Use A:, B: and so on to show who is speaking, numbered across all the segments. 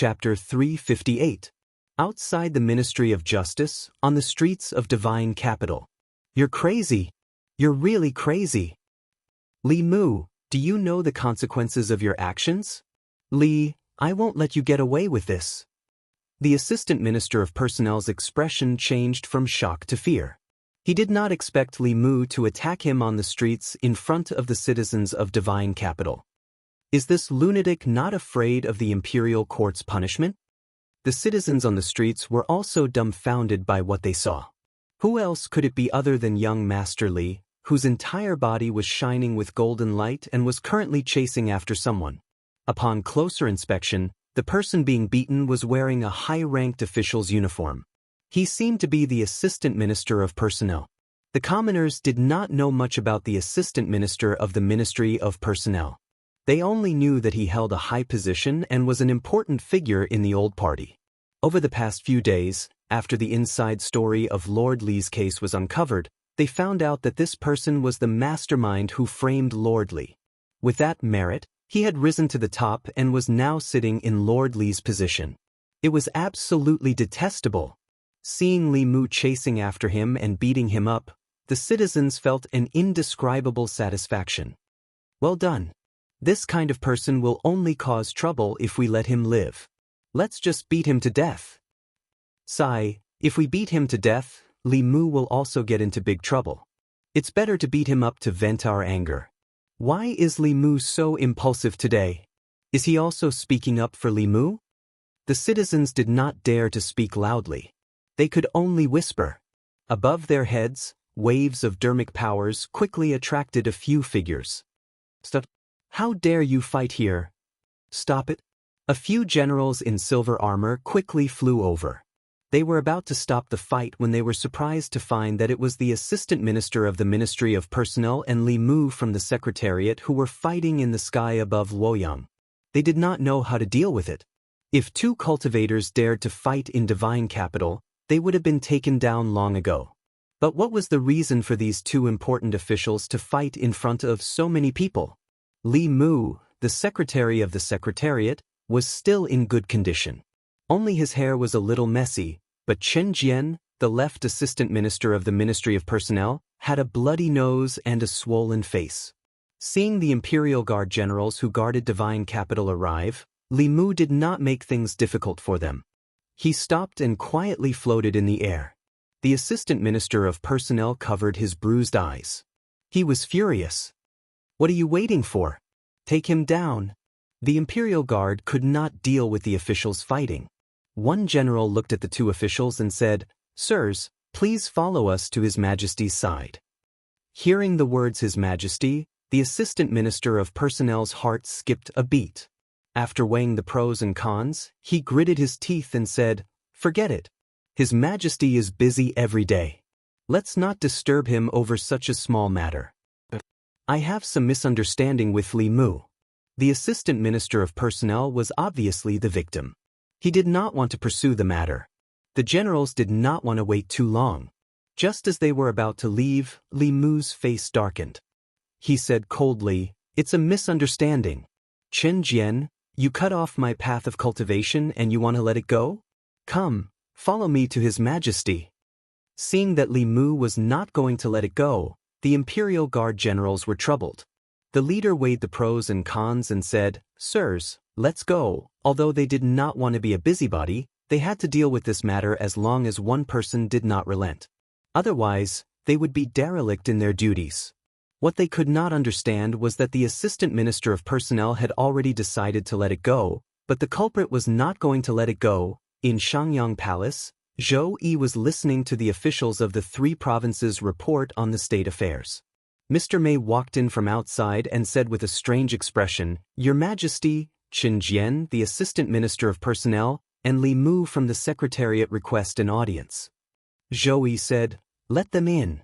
A: Chapter 358. Outside the Ministry of Justice, on the streets of Divine Capital. You're crazy. You're really crazy. Li Mu, do you know the consequences of your actions? Li, I won't let you get away with this. The Assistant Minister of Personnel's expression changed from shock to fear. He did not expect Li Mu to attack him on the streets in front of the citizens of Divine Capital. Is this lunatic not afraid of the imperial court's punishment? The citizens on the streets were also dumbfounded by what they saw. Who else could it be other than young Master Li, whose entire body was shining with golden light and was currently chasing after someone? Upon closer inspection, the person being beaten was wearing a high-ranked official's uniform. He seemed to be the Assistant Minister of Personnel. The commoners did not know much about the Assistant Minister of the Ministry of Personnel. They only knew that he held a high position and was an important figure in the old party. Over the past few days, after the inside story of Lord Li's case was uncovered, they found out that this person was the mastermind who framed Lord Li. With that merit, he had risen to the top and was now sitting in Lord Li's position. It was absolutely detestable. Seeing Li Mu chasing after him and beating him up, the citizens felt an indescribable satisfaction. Well done. This kind of person will only cause trouble if we let him live. Let's just beat him to death. Sigh, if we beat him to death, Li Mu will also get into big trouble. It's better to beat him up to vent our anger. Why is Li Mu so impulsive today? Is he also speaking up for Li Mu? The citizens did not dare to speak loudly. They could only whisper. Above their heads, waves of dermic powers quickly attracted a few figures. Stop. How dare you fight here? Stop it. A few generals in silver armor quickly flew over. They were about to stop the fight when they were surprised to find that it was the Assistant Minister of the Ministry of Personnel and Li Mu from the Secretariat who were fighting in the sky above Luoyang. They did not know how to deal with it. If two cultivators dared to fight in Divine Capital, they would have been taken down long ago. But what was the reason for these two important officials to fight in front of so many people? Li Mu, the secretary of the Secretariat, was still in good condition. Only his hair was a little messy, but Chen Jian, the left assistant minister of the Ministry of Personnel, had a bloody nose and a swollen face. Seeing the Imperial Guard generals who guarded Divine Capital arrive, Li Mu did not make things difficult for them. He stopped and quietly floated in the air. The Assistant Minister of Personnel covered his bruised eyes. He was furious. What are you waiting for? Take him down. The Imperial Guard could not deal with the officials fighting. One general looked at the two officials and said, "Sirs, please follow us to His Majesty's side." Hearing the words His Majesty, the Assistant Minister of Personnel's heart skipped a beat. After weighing the pros and cons, he gritted his teeth and said, "Forget it. His Majesty is busy every day. Let's not disturb him over such a small matter." I have some misunderstanding with Li Mu. The Assistant Minister of Personnel was obviously the victim. He did not want to pursue the matter. The generals did not want to wait too long. Just as they were about to leave, Li Mu's face darkened. He said coldly, "It's a misunderstanding. Chen Jian, you cut off my path of cultivation and you want to let it go? Come, follow me to His Majesty." Seeing that Li Mu was not going to let it go, the Imperial Guard generals were troubled. The leader weighed the pros and cons and said, "Sirs, let's go." Although they did not want to be a busybody, they had to deal with this matter as long as one person did not relent. Otherwise, they would be derelict in their duties. What they could not understand was that the Assistant Minister of Personnel had already decided to let it go, but the culprit was not going to let it go. In Shangyang Palace, Zhou Yi was listening to the officials of the three provinces report on the state affairs. Mr. Mei walked in from outside and said with a strange expression, "Your Majesty, Chen Jian, the Assistant Minister of Personnel, and Li Mu from the Secretariat request an audience." Zhou Yi said, "Let them in."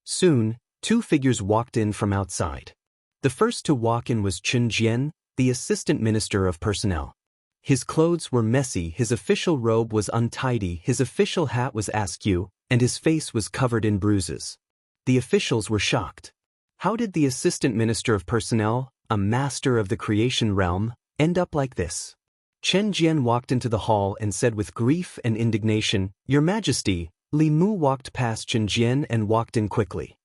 A: Soon, two figures walked in from outside. The first to walk in was Chen Jian, the Assistant Minister of Personnel. His clothes were messy, his official robe was untidy, his official hat was askew, and his face was covered in bruises. The officials were shocked. How did the Assistant Minister of Personnel, a master of the creation realm, end up like this? Chen Jian walked into the hall and said with grief and indignation, "Your Majesty." Li Mu walked past Chen Jian and walked in quickly.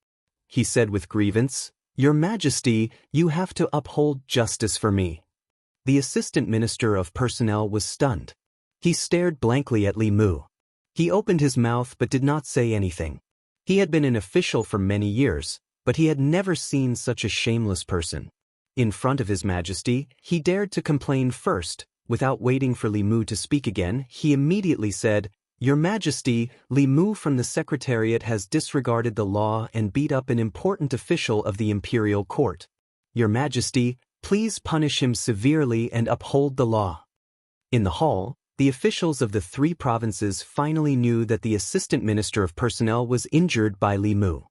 A: He said with grievance, "Your Majesty, you have to uphold justice for me." The Assistant Minister of Personnel was stunned. He stared blankly at Li Mu. He opened his mouth but did not say anything. He had been an official for many years, but he had never seen such a shameless person. In front of His Majesty, he dared to complain first. Without waiting for Li Mu to speak again, he immediately said, "Your Majesty, Li Mu from the Secretariat has disregarded the law and beat up an important official of the Imperial Court. Your Majesty, please punish him severely and uphold the law." In the hall, the officials of the 3 provinces finally knew that the Assistant Minister of Personnel was injured by Li Mu.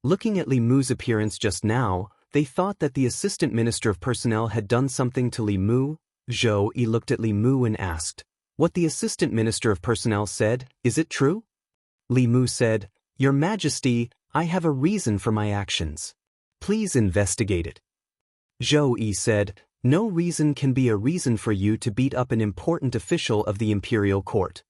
A: Looking at Li Mu's appearance just now, they thought that the Assistant Minister of Personnel had done something to Li Mu. Zhou Yi looked at Li Mu and asked, "What the Assistant Minister of Personnel said, is it true?" Li Mu said, "Your Majesty, I have a reason for my actions. Please investigate it." Zhou Yi said, "No reason can be a reason for you to beat up an important official of the Imperial Court."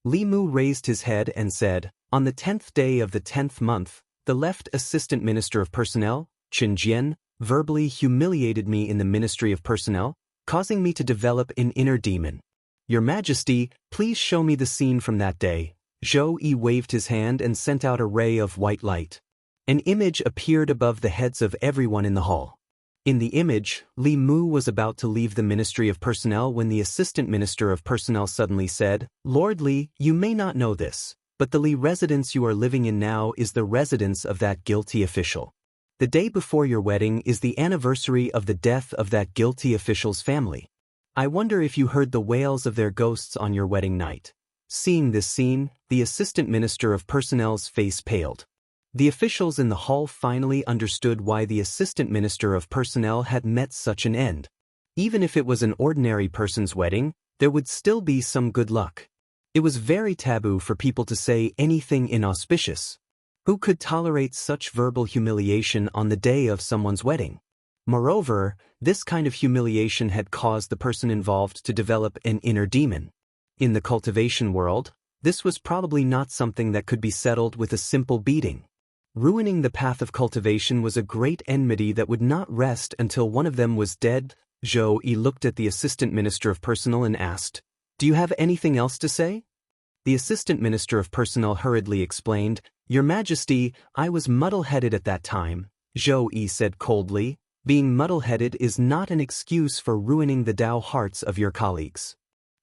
A: Li Mu raised his head and said, "On the 10th day of the 10th month, the left Assistant Minister of Personnel, Chen Jian, verbally humiliated me in the Ministry of Personnel, causing me to develop an inner demon. Your Majesty, please show me the scene from that day." Zhou Yi waved his hand and sent out a ray of white light. An image appeared above the heads of everyone in the hall. In the image, Li Mu was about to leave the Ministry of Personnel when the Assistant Minister of Personnel suddenly said, "Lord Li, you may not know this, but the Li residence you are living in now is the residence of that guilty official. The day before your wedding is the anniversary of the death of that guilty official's family. I wonder if you heard the wails of their ghosts on your wedding night." Seeing this scene, the Assistant Minister of Personnel's face paled. The officials in the hall finally understood why the Assistant Minister of Personnel had met such an end. Even if it was an ordinary person's wedding, there would still be some good luck. It was very taboo for people to say anything inauspicious. Who could tolerate such verbal humiliation on the day of someone's wedding? Moreover, this kind of humiliation had caused the person involved to develop an inner demon. In the cultivation world, this was probably not something that could be settled with a simple beating. Ruining the path of cultivation was a great enmity that would not rest until one of them was dead. Zhou Yi looked at the Assistant Minister of Personnel and asked, "Do you have anything else to say?" The Assistant Minister of Personnel hurriedly explained, "Your Majesty, I was muddle-headed at that time." Zhou Yi said coldly, "Being muddle-headed is not an excuse for ruining the Dao hearts of your colleagues."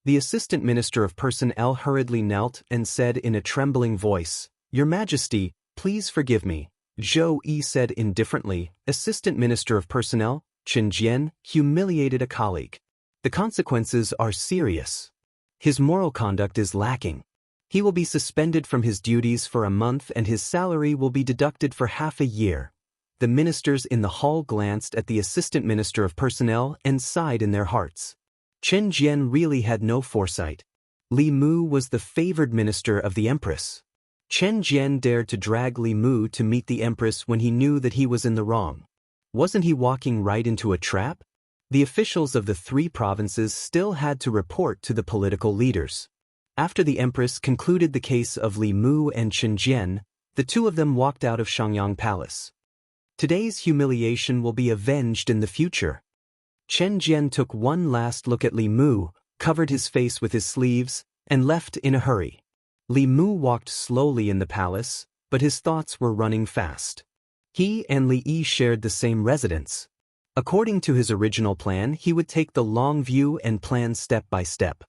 A: The Assistant Minister of Personnel hurriedly knelt and said in a trembling voice, "Your Majesty, please forgive me." Zhou Yi said indifferently, "Assistant Minister of Personnel, Chen Jian, humiliated a colleague. The consequences are serious. His moral conduct is lacking. He will be suspended from his duties for a month and his salary will be deducted for half a year." The ministers in the hall glanced at the Assistant Minister of Personnel and sighed in their hearts. Chen Jian really had no foresight. Li Mu was the favored minister of the Empress. Chen Jian dared to drag Li Mu to meet the Empress when he knew that he was in the wrong. Wasn't he walking right into a trap? The officials of the 3 provinces still had to report to the political leaders. After the Empress concluded the case of Li Mu and Chen Jian, the 2 of them walked out of Shangyang Palace. Today's humiliation will be avenged in the future. Chen Jian took one last look at Li Mu, covered his face with his sleeves, and left in a hurry. Li Mu walked slowly in the palace, but his thoughts were running fast. He and Li Yi shared the same residence. According to his original plan, he would take the long view and plan step by step.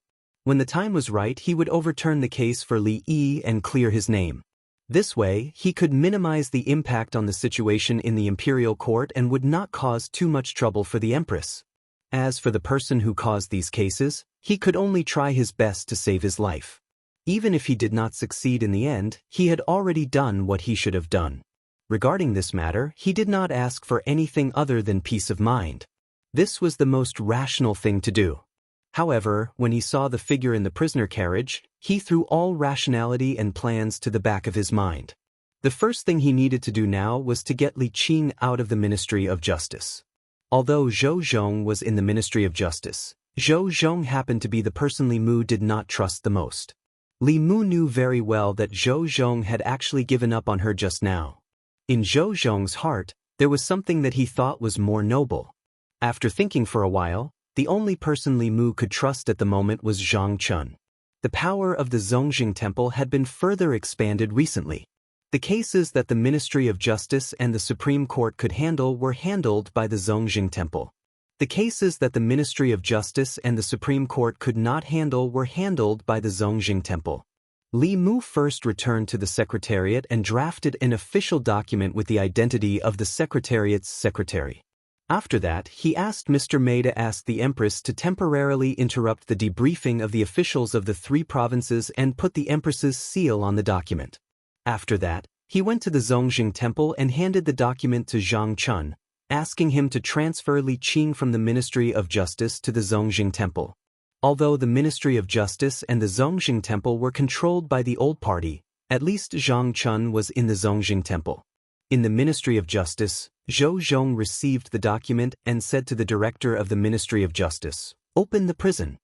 A: When the time was right, he would overturn the case for Li Yi and clear his name. This way, he could minimize the impact on the situation in the Imperial Court and would not cause too much trouble for the Empress. As for the person who caused these cases, he could only try his best to save his life. Even if he did not succeed in the end, he had already done what he should have done. Regarding this matter, he did not ask for anything other than peace of mind. This was the most rational thing to do. However, when he saw the figure in the prisoner carriage, he threw all rationality and plans to the back of his mind. The first thing he needed to do now was to get Li Qing out of the Ministry of Justice. Although Zhou Zhong was in the Ministry of Justice, Zhou Zhong happened to be the person Li Mu did not trust the most. Li Mu knew very well that Zhou Zhong had actually given up on her just now. In Zhou Zhong's heart, there was something that he thought was more noble. After thinking for a while, the only person Li Mu could trust at the moment was Zhang Chun. The power of the Zongjing Temple had been further expanded recently. The cases that the Ministry of Justice and the Supreme Court could handle were handled by the Zongjing Temple. The cases that the Ministry of Justice and the Supreme Court could not handle were handled by the Zongjing Temple. Li Mu first returned to the Secretariat and drafted an official document with the identity of the Secretariat's secretary. After that, he asked Mr. Mei to ask the Empress to temporarily interrupt the debriefing of the officials of the 3 provinces and put the Empress's seal on the document. After that, he went to the Zongjing Temple and handed the document to Zhang Chun, asking him to transfer Li Qing from the Ministry of Justice to the Zongjing Temple. Although the Ministry of Justice and the Zongjing Temple were controlled by the old party, at least Zhang Chun was in the Zongjing Temple. In the Ministry of Justice, Zhou Zhong received the document and said to the director of the Ministry of Justice, "Open the prison."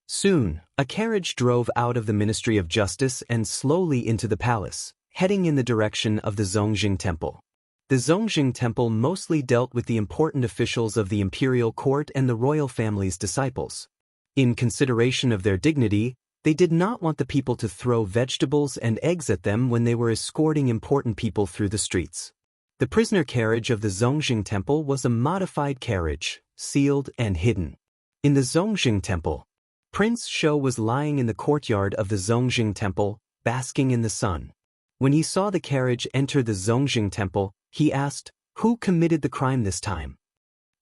A: Soon, a carriage drove out of the Ministry of Justice and slowly into the palace, heading in the direction of the Zongjing Temple. The Zongjing Temple mostly dealt with the important officials of the imperial court and the royal family's disciples. In consideration of their dignity, they did not want the people to throw vegetables and eggs at them when they were escorting important people through the streets. The prisoner carriage of the Zongjing Temple was a modified carriage, sealed and hidden. In the Zongjing Temple, Prince Shou was lying in the courtyard of the Zongjing Temple, basking in the sun. When he saw the carriage enter the Zongjing Temple, he asked, "Who committed the crime this time?"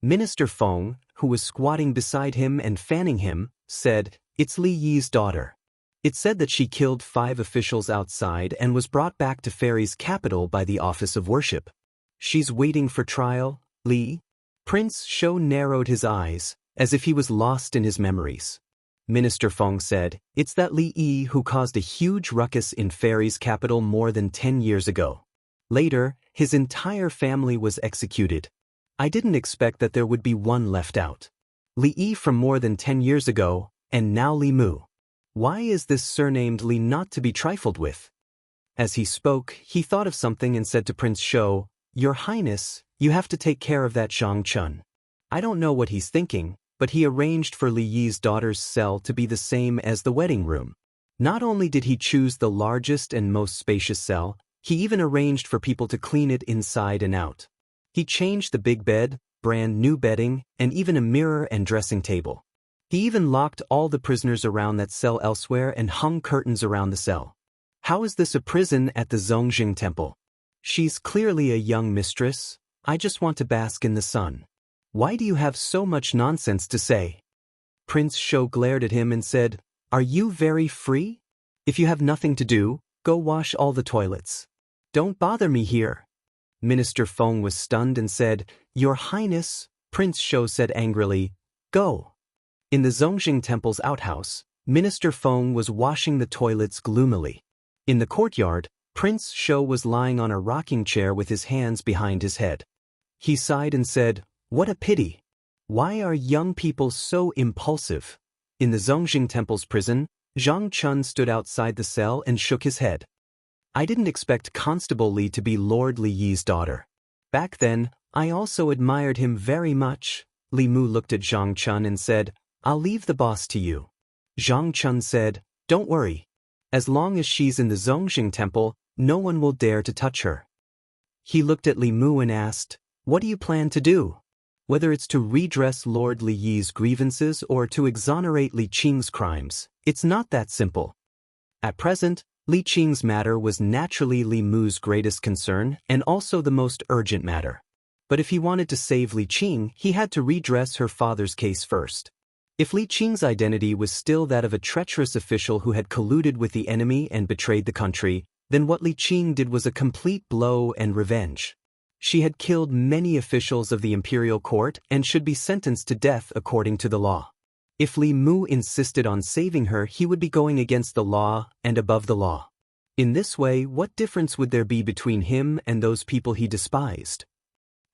A: Minister Feng, who was squatting beside him and fanning him, said, "It's Li Yi's daughter. It said that she killed 5 officials outside and was brought back to Fairy's capital by the Office of Worship. She's waiting for trial, Li." Prince Shou narrowed his eyes, as if he was lost in his memories. Minister Feng said, "It's that Li Yi who caused a huge ruckus in Fairy's capital more than 10 years ago. Later, his entire family was executed. I didn't expect that there would be one left out. Li Yi from more than 10 years ago, and now Li Mu. Why is this surnamed Li not to be trifled with?" As he spoke, he thought of something and said to Prince Shou, "Your Highness, you have to take care of that Zhang Chun. I don't know what he's thinking, but he arranged for Li Yi's daughter's cell to be the same as the wedding room. Not only did he choose the largest and most spacious cell, he even arranged for people to clean it inside and out. He changed the big bed, brand new bedding, and even a mirror and dressing table. He even locked all the prisoners around that cell elsewhere and hung curtains around the cell. How is this a prison at the Zongjing Temple? She's clearly a young mistress. I just want to bask in the sun. Why do you have so much nonsense to say?" Prince Shou glared at him and said, "Are you very free? If you have nothing to do, go wash all the toilets. Don't bother me here." Minister Feng was stunned and said, "Your Highness," Prince Shou said angrily, "Go." In the Zongjing Temple's outhouse, Minister Feng was washing the toilets gloomily. In the courtyard, Prince Shou was lying on a rocking chair with his hands behind his head. He sighed and said, "What a pity. Why are young people so impulsive?" In the Zongjing Temple's prison, Zhang Chun stood outside the cell and shook his head. "I didn't expect Constable Li to be Lord Li Yi's daughter. Back then, I also admired him very much." Li Mu looked at Zhang Chun and said, "I'll leave the boss to you." Zhang Chun said, "Don't worry. As long as she's in the Zongjing Temple, no one will dare to touch her." He looked at Li Mu and asked, "What do you plan to do? Whether it's to redress Lord Li Yi's grievances or to exonerate Li Qing's crimes, it's not that simple." At present, Li Qing's matter was naturally Li Mu's greatest concern and also the most urgent matter. But if he wanted to save Li Qing, he had to redress her father's case first. If Li Qing's identity was still that of a treacherous official who had colluded with the enemy and betrayed the country, then what Li Qing did was a complete blow and revenge. She had killed many officials of the imperial court and should be sentenced to death according to the law. If Li Mu insisted on saving her, he would be going against the law and above the law. In this way, what difference would there be between him and those people he despised?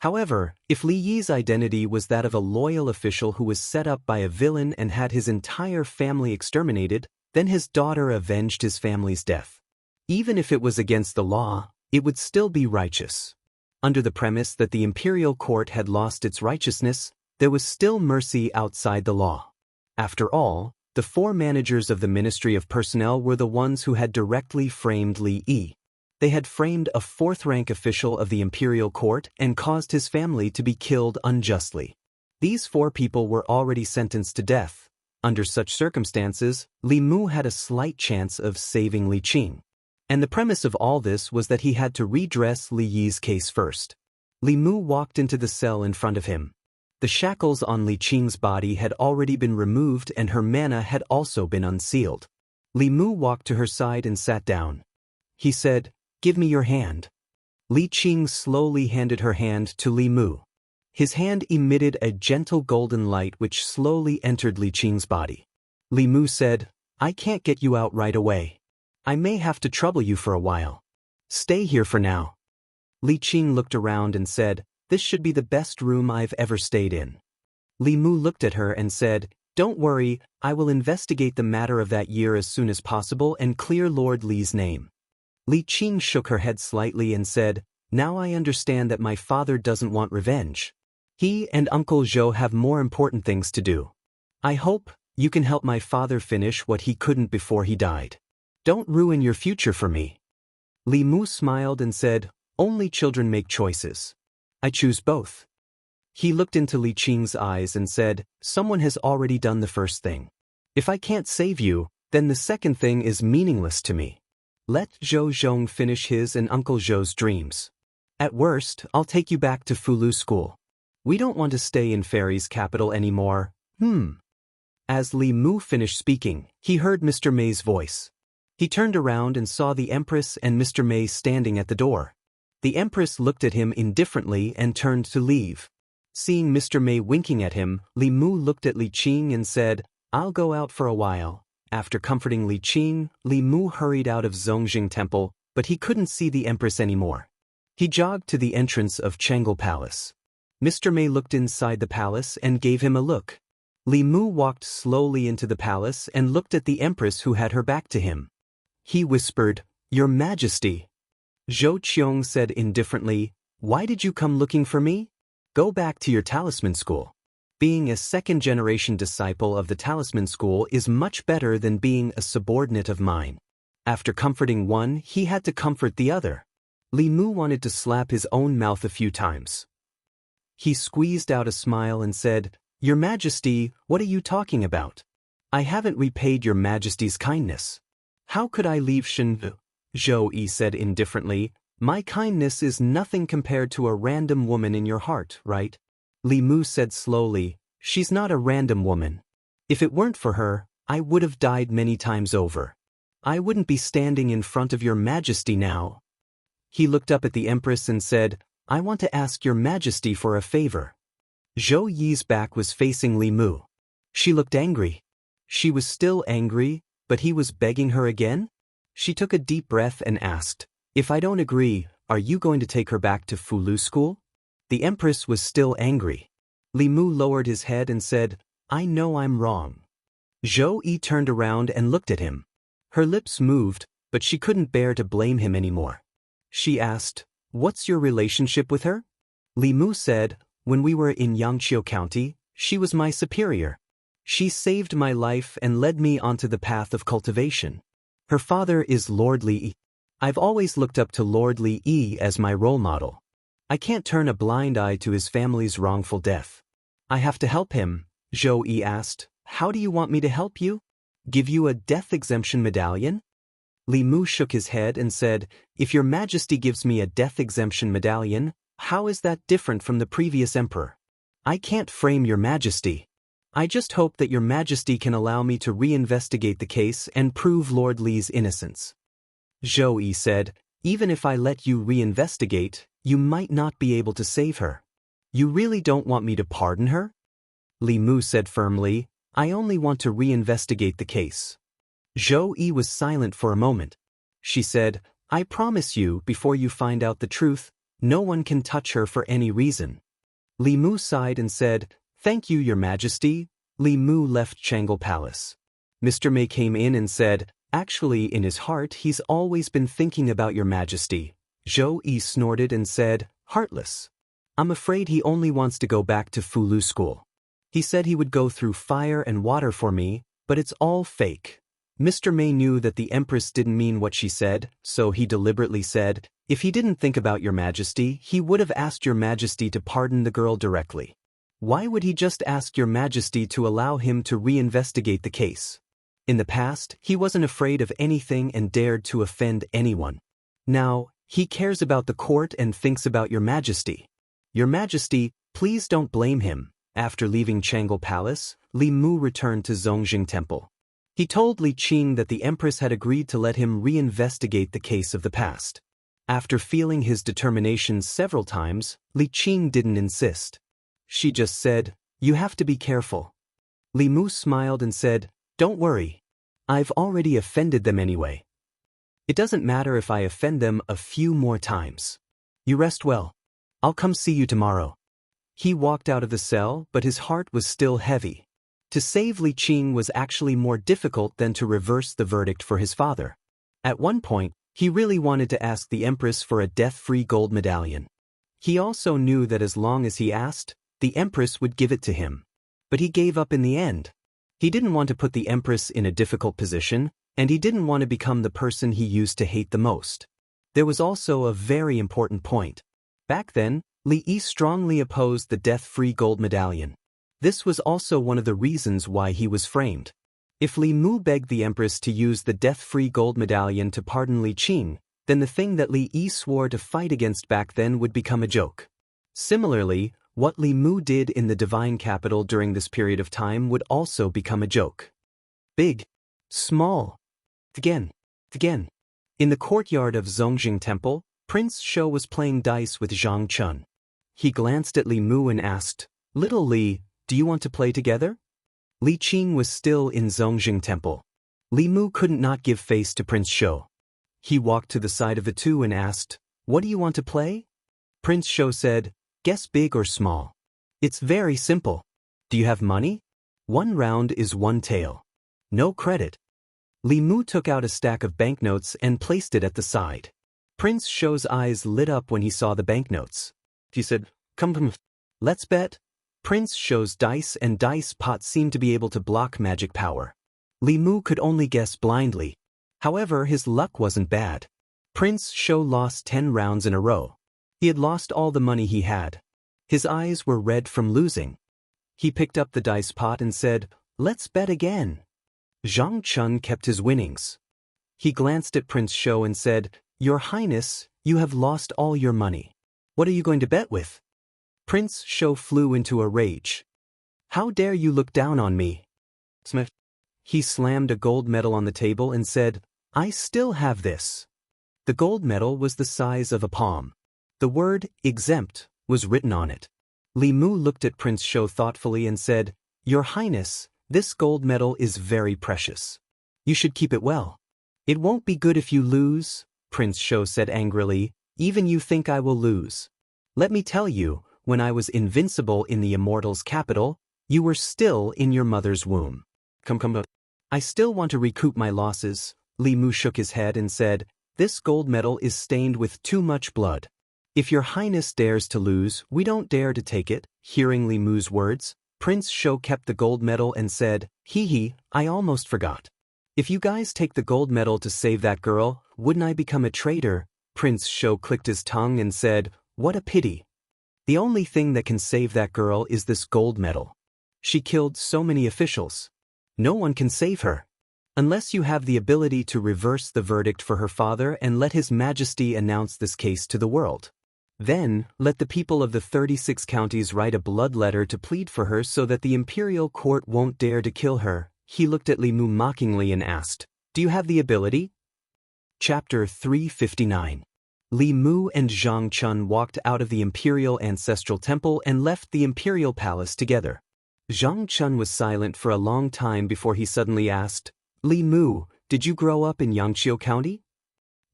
A: However, if Li Yi's identity was that of a loyal official who was set up by a villain and had his entire family exterminated, then his daughter avenged his family's death. Even if it was against the law, it would still be righteous. Under the premise that the imperial court had lost its righteousness, there was still mercy outside the law. After all, the 4 managers of the Ministry of Personnel were the ones who had directly framed Li Yi. They had framed a 4th-rank official of the imperial court and caused his family to be killed unjustly. These 4 people were already sentenced to death. Under such circumstances, Li Mu had a slight chance of saving Li Qing. And the premise of all this was that he had to redress Li Yi's case first. Li Mu walked into the cell in front of him. The shackles on Li Qing's body had already been removed and her mana had also been unsealed. Li Mu walked to her side and sat down. He said, "Give me your hand." Li Qing slowly handed her hand to Li Mu. His hand emitted a gentle golden light which slowly entered Li Qing's body. Li Mu said, "I can't get you out right away. I may have to trouble you for a while. Stay here for now." Li Qing looked around and said, "This should be the best room I've ever stayed in." Li Mu looked at her and said, "Don't worry, I will investigate the matter of that year as soon as possible and clear Lord Li's name." Li Qing shook her head slightly and said, "Now I understand that my father doesn't want revenge. He and Uncle Zhou have more important things to do. I hope you can help my father finish what he couldn't before he died. Don't ruin your future for me." Li Mu smiled and said, "Only children make choices. I choose both." He looked into Li Qing's eyes and said, "Someone has already done the first thing. If I can't save you, then the second thing is meaningless to me. Let Zhou Zhong finish his and Uncle Zhou's dreams. At worst, I'll take you back to Fulu School. We don't want to stay in Fairy's capital anymore. As Li Mu finished speaking, he heard Mr. May's voice. He turned around and saw the Empress and Mr. May standing at the door. The Empress looked at him indifferently and turned to leave. Seeing Mr. May winking at him, Li Mu looked at Li Qing and said, "I'll go out for a while." After comforting Li Qing, Li Mu hurried out of Zongjing Temple, but he couldn't see the Empress anymore. He jogged to the entrance of Chengel Palace. Mr. May looked inside the palace and gave him a look. Li Mu walked slowly into the palace and looked at the Empress who had her back to him. He whispered, "Your Majesty." Zhou Qiong said indifferently, "Why did you come looking for me? Go back to your talisman school. Being a second-generation disciple of the talisman school is much better than being a subordinate of mine." After comforting one, he had to comfort the other. Li Mu wanted to slap his own mouth a few times. He squeezed out a smile and said, "Your Majesty, what are you talking about? I haven't repaid your Majesty's kindness. How could I leave Shenvu?" Zhou Yi said indifferently, "My kindness is nothing compared to a random woman in your heart, right?" Li Mu said slowly, "She's not a random woman. If it weren't for her, I would have died many times over. I wouldn't be standing in front of your Majesty now." He looked up at the Empress and said, "I want to ask your Majesty for a favor." Zhou Yi's back was facing Li Mu. She looked angry. She was still angry, but he was begging her again? She took a deep breath and asked, "If I don't agree, are you going to take her back to Fulu School?" The Empress was still angry. Li Mu lowered his head and said, "I know I'm wrong." Zhou Yi turned around and looked at him. Her lips moved, but she couldn't bear to blame him anymore. She asked, "What's your relationship with her?" Li Mu said, "When we were in Yangqiu County, she was my superior. She saved my life and led me onto the path of cultivation. Her father is Lord Li Yi. I've always looked up to Lord Li Yi as my role model. I can't turn a blind eye to his family's wrongful death. I have to help him." Zhou Yi asked, "How do you want me to help you? Give you a death exemption medallion?" Li Mu shook his head and said, "If your Majesty gives me a death exemption medallion, how is that different from the previous emperor? I can't frame your Majesty. I just hope that your Majesty can allow me to reinvestigate the case and prove Lord Li's innocence." Zhou Yi said, "Even if I let you reinvestigate, you might not be able to save her. You really don't want me to pardon her?" Li Mu said firmly, "I only want to reinvestigate the case." Zhou Yi was silent for a moment. She said, "I promise you, before you find out the truth, No one can touch her for any reason. Li Mu sighed and said, "Thank you, Your Majesty." Li Mu left Changle Palace. Mr. Mei came in and said, "Actually, in his heart he's always been thinking about Your Majesty." Zhou Yi snorted and said, "Heartless. I'm afraid he only wants to go back to Fulu school. He said he would go through fire and water for me, but it's all fake." Mr. Mei knew that the Empress didn't mean what she said, so he deliberately said, "If he didn't think about Your Majesty, he would have asked Your Majesty to pardon the girl directly. Why would he just ask Your Majesty to allow him to reinvestigate the case? In the past, he wasn't afraid of anything and dared to offend anyone. Now, he cares about the court and thinks about Your Majesty. Your Majesty, please don't blame him." After leaving Changle Palace, Li Mu returned to Zongjing Temple. He told Li Qing that the Empress had agreed to let him reinvestigate the case of the past. After feeling his determination several times, Li Qing didn't insist. She just said, "You have to be careful." Li Mu smiled and said, "Don't worry. I've already offended them anyway. It doesn't matter if I offend them a few more times. You rest well. I'll come see you tomorrow." He walked out of the cell, but his heart was still heavy. To save Li Qing was actually more difficult than to reverse the verdict for his father. At one point, he really wanted to ask the Empress for a death-free gold medallion. He also knew that as long as he asked, the Empress would give it to him. But he gave up in the end. He didn't want to put the Empress in a difficult position, and he didn't want to become the person he used to hate the most. There was also a very important point. Back then, Li Yi strongly opposed the death-free gold medallion. This was also one of the reasons why he was framed. If Li Mu begged the Empress to use the death-free gold medallion to pardon Li Qing, then the thing that Li Yi swore to fight against back then would become a joke. Similarly, what Li Mu did in the divine capital during this period of time would also become a joke. Big. Small. Again. In the courtyard of Zongjing Temple, Prince Shou was playing dice with Zhang Chun. He glanced at Li Mu and asked, "Little Li, do you want to play together?" Li Qing was still in Zongjing Temple. Li Mu couldn't not give face to Prince Shou. He walked to the side of the two and asked, "What do you want to play?" Prince Shou said, "Guess big or small. It's very simple. Do you have money? 1 round is 1 tael. No credit." Li Mu took out a stack of banknotes and placed it at the side. Prince Shou's eyes lit up when he saw the banknotes. He said, "Come, let's bet." Prince Shou's dice and dice pot seemed to be able to block magic power. Li Mu could only guess blindly. However, his luck wasn't bad. Prince Shou lost 10 rounds in a row. He had lost all the money he had. His eyes were red from losing. He picked up the dice pot and said, "Let's bet again." Zhang Chun kept his winnings. He glanced at Prince Shou and said, "Your Highness, you have lost all your money. What are you going to bet with?" Prince Shou flew into a rage. "How dare you look down on me?" Smith. He slammed a gold medal on the table and said, "I still have this." The gold medal was the size of a palm. The word, "exempt," was written on it. Li Mu looked at Prince Shou thoughtfully and said, "Your Highness, this gold medal is very precious. You should keep it well." "It won't be good if you lose," Prince Shou said angrily. "Even you think I will lose. Let me tell you, when I was invincible in the Immortal's capital, you were still in your mother's womb. Come. I still want to recoup my losses." Li Mu shook his head and said, "This gold medal is stained with too much blood. If your Highness dares to lose, we don't dare to take it." Hearing Li Mu's words, Prince Shou kept the gold medal and said, Hee, I almost forgot. If you guys take the gold medal to save that girl, wouldn't I become a traitor?" Prince Shou clicked his tongue and said, "What a pity. The only thing that can save that girl is this gold medal. She killed so many officials. No one can save her. Unless you have the ability to reverse the verdict for her father and let His Majesty announce this case to the world. Then, let the people of the 36 counties write a blood letter to plead for her so that the imperial court won't dare to kill her." He looked at Li Mu mockingly and asked, "Do you have the ability?" Chapter 359. Li Mu and Zhang Chun walked out of the Imperial Ancestral Temple and left the Imperial Palace together. Zhang Chun was silent for a long time before he suddenly asked, "Li Mu, did you grow up in Yangqiu County?"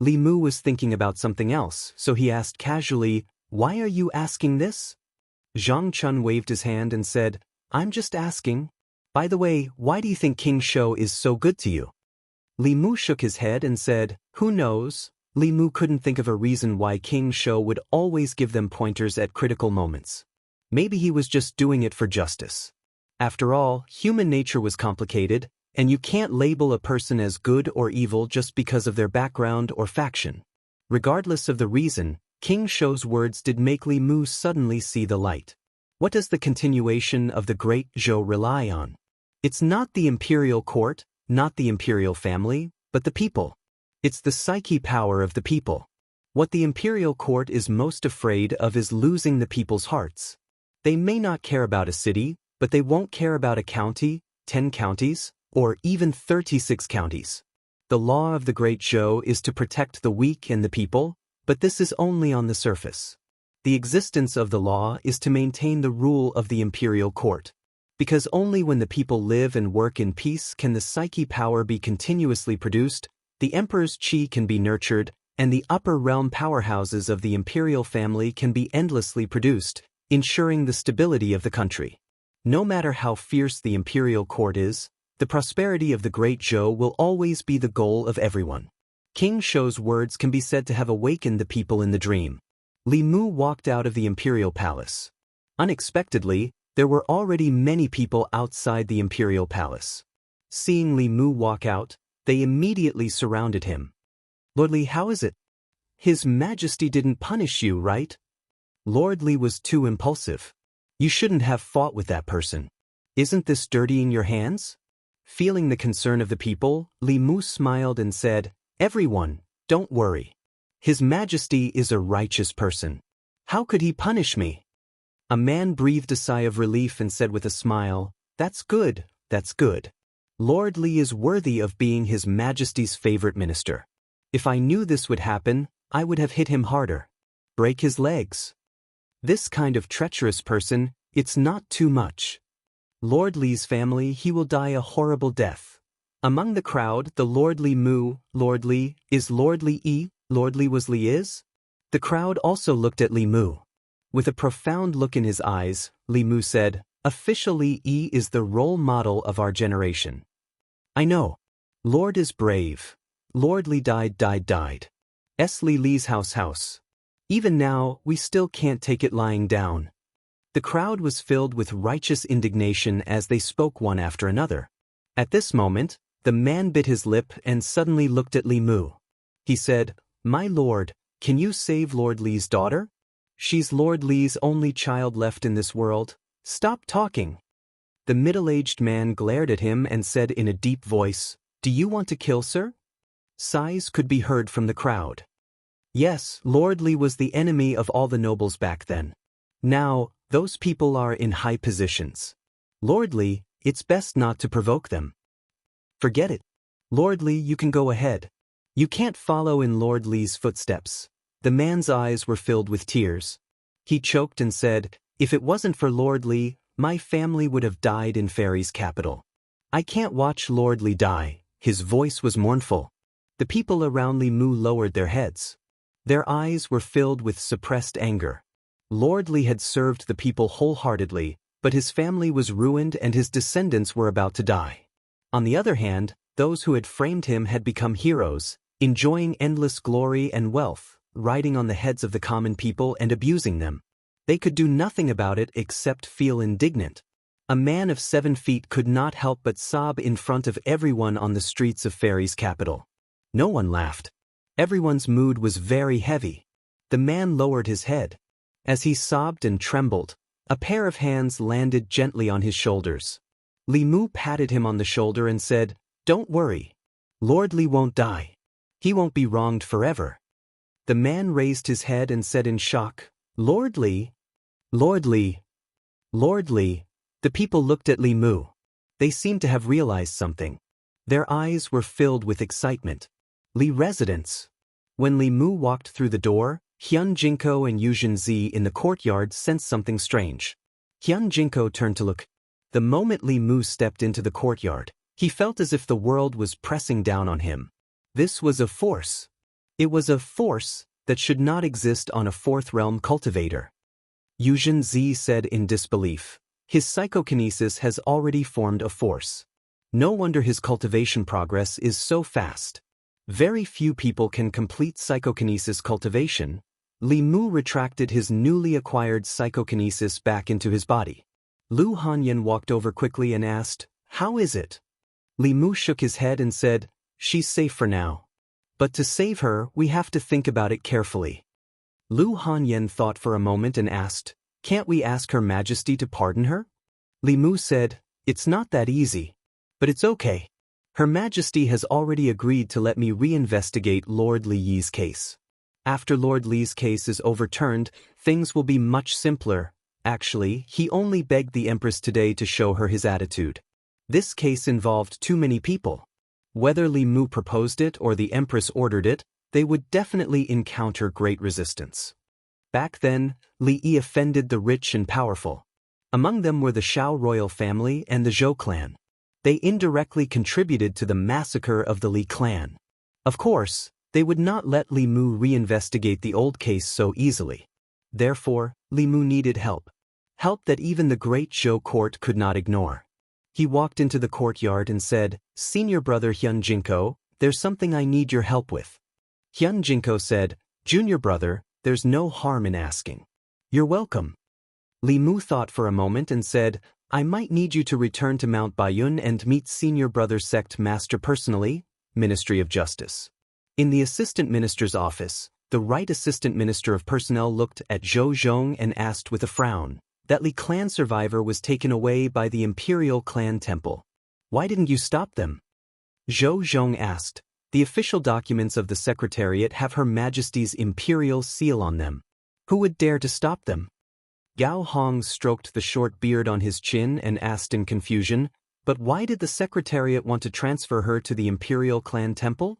A: Li Mu was thinking about something else, so he asked casually, Why are you asking this? Zhang Chun waved his hand and said, I'm just asking. By the way, why do you think King Shou is so good to you? Li Mu shook his head and said, who knows? Li Mu couldn't think of a reason why King Shou would always give them pointers at critical moments. Maybe he was just doing it for justice. After all, human nature was complicated, and you can't label a person as good or evil just because of their background or faction. Regardless of the reason, King Shou's words did make Li Mu suddenly see the light. What does the continuation of the Great Zhou rely on? It's not the imperial court, not the imperial family, but the people. It's the psyche power of the people. What the imperial court is most afraid of is losing the people's hearts. They may not care about a city, but they won't care about a county, 10 counties, or even 36 counties. The law of the Great Zhou is to protect the weak and the people, but this is only on the surface. The existence of the law is to maintain the rule of the imperial court. Because only when the people live and work in peace can the psyche power be continuously produced, the emperor's qi can be nurtured, and the upper realm powerhouses of the imperial family can be endlessly produced, ensuring the stability of the country. No matter how fierce the imperial court is, the prosperity of the Great Zhou will always be the goal of everyone. King Shou's words can be said to have awakened the people in the dream. Li Mu walked out of the imperial palace. Unexpectedly, there were already many people outside the imperial palace. Seeing Li Mu walk out, they immediately surrounded him. Lord Li, how is it? His Majesty didn't punish you, right? Lord Li was too impulsive. You shouldn't have fought with that person. Isn't this dirtying your hands? Feeling the concern of the people, Li Mu smiled and said, everyone, don't worry. His Majesty is a righteous person. How could he punish me? A man breathed a sigh of relief and said with a smile, that's good, that's good. Lord Li is worthy of being His Majesty's favorite minister. If I knew this would happen, I would have hit him harder. Break his legs. This kind of treacherous person, it's not too much. Lord Li's family, he will die a horrible death. Among the crowd, the Lord Li Mu, Lord Li, is Lord Li Yi, Lord Li was Li is? The crowd also looked at Li Mu. With a profound look in his eyes, Li Mu said, official Li Yi is the role model of our generation. I know. Lord is brave. Lord Li died. S. Li Li's house. Even now, we still can't take it lying down. The crowd was filled with righteous indignation as they spoke one after another. At this moment, the man bit his lip and suddenly looked at Li Mu. He said, my lord, can you save Lord Li's daughter? She's Lord Li's only child left in this world. Stop talking. The middle-aged man glared at him and said in a deep voice, do you want to kill, sir? Sighs could be heard from the crowd. Yes, Lord Li was the enemy of all the nobles back then. Now, those people are in high positions. Lord Li, it's best not to provoke them. Forget it. Lord Li, you can go ahead. You can't follow in Lord Li's footsteps. The man's eyes were filled with tears. He choked and said, if it wasn't for Lord Li, my family would have died in Fairy's capital. I can't watch Lord Li die. His voice was mournful. The people around Li Mu lowered their heads. Their eyes were filled with suppressed anger. Lord Li had served the people wholeheartedly, but his family was ruined and his descendants were about to die. On the other hand, those who had framed him had become heroes, enjoying endless glory and wealth, riding on the heads of the common people and abusing them. They could do nothing about it except feel indignant. A man of 7 feet could not help but sob in front of everyone on the streets of Fairy's capital. No one laughed. Everyone's mood was very heavy. The man lowered his head. As he sobbed and trembled, a pair of hands landed gently on his shoulders. Li Mu patted him on the shoulder and said, don't worry. Lord Li won't die. He won't be wronged forever. The man raised his head and said in shock, Lord Li? Lord Li? Lord Li? The people looked at Li Mu. They seemed to have realized something. Their eyes were filled with excitement. Li residence. When Li Mu walked through the door, Hyun Jinko and Yuzhen Zi in the courtyard sensed something strange. Hyun Jinko turned to look. The moment Li Mu stepped into the courtyard, he felt as if the world was pressing down on him. This was a force. It was a force that should not exist on a fourth realm cultivator. Yuzhen Zi said in disbelief. His psychokinesis has already formed a force. No wonder his cultivation progress is so fast. Very few people can complete psychokinesis cultivation. Li Mu retracted his newly acquired psychokinesis back into his body. Lu Hanyan walked over quickly and asked, "How is it?" Li Mu shook his head and said, "She's safe for now. But to save her, we have to think about it carefully." Lu Hanyan thought for a moment and asked, "Can't we ask Her Majesty to pardon her?" Li Mu said, "It's not that easy. But it's okay. Her Majesty has already agreed to let me reinvestigate Lord Li Yi's case. After Lord Li's case is overturned, things will be much simpler. Actually, he only begged the Empress today to show her his attitude. This case involved too many people. Whether Li Mu proposed it or the Empress ordered it, they would definitely encounter great resistance. Back then, Li Yi offended the rich and powerful. Among them were the Shao royal family and the Zhou clan. They indirectly contributed to the massacre of the Li clan. Of course, they would not let Li Mu reinvestigate the old case so easily. Therefore, Li Mu needed help. Help that even the great Zhou court could not ignore. He walked into the courtyard and said, "Senior brother Hyun Jinko, there's something I need your help with." Hyun Jinko said, "Junior brother, there's no harm in asking. You're welcome." Li Mu thought for a moment and said, "I might need you to return to Mount Bayun and meet Senior Brother Sect Master personally, Ministry of Justice." In the Assistant Minister's office, the Right Assistant Minister of Personnel looked at Zhou Zhong and asked with a frown, "That Li clan survivor was taken away by the Imperial Clan Temple. Why didn't you stop them?" Zhou Zhong asked, "The official documents of the Secretariat have Her Majesty's Imperial seal on them. Who would dare to stop them?" Gao Hong stroked the short beard on his chin and asked in confusion, "But why did the Secretariat want to transfer her to the Imperial Clan Temple?"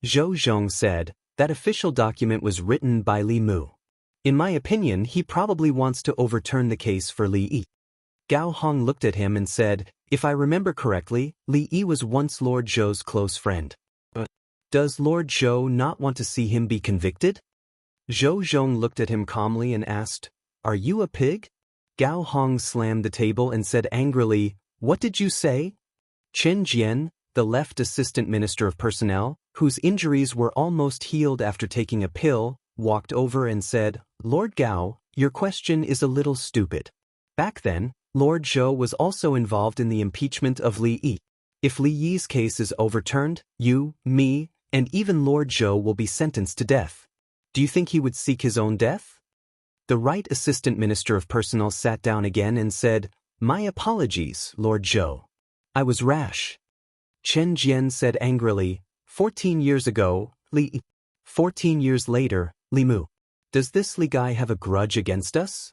A: Zhou Zhong said, "That official document was written by Li Mu. In my opinion, he probably wants to overturn the case for Li Yi." Gao Hong looked at him and said, "If I remember correctly, Li Yi was once Lord Zhou's close friend. But does Lord Zhou not want to see him be convicted?" Zhou Zhong looked at him calmly and asked, "Are you a pig?" Gao Hong slammed the table and said angrily, "What did you say?" Chen Jian, the left Assistant Minister of Personnel, whose injuries were almost healed after taking a pill, walked over and said, "Lord Gao, your question is a little stupid. Back then, Lord Zhou was also involved in the impeachment of Li Yi. If Li Yi's case is overturned, you, me, and even Lord Zhou will be sentenced to death. Do you think he would seek his own death?" The Right Assistant Minister of Personnel sat down again and said, "My apologies, Lord Zhou. I was rash." Chen Jian said angrily, 14 years ago, Li. 14 years later, Li Mu. Does this Li guy have a grudge against us?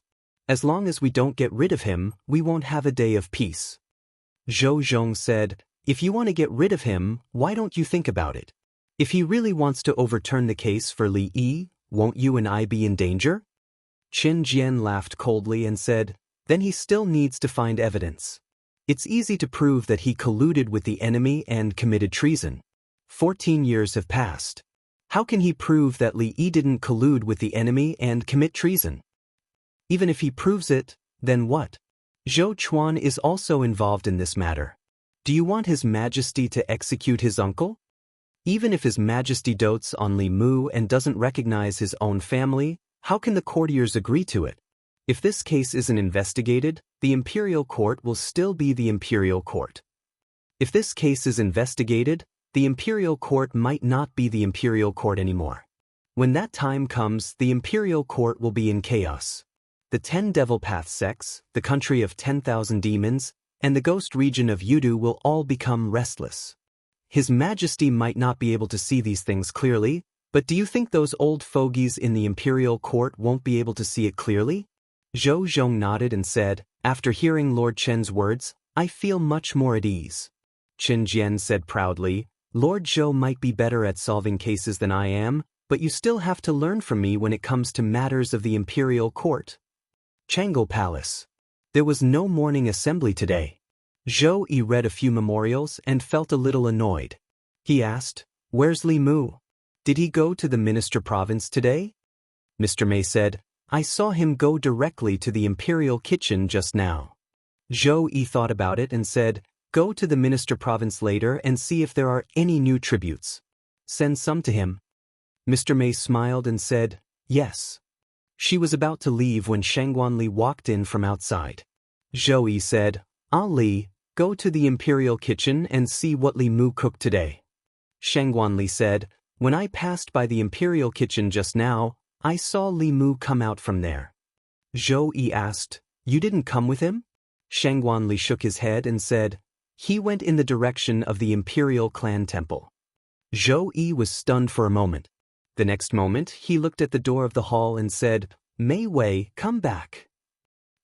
A: As long as we don't get rid of him, we won't have a day of peace." Zhou Zhong said, "If you want to get rid of him, why don't you think about it? If he really wants to overturn the case for Li Yi, won't you and I be in danger?" Chen Jian laughed coldly and said, "Then he still needs to find evidence. It's easy to prove that he colluded with the enemy and committed treason. 14 years have passed. How can he prove that Li Yi didn't collude with the enemy and commit treason? Even if he proves it, then what? Zhou Chuan is also involved in this matter. Do you want His Majesty to execute his uncle? Even if His Majesty dotes on Li Mu and doesn't recognize his own family, how can the courtiers agree to it? If this case isn't investigated, the Imperial Court will still be the Imperial Court. If this case is investigated, the Imperial Court might not be the Imperial Court anymore. When that time comes, the Imperial Court will be in chaos. The 10 Devil Path sects, the country of 10,000 demons, and the ghost region of Yudu will all become restless. His Majesty might not be able to see these things clearly, but do you think those old fogies in the Imperial Court won't be able to see it clearly? Zhou Zhong nodded and said, "After hearing Lord Chen's words, I feel much more at ease." Chen Jian said proudly, "Lord Zhou might be better at solving cases than I am, but you still have to learn from me when it comes to matters of the Imperial Court." Changle Palace. There was no morning assembly today. Zhou Yi read a few memorials and felt a little annoyed. He asked, "Where's Li Mu? Did he go to the Minister Province today?" Mr. Mei said. I saw him go directly to the imperial kitchen just now. Zhou Yi thought about it and said, go to the minister province later and see if there are any new tributes. Send some to him. Mr. Mei smiled and said, yes. She was about to leave when Shangguan Li walked in from outside. Zhou Yi said, Li, go to the imperial kitchen and see what Li Mu cooked today. Shangguan Li said, when I passed by the imperial kitchen just now, I saw Li Mu come out from there. Zhou Yi asked, you didn't come with him? Shangguan Li shook his head and said, he went in the direction of the imperial clan temple. Zhou Yi was stunned for a moment. The next moment, he looked at the door of the hall and said, Mei Wei, come back.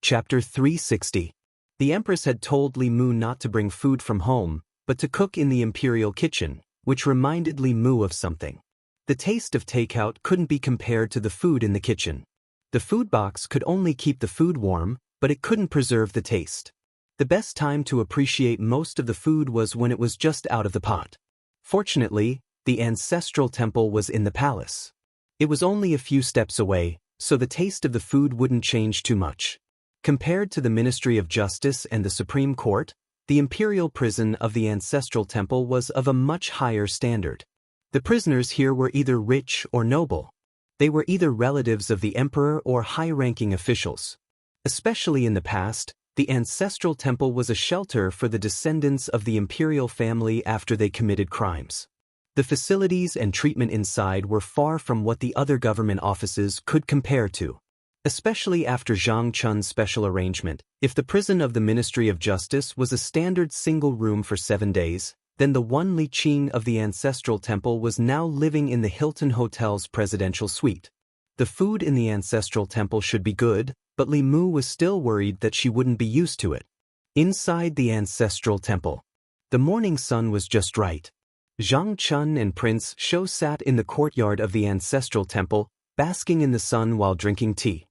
A: Chapter 360. The Empress had told Li Mu not to bring food from home, but to cook in the imperial kitchen, which reminded Li Mu of something. The taste of takeout couldn't be compared to the food in the kitchen. The food box could only keep the food warm, but it couldn't preserve the taste. The best time to appreciate most of the food was when it was just out of the pot. Fortunately, the ancestral temple was in the palace. It was only a few steps away, so the taste of the food wouldn't change too much. Compared to the Ministry of Justice and the Supreme Court, the imperial prison of the ancestral temple was of a much higher standard. The prisoners here were either rich or noble. They were either relatives of the emperor or high-ranking officials. Especially in the past, the ancestral temple was a shelter for the descendants of the imperial family after they committed crimes. The facilities and treatment inside were far from what the other government offices could compare to. Especially after Zhang Chun's special arrangement, if the prison of the Ministry of Justice was a standard single room for 7 days, then the one Li Qing of the ancestral temple was now living in the Hilton Hotel's presidential suite. The food in the ancestral temple should be good, but Li Mu was still worried that she wouldn't be used to it. Inside the ancestral temple, the morning sun was just right. Zhang Chun and Prince Shou sat in the courtyard of the ancestral temple, basking in the sun while drinking tea.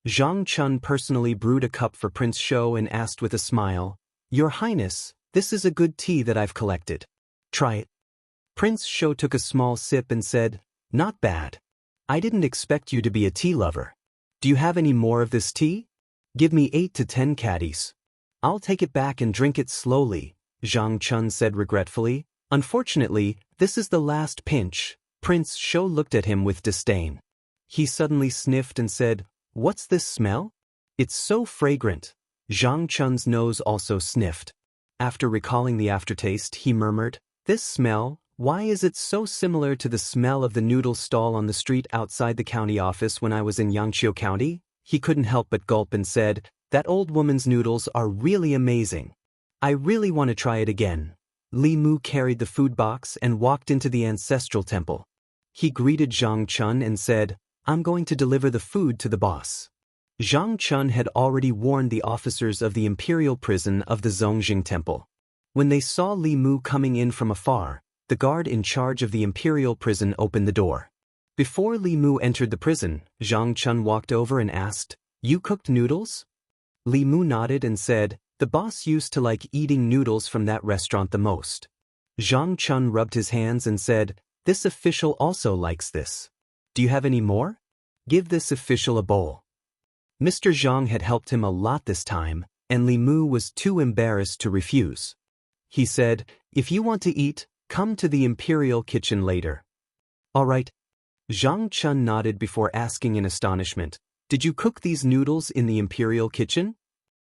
A: Zhang Chun personally brewed a cup for Prince Shou and asked with a smile, Your Highness, this is a good tea that I've collected. Try it. Prince Shou took a small sip and said, Not bad. I didn't expect you to be a tea lover. Do you have any more of this tea? Give me 8 to 10 caddies. I'll take it back and drink it slowly, Zhang Chun said regretfully. Unfortunately, this is the last pinch. Prince Shou looked at him with disdain. He suddenly sniffed and said, What's this smell? It's so fragrant. Zhang Chun's nose also sniffed. After recalling the aftertaste, he murmured, This smell, why is it so similar to the smell of the noodle stall on the street outside the county office when I was in Yangqiu County? He couldn't help but gulp and said, That old woman's noodles are really amazing. I really want to try it again. Li Mu carried the food box and walked into the ancestral temple. He greeted Zhang Chun and said, I'm going to deliver the food to the boss. Zhang Chun had already warned the officers of the imperial prison of the Zongjing temple. When they saw Li Mu coming in from afar, the guard in charge of the imperial prison opened the door. Before Li Mu entered the prison, Zhang Chun walked over and asked, You cooked noodles? Li Mu nodded and said, The boss used to like eating noodles from that restaurant the most. Zhang Chun rubbed his hands and said, This official also likes this. Do you have any more? Give this official a bowl. Mr. Zhang had helped him a lot this time, and Li Mu was too embarrassed to refuse. He said, If you want to eat, come to the imperial kitchen later. All right. Zhang Chun nodded before asking in astonishment, Did you cook these noodles in the imperial kitchen?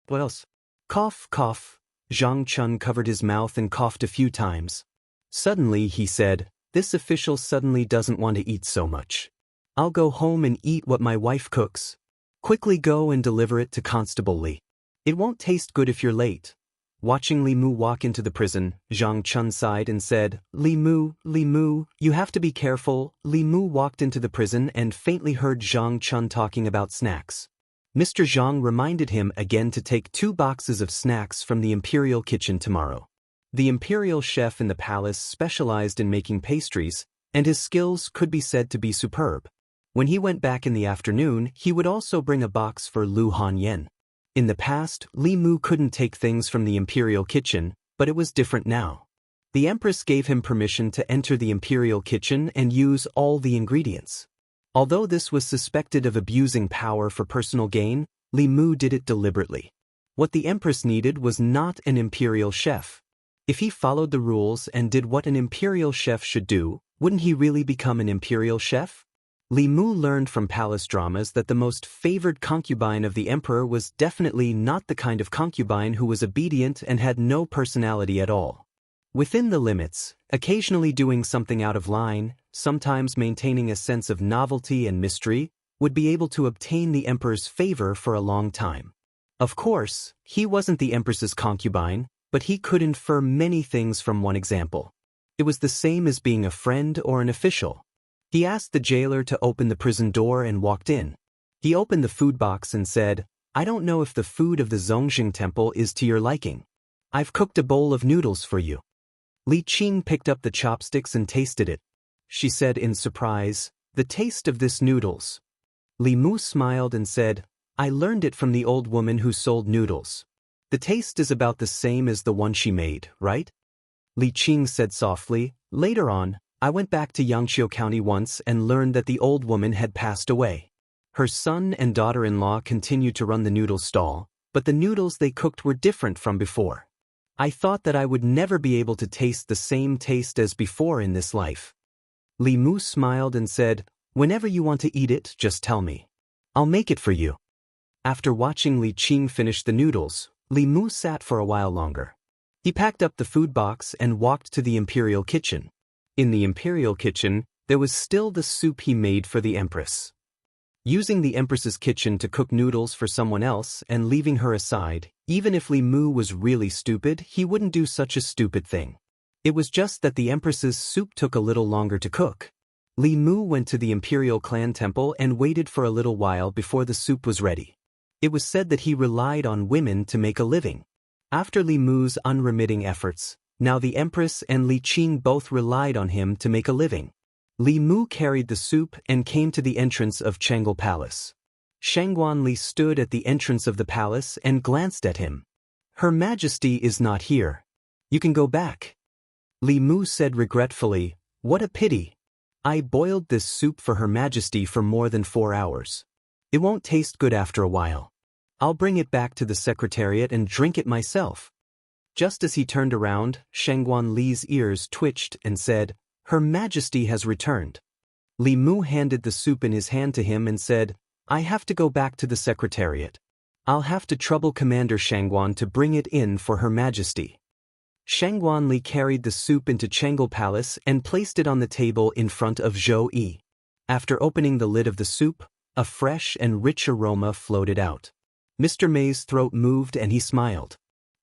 A: What else? Cough, cough. Zhang Chun covered his mouth and coughed a few times. Suddenly he said, This official suddenly doesn't want to eat so much. I'll go home and eat what my wife cooks. Quickly go and deliver it to Constable Li. It won't taste good if you're late. Watching Li Mu walk into the prison, Zhang Chun sighed and said, Li Mu, you have to be careful. Li Mu walked into the prison and faintly heard Zhang Chun talking about snacks. Mr. Zhang reminded him again to take 2 boxes of snacks from the imperial kitchen tomorrow. The imperial chef in the palace specialized in making pastries, and his skills could be said to be superb. When he went back in the afternoon, he would also bring a box for Lu Hanyan. In the past, Li Mu couldn't take things from the imperial kitchen, but it was different now. The Empress gave him permission to enter the imperial kitchen and use all the ingredients. Although this was suspected of abusing power for personal gain, Li Mu did it deliberately. What the empress needed was not an imperial chef. If he followed the rules and did what an imperial chef should do, wouldn't he really become an imperial chef? Li Mu learned from palace dramas that the most favored concubine of the emperor was definitely not the kind of concubine who was obedient and had no personality at all. Within the limits, occasionally doing something out of line, sometimes maintaining a sense of novelty and mystery, would be able to obtain the emperor's favor for a long time. Of course, he wasn't the empress's concubine, but he could infer many things from one example. It was the same as being a friend or an official. He asked the jailer to open the prison door and walked in. He opened the food box and said, "I don't know if the food of the Zhongxing temple is to your liking. I've cooked a bowl of noodles for you." Li Qing picked up the chopsticks and tasted it. She said in surprise, "The taste of this noodles." Li Mu smiled and said, "I learned it from the old woman who sold noodles. The taste is about the same as the one she made, right?" Li Qing said softly, "Later on, I went back to Yangqiu County once and learned that the old woman had passed away. Her son and daughter-in-law continued to run the noodle stall, but the noodles they cooked were different from before. I thought that I would never be able to taste the same taste as before in this life." Li Mu smiled and said, "Whenever you want to eat it, just tell me. I'll make it for you." After watching Li Qing finish the noodles, Li Mu sat for a while longer. He packed up the food box and walked to the imperial kitchen. In the imperial kitchen, there was still the soup he made for the empress. Using the empress's kitchen to cook noodles for someone else and leaving her aside, even if Li Mu was really stupid, he wouldn't do such a stupid thing. It was just that the empress's soup took a little longer to cook. Li Mu went to the imperial clan temple and waited for a little while before the soup was ready. It was said that he relied on women to make a living. After Li Mu's unremitting efforts, now the empress and Li Qing both relied on him to make a living. Li Mu carried the soup and came to the entrance of Chang'an Palace. Shangguan Li stood at the entrance of the palace and glanced at him. "Her Majesty is not here. You can go back." Li Mu said regretfully, "What a pity. I boiled this soup for Her Majesty for more than 4 hours. It won't taste good after a while. I'll bring it back to the secretariat and drink it myself." Just as he turned around, Shangguan Li's ears twitched and said, "Her Majesty has returned." Li Mu handed the soup in his hand to him and said, "I have to go back to the secretariat. I'll have to trouble Commander Shangguan to bring it in for Her Majesty." Shangguan Li carried the soup into Chang'an Palace and placed it on the table in front of Zhou Yi. After opening the lid of the soup, a fresh and rich aroma floated out. Mr. May's throat moved and he smiled.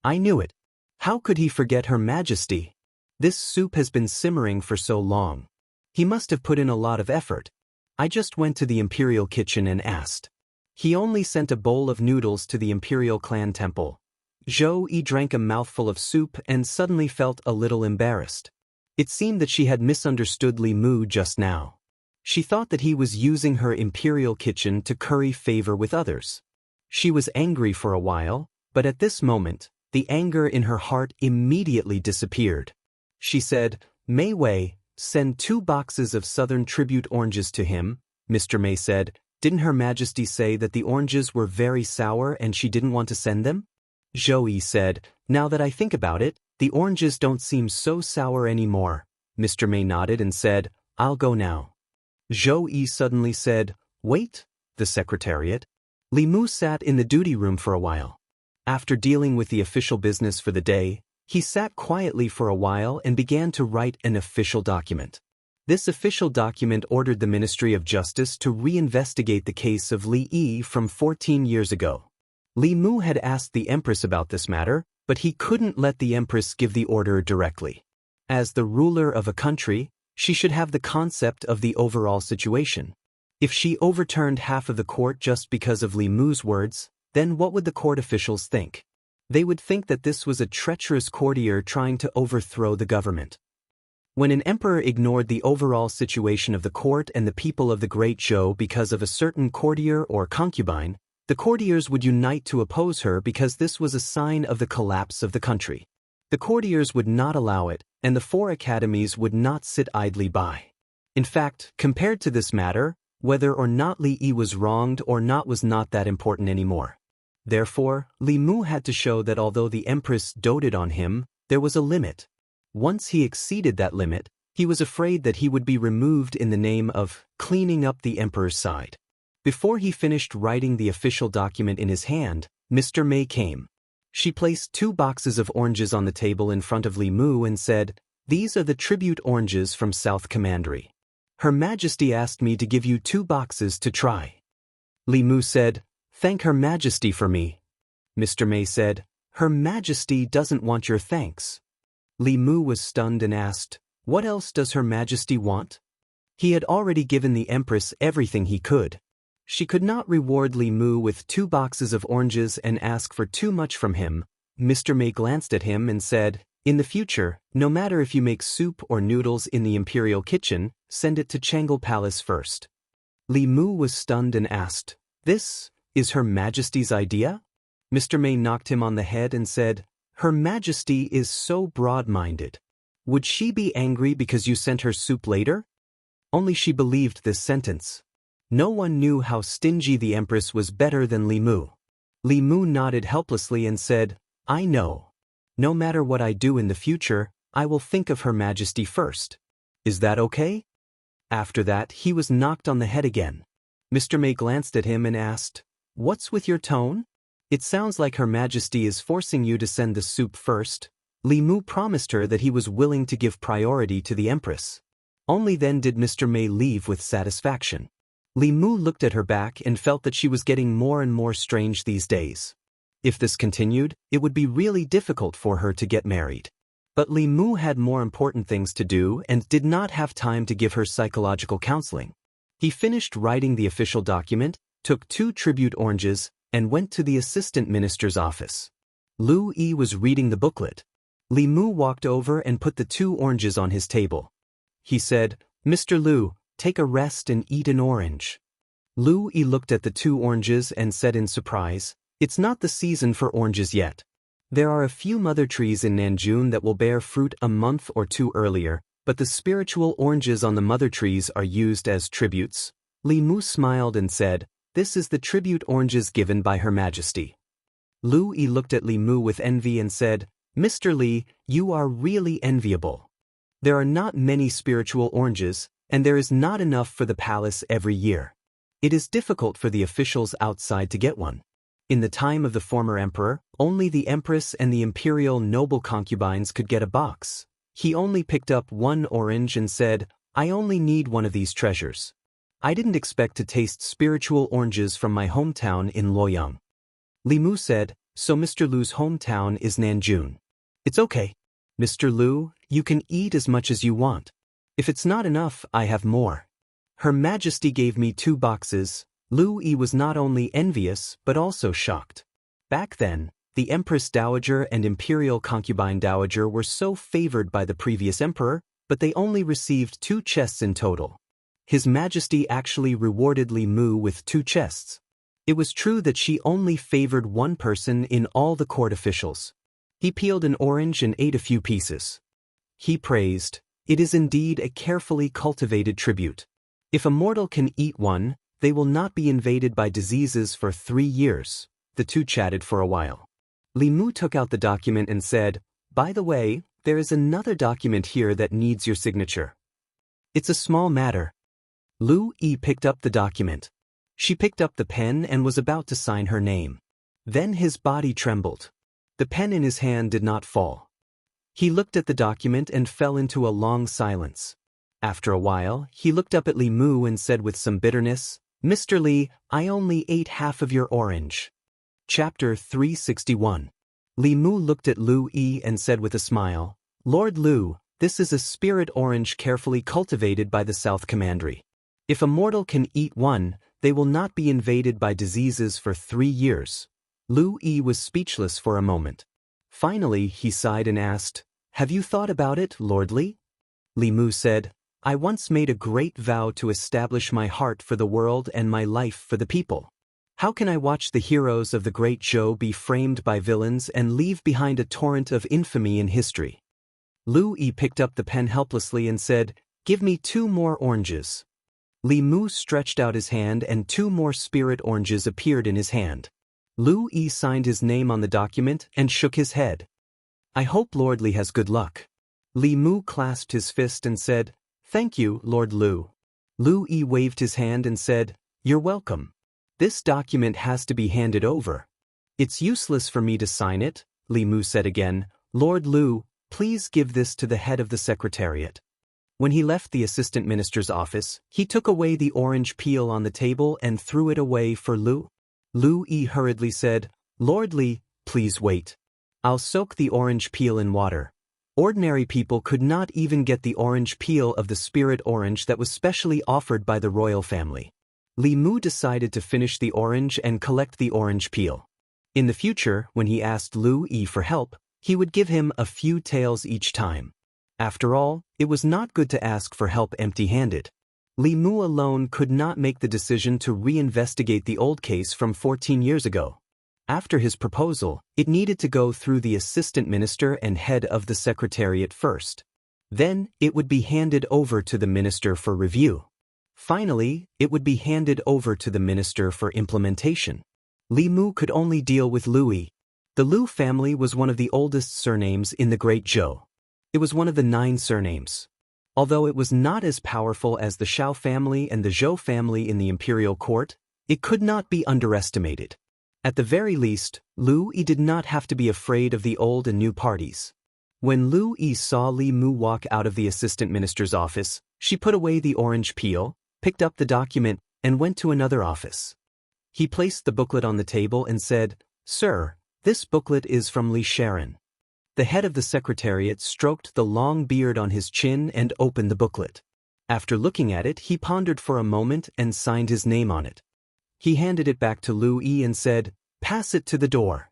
A: "I knew it. How could he forget Her Majesty? This soup has been simmering for so long. He must have put in a lot of effort. I just went to the imperial kitchen and asked." He only sent a bowl of noodles to the imperial clan temple. Zhou Yi drank a mouthful of soup and suddenly felt a little embarrassed. It seemed that she had misunderstood Li Mu just now. She thought that he was using her imperial kitchen to curry favor with others. She was angry for a while, but at this moment, the anger in her heart immediately disappeared. She said, "Mei Wei, send 2 boxes of Southern Tribute oranges to him." Mr. May said, "Didn't Her Majesty say that the oranges were very sour and she didn't want to send them?" Zhou Yi said, "Now that I think about it, the oranges don't seem so sour anymore." Mr. May nodded and said, "I'll go now." Zhou Yi suddenly said, "Wait, the secretariat?" Li Mu sat in the duty room for a while. After dealing with the official business for the day, he sat quietly for a while and began to write an official document. This official document ordered the Ministry of Justice to reinvestigate the case of Li Yi from 14 years ago. Li Mu had asked the Empress about this matter, but he couldn't let the Empress give the order directly. As the ruler of a country, she should have the concept of the overall situation. If she overturned half of the court just because of Li Mu's words, then what would the court officials think? They would think that this was a treacherous courtier trying to overthrow the government. When an emperor ignored the overall situation of the court and the people of the Great Zhou because of a certain courtier or concubine, the courtiers would unite to oppose her because this was a sign of the collapse of the country. The courtiers would not allow it, and the 4 academies would not sit idly by. In fact, compared to this matter, Whether or not Li Yi was wronged or not was not that important anymore. Therefore, Li Mu had to show that although the Empress doted on him, there was a limit. Once he exceeded that limit, he was afraid that he would be removed in the name of cleaning up the Emperor's side. Before he finished writing the official document in his hand, Mr. Mei came. She placed 2 boxes of oranges on the table in front of Li Mu and said, "These are the tribute oranges from South Commandery. Her Majesty asked me to give you 2 boxes to try." Li Mu said, "Thank Her Majesty for me." Mr. Mei said, "Her Majesty doesn't want your thanks." Li Mu was stunned and asked, "What else does Her Majesty want?" He had already given the Empress everything he could. She could not reward Li Mu with 2 boxes of oranges and ask for too much from him. Mr. Mei glanced at him and said, "In the future, no matter if you make soup or noodles in the imperial kitchen, send it to Changle Palace first." Li Mu was stunned and asked, "This is Her Majesty's idea?" Mr. Mei knocked him on the head and said, "Her Majesty is so broad-minded. Would she be angry because you sent her soup later?" Only she believed this sentence. No one knew how stingy the Empress was better than Li Mu. Li Mu nodded helplessly and said, "I know. No matter what I do in the future, I will think of Her Majesty first. Is that okay?" After that, he was knocked on the head again. Mr. Mei glanced at him and asked, "What's with your tone? It sounds like Her Majesty is forcing you to send the soup first." Li Mu promised her that he was willing to give priority to the Empress. Only then did Mr. Mei leave with satisfaction. Li Mu looked at her back and felt that she was getting more and more strange these days. If this continued, it would be really difficult for her to get married. But Li Mu had more important things to do and did not have time to give her psychological counseling. He finished writing the official document, took 2 tribute oranges, and went to the assistant minister's office. Lu Yi was reading the booklet. Li Mu walked over and put the 2 oranges on his table. He said, "Mr. Lu, take a rest and eat an orange." Lu Yi looked at the 2 oranges and said in surprise, "It's not the season for oranges yet. There are a few mother trees in Nanjun that will bear fruit a month or 2 earlier, but the spiritual oranges on the mother trees are used as tributes." Li Mu smiled and said, "This is the tribute oranges given by Her Majesty." Lu Yi looked at Li Mu with envy and said, "Mr. Li, you are really enviable. There are not many spiritual oranges, and there is not enough for the palace every year. It is difficult for the officials outside to get one. In the time of the former emperor, only the empress and the imperial noble concubines could get a box. He only picked up 1 orange and said, 'I only need one of these treasures.' I didn't expect to taste spiritual oranges from my hometown in Luoyang." Li Mu said, "So Mr. Lu's hometown is Nanjun. It's okay. Mr. Lu, you can eat as much as you want. If it's not enough, I have more. Her Majesty gave me 2 boxes." Lu Yi was not only envious but also shocked. Back then, the Empress Dowager and Imperial Concubine Dowager were so favored by the previous emperor, but they only received 2 chests in total. His Majesty actually rewarded Li Mu with 2 chests. It was true that she only favored 1 person in all the court officials. He peeled an orange and ate a few pieces. He praised, "It is indeed a carefully cultivated tribute. If a mortal can eat one, they will not be invaded by diseases for 3 years." The 2 chatted for a while. Li Mu took out the document and said, "By the way, there is another document here that needs your signature. It's a small matter." Lu Yi picked up the document. She picked up the pen and was about to sign her name. Then his body trembled. The pen in his hand did not fall. He looked at the document and fell into a long silence. After a while, he looked up at Li Mu and said with some bitterness, "Mr. Li, I only ate half of your orange." Chapter 361. Li Mu looked at Lu Yi and said with a smile, "Lord Lu, this is a spirit orange carefully cultivated by the South Commandery. If a mortal can eat one, they will not be invaded by diseases for 3 years." Lu Yi was speechless for a moment. Finally, he sighed and asked, "Have you thought about it, Lord Li?" Li Mu said, "I once made a great vow to establish my heart for the world and my life for the people. How can I watch the heroes of the great Zhou be framed by villains and leave behind a torrent of infamy in history?" Lu Yi picked up the pen helplessly and said, "Give me 2 more oranges." Li Mu stretched out his hand and 2 more spirit oranges appeared in his hand. Lu Yi signed his name on the document and shook his head. I hope Lord Li has good luck. Li Mu clasped his fist and said, Thank you, Lord Lu. Lu Yi waved his hand and said, You're welcome. This document has to be handed over. It's useless for me to sign it, Li Mu said again. Lord Lu, please give this to the head of the secretariat. When he left the assistant minister's office, he took away the orange peel on the table and threw it away for Lu. Lu Yi hurriedly said, Lord Li, please wait. I'll soak the orange peel in water. Ordinary people could not even get the orange peel of the spirit orange that was specially offered by the royal family. Li Mu decided to finish the orange and collect the orange peel. In the future, when he asked Lu Yi for help, he would give him a few taels each time. After all, it was not good to ask for help empty-handed. Li Mu alone could not make the decision to reinvestigate the old case from 14 years ago. After his proposal, it needed to go through the assistant minister and head of the secretariat first. Then, it would be handed over to the minister for review. Finally, it would be handed over to the minister for implementation. Li Mu could only deal with Lu Yi. The Lu family was one of the oldest surnames in the Great Zhou. It was one of the 9 surnames. Although it was not as powerful as the Shao family and the Zhou family in the imperial court, it could not be underestimated. At the very least, Lu Yi did not have to be afraid of the old and new parties. When Lu Yi saw Li Mu walk out of the assistant minister's office, she put away the orange peel, picked up the document, and went to another office. He placed the booklet on the table and said, Sir, this booklet is from Li Sharon. The head of the secretariat stroked the long beard on his chin and opened the booklet. After looking at it, he pondered for a moment and signed his name on it. He handed it back to Lu Yi and said, Pass it to the door.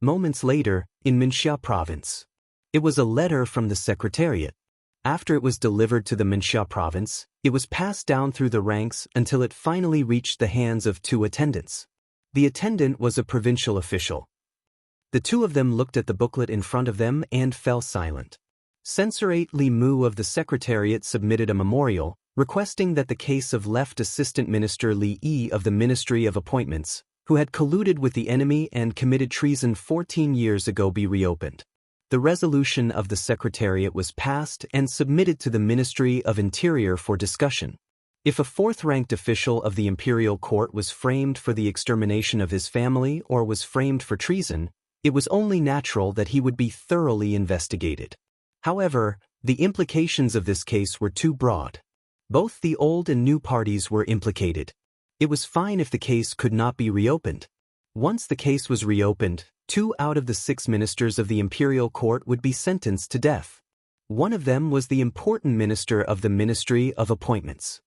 A: Moments later, in Minxia province. It was a letter from the secretariat. After it was delivered to the Minxia province, it was passed down through the ranks until it finally reached the hands of 2 attendants. The attendant was a provincial official. The 2 of them looked at the booklet in front of them and fell silent. Censorate Li Mu of the Secretariat submitted a memorial, requesting that the case of left Assistant Minister Li Yi of the Ministry of Appointments, who had colluded with the enemy and committed treason 14 years ago, be reopened. The resolution of the Secretariat was passed and submitted to the Ministry of Interior for discussion. If a 4th-ranked official of the imperial court was framed for the extermination of his family or was framed for treason, it was only natural that he would be thoroughly investigated. However, the implications of this case were too broad. Both the old and new parties were implicated. It was fine if the case could not be reopened. Once the case was reopened, 2 out of the 6 ministers of the imperial court would be sentenced to death. One of them was the important minister of the Ministry of Appointments.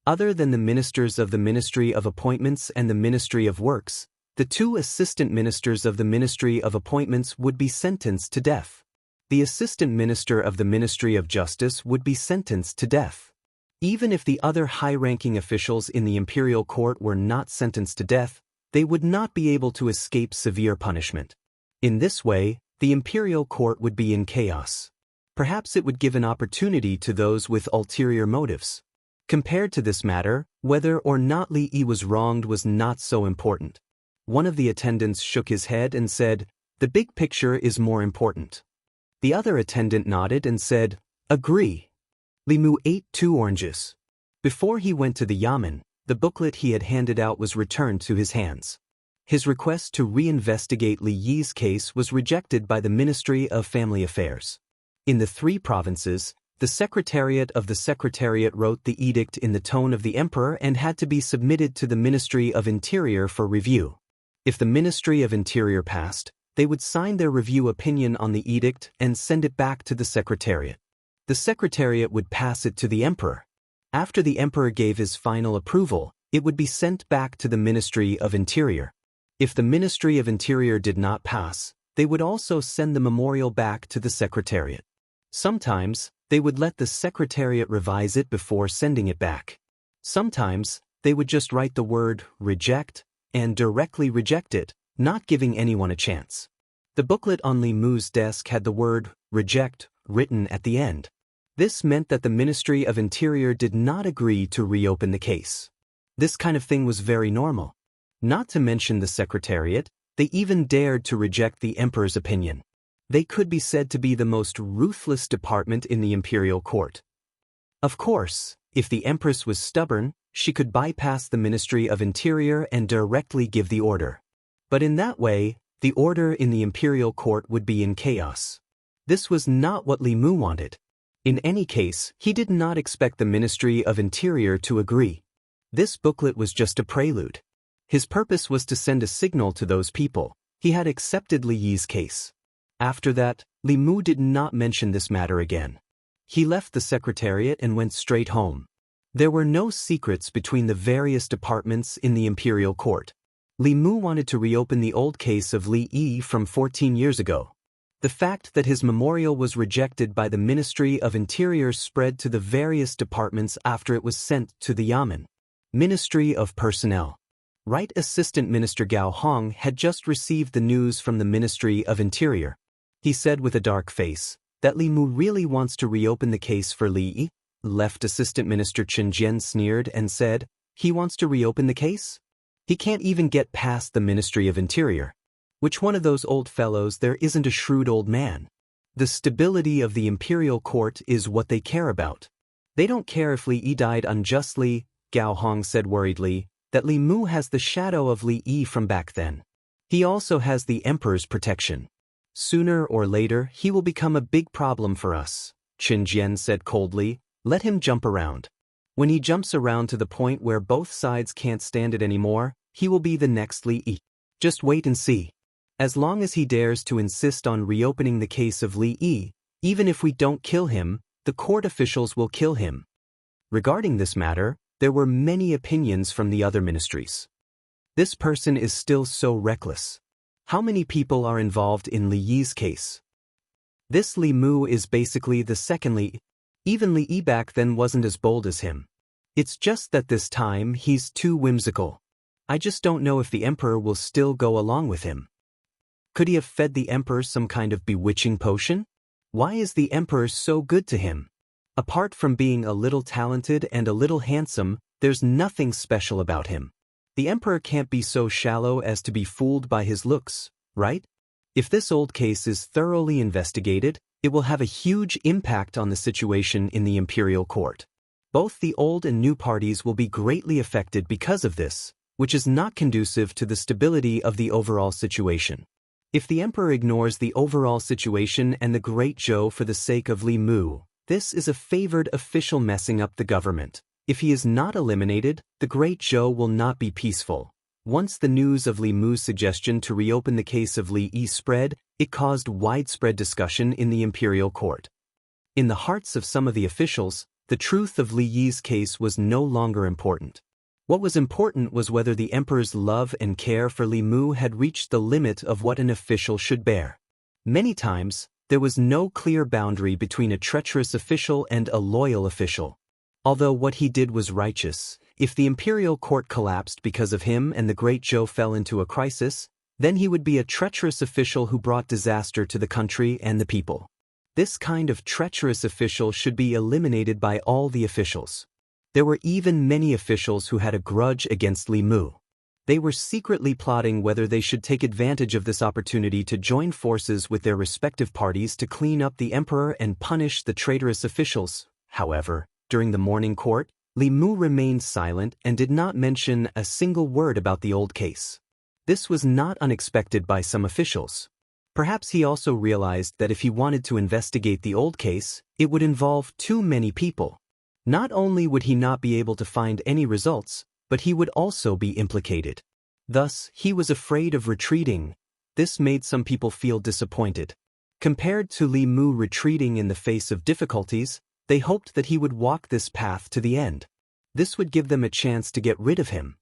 A: Other than the ministers of the Ministry of Appointments and the Ministry of Works, the 2 assistant ministers of the Ministry of Appointments would be sentenced to death. The assistant minister of the Ministry of Justice would be sentenced to death. Even if the other high-ranking officials in the imperial court were not sentenced to death, they would not be able to escape severe punishment. In this way, the imperial court would be in chaos. Perhaps it would give an opportunity to those with ulterior motives. Compared to this matter, whether or not Li Yi was wronged was not so important. One of the attendants shook his head and said, The big picture is more important. The other attendant nodded and said, Agree. Li Mu ate 2 oranges. Before he went to the yamen, the booklet he had handed out was returned to his hands. His request to reinvestigate Li Yi's case was rejected by the Ministry of Family Affairs. In the 3 provinces, the Secretariat of the Secretariat wrote the edict in the tone of the emperor and had to be submitted to the Ministry of Interior for review. If the Ministry of Interior passed, they would sign their review opinion on the edict and send it back to the Secretariat. The Secretariat would pass it to the emperor. After the emperor gave his final approval, it would be sent back to the Ministry of Interior. If the Ministry of Interior did not pass, they would also send the memorial back to the Secretariat. Sometimes, they would let the Secretariat revise it before sending it back. Sometimes, they would just write the word reject and directly reject it, not giving anyone a chance. The booklet on Li Mu's desk had the word reject written at the end. This meant that the Ministry of Interior did not agree to reopen the case. This kind of thing was very normal. Not to mention the Secretariat, they even dared to reject the emperor's opinion. They could be said to be the most ruthless department in the imperial court. Of course, if the empress was stubborn, she could bypass the Ministry of Interior and directly give the order. But in that way, the order in the imperial court would be in chaos. This was not what Li Mu wanted. In any case, he did not expect the Ministry of Interior to agree. This booklet was just a prelude. His purpose was to send a signal to those people. He had accepted Li Yi's case. After that, Li Mu did not mention this matter again. He left the Secretariat and went straight home. There were no secrets between the various departments in the imperial court. Li Mu wanted to reopen the old case of Li Yi from 14 years ago. The fact that his memorial was rejected by the Ministry of Interior spread to the various departments after it was sent to the Yamen. Ministry of Personnel. Right Assistant Minister Gao Hong had just received the news from the Ministry of Interior. He said with a dark face that Li Mu really wants to reopen the case for Li Yi. Left Assistant Minister Chen Jian sneered and said, "He wants to reopen the case? He can't even get past the Ministry of Interior. Which one of those old fellows there isn't a shrewd old man? The stability of the imperial court is what they care about. They don't care if Li Yi died unjustly." Gao Hong said worriedly that Li Mu has the shadow of Li Yi from back then. He also has the emperor's protection. Sooner or later, he will become a big problem for us, Chen Jian said coldly. Let him jump around. When he jumps around to the point where both sides can't stand it anymore, he will be the next Li Yi. Just wait and see. As long as he dares to insist on reopening the case of Li Yi, even if we don't kill him, the court officials will kill him. Regarding this matter, there were many opinions from the other ministries. This person is still so reckless. How many people are involved in Li Yi's case? This Li Mu is basically the second Li Yi. Even Li Yi back then wasn't as bold as him. It's just that this time he's too whimsical. I just don't know if the emperor will still go along with him. Could he have fed the emperor some kind of bewitching potion? Why is the emperor so good to him? Apart from being a little talented and a little handsome, there's nothing special about him. The emperor can't be so shallow as to be fooled by his looks, right? If this old case is thoroughly investigated, it will have a huge impact on the situation in the imperial court. Both the old and new parties will be greatly affected because of this, which is not conducive to the stability of the overall situation. If the emperor ignores the overall situation and the great Zhou for the sake of Li Mu, this is a favored official messing up the government. If he is not eliminated, the great Zhou will not be peaceful. Once the news of Li Mu's suggestion to reopen the case of Li Yi spread, it caused widespread discussion in the imperial court. In the hearts of some of the officials, the truth of Li Yi's case was no longer important. What was important was whether the emperor's love and care for Li Mu had reached the limit of what an official should bear. Many times, there was no clear boundary between a treacherous official and a loyal official. Although what he did was righteous, if the imperial court collapsed because of him and the great Zhou fell into a crisis, then he would be a treacherous official who brought disaster to the country and the people. This kind of treacherous official should be eliminated by all the officials. There were even many officials who had a grudge against Li Mu. They were secretly plotting whether they should take advantage of this opportunity to join forces with their respective parties to clean up the emperor and punish the traitorous officials. However, during the morning court, Li Mu remained silent and did not mention a single word about the old case. This was not unexpected by some officials. Perhaps he also realized that if he wanted to investigate the old case, it would involve too many people. Not only would he not be able to find any results, but he would also be implicated. Thus, he was afraid of retreating. This made some people feel disappointed. Compared to Li Mu retreating in the face of difficulties, they hoped that he would walk this path to the end. This would give them a chance to get rid of him.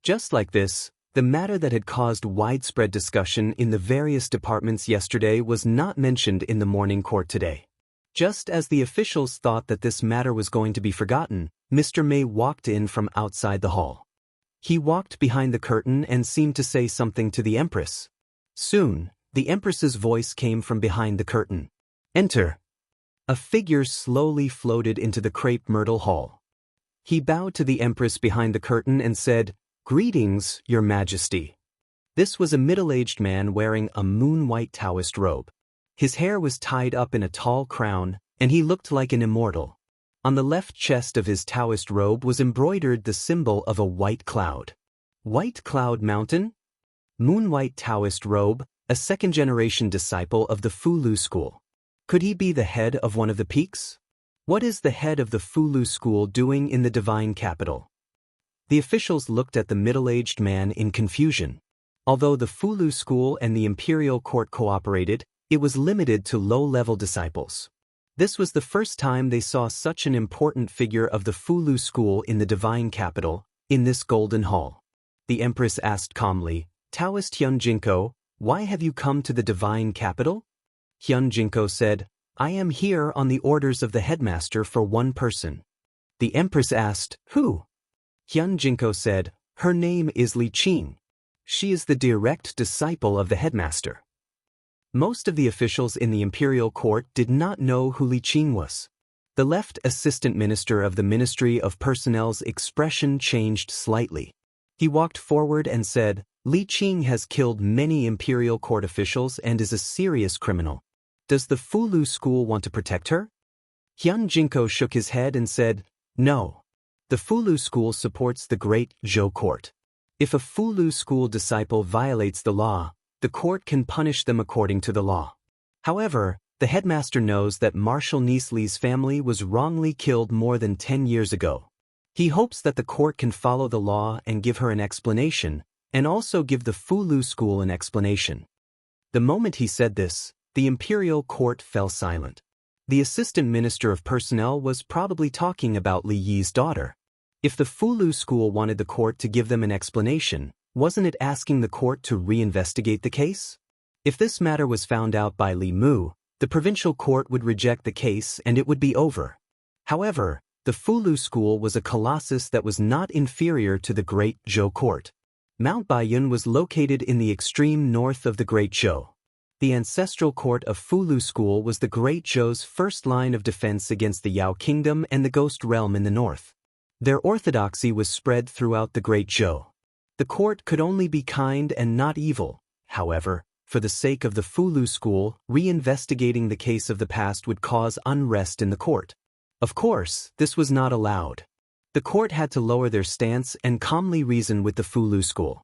A: Just like this, the matter that had caused widespread discussion in the various departments yesterday was not mentioned in the morning court today. Just as the officials thought that this matter was going to be forgotten, Mr. Mei walked in from outside the hall. He walked behind the curtain and seemed to say something to the Empress. Soon, the Empress's voice came from behind the curtain. "Enter." A figure slowly floated into the crepe myrtle hall. He bowed to the empress behind the curtain and said, "Greetings, your majesty." This was a middle-aged man wearing a moon-white Daoist robe. His hair was tied up in a tall crown, and he looked like an immortal. On the left chest of his Daoist robe was embroidered the symbol of a white cloud. White Cloud Mountain? Moon-white Daoist robe, a second-generation disciple of the Fulu school. Could he be the head of one of the peaks? What is the head of the Fulu school doing in the divine capital? The officials looked at the middle-aged man in confusion. Although the Fulu school and the imperial court cooperated, it was limited to low-level disciples. This was the first time they saw such an important figure of the Fulu school in the divine capital, in this golden hall. The empress asked calmly, "Daoist Hyun Jinko, why have you come to the divine capital?" Hyun Jinko said, "I am here on the orders of the headmaster for one person." The empress asked, "Who?" Hyun Jinko said, "Her name is Li Qing. She is the direct disciple of the headmaster." Most of the officials in the imperial court did not know who Li Qing was. The left assistant minister of the Ministry of Personnel's expression changed slightly. He walked forward and said, "Li Qing has killed many imperial court officials and is a serious criminal. Does the Fulu school want to protect her?" Hyun Jinko shook his head and said, "No. The Fulu school supports the great Zhou court. If a Fulu school disciple violates the law, the court can punish them according to the law. However, the headmaster knows that Marshal Nisli's family was wrongly killed more than 10 years ago. He hopes that the court can follow the law and give her an explanation, and also give the Fulu school an explanation." The moment he said this, the imperial court fell silent. The assistant minister of personnel was probably talking about Li Yi's daughter. If the Fulu school wanted the court to give them an explanation, wasn't it asking the court to reinvestigate the case? If this matter was found out by Li Mu, the provincial court would reject the case and it would be over. However, the Fulu school was a colossus that was not inferior to the Great Zhou court. Mount Baiyun was located in the extreme north of the Great Zhou. The ancestral court of Fulu school was the Great Zhou's first line of defense against the Yao kingdom and the Ghost realm in the north. Their orthodoxy was spread throughout the Great Zhou. The court could only be kind and not evil. However, for the sake of the Fulu school, reinvestigating the case of the past would cause unrest in the court. Of course, this was not allowed. The court had to lower their stance and calmly reason with the Fulu school.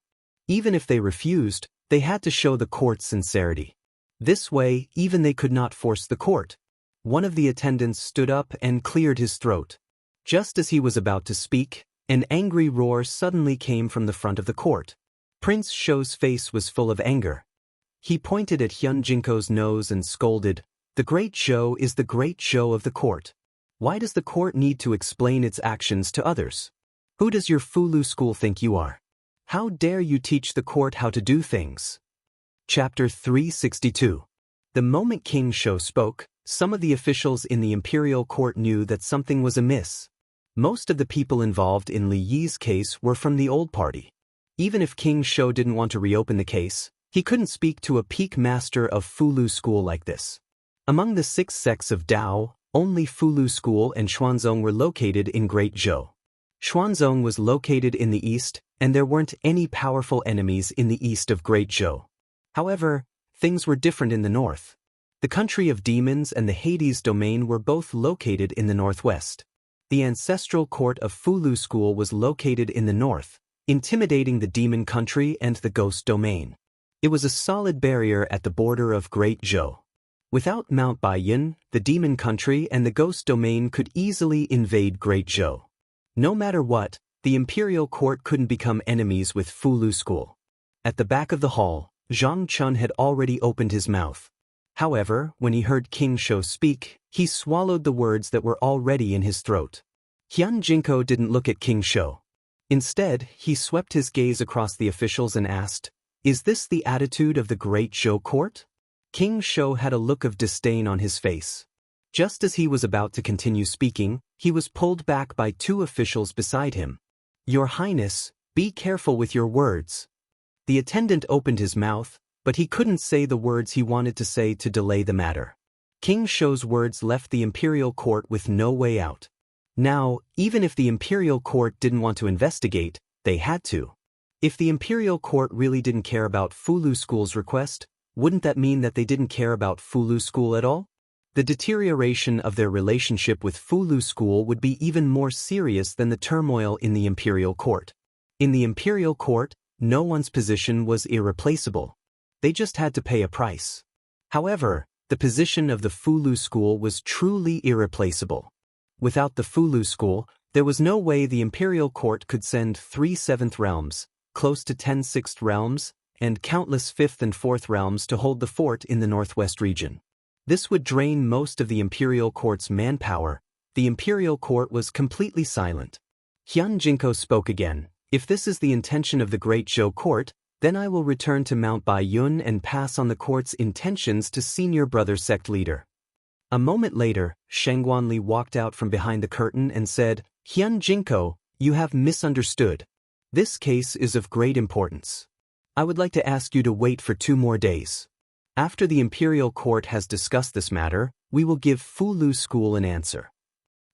A: Even if they refused, they had to show the court's sincerity. This way, even they could not force the court. One of the attendants stood up and cleared his throat. Just as he was about to speak, an angry roar suddenly came from the front of the court. Prince Shou's face was full of anger. He pointed at Hyun Jinko's nose and scolded, "The Great Zhou is the Great Zhou of the court. Why does the court need to explain its actions to others? Who does your Fulu school think you are? How dare you teach the court how to do things?" Chapter 362. The moment King Shou spoke, some of the officials in the imperial court knew that something was amiss. Most of the people involved in Li Yi's case were from the old party. Even if King Shou didn't want to reopen the case, he couldn't speak to a peak master of Fulu school like this. Among the 6 sects of Dao, only Fulu school and Xuanzong were located in Great Zhou. Xuanzong was located in the east, and there weren't any powerful enemies in the east of Great Zhou. However, things were different in the north. The country of demons and the Hades domain were both located in the northwest. The ancestral court of Fulu school was located in the north, intimidating the demon country and the ghost domain. It was a solid barrier at the border of Great Zhou. Without Mount Baiyun, the demon country and the ghost domain could easily invade Great Zhou. No matter what, the imperial court couldn't become enemies with Fulu school. At the back of the hall, Zhang Chun had already opened his mouth. However, when he heard King Shou speak, he swallowed the words that were already in his throat. Hyun Jinko didn't look at King Shou. Instead, he swept his gaze across the officials and asked, "Is this the attitude of the Great Zhou court?" King Shou had a look of disdain on his face. Just as he was about to continue speaking, he was pulled back by 2 officials beside him. "Your Highness, be careful with your words." The attendant opened his mouth, but he couldn't say the words he wanted to say to delay the matter. King Shou's words left the imperial court with no way out. Now, even if the imperial court didn't want to investigate, they had to. If the imperial court really didn't care about Fulu School's request, wouldn't that mean that they didn't care about Fulu School at all? The deterioration of their relationship with Fulu School would be even more serious than the turmoil in the imperial court. In the imperial court, no one's position was irreplaceable. They just had to pay a price. However, the position of the Fulu School was truly irreplaceable. Without the Fulu School, there was no way the imperial court could send 3 seventh realms, close to 10 sixth realms, and countless 5th and 4th realms to hold the fort in the northwest region. This would drain most of the imperial court's manpower. The imperial court was completely silent. Hyun Jinko spoke again. If this is the intention of the Great Zhou court, then I will return to Mount Baiyun and pass on the court's intentions to senior brother sect leader. A moment later, Sheng Guanli walked out from behind the curtain and said, Hyun Jinko, you have misunderstood. This case is of great importance. I would like to ask you to wait for 2 more days. After the imperial court has discussed this matter, we will give Fulu School an answer.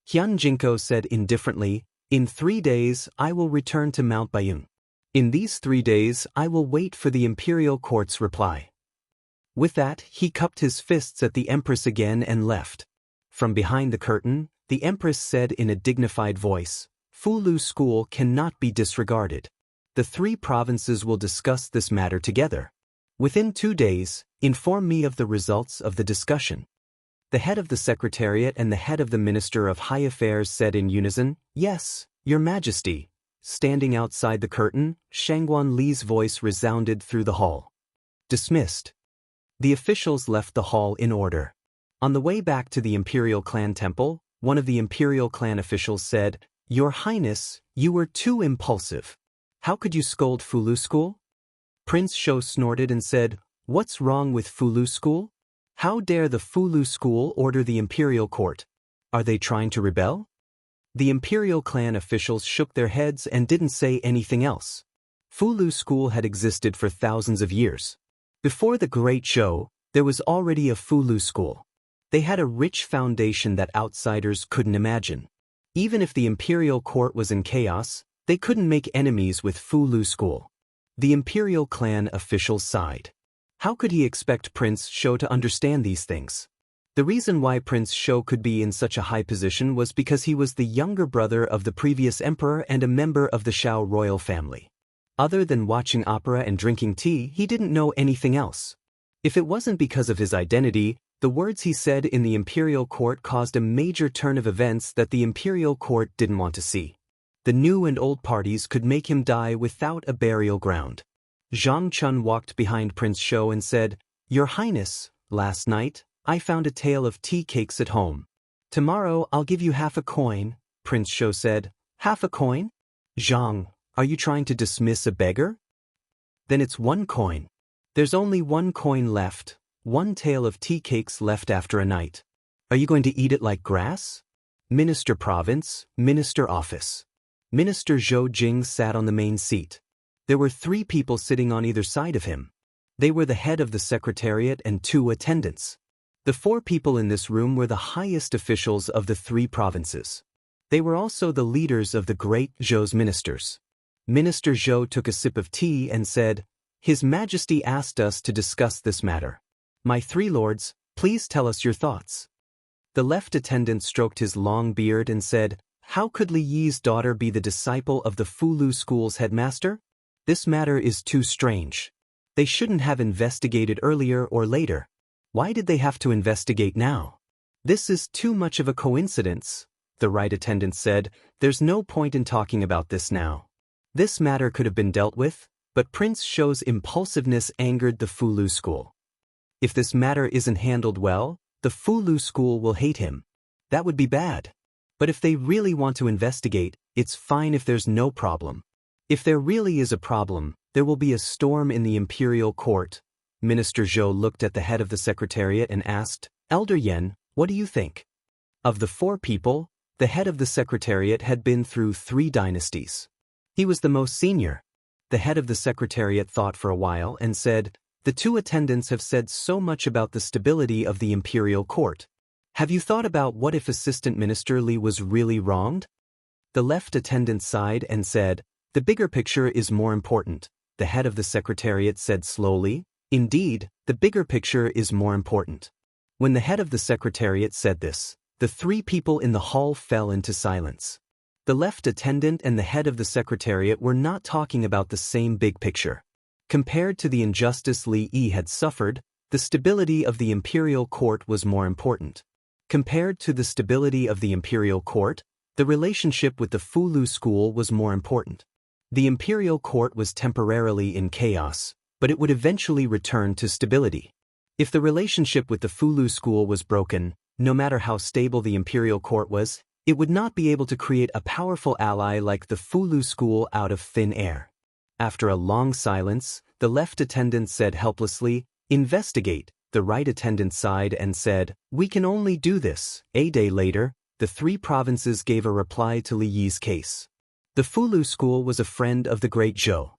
A: Hyun Jinko said indifferently, in 3 days I will return to Mount Baiyun. In these 3 days I will wait for the imperial court's reply. With that, he cupped his fists at the empress again and left. From behind the curtain, the empress said in a dignified voice, Fulu School cannot be disregarded. The 3 provinces will discuss this matter together. Within 2 days, inform me of the results of the discussion. The head of the Secretariat and the head of the Minister of High Affairs said in unison, Yes, Your Majesty. Standing outside the curtain, Shangguan Li's voice resounded through the hall. Dismissed. The officials left the hall in order. On the way back to the Imperial Clan Temple, one of the Imperial Clan officials said, Your Highness, you were too impulsive. How could you scold Fulu School? Prince Shou snorted and said, What's wrong with Fulu School? How dare the Fulu School order the Imperial Court? Are they trying to rebel? The Imperial Clan officials shook their heads and didn't say anything else. Fulu School had existed for thousands of years. Before the Great Zhou, there was already a Fulu School. They had a rich foundation that outsiders couldn't imagine. Even if the Imperial Court was in chaos, they couldn't make enemies with Fulu School. The Imperial Clan official sighed. How could he expect Prince Shou to understand these things? The reason why Prince Shou could be in such a high position was because he was the younger brother of the previous emperor and a member of the Shao royal family. Other than watching opera and drinking tea, he didn't know anything else. If it wasn't because of his identity, the words he said in the Imperial Court caused a major turn of events that the Imperial Court didn't want to see. The new and old parties could make him die without a burial ground. Zhang Chun walked behind Prince Shou and said, Your Highness, last night, I found a tale of tea cakes at home. Tomorrow I'll give you half a coin, Prince Shou said. Half a coin? Zhang, are you trying to dismiss a beggar? Then it's 1 coin. There's only 1 coin left, 1 tale of tea cakes left after a night. Are you going to eat it like grass? Minister Province, Minister Office. Minister Zhou Jing sat on the main seat. There were 3 people sitting on either side of him. They were the head of the Secretariat and 2 attendants. The 4 people in this room were the highest officials of the 3 provinces. They were also the leaders of the Great Zhou's ministers. Minister Zhou took a sip of tea and said, His Majesty asked us to discuss this matter. My 3 lords, please tell us your thoughts. The left attendant stroked his long beard and said, How could Li Yi's daughter be the disciple of the Fulu School's headmaster? This matter is too strange. They shouldn't have investigated earlier or later. Why did they have to investigate now? This is too much of a coincidence, the right attendant said. There's no point in talking about this now. This matter could have been dealt with, but Prince Shou's impulsiveness angered the Fulu School. If this matter isn't handled well, the Fulu School will hate him. That would be bad. But if they really want to investigate, it's fine if there's no problem. If there really is a problem, there will be a storm in the Imperial Court. Minister Zhou looked at the head of the Secretariat and asked, Elder Yen, what do you think? Of the 4 people, the head of the Secretariat had been through 3 dynasties. He was the most senior. The head of the Secretariat thought for a while and said, The two attendants have said so much about the stability of the imperial court. Have you thought about what if Assistant Minister Li was really wronged? The left attendant sighed and said, "The bigger picture is more important," the head of the secretariat said slowly. "Indeed, the bigger picture is more important." When the head of the secretariat said this, the three people in the hall fell into silence. The left attendant and the head of the secretariat were not talking about the same big picture. Compared to the injustice Li Yi had suffered, the stability of the imperial court was more important. Compared to the stability of the imperial court, the relationship with the Fulu school was more important. The imperial court was temporarily in chaos, but it would eventually return to stability. If the relationship with the Fulu school was broken, no matter how stable the imperial court was, it would not be able to create a powerful ally like the Fulu school out of thin air. After a long silence, the left attendant said helplessly, "Investigate." The right attendant sighed and said, "We can only do this." A day later, the three provinces gave a reply to Li Yi's case. The Fulu school was a friend of the great Zhou.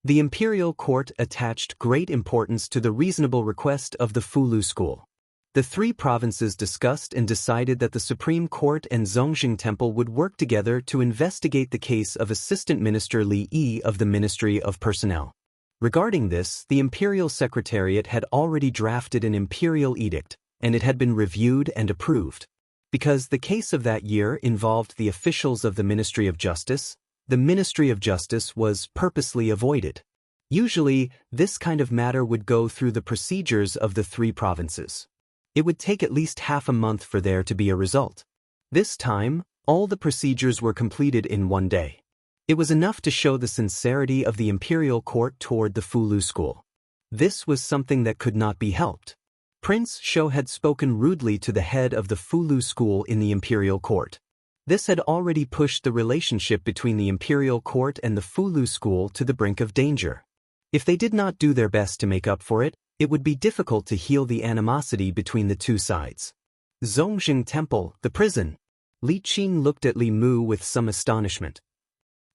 A: The imperial court attached great importance to the reasonable request of the Fulu school. The three provinces discussed and decided that the Supreme Court and Zhongxing Temple would work together to investigate the case of Assistant Minister Li Yi of the Ministry of Personnel. Regarding this, the Imperial Secretariat had already drafted an imperial edict, and it had been reviewed and approved. Because the case of that year involved the officials of the Ministry of Justice, the Ministry of Justice was purposely avoided. Usually, this kind of matter would go through the procedures of the three provinces. It would take at least half a month for there to be a result. This time, all the procedures were completed in one day. It was enough to show the sincerity of the imperial court toward the Fulu school. This was something that could not be helped. Prince Shou had spoken rudely to the head of the Fulu school in the imperial court. This had already pushed the relationship between the imperial court and the Fulu school to the brink of danger. If they did not do their best to make up for it, it would be difficult to heal the animosity between the two sides. Zhongxing Temple, the prison. Li Qing looked at Li Mu with some astonishment.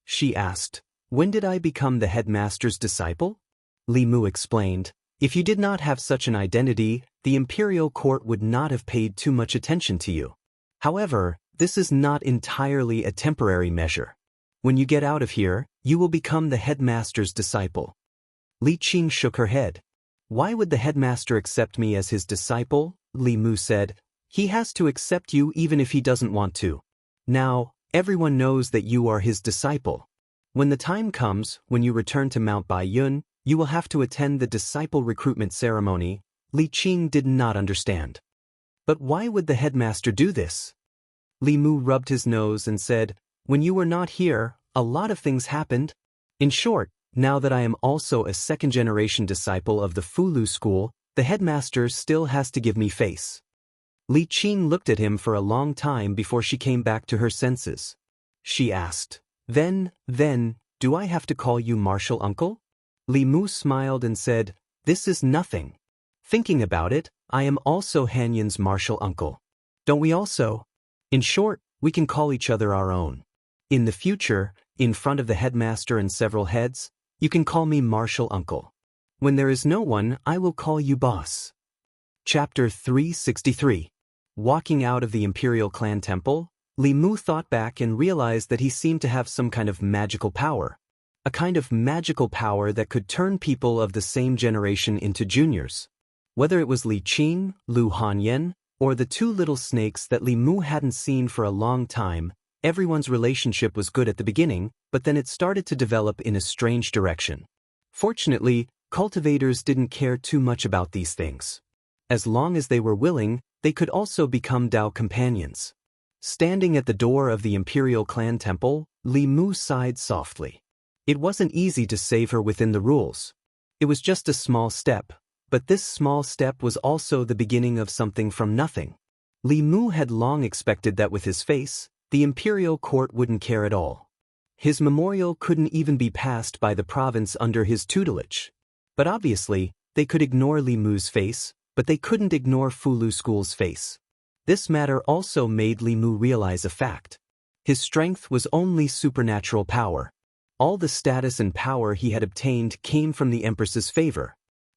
A: She asked, "When did I become the headmaster's disciple?" Li Mu explained, "If you did not have such an identity, the imperial court would not have paid too much attention to you. However, this is not entirely a temporary measure. When you get out of here, you will become the headmaster's disciple." Li Qing shook her head. "Why would the headmaster accept me as his disciple?" Li Mu said. "He has to accept you even if he doesn't want to. Now, everyone knows that you are his disciple. When the time comes, when you return to Mount Baiyun, you will have to attend the disciple recruitment ceremony." Li Qing did not understand. "But why would the headmaster do this?" Li Mu rubbed his nose and said, "When you were not here, a lot of things happened. In short, now that I am also a second-generation disciple of the Fulu school, the headmaster still has to give me face." Li Qing looked at him for a long time before she came back to her senses. She asked, Then, do I have to call you martial uncle?" Li Mu smiled and said, "This is nothing. Thinking about it, I am also Hanyan's martial uncle. Don't we also? In short, we can call each other our own. In the future, in front of the headmaster and several heads, you can call me martial uncle. When there is no one, I will call you boss." Chapter 363. Walking out of the Imperial Clan Temple, Li Mu thought back and realized that he seemed to have some kind of magical power. A kind of magical power that could turn people of the same generation into juniors. Whether it was Li Qing, Lu Hanyan, or the two little snakes that Li Mu hadn't seen for a long time, everyone's relationship was good at the beginning, but then it started to develop in a strange direction. Fortunately, cultivators didn't care too much about these things. As long as they were willing, they could also become Dao companions. Standing at the door of the Imperial Clan Temple, Li Mu sighed softly. It wasn't easy to save her within the rules. It was just a small step, but this small step was also the beginning of something from nothing. Li Mu had long expected that with his face, the Imperial Court wouldn't care at all. His memorial couldn't even be passed by the province under his tutelage. But obviously, they could ignore Li Mu's face, but they couldn't ignore Fulu School's face. This matter also made Li Mu realize a fact. His strength was only supernatural power. All the status and power he had obtained came from the Empress's favor.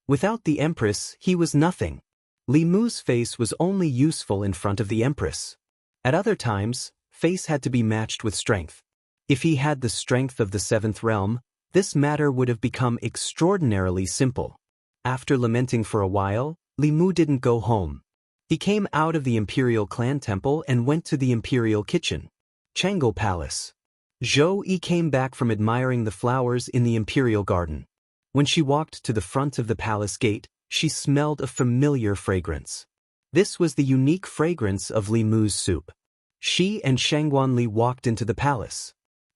A: Without the Empress, he was nothing. Li Mu's face was only useful in front of the Empress. At other times, face had to be matched with strength. If he had the strength of the seventh realm, this matter would have become extraordinarily simple. After lamenting for a while, Li Mu didn't go home. He came out of the Imperial Clan Temple and went to the Imperial Kitchen. Changel Palace. Zhou Yi came back from admiring the flowers in the Imperial Garden. When she walked to the front of the palace gate, she smelled a familiar fragrance. This was the unique fragrance of Li Mu's soup. She and Shangguanli walked into the palace.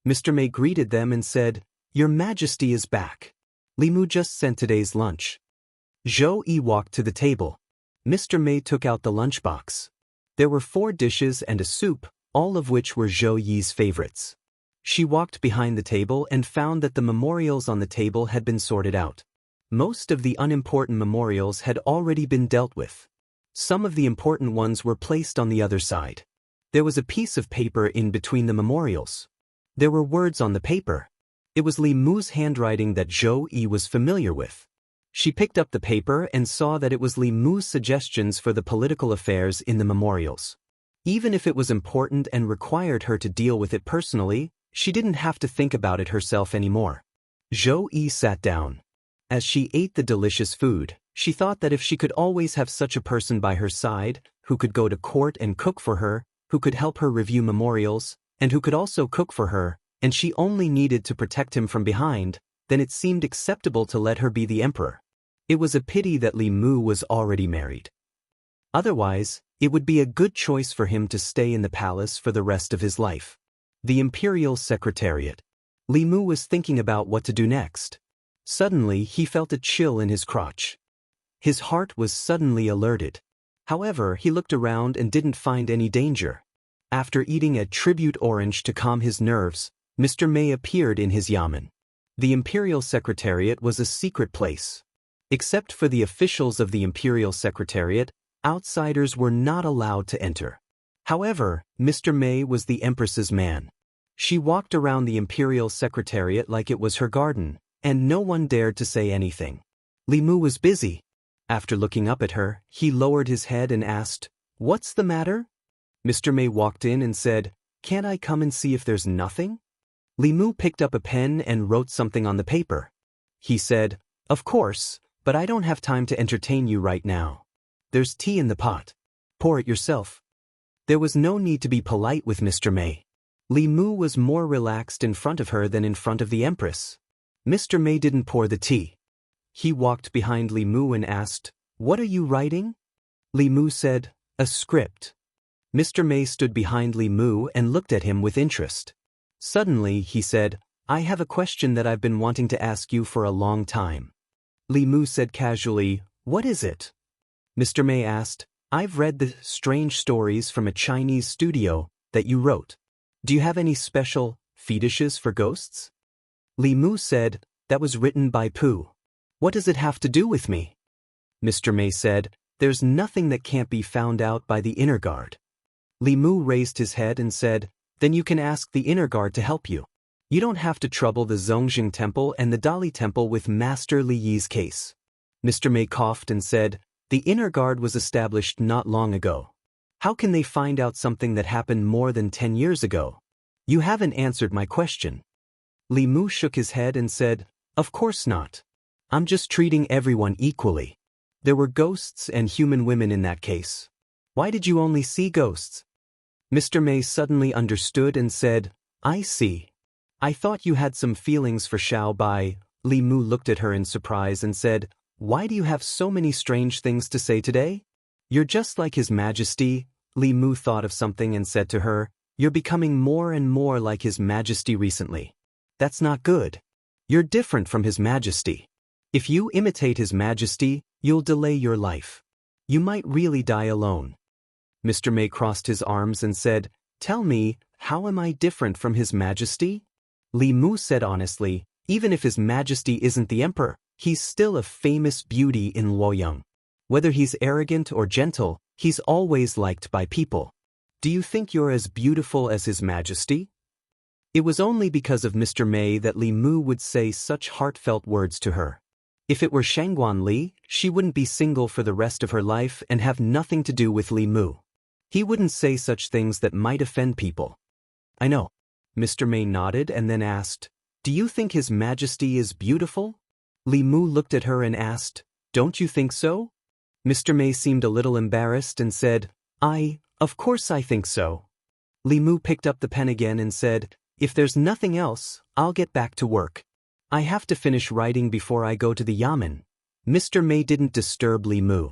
A: Mr. Mei greeted them and said, "Your Majesty is back. Li Mu just sent today's lunch." Zhou Yi walked to the table. Mr. Mei took out the lunchbox. There were 4 dishes and a soup, all of which were Zhou Yi's favorites. She walked behind the table and found that the memorials on the table had been sorted out. Most of the unimportant memorials had already been dealt with. Some of the important ones were placed on the other side. There was a piece of paper in between the memorials. There were words on the paper. It was Li Mu's handwriting that Zhou Yi was familiar with. She picked up the paper and saw that it was Li Mu's suggestions for the political affairs in the memorials. Even if it was important and required her to deal with it personally, she didn't have to think about it herself anymore. Zhou Yi sat down. As she ate the delicious food, she thought that if she could always have such a person by her side, who could go to court and cook for her, who could help her review memorials, and who could also cook for her, and she only needed to protect him from behind, then it seemed acceptable to let her be the emperor. It was a pity that Li Mu was already married. Otherwise, it would be a good choice for him to stay in the palace for the rest of his life. The Imperial Secretariat. Li Mu was thinking about what to do next. Suddenly, he felt a chill in his crotch. His heart was suddenly alerted. However, he looked around and didn't find any danger. After eating a tribute orange to calm his nerves, Mr. Mei appeared in his yamen. The Imperial Secretariat was a secret place. Except for the officials of the Imperial Secretariat, outsiders were not allowed to enter. However, Mr. Mei was the Empress's man. She walked around the Imperial Secretariat like it was her garden, and no one dared to say anything. Li Mu was busy. After looking up at her, he lowered his head and asked, "What's the matter?" Mr. Mei walked in and said, "Can't I come and see if there's nothing?" Li Mu picked up a pen and wrote something on the paper. He said, "Of course, but I don't have time to entertain you right now. There's tea in the pot. Pour it yourself." There was no need to be polite with Mr. Mei. Li Mu was more relaxed in front of her than in front of the Empress. Mr. Mei didn't pour the tea. He walked behind Li Mu and asked, "What are you writing?" Li Mu said, "A script." Mr. Mei stood behind Li Mu and looked at him with interest. Suddenly, he said, "I have a question that I've been wanting to ask you for a long time." Li Mu said casually, "What is it?" Mr. Mei asked, "I've read the strange stories from a Chinese studio that you wrote. Do you have any special fetishes for ghosts?" Li Mu said, "That was written by Pooh. What does it have to do with me?" Mr. Mei said, "There's nothing that can't be found out by the inner guard." Li Mu raised his head and said, "Then you can ask the inner guard to help you. You don't have to trouble the Zongjing Temple and the Dali Temple with Master Li Yi's case." Mr. Mei coughed and said, "The inner guard was established not long ago. How can they find out something that happened more than 10 years ago? You haven't answered my question." Li Mu shook his head and said, "Of course not. I'm just treating everyone equally. There were ghosts and human women in that case. Why did you only see ghosts?" Mr. Mei suddenly understood and said, "I see. I thought you had some feelings for Xiao Bai." Li Mu looked at her in surprise and said, "Why do you have so many strange things to say today? You're just like His Majesty." Li Mu thought of something and said to her, "You're becoming more and more like His Majesty recently. That's not good. You're different from His Majesty. If you imitate His Majesty, you'll delay your life. You might really die alone." Mr. Mei crossed his arms and said, "Tell me, how am I different from His Majesty?" Li Mu said honestly, "Even if His Majesty isn't the emperor, he's still a famous beauty in Luoyang. Whether he's arrogant or gentle, he's always liked by people. Do you think you're as beautiful as His Majesty?" It was only because of Mr. Mei that Li Mu would say such heartfelt words to her. If it were Shangguan Li, she wouldn't be single for the rest of her life and have nothing to do with Li Mu. He wouldn't say such things that might offend people. I know. Mr. May nodded and then asked, "Do you think His Majesty is beautiful?" Li Mu looked at her and asked, "Don't you think so?" Mr. May seemed a little embarrassed and said, Of course I think so." Li Mu picked up the pen again and said, "If there's nothing else, I'll get back to work. I have to finish writing before I go to the Yamen." Mr. May didn't disturb Li Mu.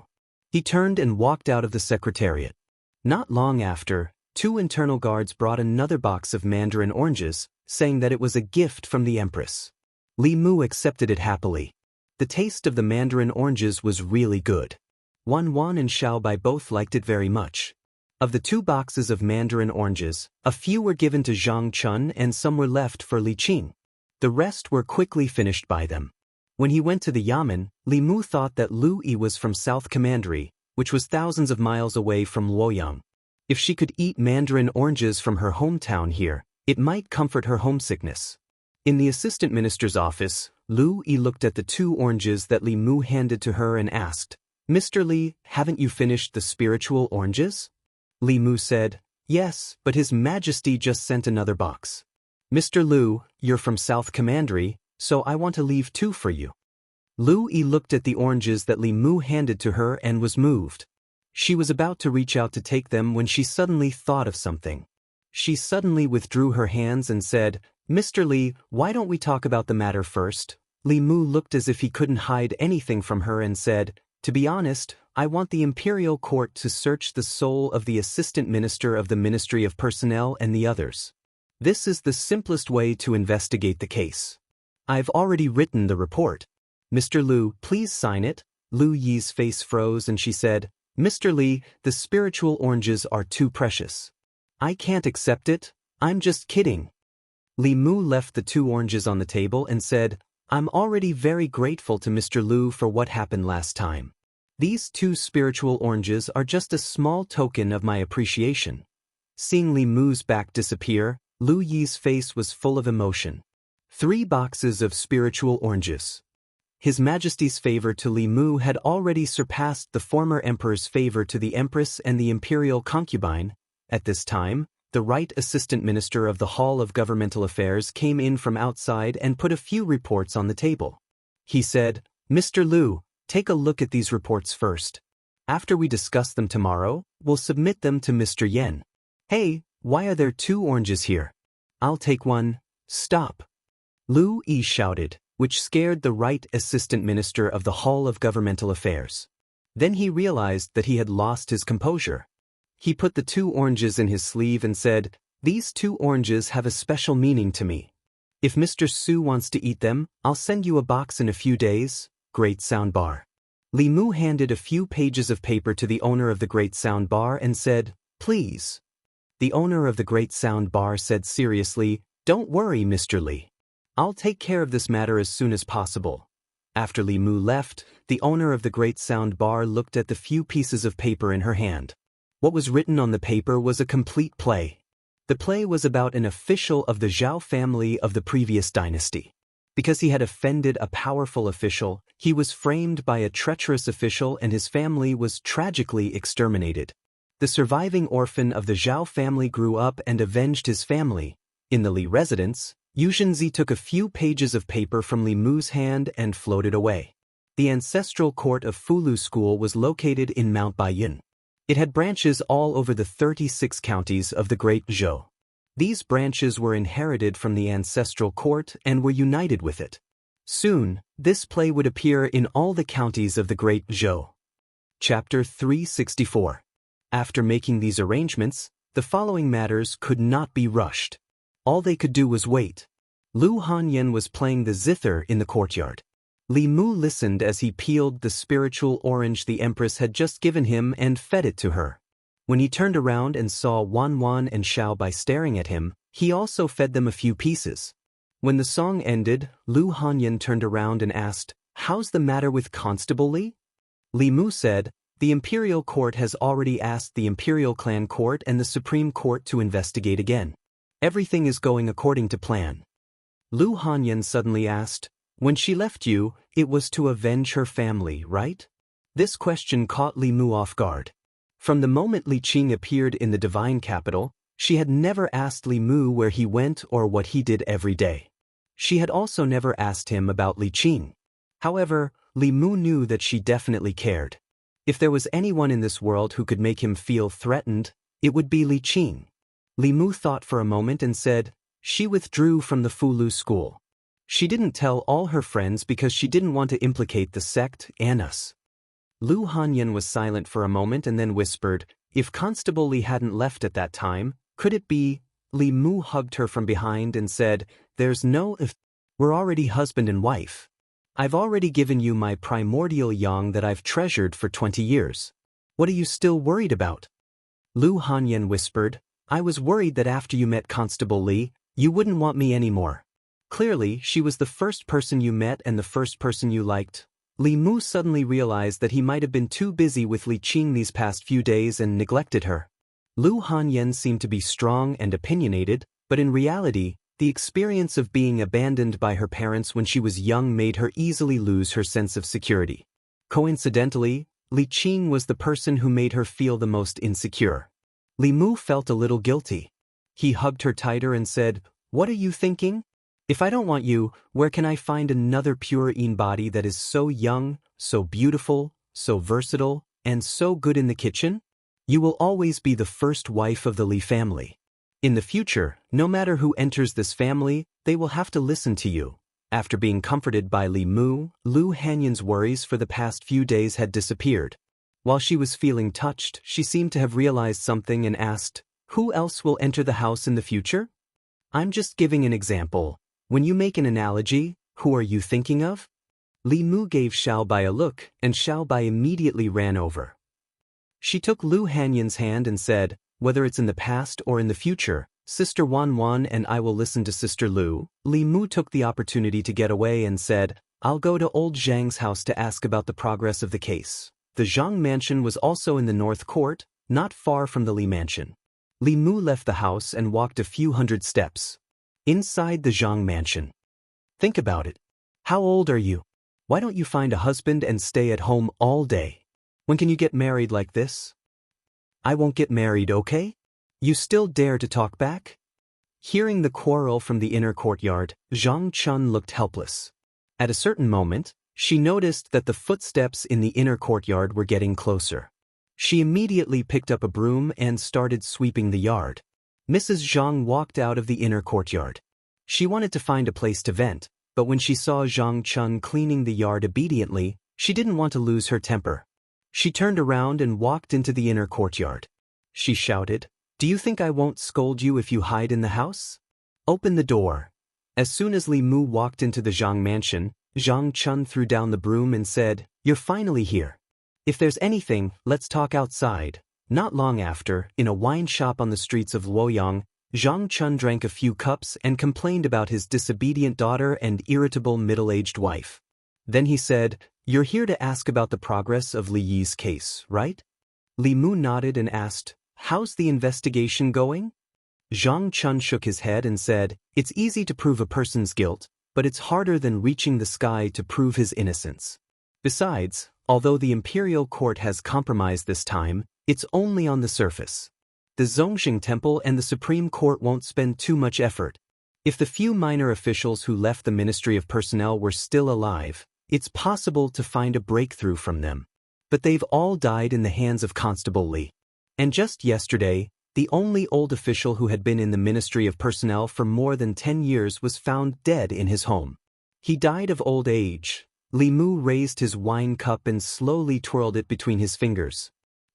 A: He turned and walked out of the secretariat. Not long after, 2 internal guards brought another box of mandarin oranges, saying that it was a gift from the Empress. Li Mu accepted it happily. The taste of the mandarin oranges was really good. Wan and Xiaobai both liked it very much. Of the 2 boxes of mandarin oranges, a few were given to Zhang Chun and some were left for Li Qing. The rest were quickly finished by them. When he went to the Yamen, Li Mu thought that Lu Yi was from South Commandery, which was thousands of miles away from Luoyang. If she could eat mandarin oranges from her hometown here, it might comfort her homesickness. In the assistant minister's office, Lu Yi looked at the 2 oranges that Li Mu handed to her and asked, "Mr. Li, haven't you finished the spiritual oranges?" Li Mu said, "Yes, but His Majesty just sent another box." "Mr. Lu, you're from South Commandery, so I want to leave 2 for you." Lu Yi looked at the oranges that Li Mu handed to her and was moved. She was about to reach out to take them when she suddenly thought of something. She suddenly withdrew her hands and said, "Mr. Li, why don't we talk about the matter first?" Li Mu looked as if he couldn't hide anything from her and said, "To be honest, I want the Imperial Court to search the soul of the Assistant Minister of the Ministry of Personnel and the others. This is the simplest way to investigate the case. I've already written the report. Mr. Lu, please sign it." Lu Yi's face froze and she said, "Mr. Li, the spiritual oranges are too precious. I can't accept it, I'm just kidding." Li Mu left the 2 oranges on the table and said, "I'm already very grateful to Mr. Lu for what happened last time. These 2 spiritual oranges are just a small token of my appreciation." Seeing Li Mu's back disappear, Lu Yi's face was full of emotion. 3 boxes of spiritual oranges. His Majesty's favor to Li Mu had already surpassed the former emperor's favor to the Empress and the imperial concubine. At this time, the Right Assistant Minister of the Hall of Governmental Affairs came in from outside and put a few reports on the table. He said, "Mr. Lu, take a look at these reports first. After we discuss them tomorrow, we'll submit them to Mr. Yen." "Hey, why are there 2 oranges here?" "I'll take one." "Stop!" Lu Yi shouted, which scared the Right Assistant Minister of the Hall of Governmental Affairs. Then he realized that he had lost his composure. He put the 2 oranges in his sleeve and said, "These 2 oranges have a special meaning to me. If Mr. Su wants to eat them, I'll send you a box in a few days." Great Soundbar. Li Mu handed a few pages of paper to the owner of the Great Soundbar and said, "Please." The owner of the Great Soundbar said seriously, "Don't worry, Mr. Li. I'll take care of this matter as soon as possible." After Li Mu left, the owner of the Great Soundbar looked at the few pieces of paper in her hand. What was written on the paper was a complete play. The play was about an official of the Zhao family of the previous dynasty. Because he had offended a powerful official, he was framed by a treacherous official and his family was tragically exterminated. The surviving orphan of the Zhao family grew up and avenged his family. In the Li residence, Yu Zhenzi took a few pages of paper from Li Mu's hand and floated away. The ancestral court of Fulu School was located in Mount Baiyin. It had branches all over the 36 counties of the Great Zhou. These branches were inherited from the ancestral court and were united with it. Soon, this play would appear in all the counties of the Great Zhou. Chapter 364. After making these arrangements, the following matters could not be rushed. All they could do was wait. Lu Hanyan was playing the zither in the courtyard. Li Mu listened as he peeled the spiritual orange the Empress had just given him and fed it to her. When he turned around and saw Wan and Xiaobai staring at him, he also fed them a few pieces. When the song ended, Lu Hanyan turned around and asked, "How's the matter with Constable Li?" Li Mu said, "The Imperial Court has already asked the Imperial Clan Court and the Supreme Court to investigate again. Everything is going according to plan." Lu Hanyan suddenly asked, When she left you, it was to avenge her family, right? This question caught Li Mu off guard. From the moment Li Qing appeared in the divine capital, she had never asked Li Mu where he went or what he did every day. She had also never asked him about Li Qing. However, Li Mu knew that she definitely cared. If there was anyone in this world who could make him feel threatened, it would be Li Qing. Li Mu thought for a moment and said, she withdrew from the Fulu school. She didn't tell all her friends because she didn't want to implicate the sect and us. Lu Hanyan was silent for a moment and then whispered, if Constable Li hadn't left at that time, could it be? Li Mu hugged her from behind and said, there's no if. We're already husband and wife. I've already given you my primordial yang that I've treasured for 20 years. What are you still worried about? Lu Hanyan whispered, I was worried that after you met Constable Li, you wouldn't want me anymore. Clearly, she was the first person you met and the first person you liked. Li Mu suddenly realized that he might have been too busy with Li Qing these past few days and neglected her. Lu Hanyan seemed to be strong and opinionated, but in reality, the experience of being abandoned by her parents when she was young made her easily lose her sense of security. Coincidentally, Li Qing was the person who made her feel the most insecure. Li Mu felt a little guilty. He hugged her tighter and said, what are you thinking? If I don't want you, where can I find another pure Yin body that is so young, so beautiful, so versatile, and so good in the kitchen? You will always be the first wife of the Li family. In the future, no matter who enters this family, they will have to listen to you. After being comforted by Li Mu, Lu Hanyan's worries for the past few days had disappeared. While she was feeling touched, she seemed to have realized something and asked, who else will enter the house in the future? I'm just giving an example. When you make an analogy, who are you thinking of? Li Mu gave Xiaobai a look, and Xiaobai immediately ran over. She took Lu Hanyan's hand and said, whether it's in the past or in the future, Sister Wan Wan and I will listen to Sister Lu. Li Mu took the opportunity to get away and said, I'll go to old Zhang's house to ask about the progress of the case. The Zhang mansion was also in the North Court, not far from the Li mansion. Li Mu left the house and walked a few hundred steps. Inside the Zhang mansion. Think about it. How old are you? Why don't you find a husband and stay at home all day? When can you get married like this? I won't get married, okay? You still dare to talk back? Hearing the quarrel from the inner courtyard, Zhang Chun looked helpless. At a certain moment, she noticed that the footsteps in the inner courtyard were getting closer. She immediately picked up a broom and started sweeping the yard. Mrs. Zhang walked out of the inner courtyard. She wanted to find a place to vent, but when she saw Zhang Chun cleaning the yard obediently, she didn't want to lose her temper. She turned around and walked into the inner courtyard. She shouted, do you think I won't scold you if you hide in the house? Open the door. As soon as Li Mu walked into the Zhang mansion, Zhang Chun threw down the broom and said, you're finally here. If there's anything, let's talk outside. Not long after, in a wine shop on the streets of Luoyang, Zhang Chun drank a few cups and complained about his disobedient daughter and irritable middle-aged wife. Then he said, you're here to ask about the progress of Li Yi's case, right? Li Mu nodded and asked, how's the investigation going? Zhang Chun shook his head and said, it's easy to prove a person's guilt, but it's harder than reaching the sky to prove his innocence. Besides, although the imperial court has compromised this time, it's only on the surface. The Zhongxing Temple and the Supreme Court won't spend too much effort. If the few minor officials who left the Ministry of Personnel were still alive, it's possible to find a breakthrough from them. But they've all died in the hands of Constable Li. And just yesterday, the only old official who had been in the Ministry of Personnel for more than 10 years was found dead in his home. He died of old age. Li Mu raised his wine cup and slowly twirled it between his fingers.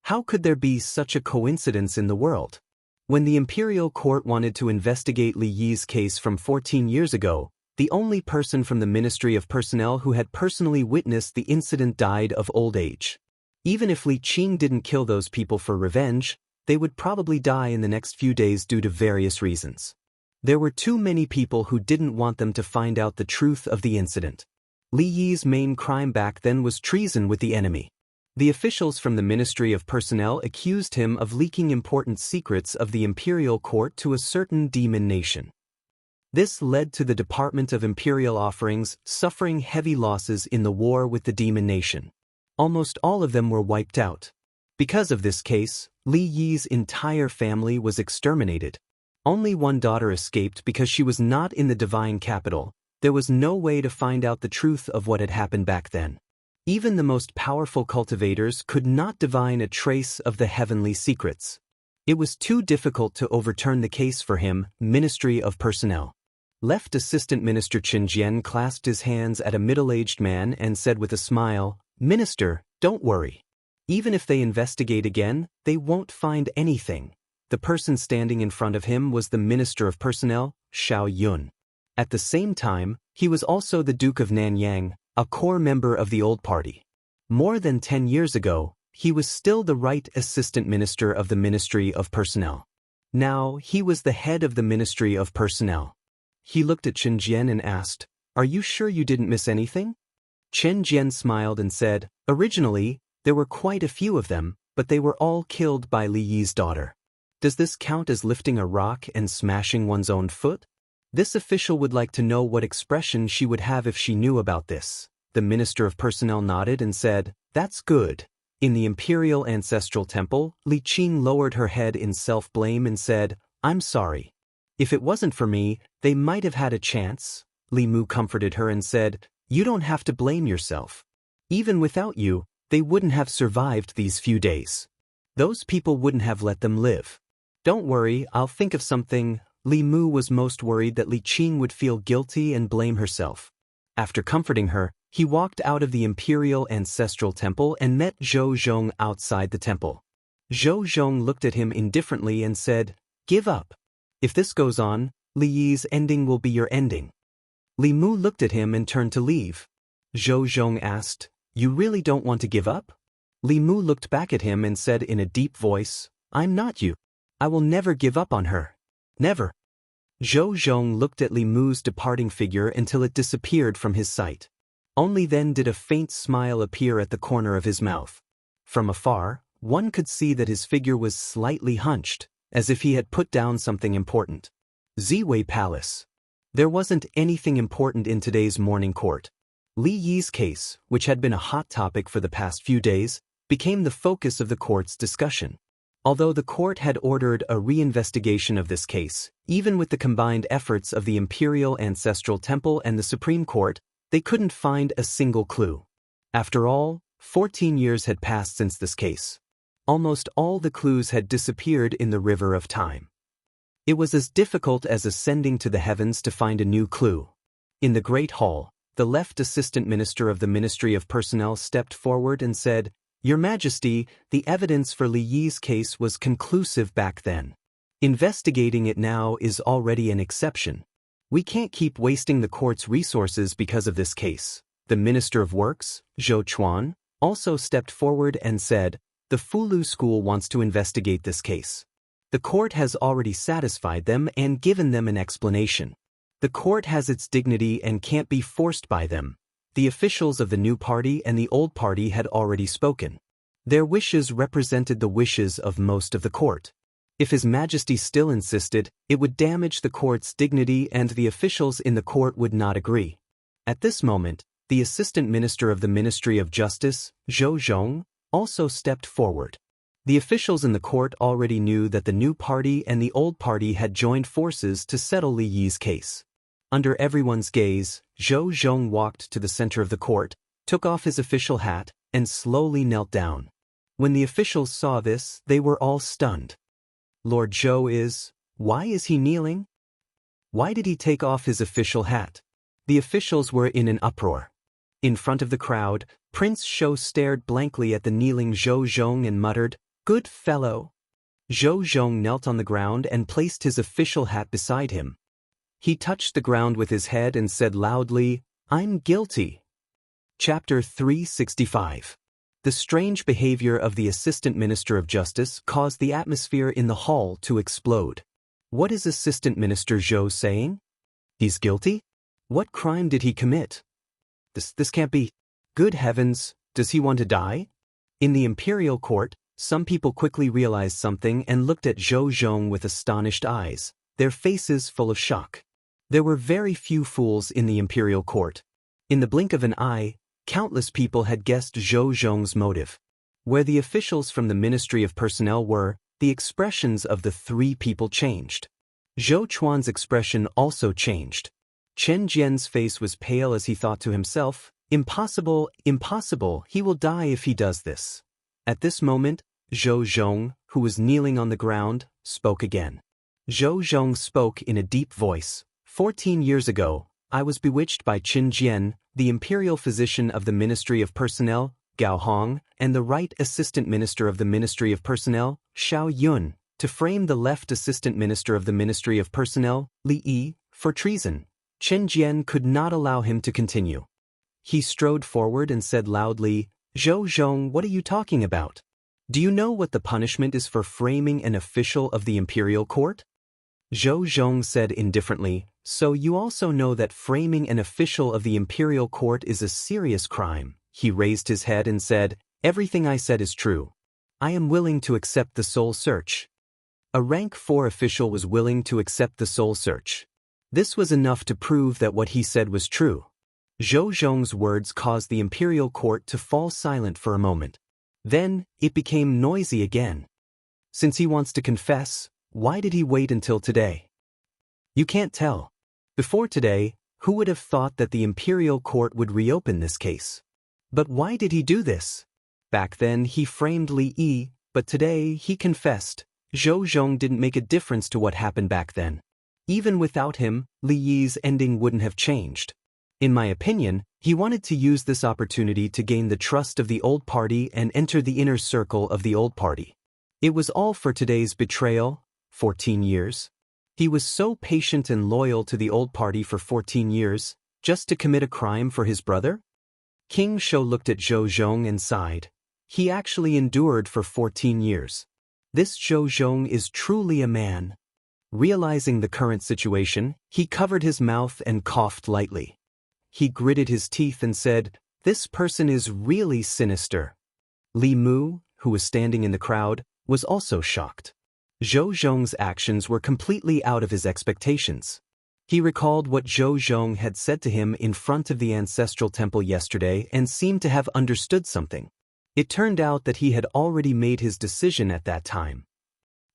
A: How could there be such a coincidence in the world? When the imperial court wanted to investigate Li Yi's case from 14 years ago, the only person from the Ministry of Personnel who had personally witnessed the incident died of old age. Even if Li Qing didn't kill those people for revenge, they would probably die in the next few days due to various reasons. There were too many people who didn't want them to find out the truth of the incident. Li Yi's main crime back then was treason with the enemy. The officials from the Ministry of Personnel accused him of leaking important secrets of the imperial court to a certain demon nation. This led to the Department of Imperial Offerings suffering heavy losses in the war with the demon nation. Almost all of them were wiped out. Because of this case, Li Yi's entire family was exterminated. Only one daughter escaped because she was not in the divine capital. There was no way to find out the truth of what had happened back then. Even the most powerful cultivators could not divine a trace of the heavenly secrets. It was too difficult to overturn the case for him. Ministry of Personnel. Left Assistant Minister Qin Jian clasped his hands at a middle-aged man and said with a smile, "Minister, don't worry. Even if they investigate again, they won't find anything." The person standing in front of him was the Minister of Personnel, Xiao Yun. At the same time, he was also the Duke of Nanyang, a core member of the old party. More than 10 years ago, he was still the right assistant minister of the Ministry of Personnel. Now, he was the head of the Ministry of Personnel. He looked at Chen Jian and asked, "Are you sure you didn't miss anything?" Chen Jian smiled and said, "Originally, there were quite a few of them, but they were all killed by Li Yi's daughter." Does this count as lifting a rock and smashing one's own foot? This official would like to know what expression she would have if she knew about this. The Minister of Personnel nodded and said, "That's good." In the Imperial Ancestral Temple, Li Qing lowered her head in self-blame and said, "I'm sorry. If it wasn't for me, they might have had a chance." Li Mu comforted her and said, "You don't have to blame yourself. Even without you, they wouldn't have survived these few days. Those people wouldn't have let them live. Don't worry, I'll think of something." Li Mu was most worried that Li Qing would feel guilty and blame herself. After comforting her, he walked out of the Imperial Ancestral Temple and met Zhou Zhong outside the temple. Zhou Zhong looked at him indifferently and said, "Give up. If this goes on, Li Yi's ending will be your ending." Li Mu looked at him and turned to leave. Zhou Zhong asked, "You really don't want to give up?" Li Mu looked back at him and said in a deep voice, "I'm not you. I will never give up on her. Never." Zhou Zhong looked at Li Mu's departing figure until it disappeared from his sight. Only then did a faint smile appear at the corner of his mouth. From afar, one could see that his figure was slightly hunched, as if he had put down something important. Ziwei Palace. There wasn't anything important in today's morning court. Li Yi's case, which had been a hot topic for the past few days, became the focus of the court's discussion. Although the court had ordered a reinvestigation of this case, even with the combined efforts of the Imperial Ancestral Temple and the Supreme Court, they couldn't find a single clue. After all, 14 years had passed since this case. Almost all the clues had disappeared in the river of time. It was as difficult as ascending to the heavens to find a new clue. In the Great Hall, the left assistant minister of the Ministry of Personnel stepped forward and said, "Your Majesty, the evidence for Li Yi's case was conclusive back then. Investigating it now is already an exception. We can't keep wasting the court's resources because of this case." The Minister of Works, Zhou Chuan, also stepped forward and said, "The Fulu School wants to investigate this case. The court has already satisfied them and given them an explanation. The court has its dignity and can't be forced by them." The officials of the new party and the old party had already spoken. Their wishes represented the wishes of most of the court. If His Majesty still insisted, it would damage the court's dignity and the officials in the court would not agree. At this moment, the Assistant Minister of the Ministry of Justice, Zhou Zhong, also stepped forward. The officials in the court already knew that the new party and the old party had joined forces to settle Li Yi's case. Under everyone's gaze, Zhou Zhong walked to the center of the court, took off his official hat, and slowly knelt down. When the officials saw this, they were all stunned. Lord Zhou why is he kneeling? Why did he take off his official hat? The officials were in an uproar. In front of the crowd, Prince Shou stared blankly at the kneeling Zhou Zhong and muttered, "Good fellow." Zhou Zhong knelt on the ground and placed his official hat beside him. He touched the ground with his head and said loudly, "I'm guilty." Chapter 365. The strange behavior of the Assistant Minister of Justice caused the atmosphere in the hall to explode. What is Assistant Minister Zhou saying? He's guilty? What crime did he commit? This can't be. Good heavens, does he want to die? In the imperial court, some people quickly realized something and looked at Zhou Zhong with astonished eyes, their faces full of shock. There were very few fools in the imperial court. In the blink of an eye, countless people had guessed Zhou Zhong's motive. Where the officials from the Ministry of Personnel were, the expressions of the three people changed. Zhou Chuan's expression also changed. Chen Jian's face was pale as he thought to himself, "Impossible, impossible, he will die if he does this." At this moment, Zhou Zhong, who was kneeling on the ground, spoke again. Zhou Zhong spoke in a deep voice. 14 years ago, I was bewitched by Qin Jian, the imperial physician of the Ministry of Personnel, Gao Hong, and the right assistant minister of the Ministry of Personnel, Xiao Yun, to frame the left assistant minister of the Ministry of Personnel, Li Yi, for treason. Chen Jian could not allow him to continue. He strode forward and said loudly, "Zhou Zhong, what are you talking about? Do you know what the punishment is for framing an official of the imperial court?" Zhou Zhong said indifferently, "So you also know that framing an official of the imperial court is a serious crime." He raised his head and said, "Everything I said is true. I am willing to accept the soul search." A rank 4 official was willing to accept the soul search. This was enough to prove that what he said was true. Zhou Zhong's words caused the imperial court to fall silent for a moment. Then, it became noisy again. Since he wants to confess, why did he wait until today? You can't tell. Before today, who would have thought that the imperial court would reopen this case? But why did he do this? Back then he framed Li Yi, but today he confessed. Zhou Zhong didn't make a difference to what happened back then. Even without him, Li Yi's ending wouldn't have changed. In my opinion, he wanted to use this opportunity to gain the trust of the old party and enter the inner circle of the old party. It was all for today's betrayal. 14 years. He was so patient and loyal to the old party for 14 years, just to commit a crime for his brother? King Shou looked at Zhou Zhong and sighed. He actually endured for 14 years. This Zhou Zhong is truly a man. Realizing the current situation, he covered his mouth and coughed lightly. He gritted his teeth and said, "This person is really sinister." Li Mu, who was standing in the crowd, was also shocked. Zhou Zhong's actions were completely out of his expectations. He recalled what Zhou Zhong had said to him in front of the ancestral temple yesterday and seemed to have understood something. It turned out that he had already made his decision at that time.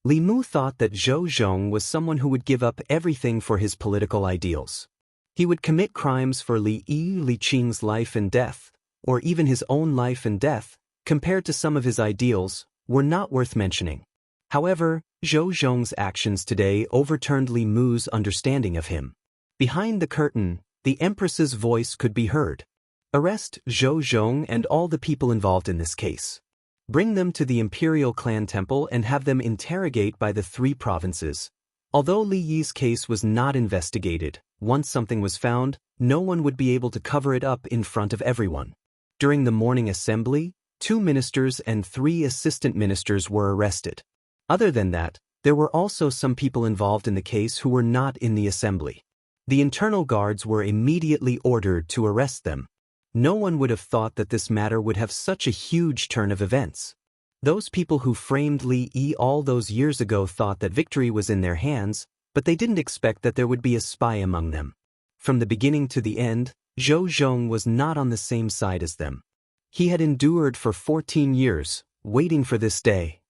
A: Li Mu thought that Zhou Zhong was someone who would give up everything for his political ideals. He would commit crimes for Li Yi Li Qing's life and death, or even his own life and death, compared to some of his ideals, were not worth mentioning. However, Zhou Zhong's actions today overturned Li Mu's understanding of him. Behind the curtain, the Empress's voice could be heard. "Arrest Zhou Zhong and all the people involved in this case. Bring them to the Imperial Clan Temple and have them interrogate by the 3 provinces." Although Li Yi's case was not investigated, once something was found, no one would be able to cover it up in front of everyone. During the morning assembly, 2 ministers and 3 assistant ministers were arrested. Other than that, there were also some people involved in the case who were not in the assembly. The internal guards were immediately ordered to arrest them. No one would have thought that this matter would have such a huge turn of events. Those people who framed Li Yi all those years ago thought that victory was in their hands, but they didn't expect that there would be a spy among them. From the beginning to the end, Zhou Zhong was not on the same side as them. He had endured for 14 years, waiting for this day.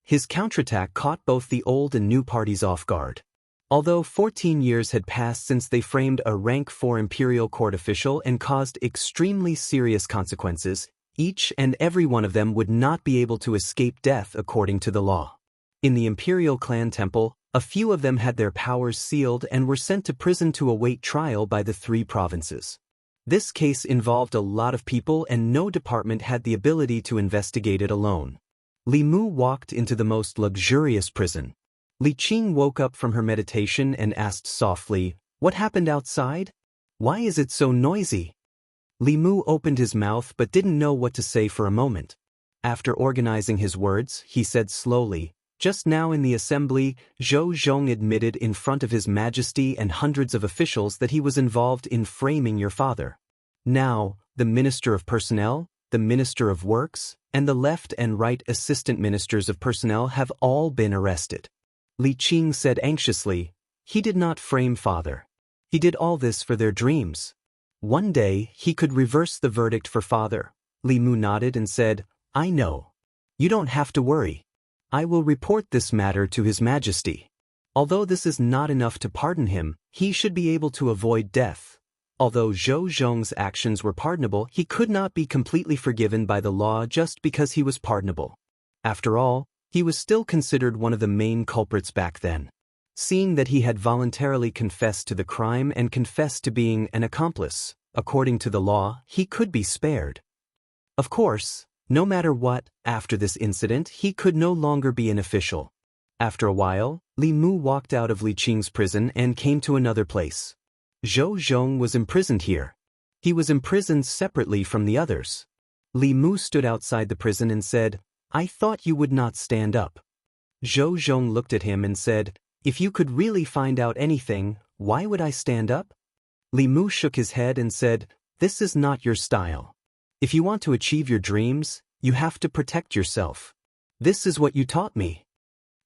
A: His counterattack caught both the old and new parties off guard. Although 14 years had passed since they framed a rank 4 imperial court official and caused extremely serious consequences, each and every one of them would not be able to escape death according to the law. In the Imperial Clan Temple, a few of them had their powers sealed and were sent to prison to await trial by the 3 provinces. This case involved a lot of people and no department had the ability to investigate it alone. Li Mu walked into the most luxurious prison. Li Qing woke up from her meditation and asked softly, "What happened outside? Why is it so noisy?" Li Mu opened his mouth but didn't know what to say for a moment. After organizing his words, he said slowly, "Just now in the assembly, Zhou Zhong admitted in front of His Majesty and hundreds of officials that he was involved in framing your father. Now, the Minister of Personnel, the Minister of Works, and the left and right assistant ministers of personnel have all been arrested." Li Qing said anxiously, "He did not frame father." He did all this for their dreams. One day, he could reverse the verdict for father. Li Mu nodded and said, I know. You don't have to worry. I will report this matter to His Majesty. Although this is not enough to pardon him, he should be able to avoid death. Although Zhou Zhong's actions were pardonable, he could not be completely forgiven by the law just because he was pardonable. After all, he was still considered one of the main culprits back then. Seeing that he had voluntarily confessed to the crime and confessed to being an accomplice, according to the law, he could be spared. Of course, no matter what, after this incident, he could no longer be an official. After a while, Li Mu walked out of Li Qing's prison and came to another place. Zhou Zhong was imprisoned here. He was imprisoned separately from the others. Li Mu stood outside the prison and said, I thought you would not stand up. Zhou Zhong looked at him and said, If you could really find out anything, why would I stand up? Li Mu shook his head and said, This is not your style. If you want to achieve your dreams, you have to protect yourself. This is what you taught me.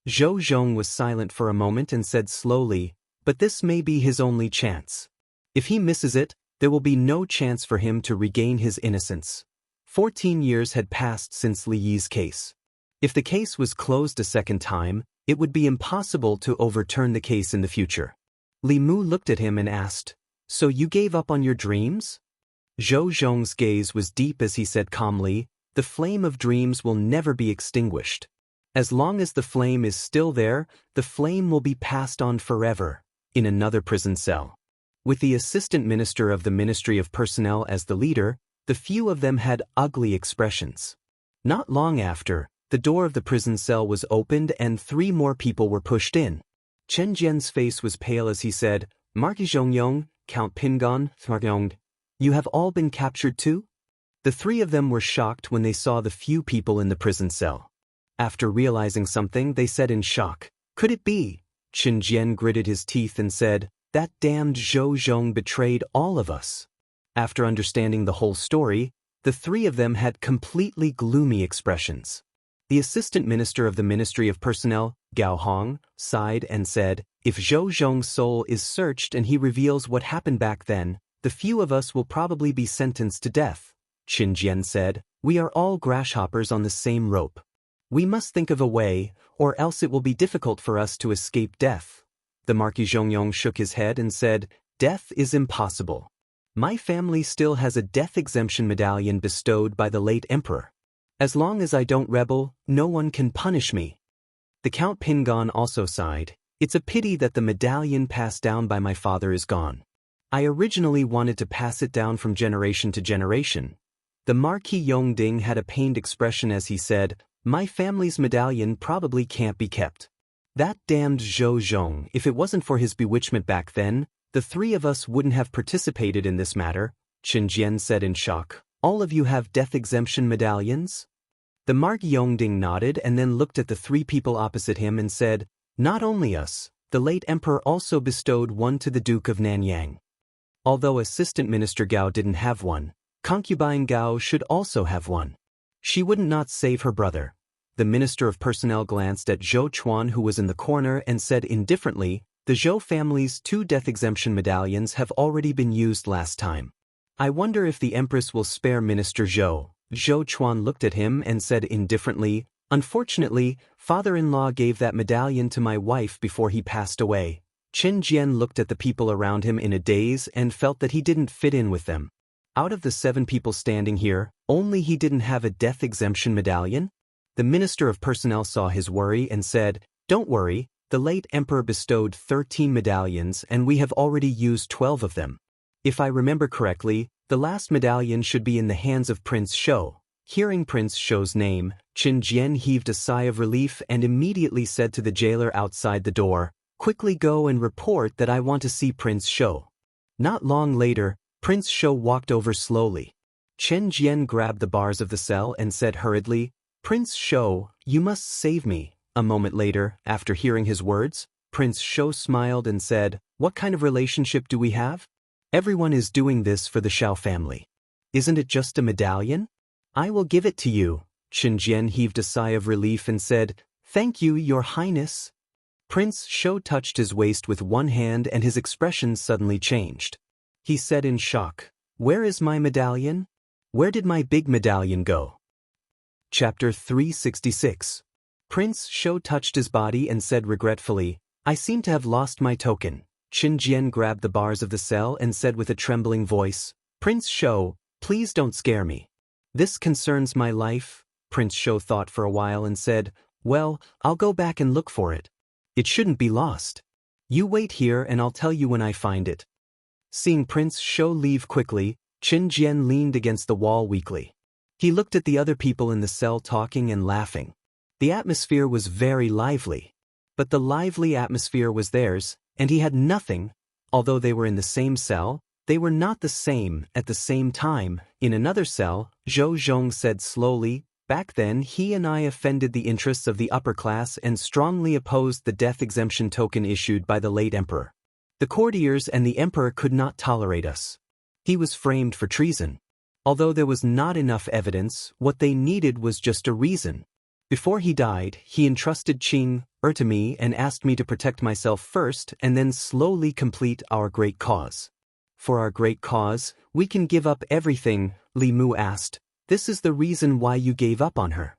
A: Zhou Zhong was silent for a moment and said slowly, But this may be his only chance. If he misses it, there will be no chance for him to regain his innocence. 14 years had passed since Li Yi's case. If the case was closed a second time, it would be impossible to overturn the case in the future. Li Mu looked at him and asked, So you gave up on your dreams? Zhou Zhong's gaze was deep as he said calmly, The flame of dreams will never be extinguished. As long as the flame is still there, the flame will be passed on forever, in another prison cell. With the assistant minister of the Ministry of Personnel as the leader, the few of them had ugly expressions. Not long after, the door of the prison cell was opened and 3 more people were pushed in. Chen Jian's face was pale as he said, Marquis Zhongyong, Count Pingon, Thmargyong, you have all been captured too? The 3 of them were shocked when they saw the few people in the prison cell. After realizing something, they said in shock, Could it be? Chen Jian gritted his teeth and said, That damned Zhou Zhong betrayed all of us. After understanding the whole story, the 3 of them had completely gloomy expressions. The assistant minister of the Ministry of Personnel, Gao Hong, sighed and said, If Zhou Zhong's soul is searched and he reveals what happened back then, the few of us will probably be sentenced to death. Chen Jian said, We are all grasshoppers on the same rope. We must think of a way, or else it will be difficult for us to escape death. The Marquis Zhongyong shook his head and said, Death is impossible. My family still has a death exemption medallion bestowed by the late emperor. As long as I don't rebel, no one can punish me. The Count Pingon also sighed, It's a pity that the medallion passed down by my father is gone. I originally wanted to pass it down from generation to generation. The Marquis Yongding had a pained expression as he said, My family's medallion probably can't be kept. That damned Zhou Zhong, if it wasn't for his bewitchment back then, the 3 of us wouldn't have participated in this matter, Chen Jian said in shock. All of you have death exemption medallions? The Marquis Yongding nodded and then looked at the 3 people opposite him and said, Not only us, the late emperor also bestowed one to the Duke of Nanyang. Although Assistant Minister Gao didn't have one, concubine Gao should also have one. She wouldn't not save her brother. The Minister of Personnel glanced at Zhou Chuan who was in the corner and said indifferently, The Zhou family's 2 death exemption medallions have already been used last time. I wonder if the Empress will spare Minister Zhou. Zhou Chuan looked at him and said indifferently, Unfortunately, father-in-law gave that medallion to my wife before he passed away. Chen Jian looked at the people around him in a daze and felt that he didn't fit in with them. Out of the 7 people standing here, only he didn't have a death exemption medallion? The Minister of Personnel saw his worry and said, Don't worry, the late emperor bestowed 13 medallions and we have already used 12 of them. If I remember correctly, the last medallion should be in the hands of Prince Shou. Hearing Prince Shou's name, Chen Jian heaved a sigh of relief and immediately said to the jailer outside the door, Quickly go and report that I want to see Prince Shou. Not long later, Prince Shou walked over slowly. Chen Jian grabbed the bars of the cell and said hurriedly, Prince Shou, you must save me. A moment later, after hearing his words, Prince Shou smiled and said, What kind of relationship do we have? Everyone is doing this for the Shao family. Isn't it just a medallion? I will give it to you. Chen Jian heaved a sigh of relief and said, Thank you, Your Highness. Prince Shou touched his waist with one hand and his expression suddenly changed. He said in shock, "Where is my medallion? Where did my big medallion go?" Chapter 366. Prince Shou touched his body and said regretfully, "I seem to have lost my token." Qin Jian grabbed the bars of the cell and said with a trembling voice, "Prince Shou, please don't scare me. This concerns my life." Prince Shou thought for a while and said, "Well, I'll go back and look for it. It shouldn't be lost. You wait here and I'll tell you when I find it." Seeing Prince Shou leave quickly, Qin Jian leaned against the wall weakly. He looked at the other people in the cell talking and laughing. The atmosphere was very lively. But the lively atmosphere was theirs, and he had nothing. Although they were in the same cell, they were not the same at the same time. In another cell, Zhou Zhong said slowly, "Back then he and I offended the interests of the upper class and strongly opposed the death exemption token issued by the late emperor. The courtiers and the emperor could not tolerate us. He was framed for treason. Although there was not enough evidence, what they needed was just a reason. Before he died, he entrusted Qing to me and asked me to protect myself first and then slowly complete our great cause." "For our great cause, we can give up everything?" Li Mu asked. "This is the reason why you gave up on her?"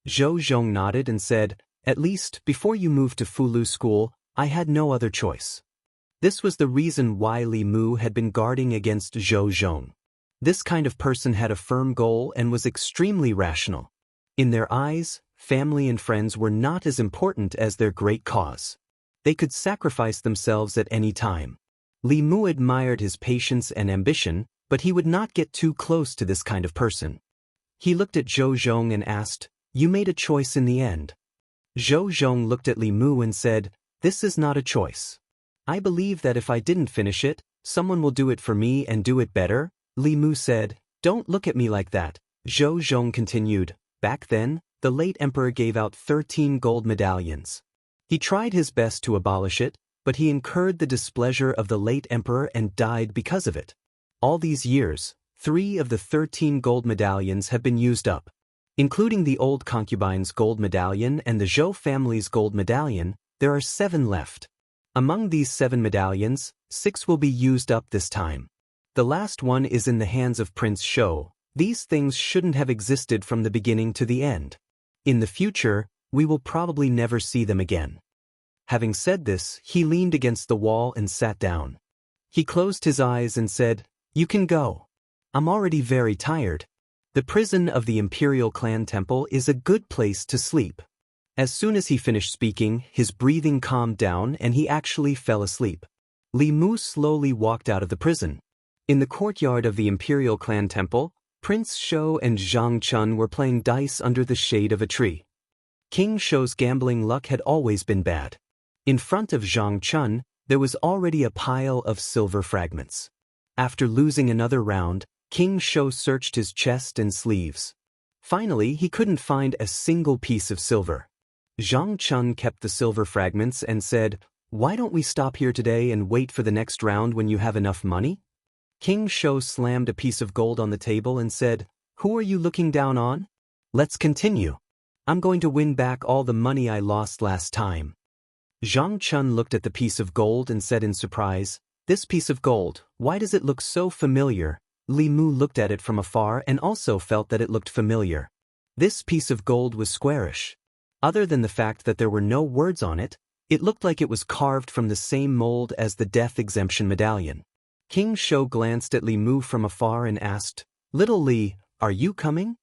A: Zhou Zhong nodded and said, "At least, before you moved to Fulu School, I had no other choice." This was the reason why Li Mu had been guarding against Zhou Zhong. This kind of person had a firm goal and was extremely rational. In their eyes, family and friends were not as important as their great cause. They could sacrifice themselves at any time. Li Mu admired his patience and ambition, but he would not get too close to this kind of person. He looked at Zhou Zhong and asked, "You made a choice in the end?" Zhou Zhong looked at Li Mu and said, "This is not a choice. I believe that if I didn't finish it, someone will do it for me and do it better." Li Mu said, "Don't look at me like that." Zhou Zhong continued, "Back then, the late emperor gave out 13 gold medallions. He tried his best to abolish it, but he incurred the displeasure of the late emperor and died because of it. All these years, 3 of the 13 gold medallions have been used up. Including the old concubine's gold medallion and the Zhou family's gold medallion, there are 7 left. Among these 7 medallions, 6 will be used up this time. The last one is in the hands of Prince Shou. These things shouldn't have existed from the beginning to the end. In the future, we will probably never see them again." Having said this, he leaned against the wall and sat down. He closed his eyes and said, "You can go. I'm already very tired. The prison of the Imperial Clan Temple is a good place to sleep." As soon as he finished speaking, his breathing calmed down and he actually fell asleep. Li Mu slowly walked out of the prison. In the courtyard of the Imperial Clan Temple, Prince Shou and Zhang Chun were playing dice under the shade of a tree. King Shou's gambling luck had always been bad. In front of Zhang Chun, there was already a pile of silver fragments. After losing another round, King Shou searched his chest and sleeves. Finally, he couldn't find a single piece of silver. Zhang Chun kept the silver fragments and said, "Why don't we stop here today and wait for the next round when you have enough money?" King Shou slammed a piece of gold on the table and said, "Who are you looking down on? Let's continue. I'm going to win back all the money I lost last time." Zhang Chun looked at the piece of gold and said in surprise, "This piece of gold, why does it look so familiar?" Li Mu looked at it from afar and also felt that it looked familiar. This piece of gold was squarish. Other than the fact that there were no words on it, it looked like it was carved from the same mold as the death exemption medallion. King Shou glanced at Li Mu from afar and asked, "Little Li, are you coming?"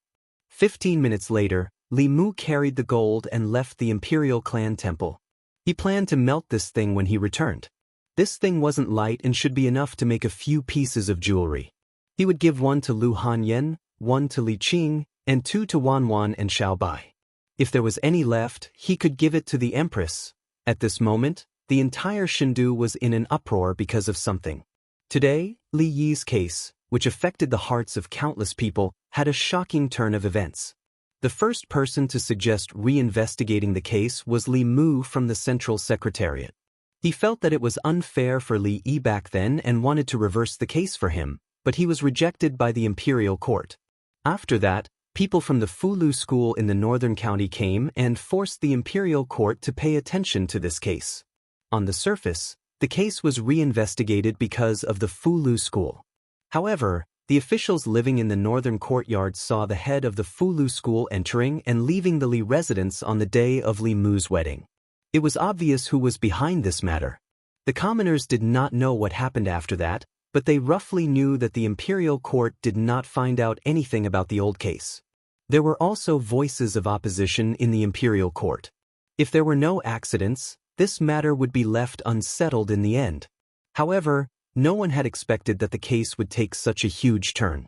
A: 15 minutes later, Li Mu carried the gold and left the Imperial Clan Temple. He planned to melt this thing when he returned. This thing wasn't light and should be enough to make a few pieces of jewelry. He would give 1 to Lu Hanyan, 1 to Li Qing, and 2 to Wan Wan and Xiao Bai. If there was any left, he could give it to the Empress. At this moment, the entire Shindu was in an uproar because of something. Today, Li Yi's case, which affected the hearts of countless people, had a shocking turn of events. The first person to suggest reinvestigating the case was Li Mu from the Central Secretariat. He felt that it was unfair for Li Yi back then and wanted to reverse the case for him, but he was rejected by the imperial court. After that, People from the Fulu school in the northern county came and forced the imperial court to pay attention to this case. On the surface, the case was reinvestigated because of the Fulu school. However, the officials living in the northern courtyard saw the head of the Fulu school entering and leaving the Li residence on the day of Li Mu's wedding. It was obvious who was behind this matter. The commoners did not know what happened after that, but they roughly knew that the imperial court did not find out anything about the old case. There were also voices of opposition in the imperial court. If there were no accidents, this matter would be left unsettled in the end. However, no one had expected that the case would take such a huge turn.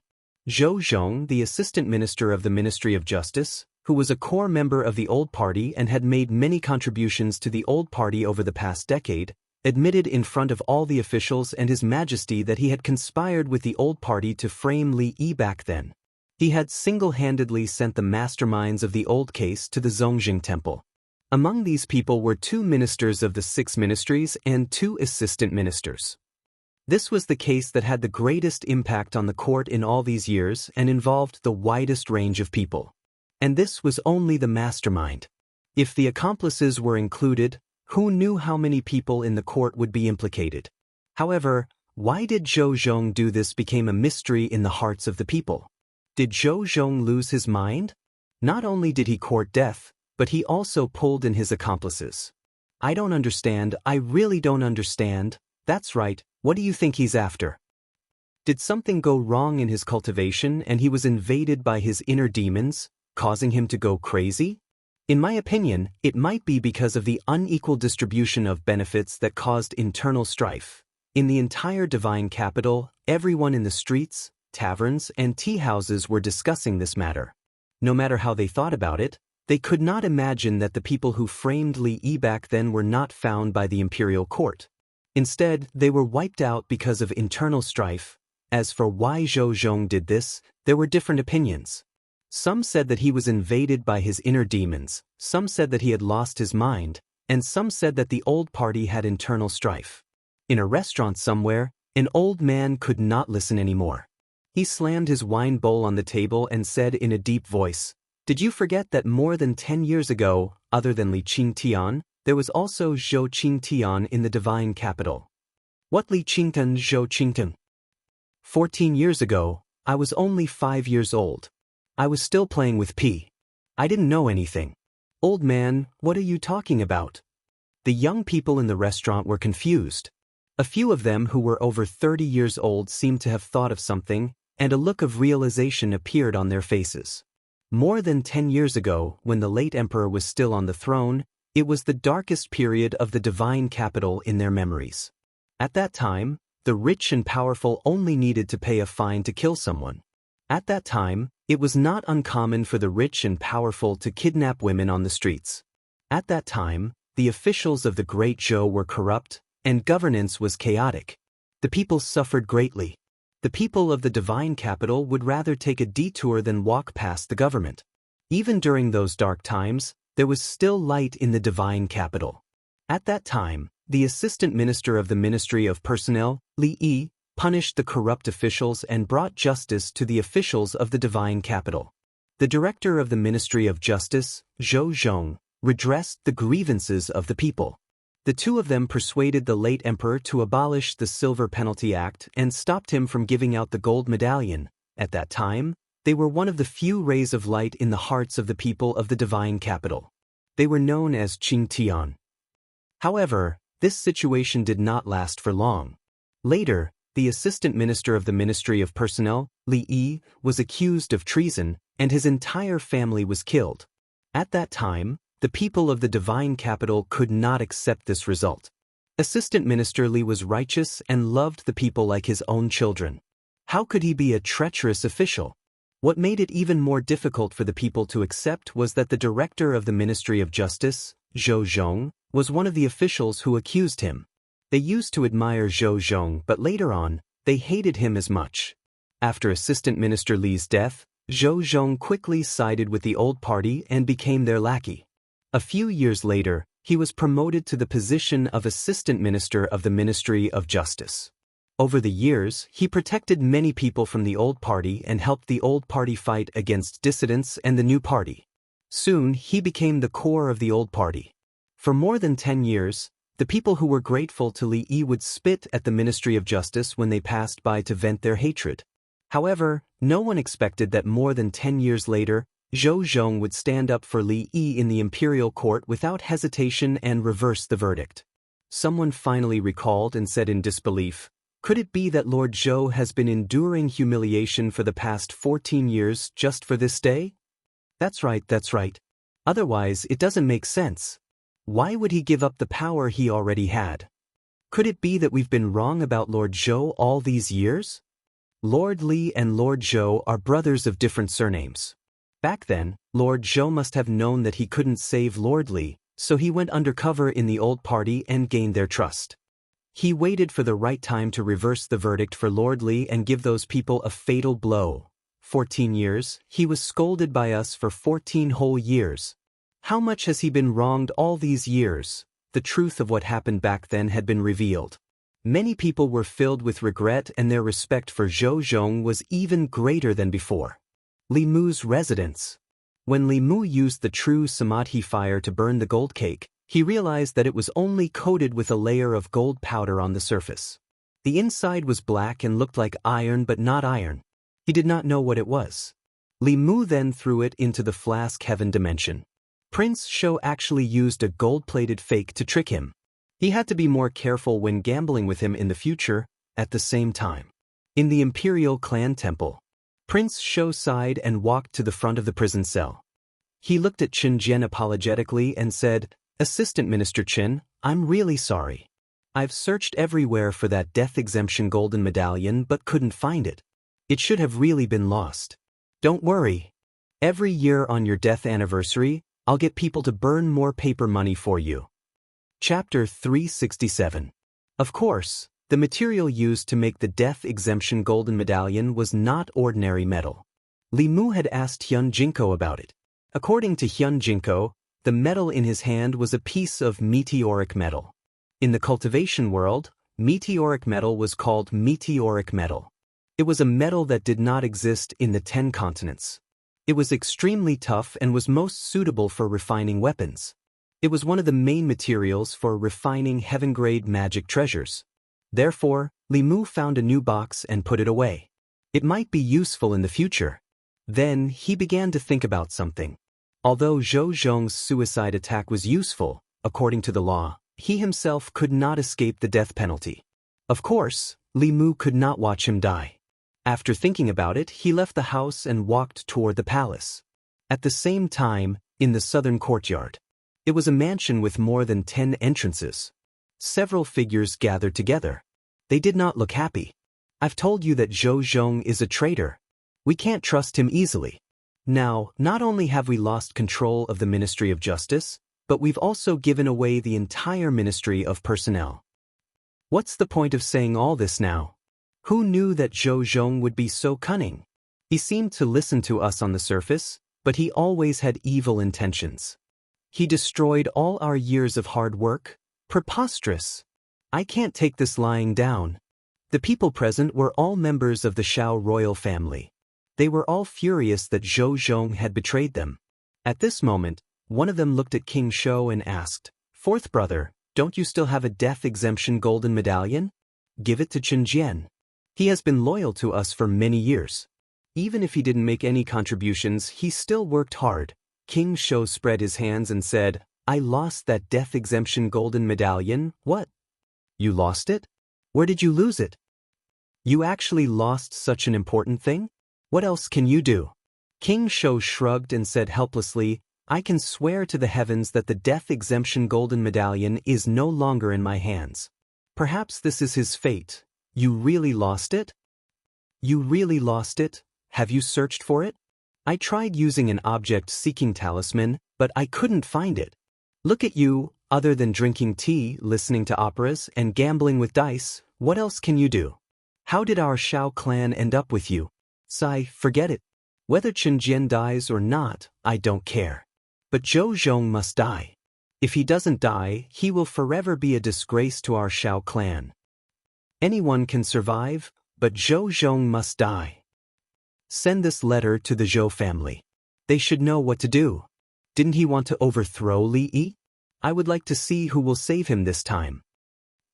A: Zhou Zhong, the assistant minister of the Ministry of Justice, who was a core member of the old party and had made many contributions to the old party over the past decade, admitted in front of all the officials and His Majesty that he had conspired with the old party to frame Li Yi back then. He had single-handedly sent the masterminds of the old case to the Zongjing Temple. Among these people were 2 ministers of the 6 ministries and 2 assistant ministers. This was the case that had the greatest impact on the court in all these years and involved the widest range of people. And this was only the mastermind. If the accomplices were included, who knew how many people in the court would be implicated? However, why did Zhou Zhong do this became a mystery in the hearts of the people. Did Zhou Zhong lose his mind? Not only did he court death, but he also pulled in his accomplices. I don't understand, I really don't understand. That's right, what do you think he's after? Did something go wrong in his cultivation and he was invaded by his inner demons, causing him to go crazy? In my opinion, it might be because of the unequal distribution of benefits that caused internal strife. In the entire divine capital, everyone in the streets, taverns, and tea houses were discussing this matter. No matter how they thought about it, they could not imagine that the people who framed Li Yi back then were not found by the imperial court. Instead, they were wiped out because of internal strife. As for why Zhou Zhong did this, there were different opinions. Some said that he was invaded by his inner demons, some said that he had lost his mind, and some said that the old party had internal strife. In a restaurant somewhere, an old man could not listen anymore. He slammed his wine bowl on the table and said in a deep voice, "Did you forget that more than 10 years ago, other than Li Qingtian, there was also Zhou Qingtian in the divine capital? What Li Qingtian Zhou Qingtian? 14 years ago, I was only 5 years old. I was still playing with P. I didn't know anything." "Old man, what are you talking about?" The young people in the restaurant were confused. A few of them who were over 30 years old seemed to have thought of something, and a look of realization appeared on their faces. More than 10 years ago, when the late emperor was still on the throne, it was the darkest period of the divine capital in their memories. At that time, the rich and powerful only needed to pay a fine to kill someone. At that time, it was not uncommon for the rich and powerful to kidnap women on the streets. At that time, the officials of the Great Zhou were corrupt, and governance was chaotic. The people suffered greatly. The people of the divine capital would rather take a detour than walk past the government. Even during those dark times, there was still light in the divine capital. At that time, the assistant minister of the Ministry of Personnel, Li Yi, punished the corrupt officials and brought justice to the officials of the divine capital. The director of the Ministry of Justice, Zhou Zhong, redressed the grievances of the people. The two of them persuaded the late emperor to abolish the Silver Penalty Act and stopped him from giving out the gold medallion. At that time, they were one of the few rays of light in the hearts of the people of the divine capital. They were known as Qingtian. However, this situation did not last for long. Later, the assistant minister of the Ministry of Personnel, Li Yi, was accused of treason, and his entire family was killed. At that time, the people of the divine capital could not accept this result. Assistant Minister Li was righteous and loved the people like his own children. How could he be a treacherous official? What made it even more difficult for the people to accept was that the director of the Ministry of Justice, Zhou Zhong, was one of the officials who accused him. They used to admire Zhou Zhong, but later on, they hated him as much. After Assistant Minister Li's death, Zhou Zhong quickly sided with the old party and became their lackey. A few years later, he was promoted to the position of Assistant Minister of the Ministry of Justice. Over the years, he protected many people from the old party and helped the old party fight against dissidents and the new party. Soon, he became the core of the old party. For more than 10 years, the people who were grateful to Li Yi would spit at the Ministry of Justice when they passed by to vent their hatred. However, no one expected that more than 10 years later, Zhou Zhong would stand up for Li Yi in the imperial court without hesitation and reverse the verdict. Someone finally recalled and said in disbelief, "Could it be that Lord Zhou has been enduring humiliation for the past 14 years just for this day?" That's right. Otherwise, it doesn't make sense. Why would he give up the power he already had? Could it be that we've been wrong about Lord Zhou all these years? Lord Li and Lord Zhou are brothers of different surnames. Back then, Lord Zhou must have known that he couldn't save Lord Li, so he went undercover in the old party and gained their trust. He waited for the right time to reverse the verdict for Lord Li and give those people a fatal blow. 14 years, he was scolded by us for 14 whole years. How much has he been wronged all these years? The truth of what happened back then had been revealed. Many people were filled with regret and their respect for Zhou Zhong was even greater than before. Li Mu's residence. When Li Mu used the true samadhi fire to burn the gold cake, he realized that it was only coated with a layer of gold powder on the surface. The inside was black and looked like iron but not iron. He did not know what it was. Li Mu then threw it into the flask heaven dimension. Prince Shou actually used a gold-plated fake to trick him. He had to be more careful when gambling with him in the future. At the same time, in the Imperial Clan Temple, Prince Shou sighed and walked to the front of the prison cell. He looked at Qin Jian apologetically and said, "Assistant Minister Qin, I'm really sorry. I've searched everywhere for that death exemption golden medallion but couldn't find it. It should have really been lost. Don't worry. Every year on your death anniversary, I'll get people to burn more paper money for you." Chapter 367. Of course, the material used to make the death exemption golden medallion was not ordinary metal. Li Mu had asked Hyun Jinko about it. According to Hyun Jinko, the metal in his hand was a piece of meteoric metal. In the cultivation world, meteoric metal was called meteoric metal. It was a metal that did not exist in the 10 continents. It was extremely tough and was most suitable for refining weapons. It was one of the main materials for refining heaven-grade magic treasures. Therefore, Li Mu found a new box and put it away. It might be useful in the future. Then, he began to think about something. Although Zhou Zhong's suicide attack was useful, according to the law, he himself could not escape the death penalty. Of course, Li Mu could not watch him die. After thinking about it, he left the house and walked toward the palace. At the same time, in the southern courtyard, it was a mansion with more than 10 entrances. Several figures gathered together. They did not look happy. "I've told you that Zhou Zhong is a traitor. We can't trust him easily. Now, not only have we lost control of the Ministry of Justice, but we've also given away the entire Ministry of Personnel. What's the point of saying all this now? Who knew that Zhou Zhong would be so cunning? He seemed to listen to us on the surface, but he always had evil intentions. He destroyed all our years of hard work. Preposterous. I can't take this lying down." The people present were all members of the Shao royal family. They were all furious that Zhou Zhong had betrayed them. At this moment, one of them looked at King Shou and asked, "Fourth brother, don't you still have a death exemption golden medallion? Give it to Qin Jian. He has been loyal to us for many years. Even if he didn't make any contributions, he still worked hard." King Shou spread his hands and said, "I lost that death exemption golden medallion." "What? You lost it? Where did you lose it? You actually lost such an important thing? What else can you do?" King Shou shrugged and said helplessly, "I can swear to the heavens that the death exemption golden medallion is no longer in my hands. Perhaps this is his fate. You really lost it? You really lost it? Have you searched for it? I tried using an object-seeking talisman, but I couldn't find it. Look at you, other than drinking tea, listening to operas, and gambling with dice, what else can you do? How did our Shao clan end up with you? Sai, forget it. Whether Qin Jian dies or not, I don't care. But Zhou Zhong must die. If he doesn't die, he will forever be a disgrace to our Shao clan." Anyone can survive, but Zhou Zhong must die. Send this letter to the Zhou family. They should know what to do. Didn't he want to overthrow Li Yi? I would like to see who will save him this time.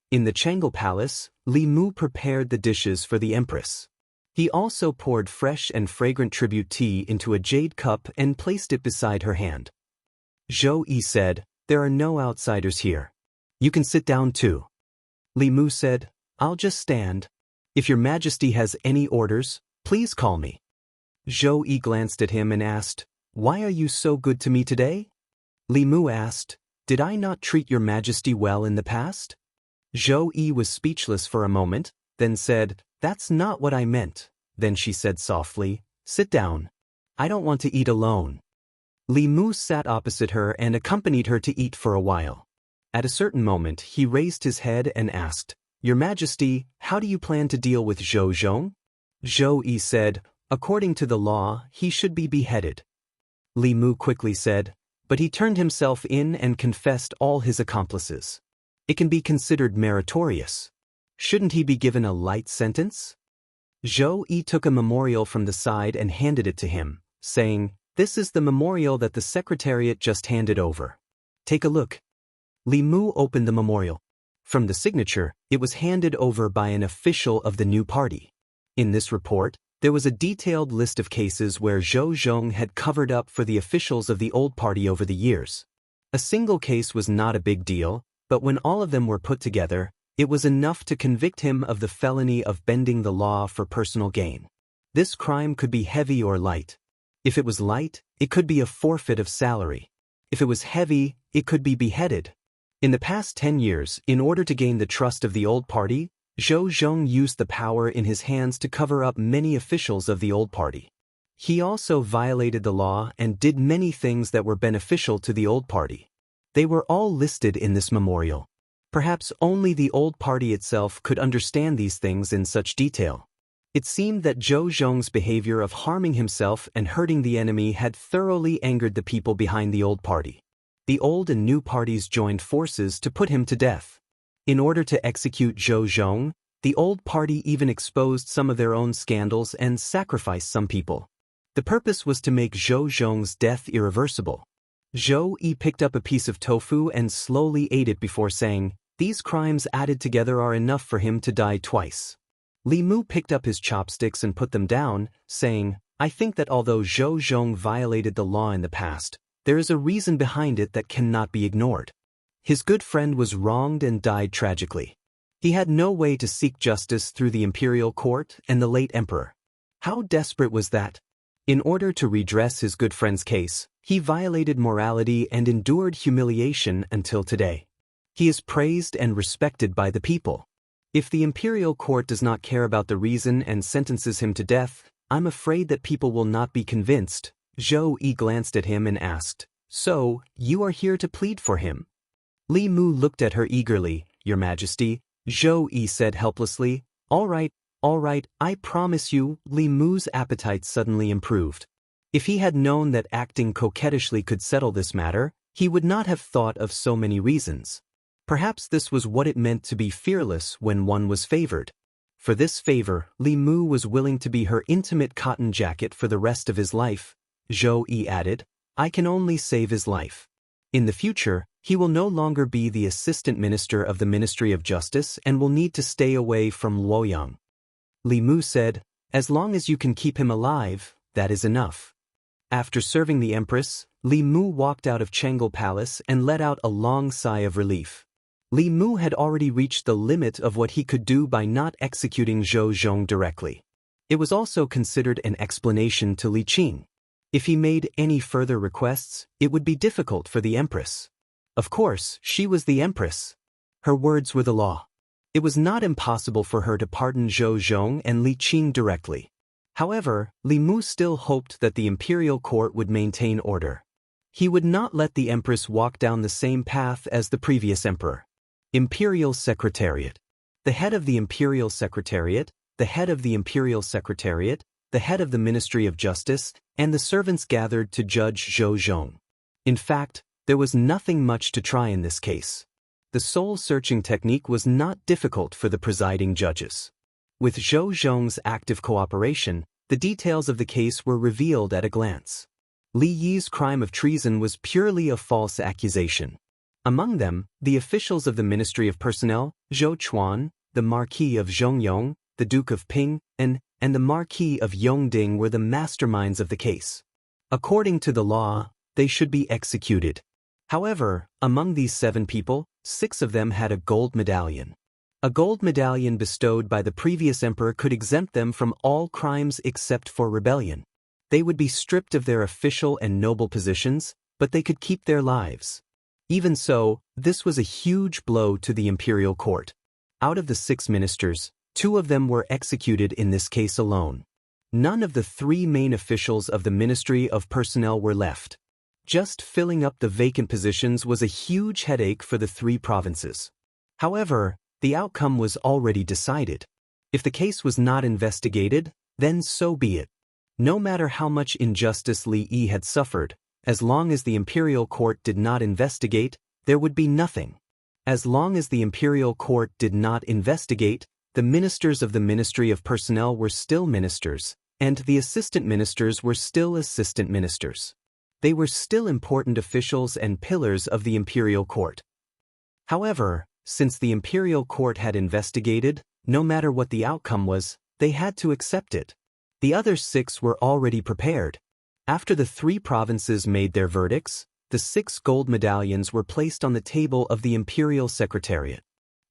A: In the Chang'e Palace, Li Mu prepared the dishes for the Empress. He also poured fresh and fragrant tribute tea into a jade cup and placed it beside her hand. Zhou Yi said, "There are no outsiders here. You can sit down too." Li Mu said, "I'll just stand. If your Majesty has any orders, please call me." Zhou Yi glanced at him and asked, "Why are you so good to me today?" Li Mu asked, "Did I not treat your Majesty well in the past?" Zhou Yi was speechless for a moment, then said, "That's not what I meant." Then she said softly, "Sit down. I don't want to eat alone." Li Mu sat opposite her and accompanied her to eat for a while. At a certain moment he raised his head and asked, "Your Majesty, how do you plan to deal with Zhou Zhong?" Zhou Yi said, "According to the law, he should be beheaded." Li Mu quickly said, "But he turned himself in and confessed all his accomplices. It can be considered meritorious. Shouldn't he be given a light sentence?" Zhou Yi took a memorial from the side and handed it to him, saying, "This is the memorial that the Secretariat just handed over. Take a look." Li Mu opened the memorial. From the signature, it was handed over by an official of the new party. In this report, there was a detailed list of cases where Zhou Zhong had covered up for the officials of the old party over the years. A single case was not a big deal, but when all of them were put together, it was enough to convict him of the felony of bending the law for personal gain. This crime could be heavy or light. If it was light, it could be a forfeit of salary. If it was heavy, it could be beheaded. In the past 10 years, in order to gain the trust of the old party, Zhou Zhong used the power in his hands to cover up many officials of the old party. He also violated the law and did many things that were beneficial to the old party. They were all listed in this memorial. Perhaps only the old party itself could understand these things in such detail. It seemed that Zhou Zhong's behavior of harming himself and hurting the enemy had thoroughly angered the people behind the old party. The old and new parties joined forces to put him to death. In order to execute Zhou Zhong, the old party even exposed some of their own scandals and sacrificed some people. The purpose was to make Zhou Zhong's death irreversible. Zhou Yi picked up a piece of tofu and slowly ate it before saying, "These crimes added together are enough for him to die twice." Li Mu picked up his chopsticks and put them down, saying, "I think that although Zhou Zhong violated the law in the past, there is a reason behind it that cannot be ignored. His good friend was wronged and died tragically. He had no way to seek justice through the imperial court and the late emperor. How desperate was that? In order to redress his good friend's case, he violated morality and endured humiliation until today. He is praised and respected by the people. If the imperial court does not care about the reason and sentences him to death, I'm afraid that people will not be convinced." Zhou Yi glanced at him and asked, "So, you are here to plead for him?" Li Mu looked at her eagerly. "Your Majesty," Zhou Yi said helplessly. All right, I promise you." Li Mu's appetite suddenly improved. If he had known that acting coquettishly could settle this matter, he would not have thought of so many reasons. Perhaps this was what it meant to be fearless when one was favored. For this favor, Li Mu was willing to be her intimate cotton jacket for the rest of his life. Zhou Yi added, "I can only save his life. In the future, he will no longer be the assistant minister of the Ministry of Justice and will need to stay away from Luoyang." Li Mu said, "As long as you can keep him alive, that is enough." After serving the Empress, Li Mu walked out of Chang'e Palace and let out a long sigh of relief. Li Mu had already reached the limit of what he could do by not executing Zhou Zhong directly. It was also considered an explanation to Li Qing. If he made any further requests, it would be difficult for the Empress. Of course, she was the Empress. Her words were the law. It was not impossible for her to pardon Zhou Zhong and Li Qing directly. However, Li Mu still hoped that the imperial court would maintain order. He would not let the Empress walk down the same path as the previous emperor. Imperial Secretariat. The head of the Imperial Secretariat, the head of the Imperial Secretariat, the head of the Ministry of Justice, and the servants gathered to judge Zhou Zhong. In fact, there was nothing much to try in this case. The soul-searching technique was not difficult for the presiding judges. With Zhou Zhong's active cooperation, the details of the case were revealed at a glance. Li Yi's crime of treason was purely a false accusation. Among them, the officials of the Ministry of Personnel, Zhou Chuan, the Marquis of Zhongyong, the Duke of Ping, and the Marquis of Yongding were the masterminds of the case. According to the law, they should be executed. However, among these 7 people, 6 of them had a gold medallion. A gold medallion bestowed by the previous emperor could exempt them from all crimes except for rebellion. They would be stripped of their official and noble positions, but they could keep their lives. Even so, this was a huge blow to the imperial court. Out of the 6 ministers, 2 of them were executed in this case alone. None of the 3 main officials of the Ministry of Personnel were left. Just filling up the vacant positions was a huge headache for the 3 provinces. However, the outcome was already decided. If the case was not investigated, then so be it. No matter how much injustice Li Yi had suffered, as long as the imperial court did not investigate, there would be nothing. As long as the imperial court did not investigate, the ministers of the Ministry of Personnel were still ministers, and the assistant ministers were still assistant ministers. They were still important officials and pillars of the imperial court. However, since the imperial court had investigated, no matter what the outcome was, they had to accept it. The other 6 were already prepared. After the 3 provinces made their verdicts, the 6 gold medallions were placed on the table of the imperial secretariat.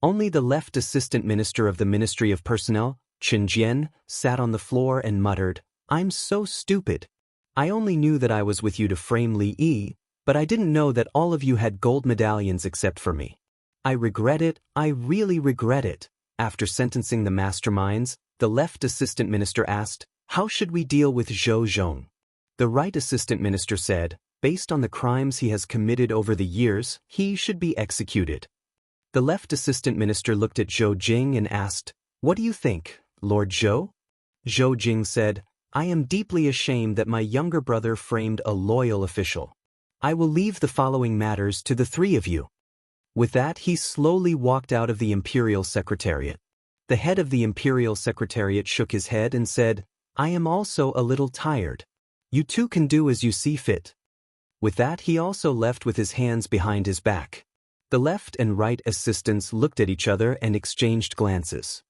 A: Only the left assistant minister of the Ministry of Personnel, Chen Jian, sat on the floor and muttered, "I'm so stupid. I only knew that I was with you to frame Li Yi, but I didn't know that all of you had gold medallions except for me. I regret it, I really regret it." After sentencing the masterminds, the left assistant minister asked, "How should we deal with Zhou Zhong?" The right assistant minister said, "Based on the crimes he has committed over the years, he should be executed." The left assistant minister looked at Zhou Jing and asked, "What do you think, Lord Zhou?" Zhou Jing said, "I am deeply ashamed that my younger brother framed a loyal official. I will leave the following matters to the 3 of you." With that, he slowly walked out of the imperial secretariat. The head of the imperial secretariat shook his head and said, "I am also a little tired. You 2 can do as you see fit." With that, he also left with his hands behind his back. The left and right assistants looked at each other and exchanged glances.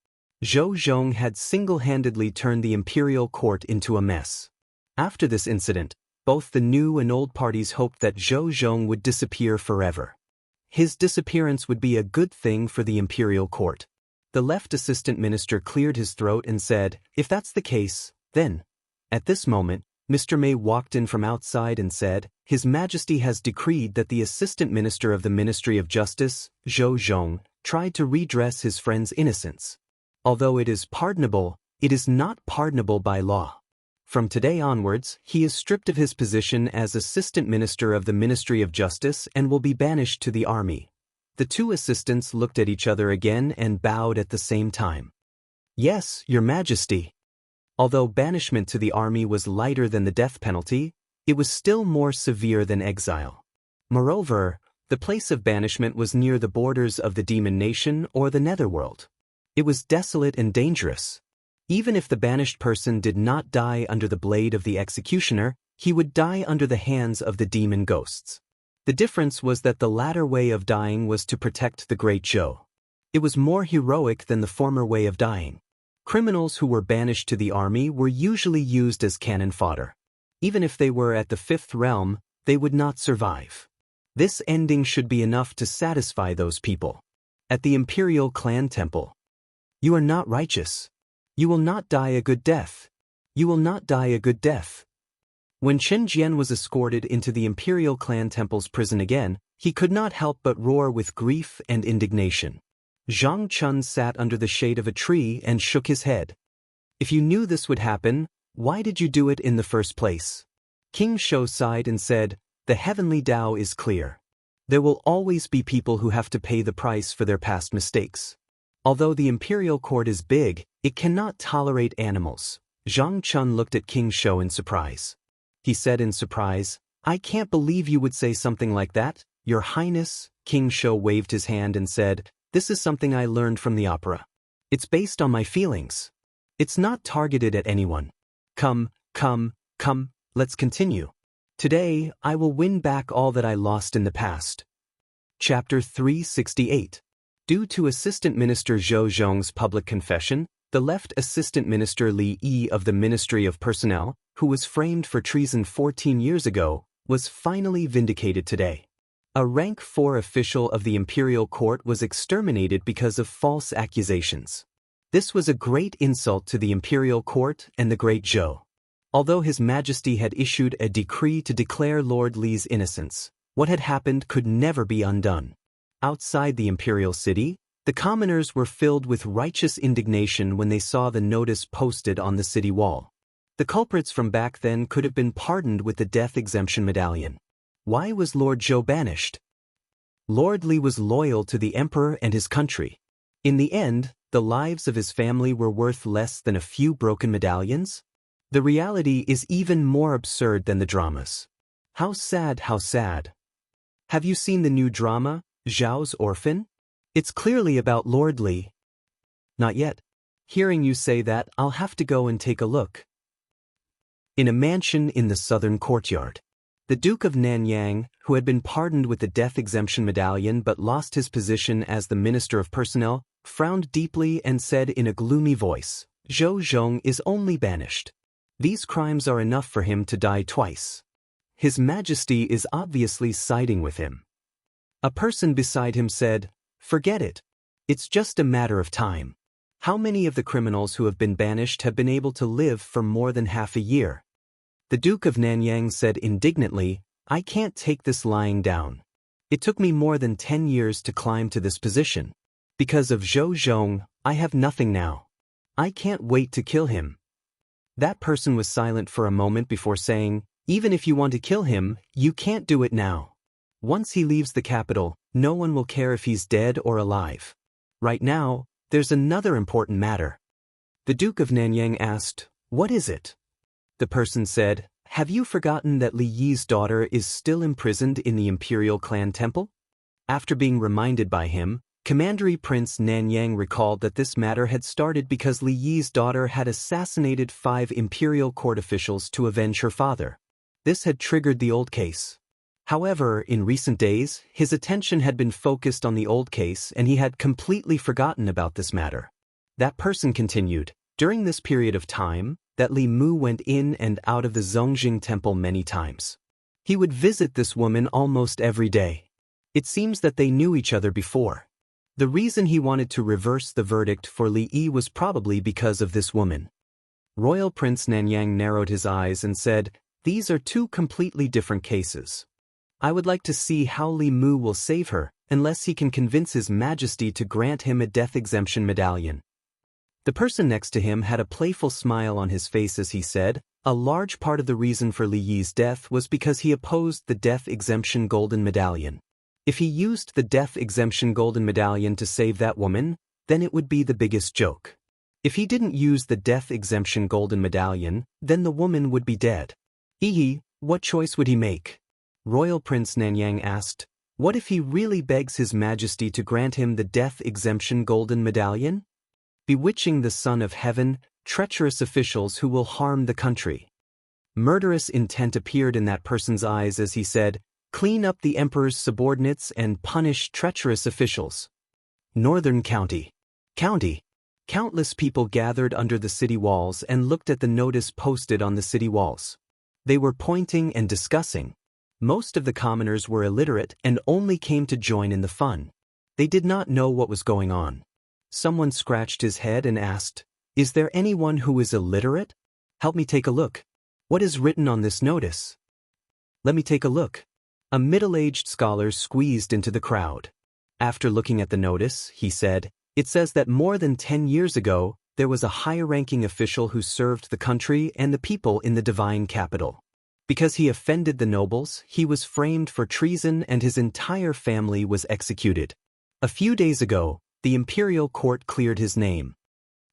A: Zhou Zhong had single-handedly turned the imperial court into a mess. After this incident, both the new and old parties hoped that Zhou Zhong would disappear forever. His disappearance would be a good thing for the imperial court. The left assistant minister cleared his throat and said, "If that's the case, then..." At this moment, Mr. May walked in from outside and said, "His Majesty has decreed that the assistant minister of the Ministry of Justice, Zhou Zhong, tried to redress his friend's innocence. Although it is pardonable, it is not pardonable by law. From today onwards, he is stripped of his position as assistant minister of the Ministry of Justice and will be banished to the army." The 2 assistants looked at each other again and bowed at the same time. "Yes, Your Majesty." Although banishment to the army was lighter than the death penalty, it was still more severe than exile. Moreover, the place of banishment was near the borders of the demon nation or the netherworld. It was desolate and dangerous. Even if the banished person did not die under the blade of the executioner, he would die under the hands of the demon ghosts. The difference was that the latter way of dying was to protect the great Zhou. It was more heroic than the former way of dying. Criminals who were banished to the army were usually used as cannon fodder. Even if they were at the 5th realm, they would not survive. This ending should be enough to satisfy those people. At the imperial clan temple, "You are not righteous. You will not die a good death. You will not die a good death." When Chen Jian was escorted into the imperial clan temple's prison again, he could not help but roar with grief and indignation. Zhang Chun sat under the shade of a tree and shook his head. "If you knew this would happen, why did you do it in the first place?" King Shou sighed and said, "The heavenly Tao is clear. There will always be people who have to pay the price for their past mistakes. Although the imperial court is big, it cannot tolerate animals." Zhang Chun looked at King Shou in surprise. He said in surprise, "I can't believe you would say something like that. Your Highness, King Shou waved his hand and said, "This is something I learned from the opera. It's based on my feelings. It's not targeted at anyone. Come, let's continue. Today, I will win back all that I lost in the past." Chapter 368. Due to Assistant Minister Zhou Zhong's public confession, the left Assistant Minister Li Yi of the Ministry of Personnel, who was framed for treason 14 years ago, was finally vindicated today. A rank 4 official of the imperial court was exterminated because of false accusations. This was a great insult to the imperial court and the great Zhou. Although His Majesty had issued a decree to declare Lord Li's innocence, what had happened could never be undone. Outside the imperial city, the commoners were filled with righteous indignation when they saw the notice posted on the city wall. The culprits from back then could have been pardoned with the death exemption medallion. Why was Lord Zhou banished? Lord Li was loyal to the emperor and his country. In the end, the lives of his family were worth less than a few broken medallions? The reality is even more absurd than the dramas. How sad, how sad. Have you seen the new drama, Zhao's Orphan? It's clearly about Lord Li. Not yet. Hearing you say that, I'll have to go and take a look. In a mansion in the southern courtyard, the Duke of Nanyang, who had been pardoned with the death exemption medallion but lost his position as the Minister of Personnel, frowned deeply and said in a gloomy voice, "Zhou Zhong is only banished. These crimes are enough for him to die twice. His Majesty is obviously siding with him." A person beside him said, "Forget it. It's just a matter of time. How many of the criminals who have been banished have been able to live for more than half a year?" The Duke of Nanyang said indignantly, "I can't take this lying down. It took me more than 10 years to climb to this position. Because of Zhou Zhong, I have nothing now. I can't wait to kill him." That person was silent for a moment before saying, "Even if you want to kill him, you can't do it now. Once he leaves the capital, no one will care if he's dead or alive. Right now, there's another important matter." The Duke of Nanyang asked, "What is it?" The person said, "Have you forgotten that Li Yi's daughter is still imprisoned in the imperial clan temple?" After being reminded by him, Commandery Prince Nanyang recalled that this matter had started because Li Yi's daughter had assassinated 5 imperial court officials to avenge her father. This had triggered the old case. However, in recent days, his attention had been focused on the old case and he had completely forgotten about this matter. That person continued, "During this period of time, that Li Mu went in and out of the Zongjing temple many times. He would visit this woman almost every day. It seems that they knew each other before. The reason he wanted to reverse the verdict for Li Yi was probably because of this woman." Royal Prince Nanyang narrowed his eyes and said, "These are 2 completely different cases. I would like to see how Li Mu will save her, unless he can convince His Majesty to grant him a death exemption medallion." The person next to him had a playful smile on his face as he said, "A large part of the reason for Li Yi's death was because he opposed the death exemption golden medallion. If he used the death exemption golden medallion to save that woman, then it would be the biggest joke. If he didn't use the death exemption golden medallion, then the woman would be dead. What choice would he make?" Royal Prince Nanyang asked, "What if he really begs His Majesty to grant him the death exemption golden medallion? Bewitching the Son of Heaven, treacherous officials who will harm the country." Murderous intent appeared in that person's eyes as he said, "Clean up the Emperor's subordinates and punish treacherous officials." Northern County. Countless people gathered under the city walls and looked at the notice posted on the city walls. They were pointing and discussing. Most of the commoners were illiterate and only came to join in the fun. They did not know what was going on. Someone scratched his head and asked, "Is there anyone who is illiterate? Help me take a look. What is written on this notice?" "Let me take a look." A middle-aged scholar squeezed into the crowd. After looking at the notice, he said, "It says that more than 10 years ago, there was a high-ranking official who served the country and the people in the divine capital. Because he offended the nobles, he was framed for treason and his entire family was executed. A few days ago, the imperial court cleared his name.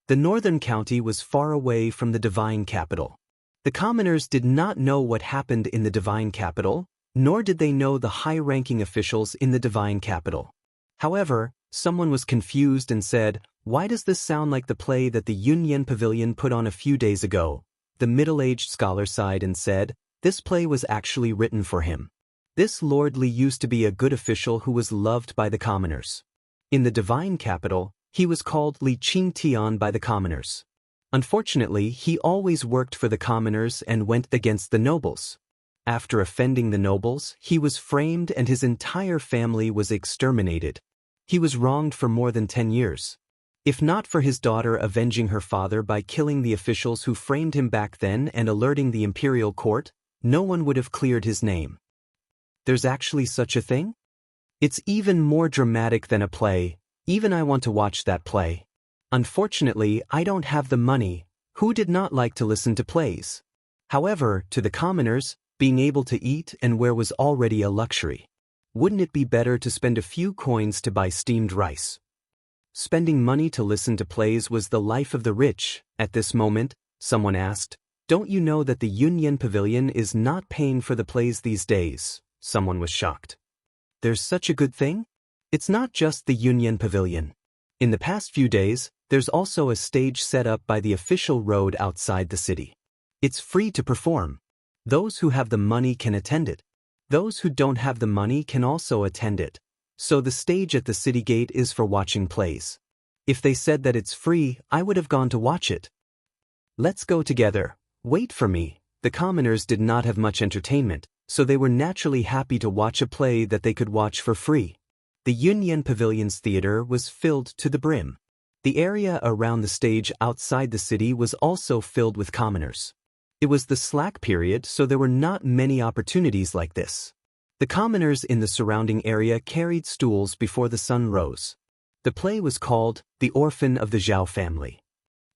A: The northern county was far away from the divine capital. The commoners did not know what happened in the divine capital, nor did they know the high-ranking officials in the divine capital. However, someone was confused and said, "Why does this sound like the play that the Yunyan Pavilion put on a few days ago?" The middle-aged scholar sighed and said, "This play was actually written for him. This Lord Li used to be a good official who was loved by the commoners. In the divine capital, he was called Li Qingtian by the commoners. Unfortunately, he always worked for the commoners and went against the nobles. After offending the nobles, he was framed and his entire family was exterminated. He was wronged for more than 10 years. If not for his daughter avenging her father by killing the officials who framed him back then and alerting the imperial court, no one would have cleared his name." There's actually such a thing? It's even more dramatic than a play. Even I want to watch that play. Unfortunately, I don't have the money. Who did not like to listen to plays? However, to the commoners, being able to eat and wear was already a luxury. Wouldn't it be better to spend a few coins to buy steamed rice? Spending money to listen to plays was the life of the rich. At this moment, someone asked, "Don't you know that the Yunyan Pavilion is not paying for the plays these days?" Someone was shocked. There's such a good thing? It's not just the Yunyan Pavilion. In the past few days, there's also a stage set up by the official road outside the city. It's free to perform. Those who have the money can attend it. Those who don't have the money can also attend it. So the stage at the city gate is for watching plays. If they said that it's free, I would have gone to watch it. Let's go together. Wait for me. The commoners did not have much entertainment, so they were naturally happy to watch a play that they could watch for free. The Yunyan Pavilion's theater was filled to the brim. The area around the stage outside the city was also filled with commoners. It was the slack period, so there were not many opportunities like this. The commoners in the surrounding area carried stools before the sun rose. The play was called The Orphan of the Zhao Family.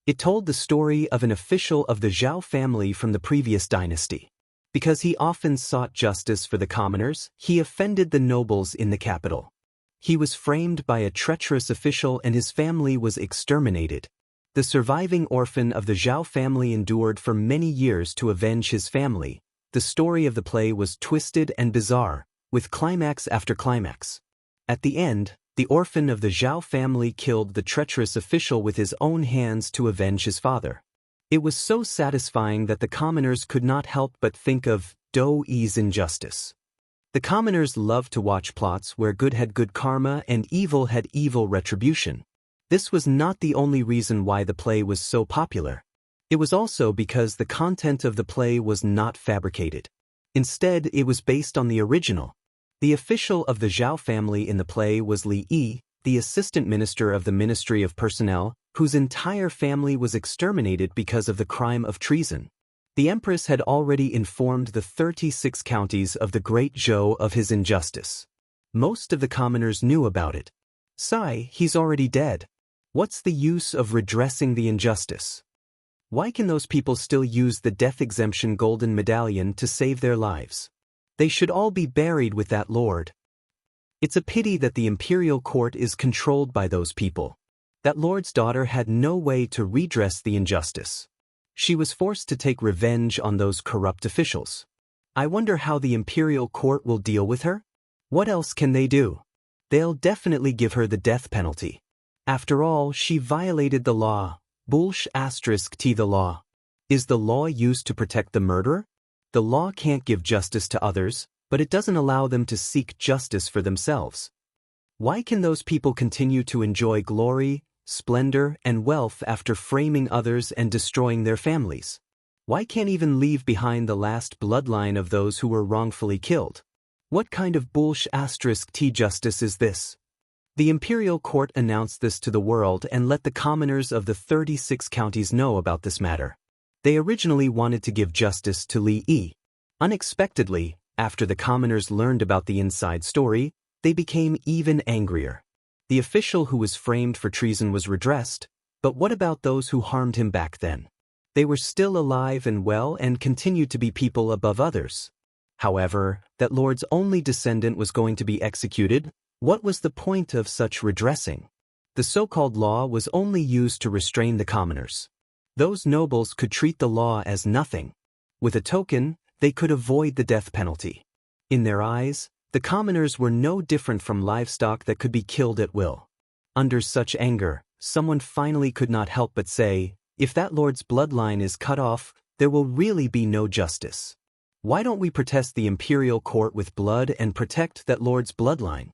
A: It told the story of an official of the Zhao family from the previous dynasty. Because he often sought justice for the commoners, he offended the nobles in the capital. He was framed by a treacherous official and his family was exterminated. The surviving orphan of the Zhao family endured for many years to avenge his family. The story of the play was twisted and bizarre, with climax after climax. At the end, the orphan of the Zhao family killed the treacherous official with his own hands to avenge his father. It was so satisfying that the commoners could not help but think of Daoist injustice. The commoners loved to watch plots where good had good karma and evil had evil retribution. This was not the only reason why the play was so popular. It was also because the content of the play was not fabricated. Instead, it was based on the original. The official of the Zhao family in the play was Li Yi, the assistant minister of the Ministry of Personnel, whose entire family was exterminated because of the crime of treason. The empress had already informed the 36 counties of the Great Zhou of his injustice. Most of the commoners knew about it. "Sai, he's already dead. What's the use of redressing the injustice? Why can those people still use the death exemption golden medallion to save their lives? They should all be buried with that lord. It's a pity that the imperial court is controlled by those people. That lord's daughter had no way to redress the injustice. She was forced to take revenge on those corrupt officials. I wonder how the imperial court will deal with her? What else can they do? They'll definitely give her the death penalty. After all, she violated the law. **T the law. Is the law used to protect the murderer? The law can't give justice to others, but it doesn't allow them to seek justice for themselves. Why can those people continue to enjoy glory, splendor, and wealth after framing others and destroying their families? Why can't even leave behind the last bloodline of those who were wrongfully killed? What kind of **T justice is this? The imperial court announced this to the world and let the commoners of the 36 counties know about this matter. They originally wanted to give justice to Li Yi. Unexpectedly, after the commoners learned about the inside story, they became even angrier. The official who was framed for treason was redressed, but what about those who harmed him back then? They were still alive and well and continued to be people above others. However, that lord's only descendant was going to be executed. What was the point of such redressing? The so-called law was only used to restrain the commoners. Those nobles could treat the law as nothing. With a token, they could avoid the death penalty. In their eyes, the commoners were no different from livestock that could be killed at will. Under such anger, someone finally could not help but say, if that lord's bloodline is cut off, there will really be no justice. Why don't we protest the imperial court with blood and protect that lord's bloodline?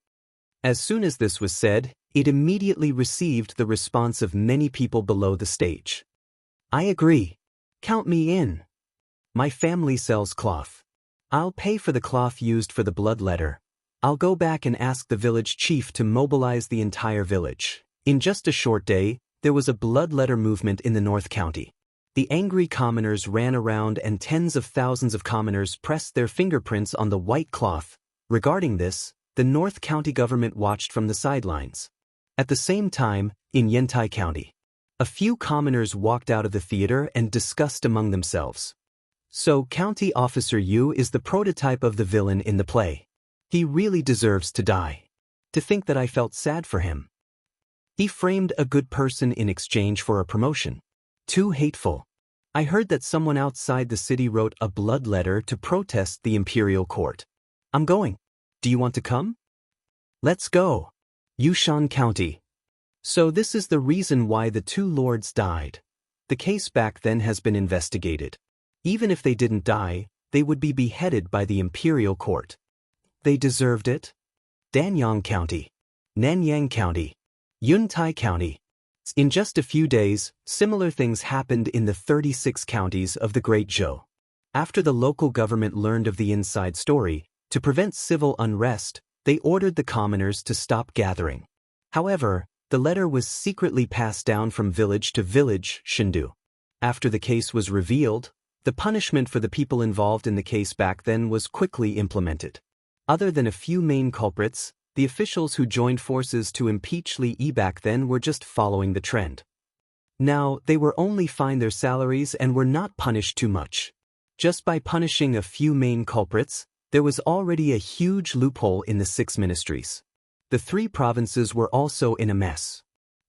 A: As soon as this was said, it immediately received the response of many people below the stage. I agree. Count me in. My family sells cloth. I'll pay for the cloth used for the blood letter. I'll go back and ask the village chief to mobilize the entire village. In just a short day, there was a blood letter movement in the North County. The angry commoners ran around and tens of thousands of commoners pressed their fingerprints on the white cloth. Regarding this, the North County government watched from the sidelines. At the same time, in Yantai County, a few commoners walked out of the theater and discussed among themselves. So County Officer Yu is the prototype of the villain in the play. He really deserves to die. To think that I felt sad for him. He framed a good person in exchange for a promotion. Too hateful. I heard that someone outside the city wrote a blood letter to protest the imperial court. I'm going. Do you want to come? Let's go. Yushan County. So this is the reason why the two lords died. The case back then has been investigated. Even if they didn't die, they would be beheaded by the imperial court. They deserved it. Danyang County. Nanyang County. Yuntai County. In just a few days, similar things happened in the 36 counties of the Great Zhou. After the local government learned of the inside story, to prevent civil unrest, they ordered the commoners to stop gathering. However, the letter was secretly passed down from village to village, Shindu. After the case was revealed, the punishment for the people involved in the case back then was quickly implemented. Other than a few main culprits, the officials who joined forces to impeach Li Yi back then were just following the trend. Now, they were only fined their salaries and were not punished too much. Just by punishing a few main culprits, there was already a huge loophole in the 6 ministries. The 3 provinces were also in a mess.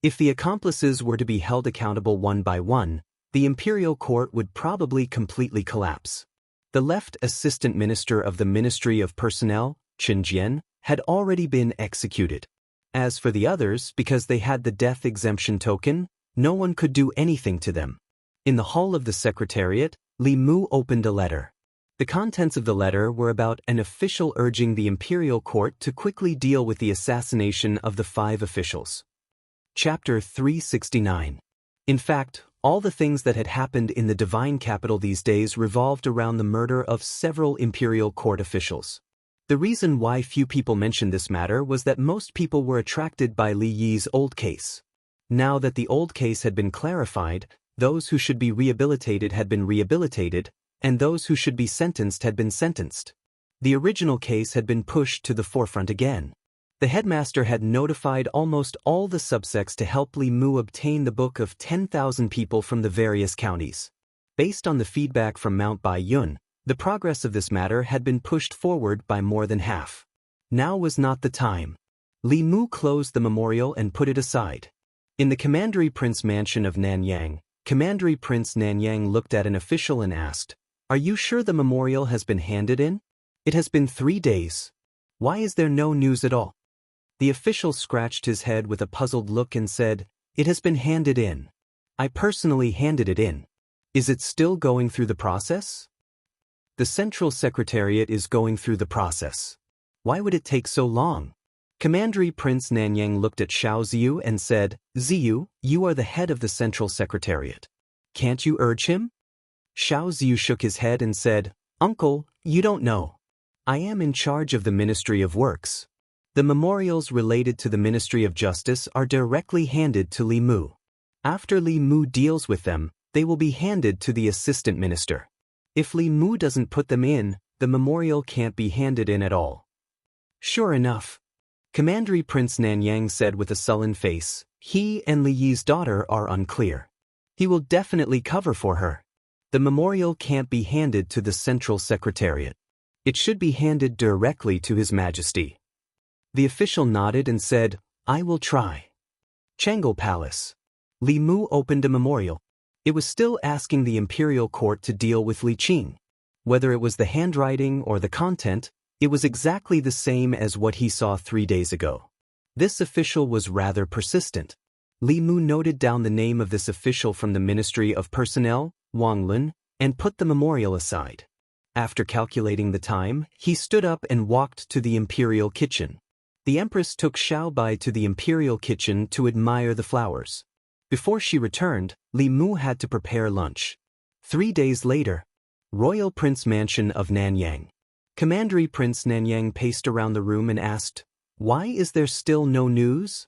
A: If the accomplices were to be held accountable one by one, the imperial court would probably completely collapse. The left assistant minister of the Ministry of Personnel, Chen Jian, had already been executed. As for the others, because they had the death exemption token, no one could do anything to them. In the hall of the secretariat, Li Mu opened a letter. The contents of the letter were about an official urging the imperial court to quickly deal with the assassination of the 5 officials. Chapter 369. In fact, all the things that had happened in the divine capital these days revolved around the murder of several imperial court officials. The reason why few people mentioned this matter was that most people were attracted by Li Yi's old case. Now that the old case had been clarified, those who should be rehabilitated had been rehabilitated, and those who should be sentenced had been sentenced. The original case had been pushed to the forefront again. The headmaster had notified almost all the subsects to help Li Mu obtain the book of 10,000 people from the various counties. Based on the feedback from Mount Bai Yun, the progress of this matter had been pushed forward by more than half. Now was not the time. Li Mu closed the memorial and put it aside. In the Commandery Prince mansion of Nanyang, Commandery Prince Nanyang looked at an official and asked, "Are you sure the memorial has been handed in? It has been 3 days. Why is there no news at all?" The official scratched his head with a puzzled look and said, "It has been handed in. I personally handed it in. Is it still going through the process?" The Central Secretariat is going through the process. Why would it take so long? Commandery Prince Nanyang looked at Xiao Ziyu and said, "Ziyu, you are the head of the Central Secretariat. Can't you urge him?" Xiao Ziyu shook his head and said, "Uncle, you don't know. I am in charge of the Ministry of Works. The memorials related to the Ministry of Justice are directly handed to Li Mu. After Li Mu deals with them, they will be handed to the assistant minister. If Li Mu doesn't put them in, the memorial can't be handed in at all." Sure enough. Commandery Prince Nanyang said with a sullen face, "He and Li Yi's daughter are unclear. He will definitely cover for her. The memorial can't be handed to the Central Secretariat. It should be handed directly to His Majesty." The official nodded and said, "I will try." Changel Palace. Li Mu opened a memorial. It was still asking the imperial court to deal with Li Qing. Whether it was the handwriting or the content, It was exactly the same as what he saw 3 days ago. This official was rather persistent. Li Mu noted down the name of this official from the Ministry of Personnel, Wang Lin, and put the memorial aside. After calculating the time, he stood up and walked to the imperial kitchen. The empress took Xiaobai to the imperial kitchen to admire the flowers. Before she returned, Li Mu had to prepare lunch. 3 days later, Royal Prince Mansion of Nanyang. Commandery Prince Nanyang paced around the room and asked, "Why is there still no news?"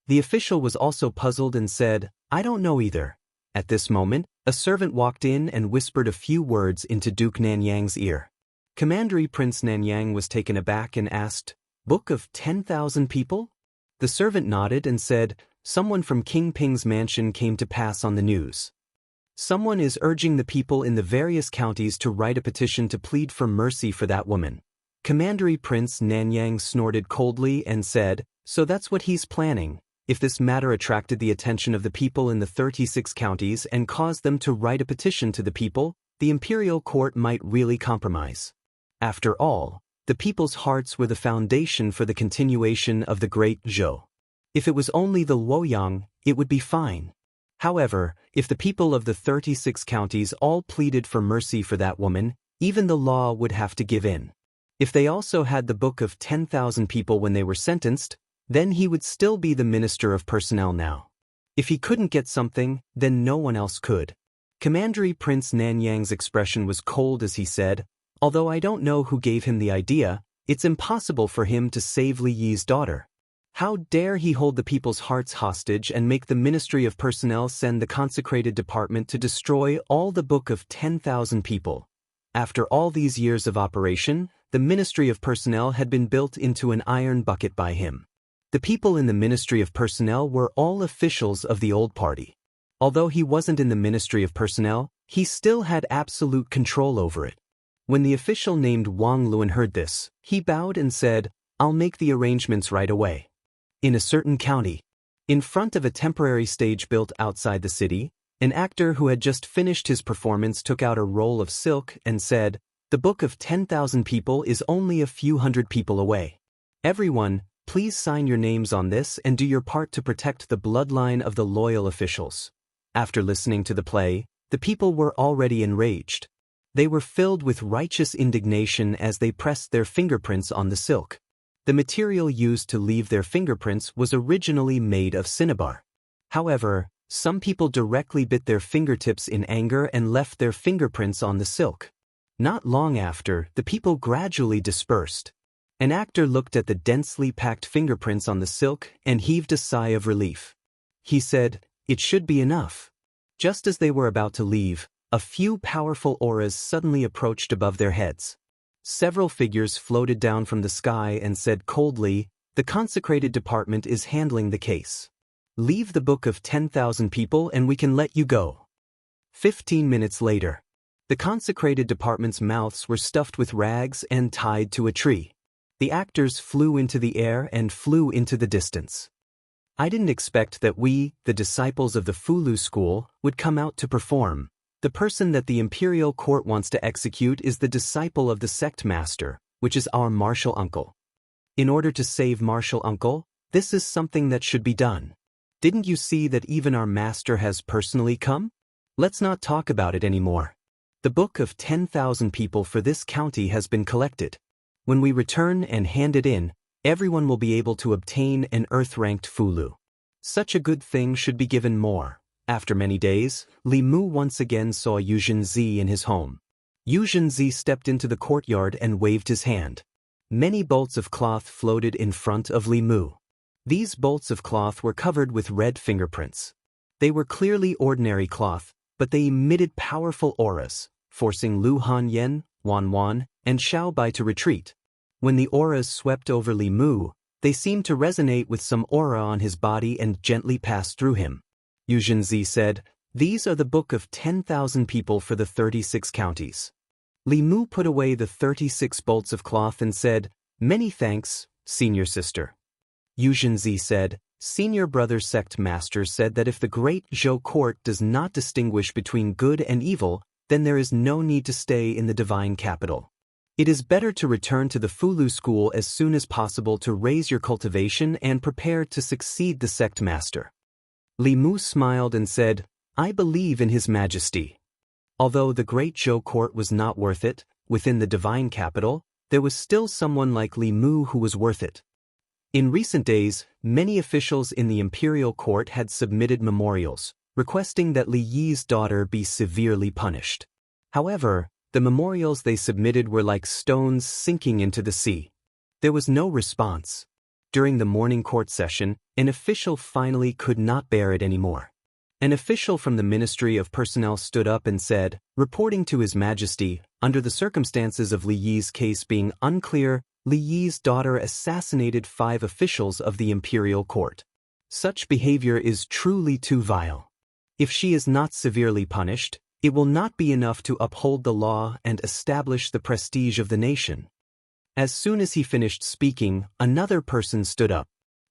A: The official was also puzzled and said, "I don't know either." At this moment, a servant walked in and whispered a few words into Duke Nanyang's ear. Commandery Prince Nanyang was taken aback and asked, "Book of 10,000 people?" The servant nodded and said, "Someone from King Ping's mansion came to pass on the news. Someone is urging the people in the various counties to write a petition to plead for mercy for that woman." Commandery Prince Nanyang snorted coldly and said, "So that's what he's planning. If this matter attracted the attention of the people in the 36 counties and caused them to write a petition to the people, the imperial court might really compromise. After all, the people's hearts were the foundation for the continuation of the Great Zhou. If it was only the Luoyang, it would be fine. However, if the people of the 36 counties all pleaded for mercy for that woman, even the law would have to give in. If they also had the book of 10,000 people when they were sentenced, then he would still be the Minister of Personnel now. If he couldn't get something, then no one else could." Commandery Prince Nanyang's expression was cold as he said, "Although I don't know who gave him the idea, it's impossible for him to save Li Yi's daughter. How dare he hold the people's hearts hostage and make the Ministry of Personnel send the consecrated department to destroy all the book of 10,000 people. After all these years of operation, the Ministry of Personnel had been built into an iron bucket by him. The people in the Ministry of Personnel were all officials of the old party. Although he wasn't in the Ministry of Personnel, he still had absolute control over it." When the official named Wang Lin heard this, he bowed and said, "I'll make the arrangements right away." In a certain county, in front of a temporary stage built outside the city, an actor who had just finished his performance took out a roll of silk and said, "The book of 10,000 people is only a few hundred people away. Everyone, please sign your names on this and do your part to protect the bloodline of the loyal officials." After listening to the play, the people were already enraged. They were filled with righteous indignation as they pressed their fingerprints on the silk. The material used to leave their fingerprints was originally made of cinnabar. However, some people directly bit their fingertips in anger and left their fingerprints on the silk. Not long after, the people gradually dispersed. An actor looked at the densely packed fingerprints on the silk and heaved a sigh of relief. He said, "It should be enough." Just as they were about to leave, a few powerful auras suddenly approached above their heads. Several figures floated down from the sky and said coldly, "The consecrated department is handling the case. Leave the book of 10,000 people and we can let you go." 15 minutes later, the consecrated department's mouths were stuffed with rags and tied to a tree. The actors flew into the air and flew into the distance. "I didn't expect that we, the disciples of the Fulu school, would come out to perform. The person that the imperial court wants to execute is the disciple of the sect master, which is our martial uncle. In order to save martial uncle, this is something that should be done. Didn't you see that even our master has personally come? Let's not talk about it anymore. The book of 10,000 people for this county has been collected. When we return and hand it in, everyone will be able to obtain an earth-ranked Fulu. Such a good thing should be given more." After many days, Li Mu once again saw Yu Zhenzi in his home. Yu Zhenzi stepped into the courtyard and waved his hand. Many bolts of cloth floated in front of Li Mu. These bolts of cloth were covered with red fingerprints. They were clearly ordinary cloth, but they emitted powerful auras, forcing Lu Hanyan, Wan Wan, and Xiaobai to retreat. When the auras swept over Li Mu, they seemed to resonate with some aura on his body and gently passed through him. Yu Zhenzi said, "These are the book of 10,000 people for the 36 counties." Li Mu put away the 36 bolts of cloth and said, "Many thanks, senior sister." Yu Zhenzi said, "Senior brother sect master said that if the great Zhou court does not distinguish between good and evil, then there is no need to stay in the divine capital. It is better to return to the Fulu school as soon as possible to raise your cultivation and prepare to succeed the sect master. Li Mu smiled and said, I believe in His Majesty. Although the great Zhou court was not worth it, within the divine capital, there was still someone like Li Mu who was worth it. In recent days, many officials in the imperial court had submitted memorials, requesting that Li Yi's daughter be severely punished. However, the memorials they submitted were like stones sinking into the sea. There was no response. During the morning court session, an official finally could not bear it anymore. An official from the Ministry of Personnel stood up and said, reporting to His Majesty, under the circumstances of Li Yi's case being unclear, Li Yi's daughter assassinated 5 officials of the imperial court. Such behavior is truly too vile. If she is not severely punished, it will not be enough to uphold the law and establish the prestige of the nation. As soon as he finished speaking, another person stood up.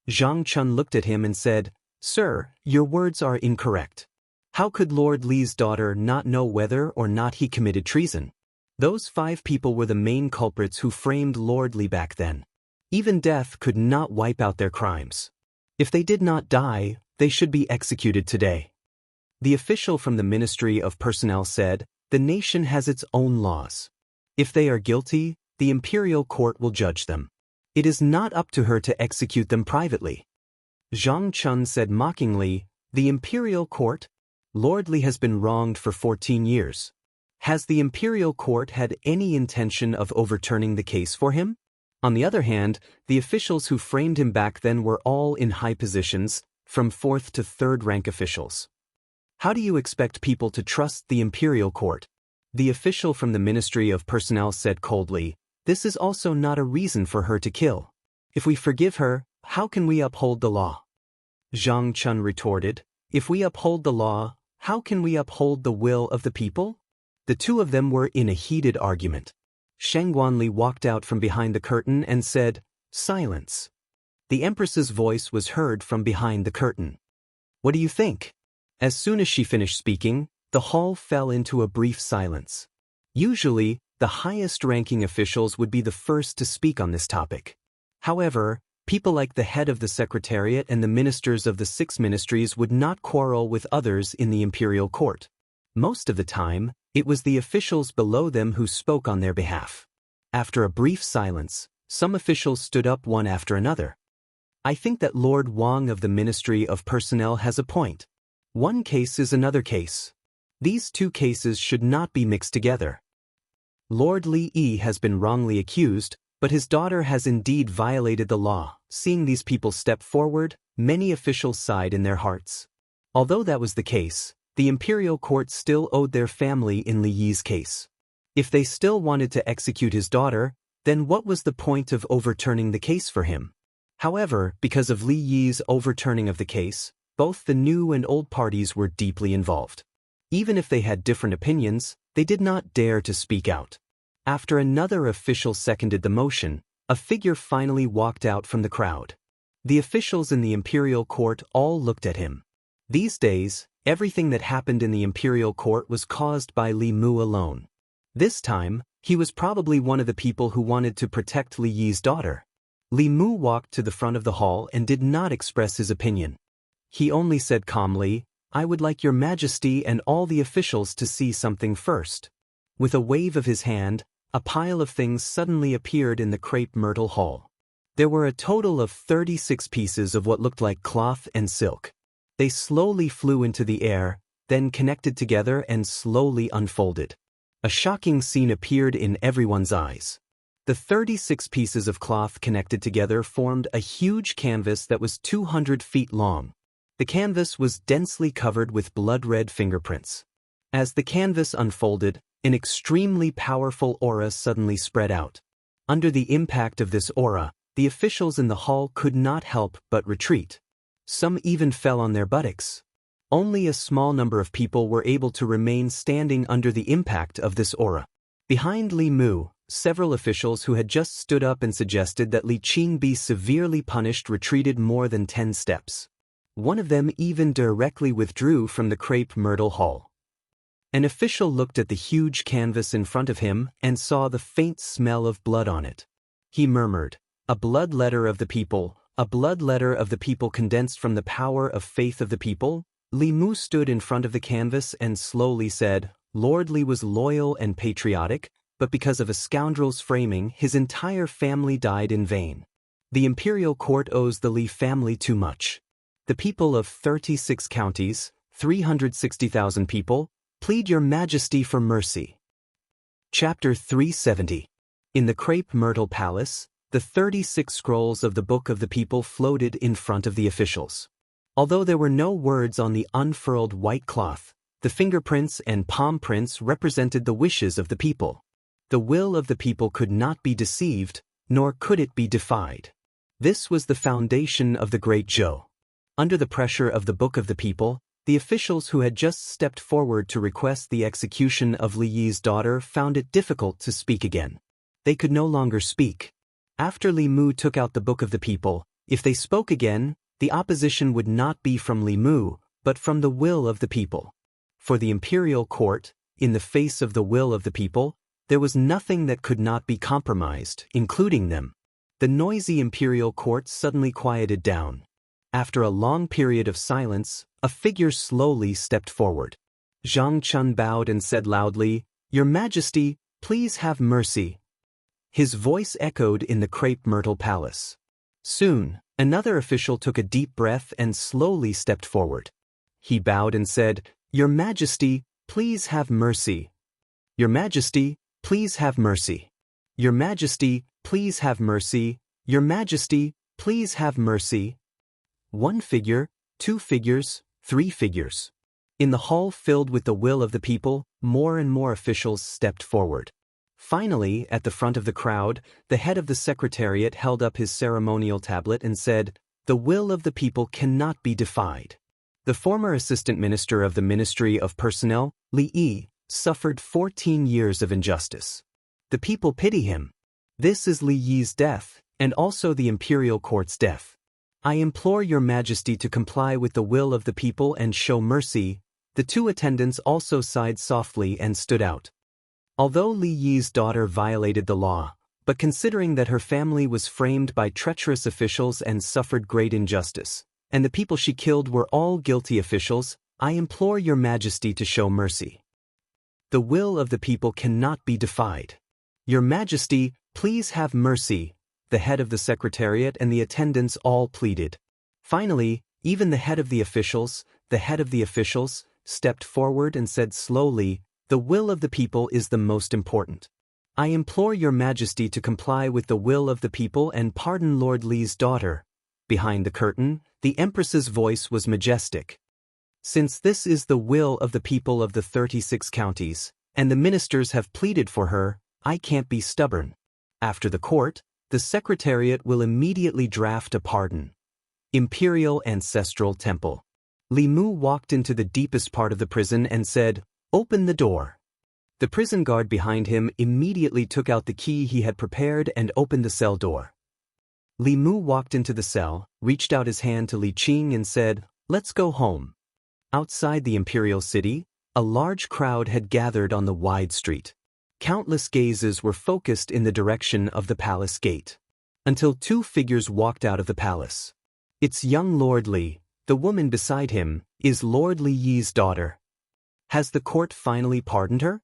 A: Zhang Chun looked at him and said, Sir, your words are incorrect. How could Lord Li's daughter not know whether or not he committed treason? Those 5 people were the main culprits who framed Lord Li back then. Even death could not wipe out their crimes. If they did not die, they should be executed today. The official from the Ministry of Personnel said, the nation has its own laws. If they are guilty, the imperial court will judge them. It is not up to her to execute them privately. Zhang Chun said mockingly, the imperial court? Lord Li has been wronged for 14 years. Has the imperial court had any intention of overturning the case for him? On the other hand, the officials who framed him back then were all in high positions, from 4th to 3rd rank officials. How do you expect people to trust the imperial court? The official from the Ministry of Personnel said coldly, this is also not a reason for her to kill. If we forgive her, how can we uphold the law? Zhang Chun retorted, if we uphold the law, how can we uphold the will of the people? The two of them were in a heated argument. Sheng Guanli walked out from behind the curtain and said, silence. The Empress's voice was heard from behind the curtain. What do you think? As soon as she finished speaking, the hall fell into a brief silence. Usually, the highest-ranking officials would be the first to speak on this topic. However, people like the head of the Secretariat and the ministers of the 6 ministries would not quarrel with others in the imperial court. Most of the time, it was the officials below them who spoke on their behalf. After a brief silence, some officials stood up one after another. I think that Lord Wang of the Ministry of Personnel has a point. One case is another case. These 2 cases should not be mixed together. Lord Li Yi has been wrongly accused, but his daughter has indeed violated the law. Seeing these people step forward, many officials sighed in their hearts. Although that was the case, the imperial court still owed their family in Li Yi's case. If they still wanted to execute his daughter, then what was the point of overturning the case for him? However, because of Li Yi's overturning of the case, both the new and old parties were deeply involved. Even if they had different opinions, they did not dare to speak out. After another official seconded the motion, a figure finally walked out from the crowd. The officials in the imperial court all looked at him. These days, everything that happened in the imperial court was caused by Li Mu alone. This time, he was probably one of the people who wanted to protect Li Yi's daughter. Li Mu walked to the front of the hall and did not express his opinion. He only said calmly, I would like your Majesty and all the officials to see something first. With a wave of his hand, a pile of things suddenly appeared in the crepe myrtle hall. There were a total of 36 pieces of what looked like cloth and silk. They slowly flew into the air, then connected together and slowly unfolded. A shocking scene appeared in everyone's eyes. The 36 pieces of cloth connected together formed a huge canvas that was 200 feet long. The canvas was densely covered with blood-red fingerprints. As the canvas unfolded, an extremely powerful aura suddenly spread out. Under the impact of this aura, the officials in the hall could not help but retreat. Some even fell on their buttocks. Only a small number of people were able to remain standing under the impact of this aura. Behind Li Mu, several officials who had just stood up and suggested that Li Qing be severely punished retreated more than 10 steps. One of them even directly withdrew from the crepe myrtle hall. An official looked at the huge canvas in front of him and saw the faint smell of blood on it. He murmured, "A blood letter of the people, a blood letter of the people condensed from the power of faith of the people." Li Mu stood in front of the canvas and slowly said, "Lord Li was loyal and patriotic, but because of a scoundrel's framing, his entire family died in vain. The imperial court owes the Li family too much. The people of 36 counties, 360,000 people, plead your majesty for mercy." Chapter 370. In the crepe myrtle palace, the 36 scrolls of the Book of the People floated in front of the officials. Although there were no words on the unfurled white cloth, the fingerprints and palm prints represented the wishes of the people. The will of the people could not be deceived, nor could it be defied. This was the foundation of the Great Zhou. Under the pressure of the Book of the People, the officials who had just stepped forward to request the execution of Li Yi's daughter found it difficult to speak again. They could no longer speak. After Li Mu took out the Book of the People, if they spoke again, the opposition would not be from Li Mu, but from the will of the people. For the imperial court, in the face of the will of the people, there was nothing that could not be compromised, including them. The noisy imperial court suddenly quieted down. After a long period of silence, a figure slowly stepped forward. Zhang Chun bowed and said loudly, "Your Majesty, please have mercy." His voice echoed in the crepe myrtle palace. Soon, another official took a deep breath and slowly stepped forward. He bowed and said, "Your Majesty, please have mercy." "Your Majesty, please have mercy." "Your Majesty, please have mercy." "Your Majesty, please have mercy." One figure, two figures, three figures. In the hall filled with the will of the people, more and more officials stepped forward. Finally, at the front of the crowd, the head of the secretariat held up his ceremonial tablet and said, "The will of the people cannot be defied." The former assistant minister of the Ministry of Personnel, Li Yi, suffered 14 years of injustice. The people pity him. This is Li Yi's death, and also the imperial court's death. I implore your majesty to comply with the will of the people and show mercy. The two attendants also sighed softly and stood out. Although Li Yi's daughter violated the law, but considering that her family was framed by treacherous officials and suffered great injustice, and the people she killed were all guilty officials, I implore your majesty to show mercy. The will of the people cannot be defied. Your majesty, please have mercy. The head of the secretariat and the attendants all pleaded. Finally, even the head of the officials, stepped forward and said slowly, "The will of the people is the most important. I implore your majesty to comply with the will of the people and pardon Lord Li's daughter." Behind the curtain, the empress's voice was majestic. "Since this is the will of the people of the 36 counties, and the ministers have pleaded for her, I can't be stubborn. After the court, the secretariat will immediately draft a pardon." Imperial Ancestral Temple. Li Mu walked into the deepest part of the prison and said, "Open the door." The prison guard behind him immediately took out the key he had prepared and opened the cell door. Li Mu walked into the cell, reached out his hand to Li Qing and said, "Let's go home." Outside the imperial city, a large crowd had gathered on the wide street. Countless gazes were focused in the direction of the palace gate. Until two figures walked out of the palace. It's young Lord Li. The woman beside him is Lord Li Yi's daughter. Has the court finally pardoned her?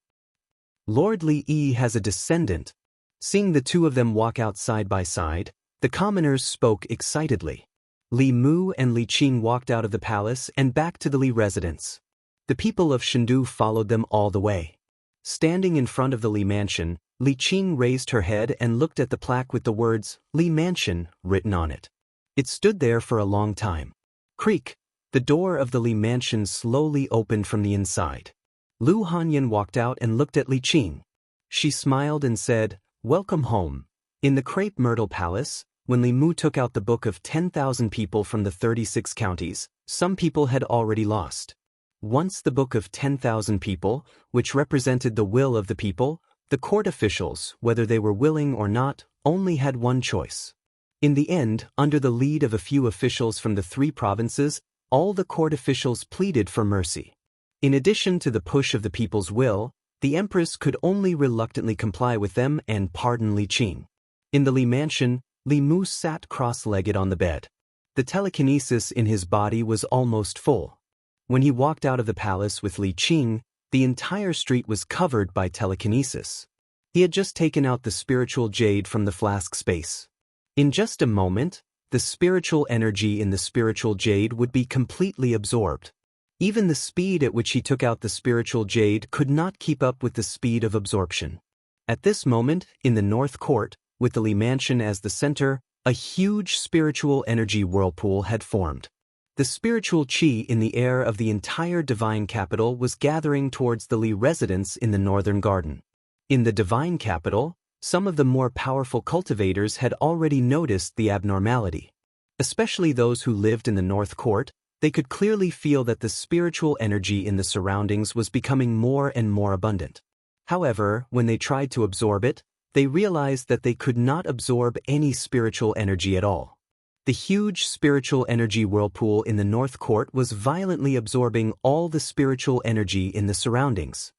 A: Lord Li Yi has a descendant. Seeing the two of them walk out side by side, the commoners spoke excitedly. Li Mu and Li Qing walked out of the palace and back to the Li residence. The people of Chengdu followed them all the way. Standing in front of the Li mansion, Li Qing raised her head and looked at the plaque with the words, "Li Mansion," written on it. It stood there for a long time. Creak! The door of the Li mansion slowly opened from the inside. Lu Hanyan walked out and looked at Li Qing. She smiled and said, "Welcome home." In the crepe myrtle palace, when Li Mu took out the book of 10,000 people from the 36 counties, some people had already lost. Once the book of 10,000 people, which represented the will of the people, the court officials, whether they were willing or not, only had one choice. In the end, under the lead of a few officials from the 3 provinces, all the court officials pleaded for mercy. In addition to the push of the people's will, the Empress could only reluctantly comply with them and pardon Li Qing. In the Li mansion, Li Mu sat cross-legged on the bed. The telekinesis in his body was almost full. When he walked out of the palace with Li Qing, the entire street was covered by telekinesis. He had just taken out the spiritual jade from the flask space. In just a moment, the spiritual energy in the spiritual jade would be completely absorbed. Even the speed at which he took out the spiritual jade could not keep up with the speed of absorption. At this moment, in the North Court, with the Li Mansion as the center, a huge spiritual energy whirlpool had formed. The spiritual qi in the air of the entire divine capital was gathering towards the Li residence in the northern garden. In the divine capital, some of the more powerful cultivators had already noticed the abnormality. Especially those who lived in the North Court, they could clearly feel that the spiritual energy in the surroundings was becoming more and more abundant. However, when they tried to absorb it, they realized that they could not absorb any spiritual energy at all. The huge spiritual energy whirlpool in the North Court was violently absorbing all the spiritual energy in the surroundings.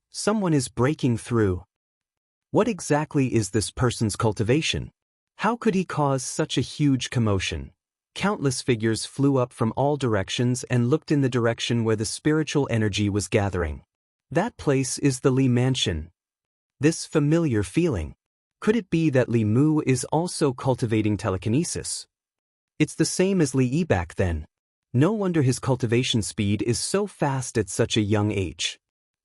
A: Someone is breaking through. What exactly is this person's cultivation? How could he cause such a huge commotion? Countless figures flew up from all directions and looked in the direction where the spiritual energy was gathering. That place is the Li Mansion. This familiar feeling. Could it be that Li Mu is also cultivating telekinesis? It's the same as Li Yi back then. No wonder his cultivation speed is so fast at such a young age.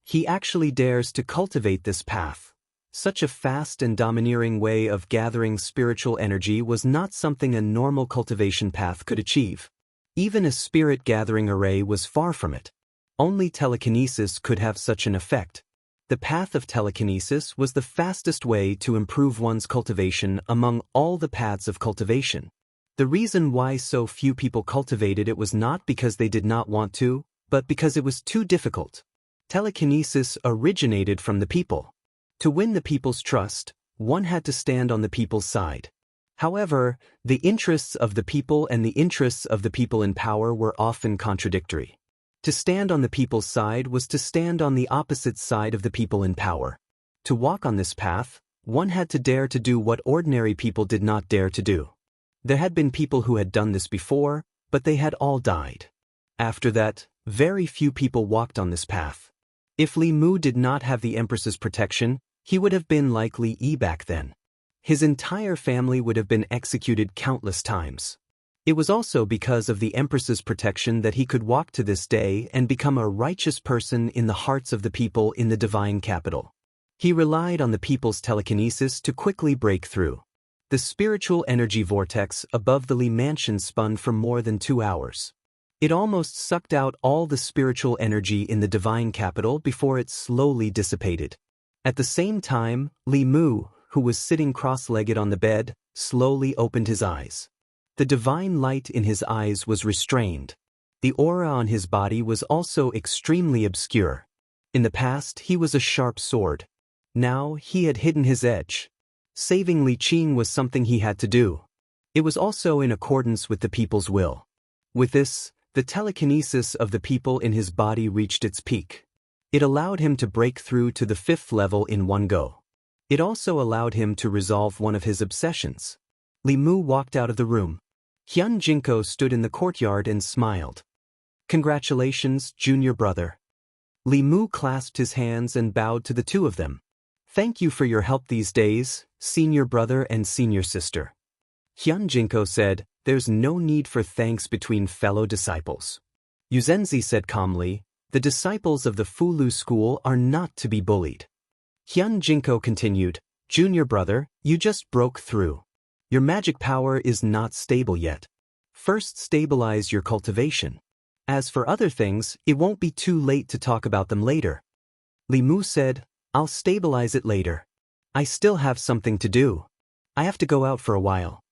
A: He actually dares to cultivate this path. Such a fast and domineering way of gathering spiritual energy was not something a normal cultivation path could achieve. Even a spirit-gathering array was far from it. Only telekinesis could have such an effect. The path of telekinesis was the fastest way to improve one's cultivation among all the paths of cultivation. The reason why so few people cultivated it was not because they did not want to, but because it was too difficult. Telekinesis originated from the people. To win the people's trust, one had to stand on the people's side. However, the interests of the people and the interests of the people in power were often contradictory. To stand on the people's side was to stand on the opposite side of the people in power. To walk on this path, one had to dare to do what ordinary people did not dare to do. There had been people who had done this before, but they had all died. After that, very few people walked on this path. If Li Mu did not have the Empress's protection, he would have been like Li Yi back then. His entire family would have been executed countless times. It was also because of the Empress's protection that he could walk to this day and become a righteous person in the hearts of the people in the divine capital. He relied on the people's telekinesis to quickly break through. The spiritual energy vortex above the Li Mansion spun for more than 2 hours. It almost sucked out all the spiritual energy in the divine capital before it slowly dissipated. At the same time, Li Mu, who was sitting cross-legged on the bed, slowly opened his eyes. The divine light in his eyes was restrained. The aura on his body was also extremely obscure. In the past, he was a sharp sword. Now, he had hidden his edge. Saving Li Qing was something he had to do. It was also in accordance with the people's will. With this, the telekinesis of the people in his body reached its peak. It allowed him to break through to the 5th level in one go. It also allowed him to resolve one of his obsessions. Li Mu walked out of the room. Hyun Jinko stood in the courtyard and smiled. "Congratulations, junior brother." Li Mu clasped his hands and bowed to the two of them. "Thank you for your help these days, senior brother and senior sister." Hyun Jinko said, "There's no need for thanks between fellow disciples." Yuzenzi said calmly, "The disciples of the Fulu school are not to be bullied." Hyun Jinko continued, "Junior brother, you just broke through. Your magic power is not stable yet. First stabilize your cultivation. As for other things, it won't be too late to talk about them later." Li Mu said, "I'll stabilize it later. I still have something to do. I have to go out for a while."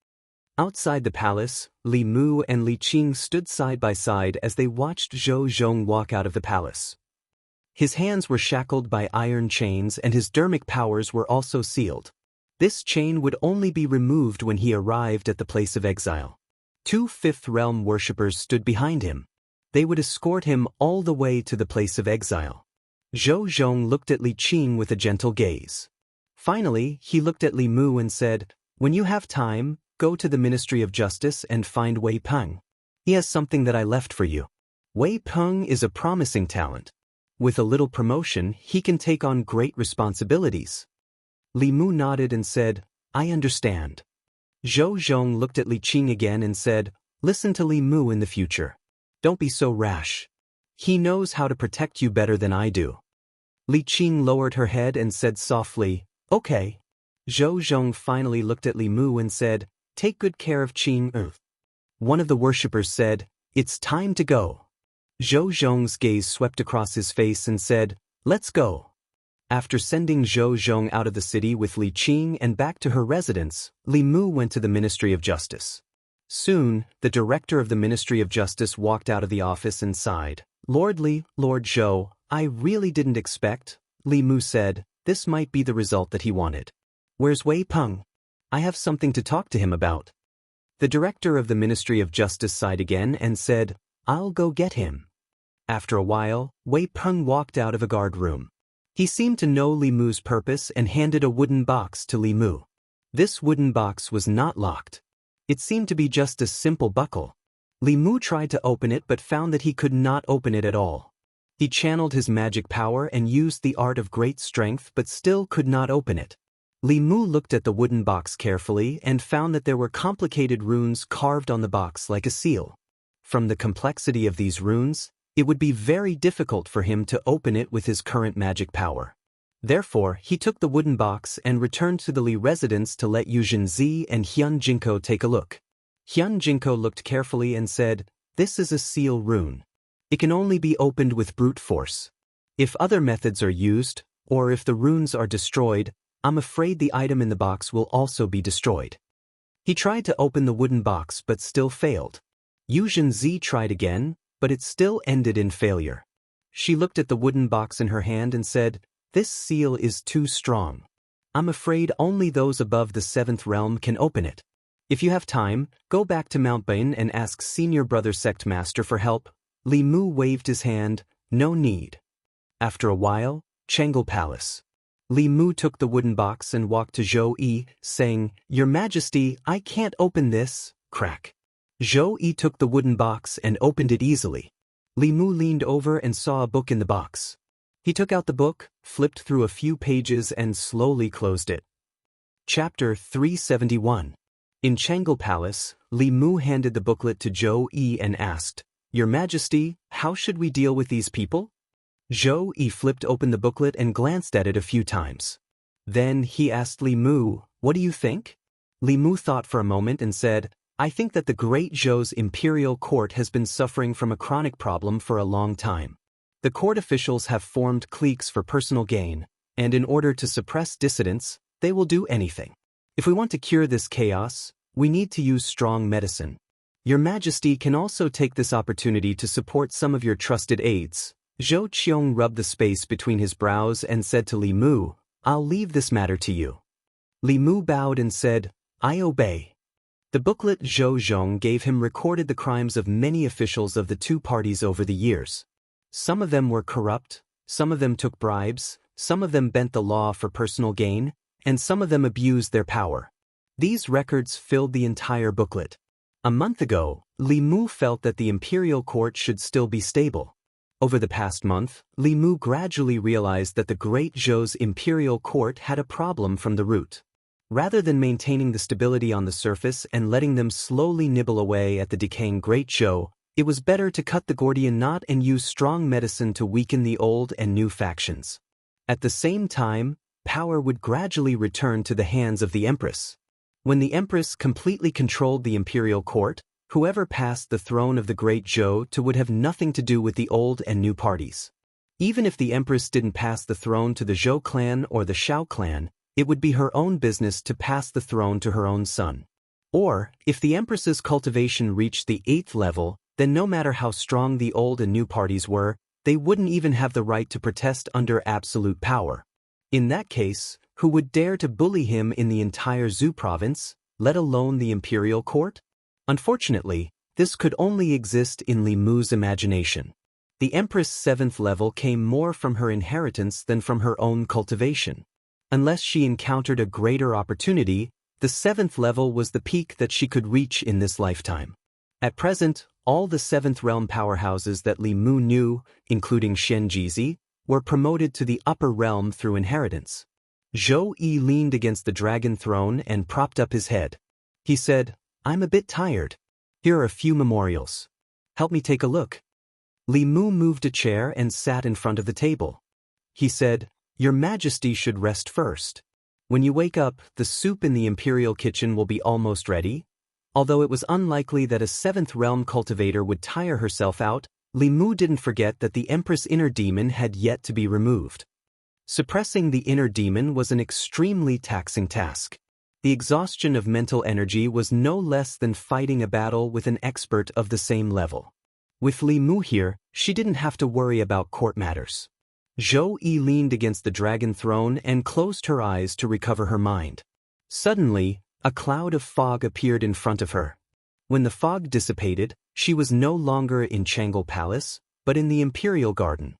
A: Outside the palace, Li Mu and Li Qing stood side by side as they watched Zhou Zhong walk out of the palace. His hands were shackled by iron chains and his dermic powers were also sealed. This chain would only be removed when he arrived at the place of exile. 2 Fifth Realm worshippers stood behind him. They would escort him all the way to the place of exile. Zhou Zhong looked at Li Qing with a gentle gaze. Finally, he looked at Li Mu and said, "When you have time, go to the Ministry of Justice and find Wei Peng. He has something that I left for you." Wei Peng is a promising talent. With a little promotion, he can take on great responsibilities. Li Mu nodded and said, "I understand." Zhou Zhong looked at Li Qing again and said, "Listen to Li Mu in the future. Don't be so rash. He knows how to protect you better than I do." Li Qing lowered her head and said softly, "Okay." Zhou Zhong finally looked at Li Mu and said, "Take good care of Qing." One of the worshippers said, "It's time to go." Zhou Zhong's gaze swept across his face and said, "Let's go." After sending Zhou Zhong out of the city with Li Qing and back to her residence, Li Mu went to the Ministry of Justice. Soon, the director of the Ministry of Justice walked out of the office and sighed. "Lord Li, Lord Zhou, I really didn't expect," Li Mu said, "this might be the result that he wanted. Where's Wei Peng? I have something to talk to him about." The director of the Ministry of Justice sighed again and said, "I'll go get him." After a while, Wei Peng walked out of a guard room. He seemed to know Li Mu's purpose and handed a wooden box to Li Mu. This wooden box was not locked. It seemed to be just a simple buckle. Li Mu tried to open it but found that he could not open it at all. He channeled his magic power and used the art of great strength but still could not open it. Li Mu looked at the wooden box carefully and found that there were complicated runes carved on the box like a seal. From the complexity of these runes, it would be very difficult for him to open it with his current magic power. Therefore, he took the wooden box and returned to the Li residence to let Yuzhen Zi and Hyun Jinko take a look. Hyun Jinko looked carefully and said, "This is a seal rune. It can only be opened with brute force. If other methods are used, or if the runes are destroyed, I'm afraid the item in the box will also be destroyed." He tried to open the wooden box but still failed. Yuzhen Zi tried again, but it still ended in failure. She looked at the wooden box in her hand and said, "This seal is too strong. I'm afraid only those above the 7th realm can open it. If you have time, go back to Mount Bain and ask Senior Brother Sect Master for help." Li Mu waved his hand, "No need." After a while, Changel Palace. Li Mu took the wooden box and walked to Zhou Yi, saying, "Your Majesty, I can't open this." Crack. Zhou Yi took the wooden box and opened it easily. Li Mu leaned over and saw a book in the box. He took out the book, flipped through a few pages and slowly closed it. Chapter 371. In Changel Palace, Li Mu handed the booklet to Zhou Yi and asked, "Your Majesty, how should we deal with these people?" Zhou Yi flipped open the booklet and glanced at it a few times. Then he asked Li Mu, "What do you think?" Li Mu thought for a moment and said, "I think that the Great Zhou's imperial court has been suffering from a chronic problem for a long time. The court officials have formed cliques for personal gain, and in order to suppress dissidents, they will do anything. If we want to cure this chaos, we need to use strong medicine. Your Majesty can also take this opportunity to support some of your trusted aides." Zhou Qiong rubbed the space between his brows and said to Li Mu, "I'll leave this matter to you." Li Mu bowed and said, "I obey." The booklet Zhou Zhong gave him recorded the crimes of many officials of the two parties over the years. Some of them were corrupt, some of them took bribes, some of them bent the law for personal gain, and some of them abused their power. These records filled the entire booklet. A month ago, Li Mu felt that the imperial court should still be stable. Over the past month, Li Mu gradually realized that the Great Zhou's imperial court had a problem from the root. Rather than maintaining the stability on the surface and letting them slowly nibble away at the decaying Great Zhou, it was better to cut the Gordian knot and use strong medicine to weaken the old and new factions. At the same time, power would gradually return to the hands of the Empress. When the Empress completely controlled the imperial court, whoever passed the throne of the Great Zhou would have nothing to do with the old and new parties. Even if the Empress didn't pass the throne to the Zhou clan or the Shao clan, it would be her own business to pass the throne to her own son. Or, if the Empress's cultivation reached the 8th level, then no matter how strong the old and new parties were, they wouldn't even have the right to protest under absolute power. In that case, who would dare to bully him in the entire Zhou province, let alone the imperial court? Unfortunately, This could only exist in Li Mu's imagination. The Empress' 7th level came more from her inheritance than from her own cultivation. Unless she encountered a greater opportunity, the 7th level was the peak that she could reach in this lifetime. At present, all the 7th realm powerhouses that Li Mu knew, including Xianxia, were promoted to the upper realm through inheritance. Zhou Yi leaned against the dragon throne and propped up his head. He said, "I'm a bit tired. Here are a few memorials. Help me take a look." Li Mu moved a chair and sat in front of the table. He said, "Your Majesty should rest first. When you wake up, the soup in the imperial kitchen will be almost ready." Although it was unlikely that a 7th realm cultivator would tire herself out, Li Mu didn't forget that the Empress' inner demon had yet to be removed. Suppressing the inner demon was an extremely taxing task. The exhaustion of mental energy was no less than fighting a battle with an expert of the same level. With Li Mu here, she didn't have to worry about court matters. Zhou Yi leaned against the dragon throne and closed her eyes to recover her mind. Suddenly, a cloud of fog appeared in front of her. When the fog dissipated, she was no longer in Chang'e Palace, but in the Imperial Garden.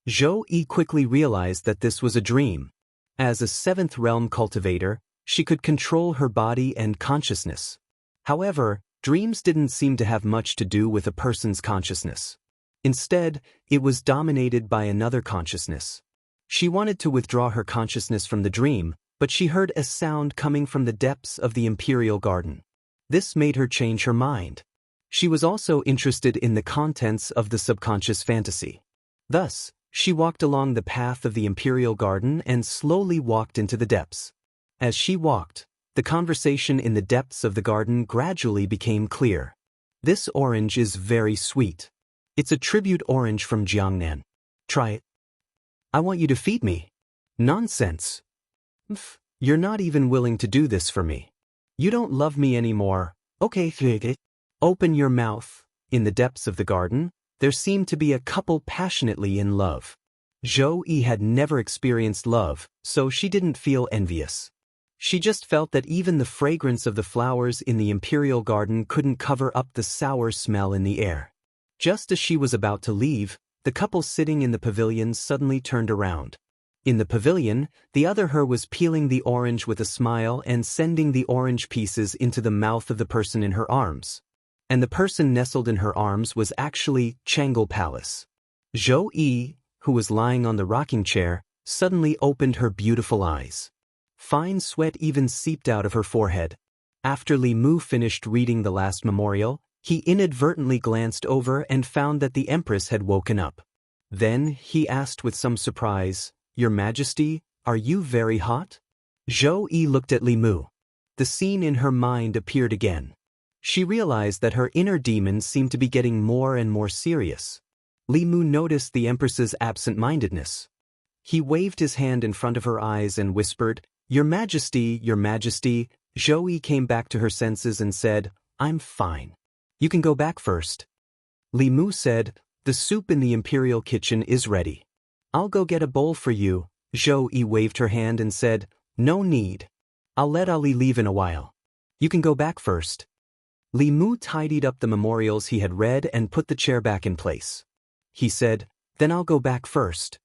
A: Zhou Yi quickly realized that this was a dream. As a 7th realm cultivator, she could control her body and consciousness. However, dreams didn't seem to have much to do with a person's consciousness. Instead, it was dominated by another consciousness. She wanted to withdraw her consciousness from the dream, but she heard a sound coming from the depths of the Imperial Garden. This made her change her mind. She was also interested in the contents of the subconscious fantasy. Thus, she walked along the path of the Imperial Garden and slowly walked into the depths. As she walked, the conversation in the depths of the garden gradually became clear. "This orange is very sweet. It's a tribute orange from Jiangnan. Try it." "I want you to feed me." "Nonsense. You're not even willing to do this for me. You don't love me anymore. Okay, open your mouth." In the depths of the garden, there seemed to be a couple passionately in love. Zhou Yi had never experienced love, so she didn't feel envious. She just felt that even the fragrance of the flowers in the Imperial Garden couldn't cover up the sour smell in the air. Just as she was about to leave, the couple sitting in the pavilion suddenly turned around. In the pavilion, the other her was peeling the orange with a smile and sending the orange pieces into the mouth of the person in her arms. And the person nestled in her arms was actually Chang'e Palace. Zhou Yi, who was lying on the rocking chair, suddenly opened her beautiful eyes. Fine sweat even seeped out of her forehead. After Li Mu finished reading the last memorial, he inadvertently glanced over and found that the Empress had woken up. Then he asked with some surprise, "Your Majesty, are you very hot?" Zhou Yi looked at Li Mu. The scene in her mind appeared again. She realized that her inner demon seemed to be getting more and more serious. Li Mu noticed the Empress's absent-mindedness. He waved his hand in front of her eyes and whispered, "Your Majesty, Your Majesty." Zhou Yi came back to her senses and said, "I'm fine. You can go back first." Li Mu said, "The soup in the Imperial kitchen is ready. I'll go get a bowl for you." Zhou Yi waved her hand and said, "No need. I'll let Ali leave in a while. You can go back first." Li Mu tidied up the memorials he had read and put the chair back in place. He said, "Then I'll go back first."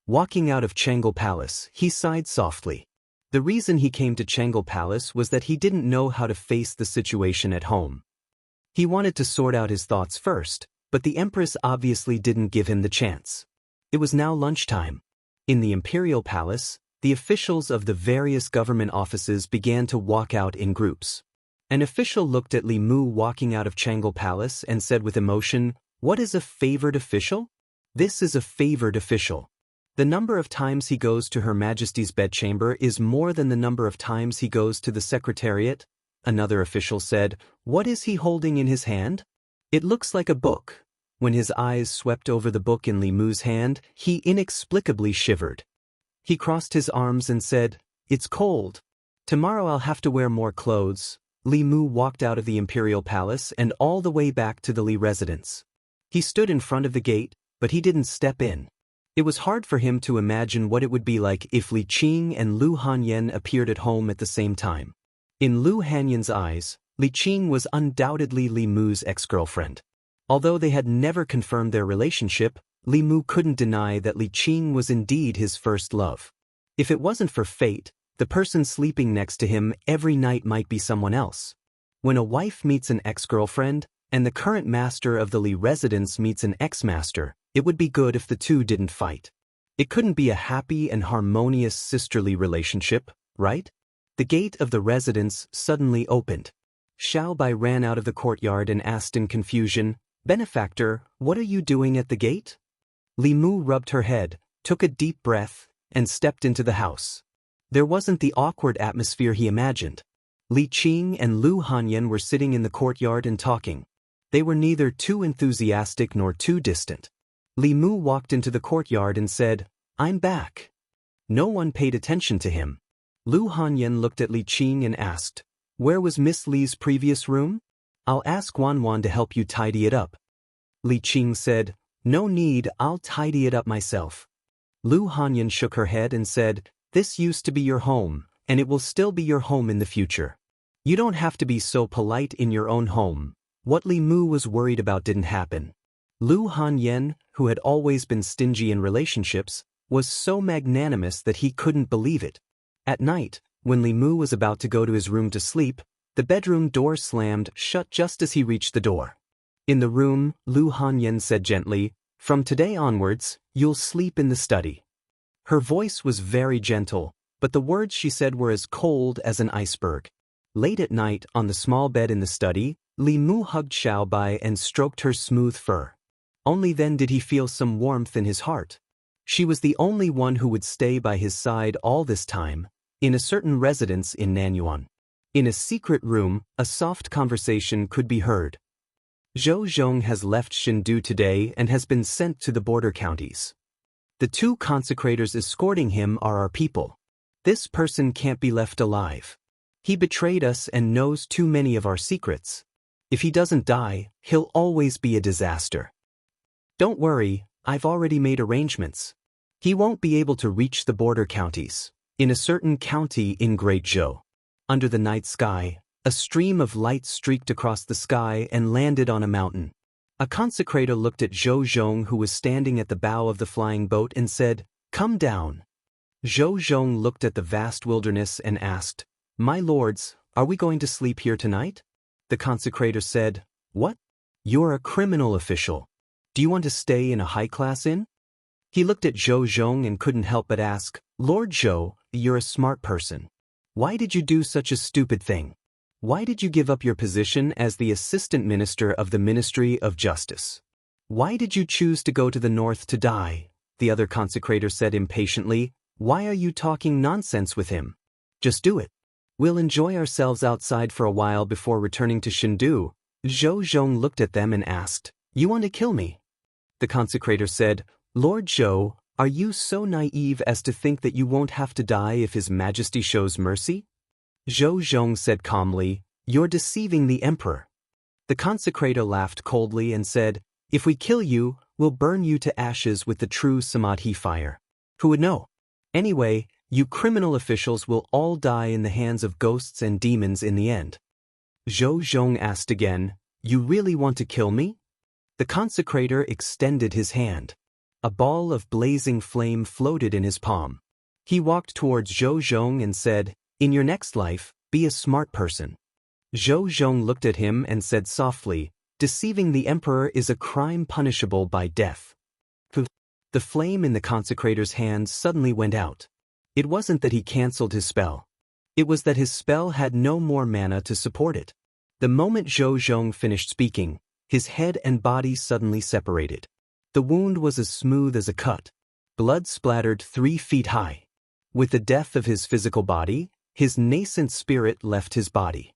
A: Walking out of Chang'e Palace, he sighed softly. The reason he came to Chang'e Palace was that he didn't know how to face the situation at home. He wanted to sort out his thoughts first, but the Empress obviously didn't give him the chance. It was now lunchtime. In the Imperial Palace, the officials of the various government offices began to walk out in groups. An official looked at Li Mu walking out of Chang'e Palace and said with emotion, "What is a favored official?" "This is a favored official. The number of times he goes to Her Majesty's bedchamber is more than the number of times he goes to the Secretariat." Another official said, "What is he holding in his hand?" "It looks like a book." When his eyes swept over the book in Li Mu's hand, he inexplicably shivered. He crossed his arms and said, "It's cold. Tomorrow I'll have to wear more clothes." Li Mu walked out of the Imperial Palace and all the way back to the Li residence. He stood in front of the gate, but he didn't step in. It was hard for him to imagine what it would be like if Li Qing and Lu Hanyan appeared at home at the same time. In Lu Hanyan's eyes, Li Qing was undoubtedly Li Mu's ex-girlfriend. Although they had never confirmed their relationship, Li Mu couldn't deny that Li Qing was indeed his first love. If it wasn't for fate, the person sleeping next to him every night might be someone else. When a wife meets an ex-girlfriend, and the current master of the Li residence meets an ex-master, it would be good if the two didn't fight. It couldn't be a happy and harmonious sisterly relationship, right? The gate of the residence suddenly opened. Xiao Bai ran out of the courtyard and asked in confusion, "Benefactor, what are you doing at the gate?" Li Mu rubbed her head, took a deep breath, and stepped into the house. There wasn't the awkward atmosphere he imagined. Li Qing and Lu Hanyan were sitting in the courtyard and talking. They were neither too enthusiastic nor too distant. Li Mu walked into the courtyard and said, "I'm back." No one paid attention to him. Lu Hanyan looked at Li Qing and asked, "Where was Miss Li's previous room? I'll ask Wan to help you tidy it up." Li Qing said, "No need, I'll tidy it up myself." Lu Hanyan shook her head and said, "This used to be your home, and it will still be your home in the future. You don't have to be so polite in your own home." What Li Mu was worried about didn't happen. Lu Hanyan, who had always been stingy in relationships, was so magnanimous that he couldn't believe it. At night, when Li Mu was about to go to his room to sleep, the bedroom door slammed shut just as he reached the door. In the room, Lu Hanyan said gently, "From today onwards, you'll sleep in the study." Her voice was very gentle, but the words she said were as cold as an iceberg. Late at night, on the small bed in the study, Li Mu hugged Xiao Bai and stroked her smooth fur. Only then did he feel some warmth in his heart. She was the only one who would stay by his side all this time, in a certain residence in Nanyuan. In a secret room, a soft conversation could be heard. "Zhou Zhong has left Shindu today and has been sent to the border counties. The two consecrators escorting him are our people. This person can't be left alive. He betrayed us and knows too many of our secrets. If he doesn't die, he'll always be a disaster. Don't worry, I've already made arrangements. He won't be able to reach the border counties. In a certain county in Great Zhou. Under the night sky, a stream of light streaked across the sky and landed on a mountain. A consecrator looked at Zhou Zhong, who was standing at the bow of the flying boat, and said, "Come down." Zhou Zhong looked at the vast wilderness and asked, "My lords, are we going to sleep here tonight?" The consecrator said, "What? You're a criminal official. Do you want to stay in a high-class inn?" He looked at Zhou Zhong and couldn't help but ask, "Lord Zhou, you're a smart person. Why did you do such a stupid thing? Why did you give up your position as the assistant minister of the Ministry of Justice? Why did you choose to go to the north to die?" The other consecrator said impatiently, "Why are you talking nonsense with him? Just do it. We'll enjoy ourselves outside for a while before returning to Shindu." Zhou Zhong looked at them and asked, "You want to kill me?" The consecrator said, "Lord Zhou, are you so naive as to think that you won't have to die if His Majesty shows mercy?" Zhou Zhong said calmly, "You're deceiving the emperor." The consecrator laughed coldly and said, "If we kill you, we'll burn you to ashes with the true Samadhi fire. Who would know? Anyway, you criminal officials will all die in the hands of ghosts and demons in the end." Zhou Zhong asked again, "You really want to kill me?" The consecrator extended his hand. A ball of blazing flame floated in his palm. He walked towards Zhou Zhong and said, "In your next life, be a smart person." Zhou Zhong looked at him and said softly, "Deceiving the emperor is a crime punishable by death." The flame in the consecrator's hand suddenly went out. It wasn't that he cancelled his spell. It was that his spell had no more mana to support it. The moment Zhou Zhong finished speaking, his head and body suddenly separated. The wound was as smooth as a cut. Blood splattered 3 feet high. With the death of his physical body, his nascent spirit left his body.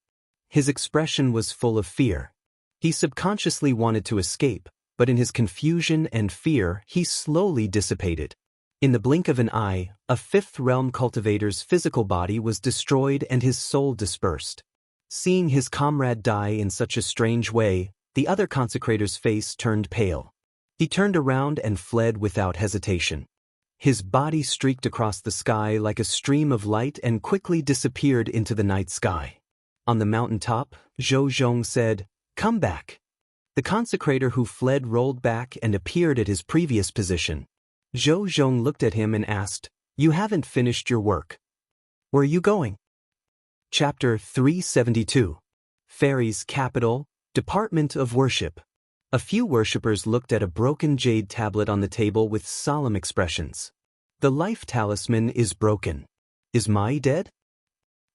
A: His expression was full of fear. He subconsciously wanted to escape, but in his confusion and fear, he slowly dissipated. In the blink of an eye, a fifth realm cultivator's physical body was destroyed and his soul dispersed. Seeing his comrade die in such a strange way, the other consecrator's face turned pale. He turned around and fled without hesitation. His body streaked across the sky like a stream of light and quickly disappeared into the night sky. On the mountaintop, Zhou Zhong said, "Come back." The consecrator who fled rolled back and appeared at his previous position. Zhou Zhong looked at him and asked, "You haven't finished your work. Where are you going?" Chapter 372. Fairies' Capital, Department of Worship. A few worshippers looked at a broken jade tablet on the table with solemn expressions. The life talisman is broken. Is Ma Yi dead?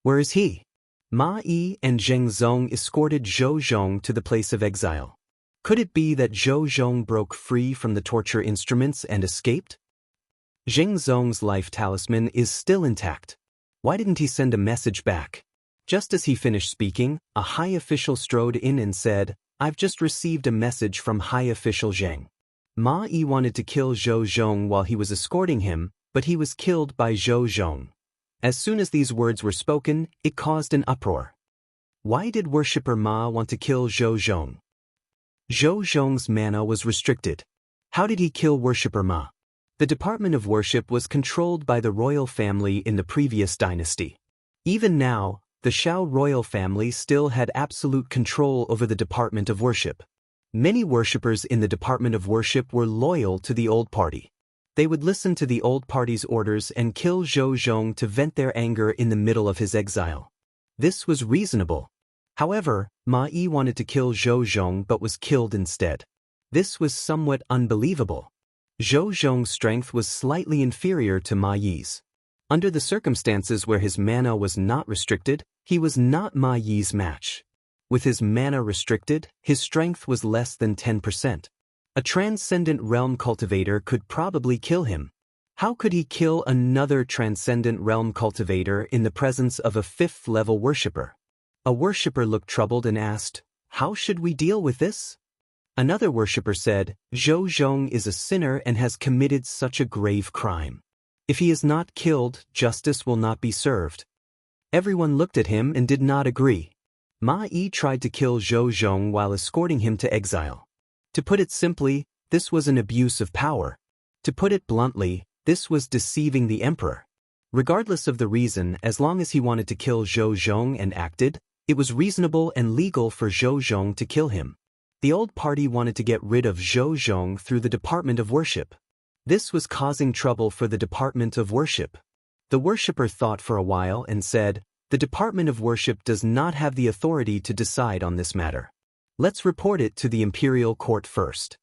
A: Where is he? Ma Yi and Zheng Zong escorted Zhou Zhong to the place of exile. Could it be that Zhou Zhong broke free from the torture instruments and escaped? Zheng Zong's life talisman is still intact. Why didn't he send a message back? Just as he finished speaking, a high official strode in and said, "I've just received a message from High Official Zheng. Ma Yi wanted to kill Zhou Zhong while he was escorting him, but he was killed by Zhou Zhong." As soon as these words were spoken, it caused an uproar. Why did worshipper Ma want to kill Zhou Zhong? Zhou Zhong's mana was restricted. How did he kill worshipper Ma? The Department of Worship was controlled by the royal family in the previous dynasty. Even now, the Shao royal family still had absolute control over the Department of Worship. Many worshippers in the Department of Worship were loyal to the old party. They would listen to the old party's orders and kill Zhou Zhong to vent their anger in the middle of his exile. This was reasonable. However, Ma Yi wanted to kill Zhou Zhong but was killed instead. This was somewhat unbelievable. Zhou Zhong's strength was slightly inferior to Ma Yi's. Under the circumstances where his mana was not restricted, he was not Ma Yi's match. With his mana restricted, his strength was less than 10%. A transcendent realm cultivator could probably kill him. How could he kill another transcendent realm cultivator in the presence of a 5th-level worshipper? A worshipper looked troubled and asked, "How should we deal with this?" Another worshipper said, "Zhou Zhong is a sinner and has committed such a grave crime. If he is not killed, justice will not be served." Everyone looked at him and did not agree. Ma Yi tried to kill Zhou Zhong while escorting him to exile. To put it simply, this was an abuse of power. To put it bluntly, this was deceiving the emperor. Regardless of the reason, as long as he wanted to kill Zhou Zhong and acted, it was reasonable and legal for Zhou Zhong to kill him. The old party wanted to get rid of Zhou Zhong through the Department of Worship. This was causing trouble for the Department of Worship. The worshipper thought for a while and said, "The Department of Worship does not have the authority to decide on this matter. Let's report it to the imperial court first."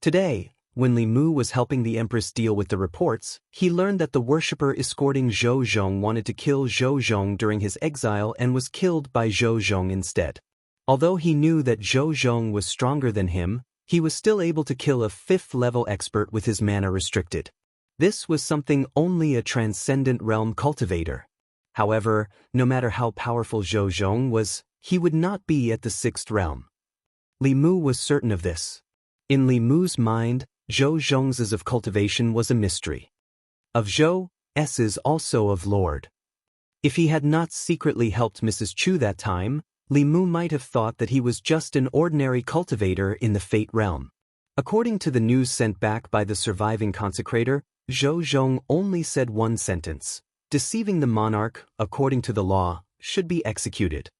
A: Today, when Li Mu was helping the empress deal with the reports, he learned that the worshipper escorting Zhou Zhong wanted to kill Zhou Zhong during his exile and was killed by Zhou Zhong instead. Although he knew that Zhou Zhong was stronger than him, he was still able to kill a 5th-level expert with his mana restricted. This was something only a transcendent realm cultivator. However, no matter how powerful Zhou Zhong was, he would not be at the 6th realm. Li Mu was certain of this. In Li Mu's mind, Zhou Zhong's of cultivation was a mystery. Of Zhou's also of Lord. If he had not secretly helped Mrs. Chu that time, Li Mu might have thought that he was just an ordinary cultivator in the Fate realm. According to the news sent back by the surviving consecrator, Zhou Zhong only said one sentence: "Deceiving the monarch, according to the law, should be executed."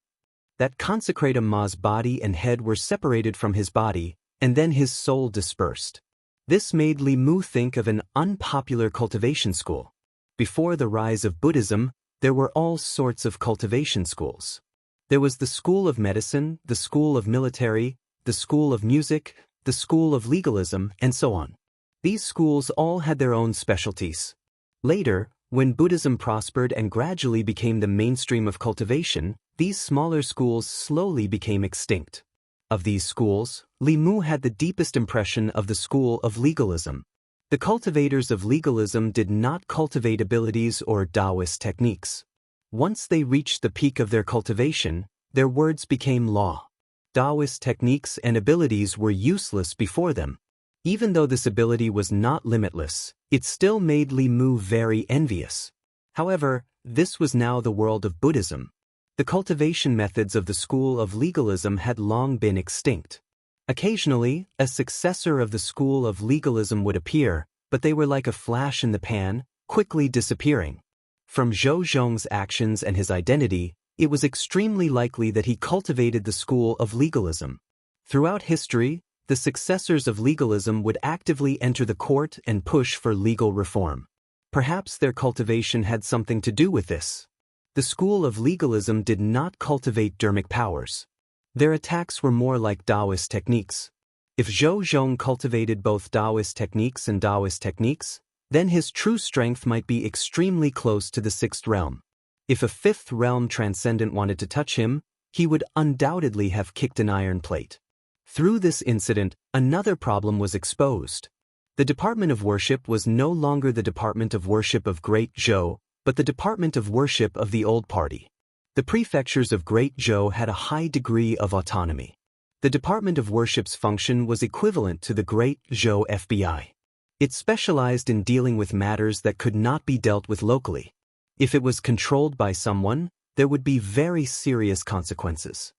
A: That consecrator Ma's body and head were separated from his body, and then his soul dispersed. This made Li Mu think of an unpopular cultivation school. Before the rise of Buddhism, there were all sorts of cultivation schools. There was the school of medicine, the school of military, the school of music, the school of legalism, and so on. These schools all had their own specialties. Later, when Buddhism prospered and gradually became the mainstream of cultivation, these smaller schools slowly became extinct. Of these schools, Li Mu had the deepest impression of the school of legalism. The cultivators of legalism did not cultivate abilities or Daoist techniques. Once they reached the peak of their cultivation, their words became law. Daoist techniques and abilities were useless before them. Even though this ability was not limitless, it still made Li Mu very envious. However, this was now the world of Buddhism. The cultivation methods of the school of legalism had long been extinct. Occasionally, a successor of the school of legalism would appear, but they were like a flash in the pan, quickly disappearing. From Zhou Zhong's actions and his identity, it was extremely likely that he cultivated the school of legalism. Throughout history, the successors of legalism would actively enter the court and push for legal reform. Perhaps their cultivation had something to do with this. The school of legalism did not cultivate dermic powers. Their attacks were more like Daoist techniques. If Zhou Zhong cultivated both Daoist techniques and Daoist techniques, then his true strength might be extremely close to the sixth realm. If a fifth realm transcendent wanted to touch him, he would undoubtedly have kicked an iron plate. Through this incident, another problem was exposed. The Department of Worship was no longer the Department of Worship of Great Zhou, but the Department of Worship of the Old Party. The prefectures of Great Zhou had a high degree of autonomy. The Department of Worship's function was equivalent to the Great Zhou FBI. It specialized in dealing with matters that could not be dealt with locally. If it was controlled by someone, there would be very serious consequences.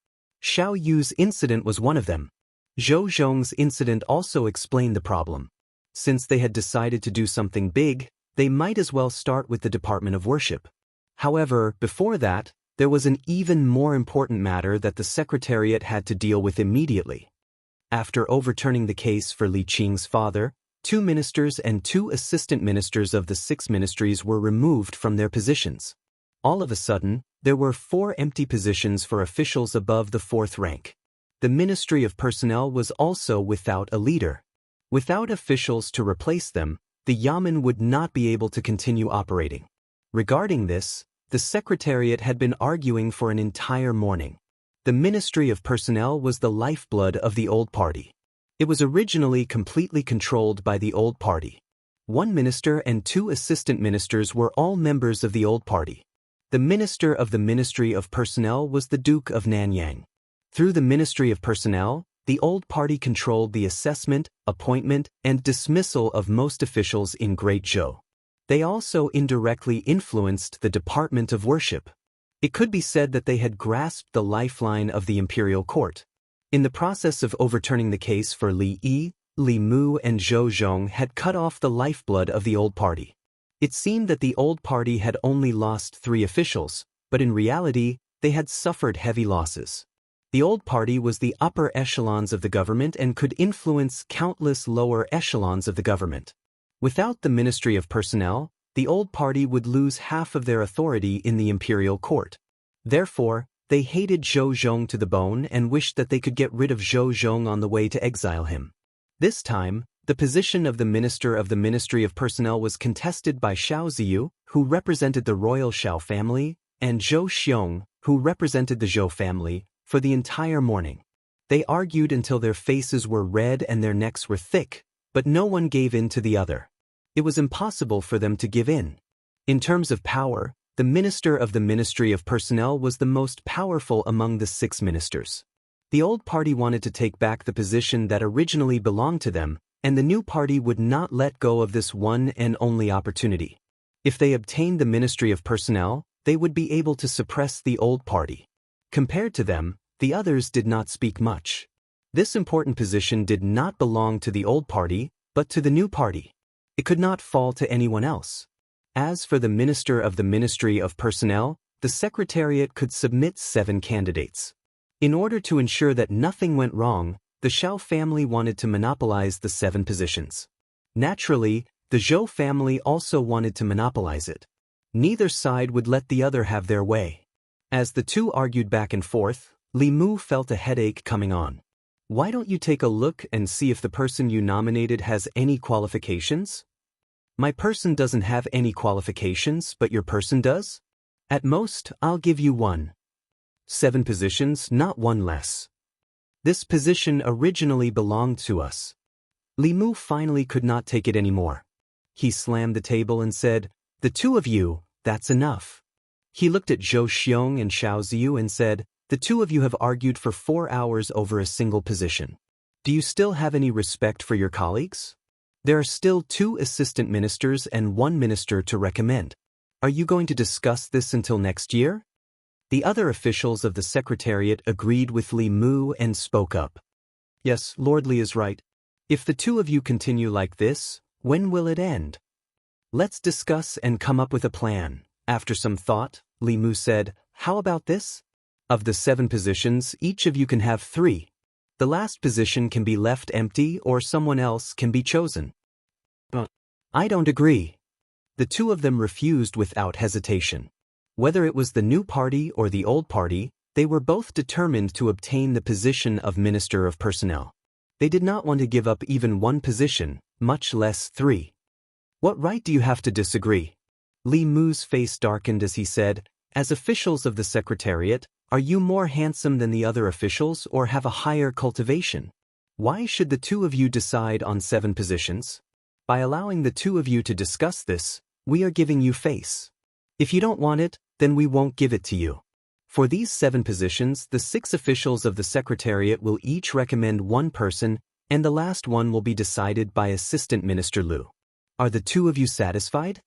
A: Xiao Yu's incident was one of them. Zhou Zhong's incident also explained the problem. Since they had decided to do something big, they might as well start with the Department of Worship. However, before that, there was an even more important matter that the Secretariat had to deal with immediately. After overturning the case for Li Qing's father, 2 ministers and 2 assistant ministers of the 6 ministries were removed from their positions. All of a sudden, there were 4 empty positions for officials above the 4th rank. The Ministry of Personnel was also without a leader. Without officials to replace them, the Yamen would not be able to continue operating. Regarding this, the Secretariat had been arguing for an entire morning. The Ministry of Personnel was the lifeblood of the Old Party. It was originally completely controlled by the Old Party. 1 minister and 2 assistant ministers were all members of the Old Party. The minister of the Ministry of Personnel was the Duke of Nanyang. Through the Ministry of Personnel, the Old Party controlled the assessment, appointment, and dismissal of most officials in Great Zhou. They also indirectly influenced the Department of Worship. It could be said that they had grasped the lifeline of the imperial court. In the process of overturning the case for Li Yi, Li Mu and Zhou Zhong had cut off the lifeblood of the Old Party. It seemed that the Old Party had only lost 3 officials, but in reality, they had suffered heavy losses. The Old Party was the upper echelons of the government and could influence countless lower echelons of the government. Without the Ministry of Personnel, the Old Party would lose half of their authority in the imperial court. Therefore, they hated Zhou Zhong to the bone and wished that they could get rid of Zhou Zhong on the way to exile him. This time, the position of the Minister of the Ministry of Personnel was contested by Xiao Ziyu, who represented the royal Xiao family, and Zhou Xiong, who represented the Zhou family, for the entire morning. They argued until their faces were red and their necks were thick, but no one gave in to the other. It was impossible for them to give in. In terms of power, the Minister of the Ministry of Personnel was the most powerful among the 6 ministers. The Old Party wanted to take back the position that originally belonged to them, and the new party would not let go of this one and only opportunity. If they obtained the Ministry of Personnel, they would be able to suppress the Old Party. Compared to them, the others did not speak much. This important position did not belong to the Old Party, but to the new party. It could not fall to anyone else. As for the Minister of the Ministry of Personnel, the Secretariat could submit 7 candidates. In order to ensure that nothing went wrong, the Xiao family wanted to monopolize the 7 positions. Naturally, the Zhou family also wanted to monopolize it. Neither side would let the other have their way. As the 2 argued back and forth, Li Mu felt a headache coming on. Why don't you take a look and see if the person you nominated has any qualifications? My person doesn't have any qualifications, but your person does? At most, I'll give you 1. 7 positions, not 1 less. This position originally belonged to us. Li Mu finally could not take it anymore. He slammed the table and said, "The 2 of you, that's enough." He looked at Zhou Xiong and Xiao Ziyu and said, "The 2 of you have argued for 4 hours over a single position. Do you still have any respect for your colleagues? There are still 2 assistant ministers and 1 minister to recommend. Are you going to discuss this until next year?" The other officials of the Secretariat agreed with Li Mu and spoke up. "Yes, Lord Li is right. If the 2 of you continue like this, when will it end? Let's discuss and come up with a plan." After some thought, Li Mu said, How about this? Of the 7 positions, each of you can have 3. The last position can be left empty or someone else can be chosen. I don't agree. The 2 of them refused without hesitation. Whether it was the new party or the old party, they were both determined to obtain the position of Minister of Personnel. They did not want to give up even 1 position, much less 3. What right do you have to disagree? Li Mu's face darkened as he said, as officials of the Secretariat, are you more handsome than the other officials or have a higher cultivation? Why should the 2 of you decide on 7 positions? By allowing the 2 of you to discuss this, we are giving you face. If you don't want it, then we won't give it to you. For these 7 positions, the 6 officials of the Secretariat will each recommend 1 person, and the last one will be decided by Assistant Minister Lu. Are the 2 of you satisfied?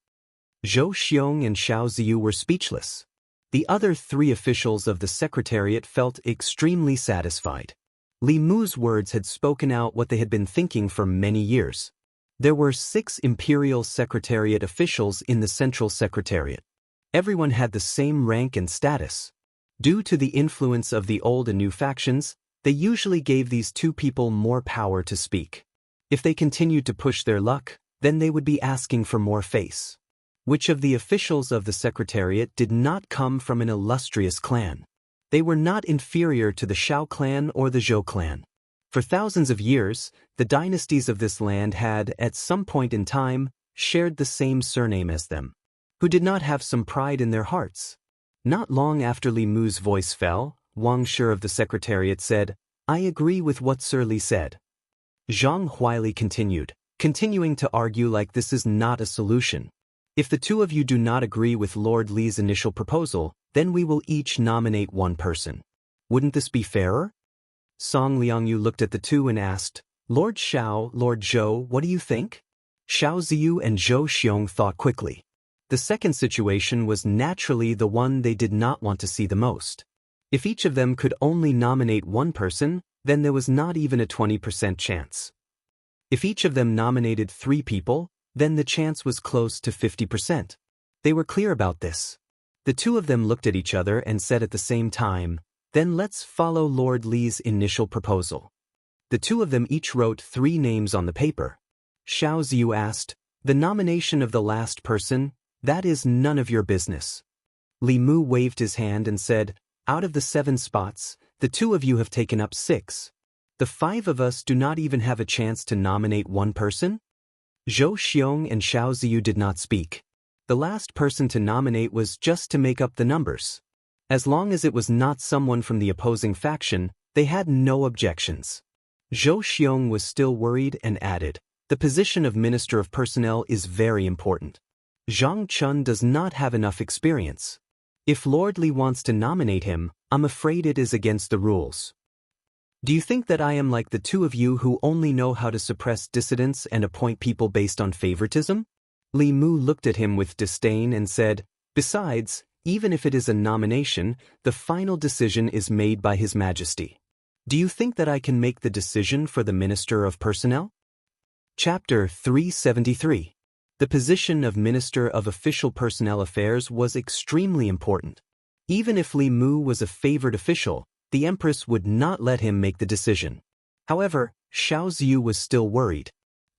A: Zhou Xiong and Xiao Ziyu were speechless. The other 3 officials of the Secretariat felt extremely satisfied. Li Mu's words had spoken out what they had been thinking for many years. There were 6 Imperial Secretariat officials in the Central Secretariat. Everyone had the same rank and status. Due to the influence of the old and new factions, they usually gave these 2 people more power to speak. If they continued to push their luck, then they would be asking for more face. Which of the officials of the Secretariat did not come from an illustrious clan? They were not inferior to the Shao clan or the Zhou clan. For thousands of years, the dynasties of this land had, at some point in time, shared the same surname as them. Who did not have some pride in their hearts? Not long after Li Mu's voice fell, Wang Shi of the Secretariat said, I agree with what Sir Li said. Zhang Huili continuing to argue like this is not a solution. If the 2 of you do not agree with Lord Li's initial proposal, then we will each nominate 1 person. Wouldn't this be fairer? Song Liangyu looked at the 2 and asked, Lord Xiao, Lord Zhou, what do you think? Xiao Ziyu and Zhou Xiong thought quickly. The second situation was naturally the one they did not want to see the most. If each of them could only nominate 1 person, then there was not even a 20% chance. If each of them nominated 3 people, then the chance was close to 50%. They were clear about this. The 2 of them looked at each other and said at the same time, then let's follow Lord Li's initial proposal. The 2 of them each wrote 3 names on the paper. Xiao Ziyu asked, the nomination of the last person, that is none of your business. Li Mu waved his hand and said, out of the 7 spots, the 2 of you have taken up 6. The 5 of us do not even have a chance to nominate 1 person? Zhou Xiong and Xiao Ziyu did not speak. The last person to nominate was just to make up the numbers. As long as it was not someone from the opposing faction, they had no objections. Zhou Xiong was still worried and added, the position of Minister of Personnel is very important. Zhang Chun does not have enough experience. If Lord Li wants to nominate him, I'm afraid it is against the rules. Do you think that I am like the 2 of you who only know how to suppress dissidents and appoint people based on favoritism? Li Mu looked at him with disdain and said, besides, even if it is a nomination, the final decision is made by His Majesty. Do you think that I can make the decision for the Minister of Personnel? Chapter 373. The position of Minister of Official Personnel Affairs was extremely important. Even if Li Mu was a favored official, the Empress would not let him make the decision. However, Xiao Ziyu was still worried.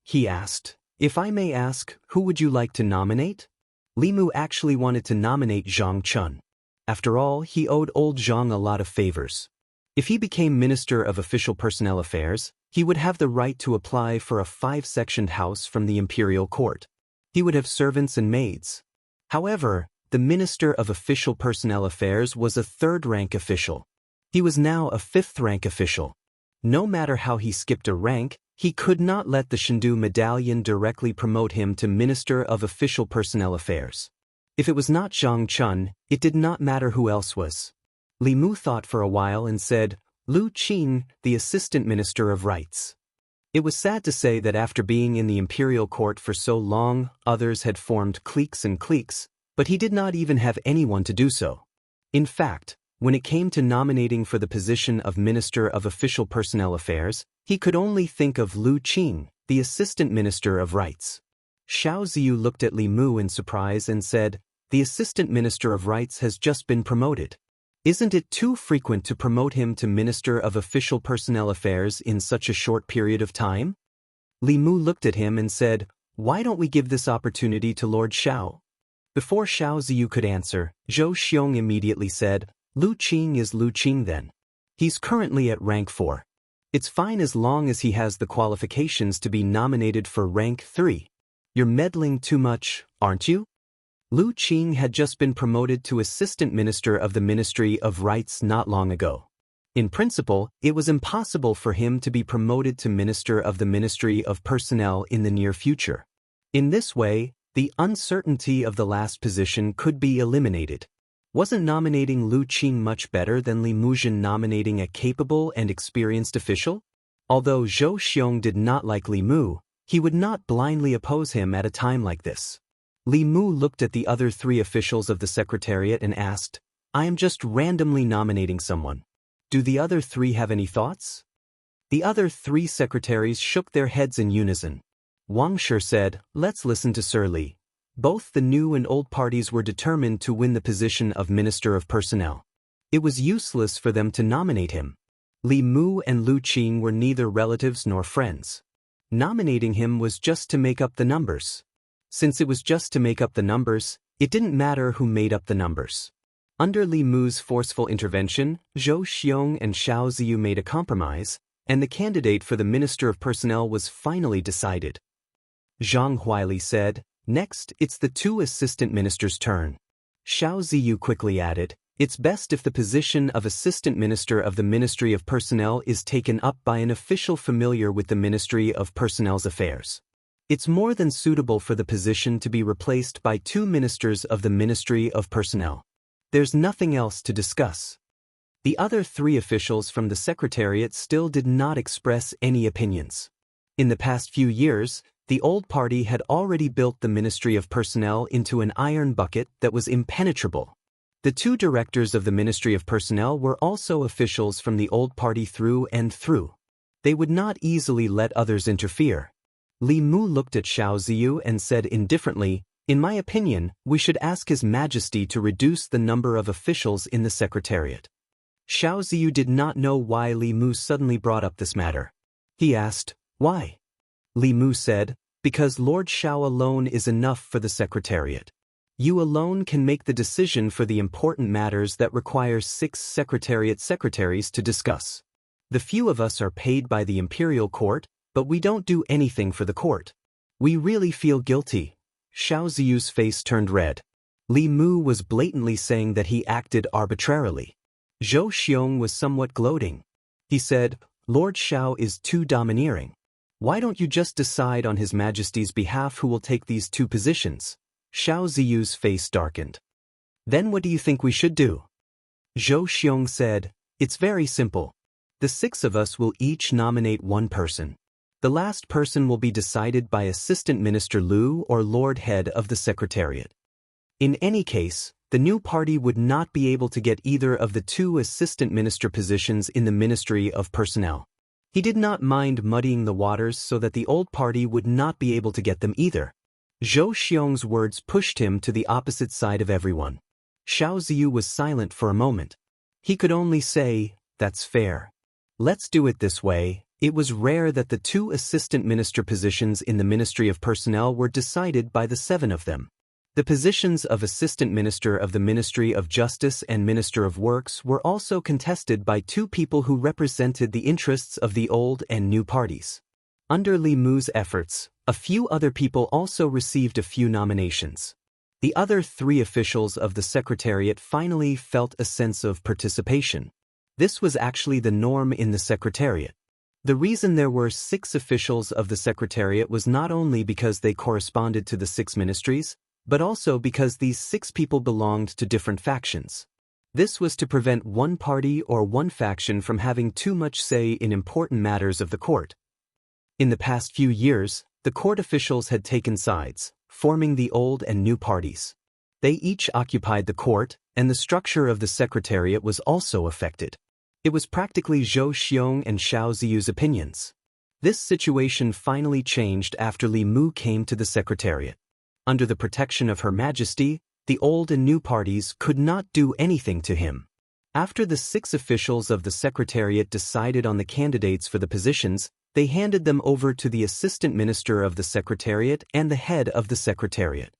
A: He asked, if I may ask, who would you like to nominate? Li Mu actually wanted to nominate Zhang Chun. After all, he owed old Zhang a lot of favors. If he became Minister of Official Personnel Affairs, he would have the right to apply for a 5-sectioned house from the imperial court. He would have servants and maids. However, the Minister of Official Personnel Affairs was a 3rd-rank official. He was now a 5th-rank official. No matter how he skipped a rank, he could not let the Shendu Medallion directly promote him to Minister of Official Personnel Affairs. If it was not Zhang Chun, it did not matter who else was. Li Mu thought for a while and said, Lu Qin, the Assistant Minister of Rights. It was sad to say that after being in the imperial court for so long, others had formed cliques and cliques, but he did not even have anyone to do so. In fact, when it came to nominating for the position of Minister of Official Personnel Affairs, he could only think of Lu Qin, the Assistant Minister of Rights. Xiao Ziyu looked at Li Mu in surprise and said, the Assistant Minister of Rights has just been promoted. Isn't it too frequent to promote him to Minister of Official Personnel Affairs in such a short period of time? Li Mu looked at him and said, "Why don't we give this opportunity to Lord Xiao?" Before Xiao Ziyu could answer, Zhou Xiong immediately said, "Lu Qing is Lu Qing then. He's currently at rank 4. It's fine as long as he has the qualifications to be nominated for rank 3. You're meddling too much, aren't you?" Lu Qing had just been promoted to Assistant Minister of the Ministry of Rights not long ago. In principle, it was impossible for him to be promoted to Minister of the Ministry of Personnel in the near future. In this way, the uncertainty of the last position could be eliminated. Wasn't nominating Lu Qing much better than Li Muzhen nominating a capable and experienced official? Although Zhou Xiong did not like Li Mu, he would not blindly oppose him at a time like this. Li Mu looked at the other 3 officials of the Secretariat and asked, "I am just randomly nominating someone. Do the other 3 have any thoughts?" The other 3 secretaries shook their heads in unison. Wang Shi said, "Let's listen to Sir Li." Both the new and old parties were determined to win the position of Minister of Personnel. It was useless for them to nominate him. Li Mu and Lu Qing were neither relatives nor friends. Nominating him was just to make up the numbers. Since it was just to make up the numbers, it didn't matter who made up the numbers. Under Li Mu's forceful intervention, Zhou Xiong and Xiao Ziyu made a compromise, and the candidate for the Minister of Personnel was finally decided. Zhang Huaili said, "Next, it's the 2 assistant ministers' turn." Xiao Ziyu quickly added, "It's best if the position of Assistant Minister of the Ministry of Personnel is taken up by an official familiar with the Ministry of Personnel's affairs. It's more than suitable for the position to be replaced by 2 ministers of the Ministry of Personnel. There's nothing else to discuss." The other 3 officials from the Secretariat still did not express any opinions. In the past few years, the old party had already built the Ministry of Personnel into an iron bucket that was impenetrable. The 2 directors of the Ministry of Personnel were also officials from the old party through and through. They would not easily let others interfere. Li Mu looked at Xiao Ziyu and said indifferently, "In my opinion, we should ask His Majesty to reduce the number of officials in the Secretariat." Xiao Ziyu did not know why Li Mu suddenly brought up this matter. He asked, "Why?" Li Mu said, "Because Lord Xiao alone is enough for the Secretariat. You alone can make the decision for the important matters that require 6 Secretariat secretaries to discuss. The few of us are paid by the Imperial Court, but we don't do anything for the court. We really feel guilty." Xiao Ziyu's face turned red. Li Mu was blatantly saying that he acted arbitrarily. Zhou Xiong was somewhat gloating. He said, "Lord Xiao is too domineering. Why don't you just decide on His Majesty's behalf who will take these 2 positions?" Xiao Ziyu's face darkened. "Then what do you think we should do?" Zhou Xiong said, "It's very simple. The 6 of us will each nominate 1 person. The last person will be decided by Assistant Minister Lu or Lord Head of the Secretariat. In any case, the new party would not be able to get either of the 2 assistant minister positions in the Ministry of Personnel." He did not mind muddying the waters so that the old party would not be able to get them either. Zhou Xiong's words pushed him to the opposite side of everyone. Xiao Ziyu was silent for a moment. He could only say, "That's fair. Let's do it this way." It was rare that the 2 assistant minister positions in the Ministry of Personnel were decided by the 7 of them. The positions of Assistant Minister of the Ministry of Justice and Minister of Works were also contested by 2 people who represented the interests of the old and new parties. Under Li Mu's efforts, a few other people also received a few nominations. The other 3 officials of the Secretariat finally felt a sense of participation. This was actually the norm in the Secretariat. The reason there were 6 officials of the Secretariat was not only because they corresponded to the 6 ministries, but also because these 6 people belonged to different factions. This was to prevent one party or one faction from having too much say in important matters of the court. In the past few years, the court officials had taken sides, forming the old and new parties. They each occupied the court, and the structure of the Secretariat was also affected. It was practically Zhou Xiong and Xiao Ziyu's opinions. This situation finally changed after Li Mu came to the Secretariat. Under the protection of Her Majesty, the old and new parties could not do anything to him. After the 6 officials of the Secretariat decided on the candidates for the positions, they handed them over to the Assistant Minister of the Secretariat and the head of the Secretariat.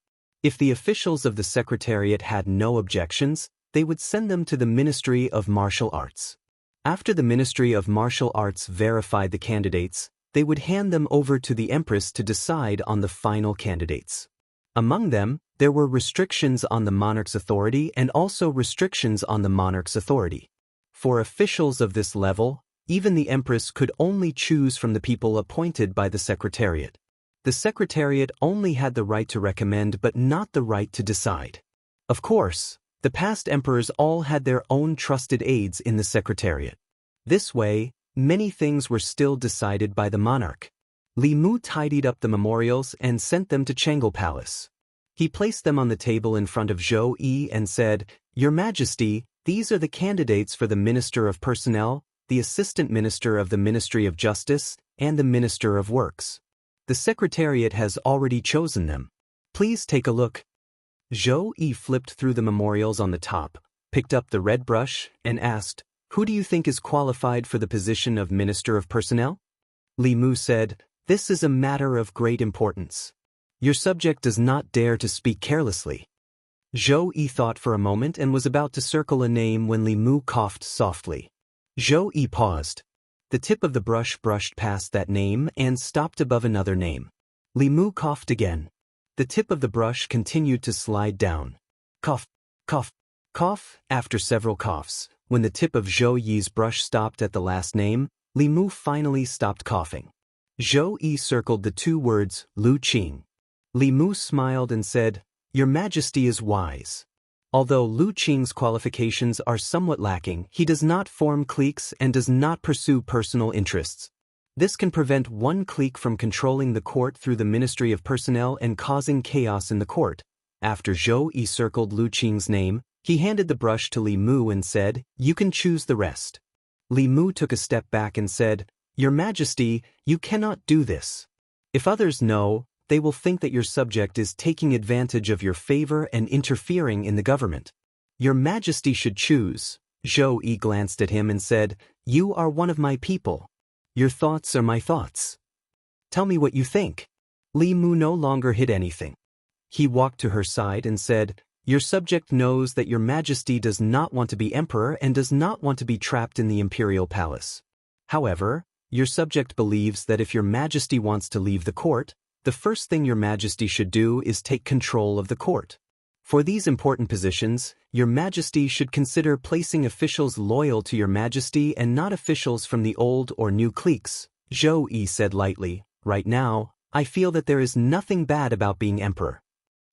A: If the officials of the Secretariat had no objections, they would send them to the Ministry of Martial Arts. After the Ministry of Martial Arts verified the candidates, they would hand them over to the Empress to decide on the final candidates. Among them, there were restrictions on the monarch's authority and also restrictions on the monarch's authority. For officials of this level, even the Empress could only choose from the people appointed by the Secretariat. The Secretariat only had the right to recommend but not the right to decide. Of course, the past emperors all had their own trusted aides in the Secretariat. This way, many things were still decided by the monarch. Li Mu tidied up the memorials and sent them to Chang'e Palace. He placed them on the table in front of Zhou Yi and said, "Your Majesty, these are the candidates for the Minister of Personnel, the Assistant Minister of the Ministry of Justice, and the Minister of Works. The Secretariat has already chosen them. Please take a look." Zhou Yi flipped through the memorials on the top, picked up the red brush, and asked, "Who do you think is qualified for the position of Minister of Personnel?" Li Mu said, "This is a matter of great importance. Your subject does not dare to speak carelessly." Zhou Yi thought for a moment and was about to circle a name when Li Mu coughed softly. Zhou Yi paused. The tip of the brush brushed past that name and stopped above another name. Li Mu coughed again. The tip of the brush continued to slide down. Cough, cough, cough. After several coughs, when the tip of Zhou Yi's brush stopped at the last name, Li Mu finally stopped coughing. Zhou Yi circled the 2 words, Lu Qing. Li Mu smiled and said, "Your Majesty is wise. Although Lu Qing's qualifications are somewhat lacking, he does not form cliques and does not pursue personal interests. This can prevent one clique from controlling the court through the Ministry of Personnel and causing chaos in the court." After Zhou Yi circled Lu Qing's name, he handed the brush to Li Mu and said, "You can choose the rest." Li Mu took a step back and said, "Your Majesty, you cannot do this. If others know, they will think that your subject is taking advantage of your favor and interfering in the government. Your Majesty should choose." Zhou Yi glanced at him and said, "You are one of my people. Your thoughts are my thoughts. Tell me what you think." Li Mu no longer hid anything. He walked to her side and said, "Your subject knows that your Majesty does not want to be emperor and does not want to be trapped in the imperial palace. However, your subject believes that if your Majesty wants to leave the court, the first thing your Majesty should do is take control of the court. For these important positions, your Majesty should consider placing officials loyal to your Majesty and not officials from the old or new cliques." Zhou Yi said lightly, "Right now, I feel that there is nothing bad about being emperor."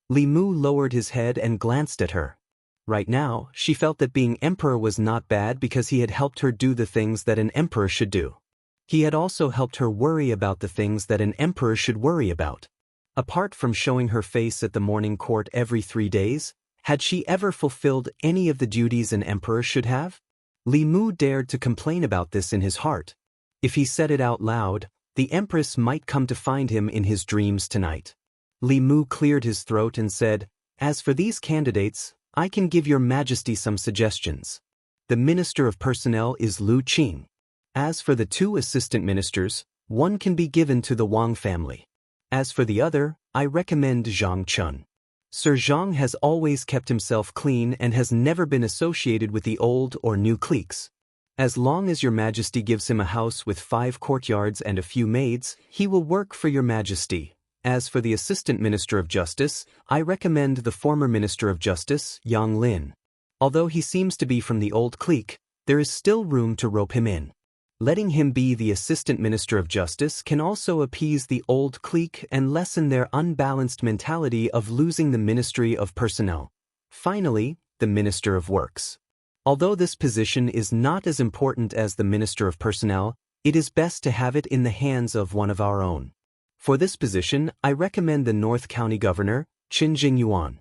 A: Li Mu lowered his head and glanced at her. Right now, she felt that being emperor was not bad because he had helped her do the things that an emperor should do. He had also helped her worry about the things that an emperor should worry about. Apart from showing her face at the morning court every 3 days, had she ever fulfilled any of the duties an emperor should have? Li Mu dared to complain about this in his heart. If he said it out loud, the Empress might come to find him in his dreams tonight. Li Mu cleared his throat and said, "As for these candidates, I can give your Majesty some suggestions. The Minister of Personnel is Lu Qing. As for the 2 assistant ministers, one can be given to the Wang family. As for the other, I recommend Zhang Chun. Sir Zhang has always kept himself clean and has never been associated with the old or new cliques. As long as your Majesty gives him a house with 5 courtyards and a few maids, he will work for your Majesty. As for the Assistant Minister of Justice, I recommend the former Minister of Justice, Wang Lin. Although he seems to be from the old clique, there is still room to rope him in. Letting him be the Assistant Minister of Justice can also appease the old clique and lessen their unbalanced mentality of losing the Ministry of Personnel. Finally, the Minister of Works. Although this position is not as important as the Minister of Personnel, it is best to have it in the hands of one of our own. For this position, I recommend the North County Governor, Qin Jingyuan.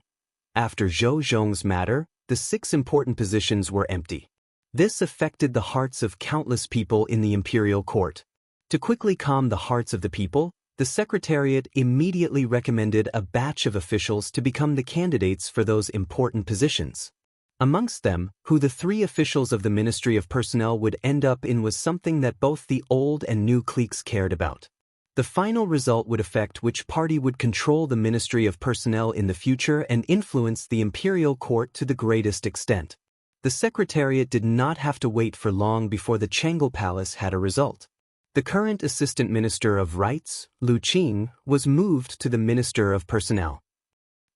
A: After Zhou Zhong's matter, the 6 important positions were empty. This affected the hearts of countless people in the imperial court. To quickly calm the hearts of the people, the Secretariat immediately recommended a batch of officials to become the candidates for those important positions. Amongst them, who the three officials of the Ministry of Personnel would end up in was something that both the old and new cliques cared about. The final result would affect which party would control the Ministry of Personnel in the future and influence the imperial court to the greatest extent. The Secretariat did not have to wait for long before the Changel Palace had a result. The current Assistant Minister of Rights, Lu Qing, was moved to the Minister of Personnel.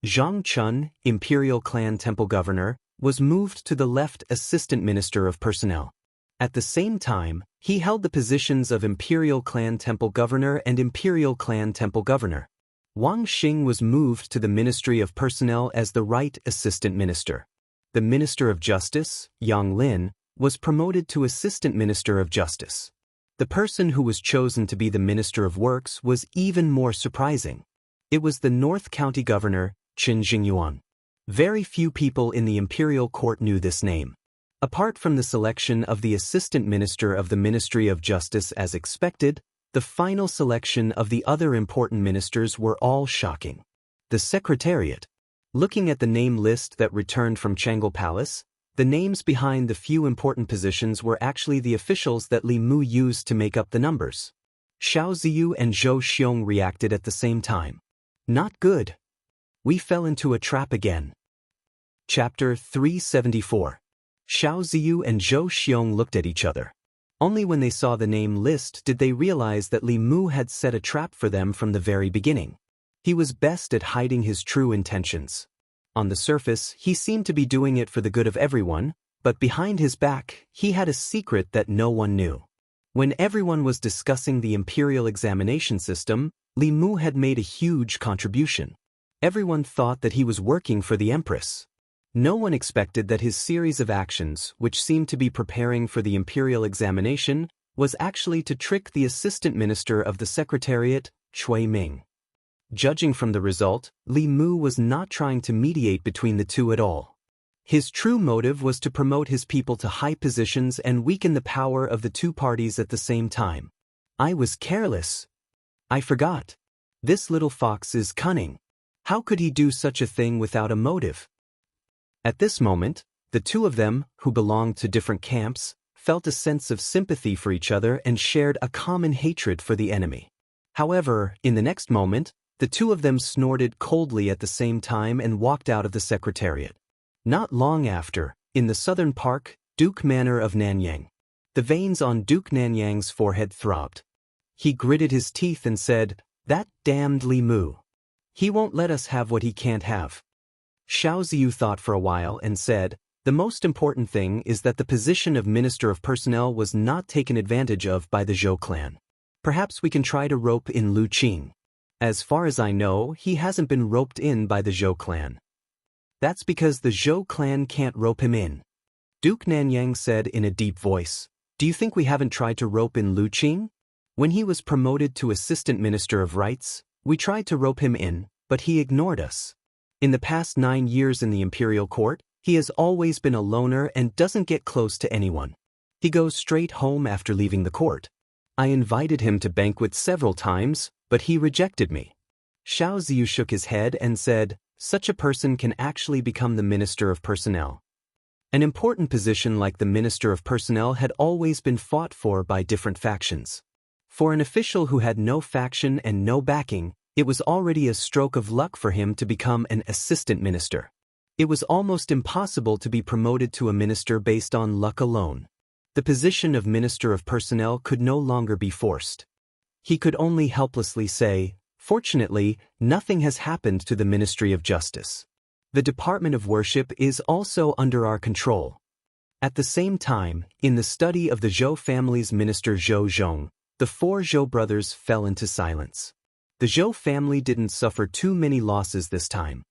A: Zhang Chun, Imperial Clan Temple Governor, was moved to the left Assistant Minister of Personnel. At the same time, he held the positions of Imperial Clan Temple Governor and Imperial Clan Temple Governor. Wang Xing was moved to the Ministry of Personnel as the right Assistant Minister. The Minister of Justice, Wang Lin, was promoted to Assistant Minister of Justice. The person who was chosen to be the Minister of Works was even more surprising. It was the North County Governor, Qin Jingyuan. Very few people in the imperial court knew this name. Apart from the selection of the Assistant Minister of the Ministry of Justice as expected, the final selection of the other important ministers were all shocking. The Secretariat. Looking at the name list that returned from Changel Palace, the names behind the few important positions were actually the officials that Li Mu used to make up the numbers. Xiao Ziyu and Zhou Xiong reacted at the same time. Not good. We fell into a trap again. Chapter 374. Xiao Ziyu and Zhou Xiong looked at each other. Only when they saw the name list did they realize that Li Mu had set a trap for them from the very beginning. He was best at hiding his true intentions. On the surface, he seemed to be doing it for the good of everyone, but behind his back, he had a secret that no one knew. When everyone was discussing the imperial examination system, Li Mu had made a huge contribution. Everyone thought that he was working for the Empress. No one expected that his series of actions, which seemed to be preparing for the imperial examination, was actually to trick the Assistant Minister of the Secretariat, Cui Ming. Judging from the result, Li Mu was not trying to mediate between the two at all. His true motive was to promote his people to high positions and weaken the power of the two parties at the same time. I was careless. I forgot. This little fox is cunning. How could he do such a thing without a motive? At this moment, the two of them, who belonged to different camps, felt a sense of sympathy for each other and shared a common hatred for the enemy. However, in the next moment, the two of them snorted coldly at the same time and walked out of the Secretariat. Not long after, in the southern park, Duke Manor of Nanyang. The veins on Duke Nanyang's forehead throbbed. He gritted his teeth and said, "That damned Li Mu. He won't let us have what he can't have." Xiao Ziyu thought for a while and said, "The most important thing is that the position of Minister of Personnel was not taken advantage of by the Zhou clan. Perhaps we can try to rope in Lu Qing. As far as I know, he hasn't been roped in by the Zhou clan." "That's because the Zhou clan can't rope him in," Duke Nanyang said in a deep voice. "Do you think we haven't tried to rope in Lu Qing? When he was promoted to Assistant Minister of Rights, we tried to rope him in, but he ignored us. In the past 9 years in the imperial court, he has always been a loner and doesn't get close to anyone. He goes straight home after leaving the court. I invited him to banquets several times, but he rejected me." Xiao Ziyu shook his head and said, "Such a person can actually become the Minister of Personnel." An important position like the Minister of Personnel had always been fought for by different factions. For an official who had no faction and no backing, it was already a stroke of luck for him to become an assistant minister. It was almost impossible to be promoted to a minister based on luck alone. The position of Minister of Personnel could no longer be forced. He could only helplessly say, "Fortunately, nothing has happened to the Ministry of Justice. The Department of Worship is also under our control." At the same time, in the study of the Zhou family's minister Zhou Zhong, the 4 Zhou brothers fell into silence. The Zhou family didn't suffer too many losses this time.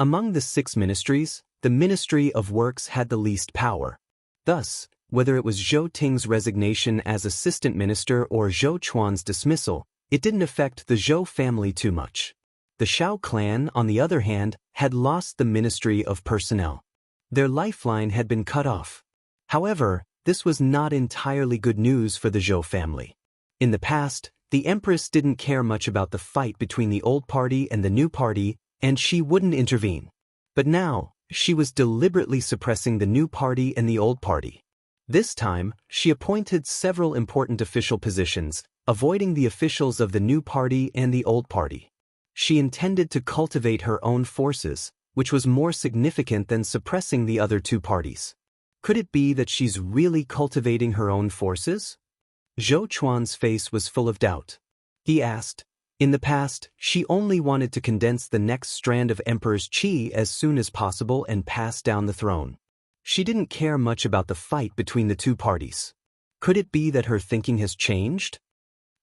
A: Among the 6 ministries, the Ministry of Works had the least power. Thus, whether it was Zhou Ting's resignation as assistant minister or Zhou Chuan's dismissal, it didn't affect the Zhou family too much. The Xiao clan, on the other hand, had lost the Ministry of Personnel. Their lifeline had been cut off. However, this was not entirely good news for the Zhou family. In the past, the Empress didn't care much about the fight between the old party and the new party, and she wouldn't intervene. But now, she was deliberately suppressing the new party and the old party. This time, she appointed several important official positions, avoiding the officials of the new party and the old party. She intended to cultivate her own forces, which was more significant than suppressing the other two parties. Could it be that she's really cultivating her own forces? Zhou Chuan's face was full of doubt. He asked, in the past, she only wanted to condense the next strand of Emperor's qi as soon as possible and pass down the throne. She didn't care much about the fight between the two parties. Could it be that her thinking has changed?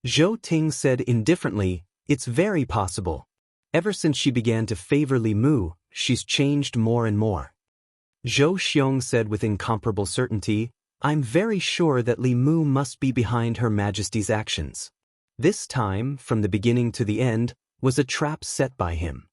A: Zhou Ting said indifferently, it's very possible. Ever since she began to favor Li Mu, she's changed more and more. Zhou Xiong said with incomparable certainty, I'm very sure that Li Mu must be behind Her Majesty's actions. This time, from the beginning to the end, was a trap set by him.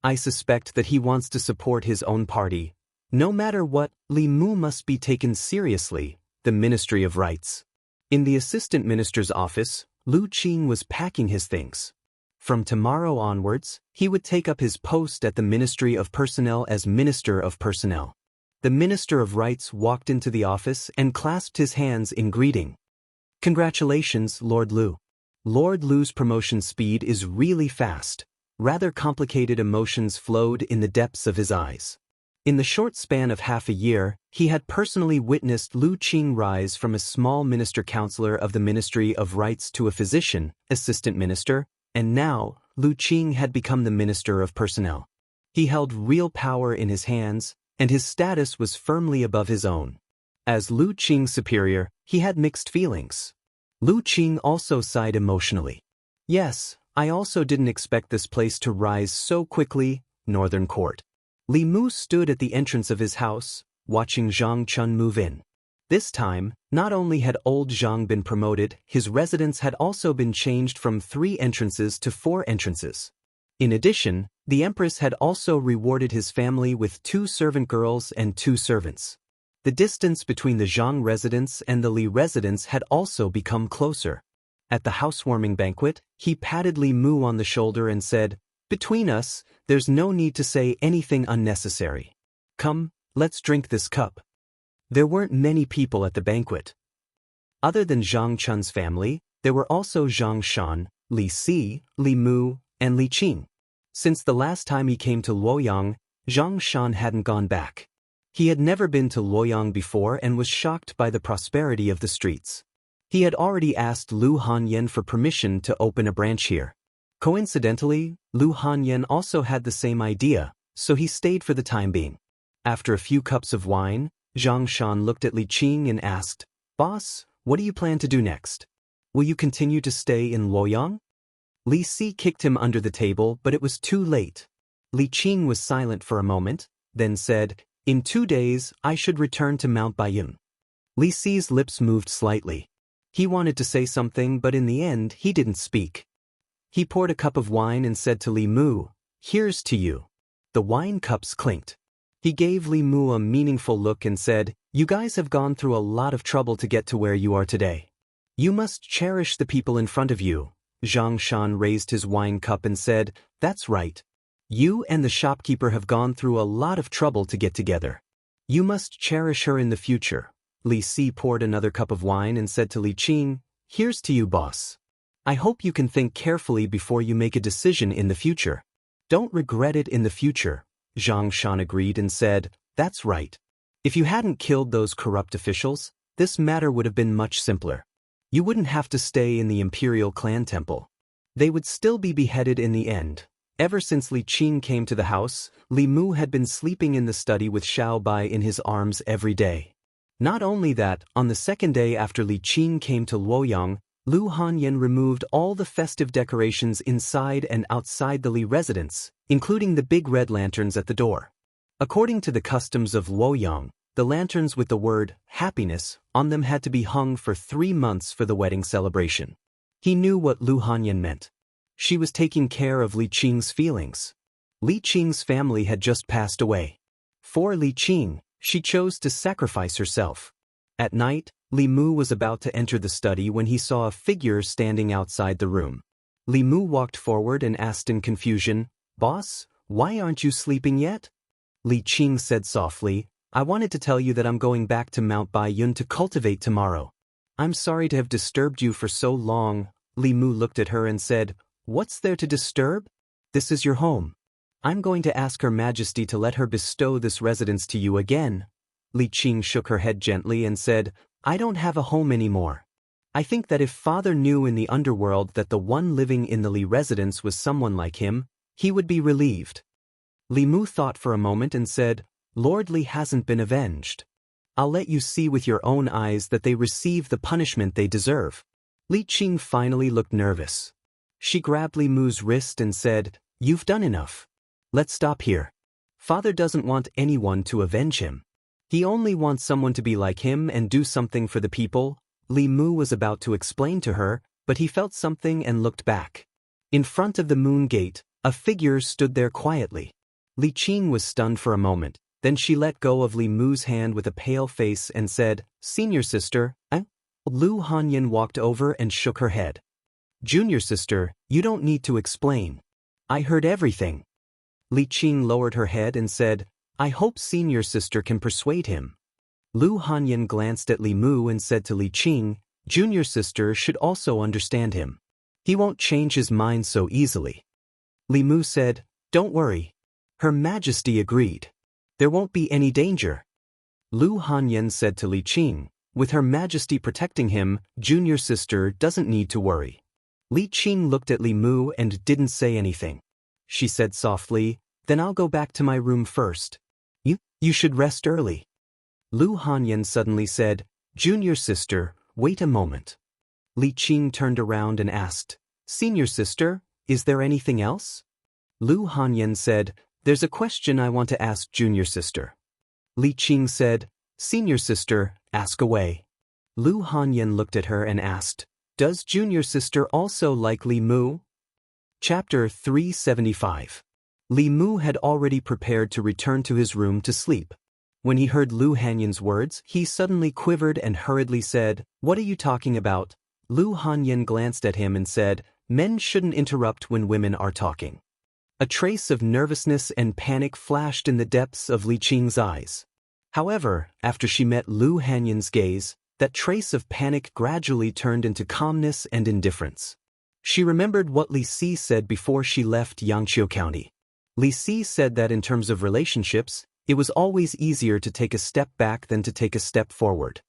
A: I suspect that he wants to support his own party. No matter what, Li Mu must be taken seriously, the Ministry of Rights. In the assistant minister's office, Lu Qing was packing his things. From tomorrow onwards, he would take up his post at the Ministry of Personnel as Minister of Personnel. The Minister of Rights walked into the office and clasped his hands in greeting. Congratulations, Lord Lu. Lord Lu's promotion speed is really fast. Rather complicated emotions flowed in the depths of his eyes. In the short span of half a year, he had personally witnessed Lu Qing rise from a small minister counselor of the Ministry of Rights to a physician, assistant minister, and now, Lu Qing had become the Minister of Personnel. He held real power in his hands, and his status was firmly above his own. As Lu Qing's superior, he had mixed feelings. Lu Qing also sighed emotionally. Yes, I also didn't expect this place to rise so quickly, Northern Court. Li Mu stood at the entrance of his house, watching Zhang Chun move in. This time, not only had old Zhang been promoted, his residence had also been changed from 3 entrances to 4 entrances. In addition, the Empress had also rewarded his family with 2 servant girls and 2 servants. The distance between the Zhang residence and the Li residence had also become closer. At the housewarming banquet, he patted Li Mu on the shoulder and said, between us, there's no need to say anything unnecessary. Come, let's drink this cup. There weren't many people at the banquet. Other than Zhang Chun's family, there were also Zhang Shan, Li Si, Li Mu, and Li Qing. Since the last time he came to Luoyang, Zhang Shan hadn't gone back. He had never been to Luoyang before and was shocked by the prosperity of the streets. He had already asked Lu Hanyan for permission to open a branch here. Coincidentally, Lu Hanyan also had the same idea, so he stayed for the time being. After a few cups of wine, Zhang Shan looked at Li Qing and asked, Boss, what do you plan to do next? Will you continue to stay in Luoyang? Li Si kicked him under the table, but it was too late. Li Qing was silent for a moment, then said, in 2 days, I should return to Mount Baiyun. Li Si's lips moved slightly. He wanted to say something, but in the end, he didn't speak. He poured a cup of wine and said to Li Mu, here's to you. The wine cups clinked. He gave Li Mu a meaningful look and said, you guys have gone through a lot of trouble to get to where you are today. You must cherish the people in front of you. Zhang Shan raised his wine cup and said, that's right. You and the shopkeeper have gone through a lot of trouble to get together. You must cherish her in the future. Li Si poured another cup of wine and said to Li Qing, here's to you, boss. I hope you can think carefully before you make a decision in the future. Don't regret it in the future. Zhang Shan agreed and said, that's right. If you hadn't killed those corrupt officials, this matter would have been much simpler. You wouldn't have to stay in the imperial clan temple. They would still be beheaded in the end. Ever since Li Qing came to the house, Li Mu had been sleeping in the study with Xiao Bai in his arms every day. Not only that, on the second day after Li Qing came to Luoyang, Lu Hanyan removed all the festive decorations inside and outside the Li residence, including the big red lanterns at the door. According to the customs of Luoyang, the lanterns with the word happiness on them had to be hung for 3 months for the wedding celebration. He knew what Lu Hanyan meant. She was taking care of Li Qing's feelings. Li Qing's family had just passed away. For Li Qing, she chose to sacrifice herself. At night, Li Mu was about to enter the study when he saw a figure standing outside the room. Li Mu walked forward and asked in confusion, Boss, why aren't you sleeping yet? Li Qing said softly, I wanted to tell you that I'm going back to Mount Baiyun to cultivate tomorrow. I'm sorry to have disturbed you for so long. Li Mu looked at her and said, What's there to disturb? This is your home. I'm going to ask Her Majesty to let her bestow this residence to you again. Li Qing shook her head gently and said, I don't have a home anymore. I think that if Father knew in the underworld that the one living in the Li residence was someone like him, he would be relieved. Li Mu thought for a moment and said, Lord Li hasn't been avenged. I'll let you see with your own eyes that they receive the punishment they deserve. Li Qing finally looked nervous. She grabbed Li Mu's wrist and said, You've done enough. Let's stop here. Father doesn't want anyone to avenge him. He only wants someone to be like him and do something for the people. Li Mu was about to explain to her, but he felt something and looked back. In front of the moon gate, a figure stood there quietly. Li Qing was stunned for a moment, then she let go of Li Mu's hand with a pale face and said, Senior sister, eh? Lu Hanyan walked over and shook her head. Junior sister, you don't need to explain. I heard everything. Li Qing lowered her head and said, I hope senior sister can persuade him. Lu Hanyan glanced at Li Mu and said to Li Qing, Junior sister should also understand him. He won't change his mind so easily. Li Mu said, Don't worry. Her Majesty agreed. There won't be any danger. Lu Hanyan said to Li Qing, with Her Majesty protecting him, Junior sister doesn't need to worry. Li Qing looked at Li Mu and didn't say anything. She said softly, Then I'll go back to my room first. You should rest early. Lu Hanyan suddenly said, Junior sister, wait a moment. Li Qing turned around and asked, Senior sister, is there anything else? Lu Hanyan said, There's a question I want to ask Junior sister. Li Qing said, Senior sister, ask away. Lu Hanyan looked at her and asked, Does Junior sister also like Li Mu? Chapter 375. Li Mu had already prepared to return to his room to sleep. When he heard Lu Hanyan's words, he suddenly quivered and hurriedly said, What are you talking about? Lu Hanyan glanced at him and said, Men shouldn't interrupt when women are talking. A trace of nervousness and panic flashed in the depths of Li Qing's eyes. However, after she met Lu Hanyan's gaze, that trace of panic gradually turned into calmness and indifference. She remembered what Li Si said before she left Yangqiu County. Li Si said that in terms of relationships, it was always easier to take a step back than to take a step forward.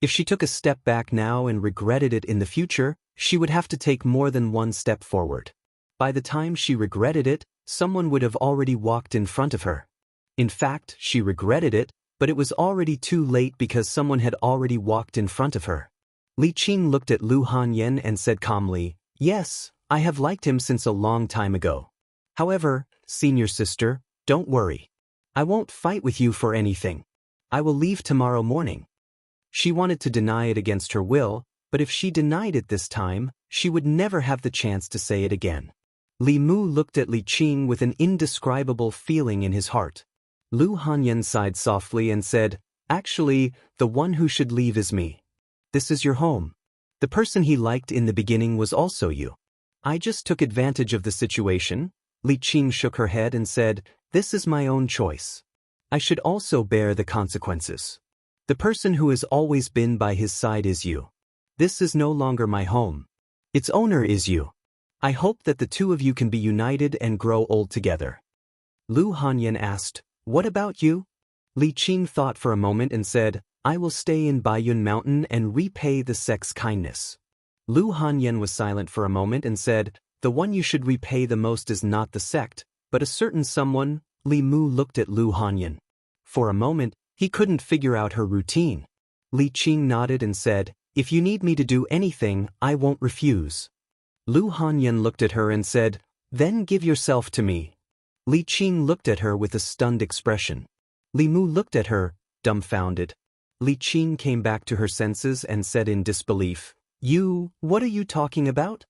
A: If she took a step back now and regretted it in the future, she would have to take more than one step forward. By the time she regretted it, someone would have already walked in front of her. In fact, she regretted it, but it was already too late because someone had already walked in front of her. Li Qing looked at Lu Hanyan and said calmly, Yes, I have liked him since a long time ago. However, senior sister, don't worry. I won't fight with you for anything. I will leave tomorrow morning. She wanted to deny it against her will, but if she denied it this time, she would never have the chance to say it again. Li Mu looked at Li Qing with an indescribable feeling in his heart. Lu Hanyan sighed softly and said, Actually, the one who should leave is me. This is your home. The person he liked in the beginning was also you. I just took advantage of the situation. Li Qing shook her head and said, This is my own choice. I should also bear the consequences. The person who has always been by his side is you. This is no longer my home. Its owner is you. I hope that the two of you can be united and grow old together. Lu Hanyan asked, What about you? Li Qing thought for a moment and said, I will stay in Baiyun Mountain and repay the sect's kindness. Lu Hanyan was silent for a moment and said, The one you should repay the most is not the sect, but a certain someone. Li Mu looked at Lu Hanyan. For a moment, he couldn't figure out her routine. Li Qing nodded and said, If you need me to do anything, I won't refuse. Lu Hanyan looked at her and said, Then give yourself to me. Li Qing looked at her with a stunned expression. Li Mu looked at her, dumbfounded. Li Qing came back to her senses and said in disbelief, What are you talking about?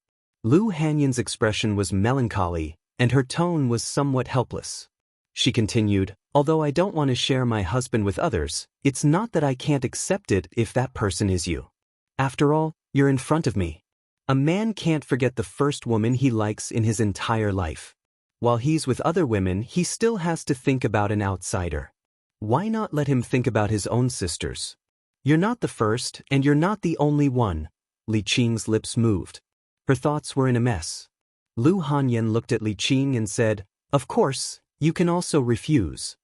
A: Lu Hanyan's expression was melancholy, and her tone was somewhat helpless. She continued, Although I don't want to share my husband with others, it's not that I can't accept it if that person is you. After all, you're in front of me. A man can't forget the first woman he likes in his entire life. While he's with other women, he still has to think about an outsider. Why not let him think about his own sisters? You're not the first, and you're not the only one. Li Qing's lips moved. Her thoughts were in a mess. Lu Hanyan looked at Li Qing and said, "Of course, you can also refuse.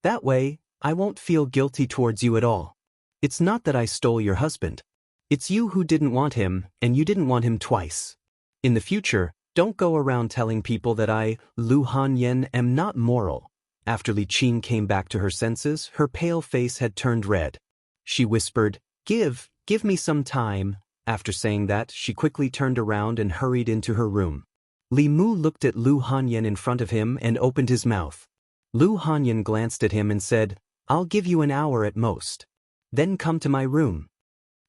A: That way, I won't feel guilty towards you at all. It's not that I stole your husband. It's you who didn't want him, and you didn't want him twice. In the future, don't go around telling people that I, Lu Hanyan, am not moral." After Li Qing came back to her senses, her pale face had turned red. She whispered, Give me some time." After saying that, she quickly turned around and hurried into her room. Li Mu looked at Lu Hanyan in front of him and opened his mouth. Lu Hanyan glanced at him and said, "I'll give you an hour at most. Then come to my room."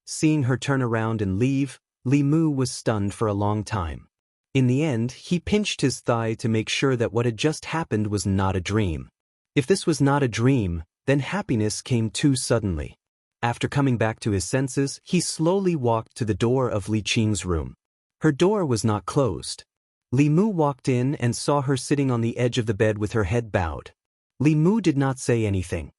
A: Seeing her turn around and leave, Li Mu was stunned for a long time. In the end, he pinched his thigh to make sure that what had just happened was not a dream. If this was not a dream, then happiness came too suddenly. After coming back to his senses, he slowly walked to the door of Li Qing's room. Her door was not closed. Li Mu walked in and saw her sitting on the edge of the bed with her head bowed. Li Mu did not say anything.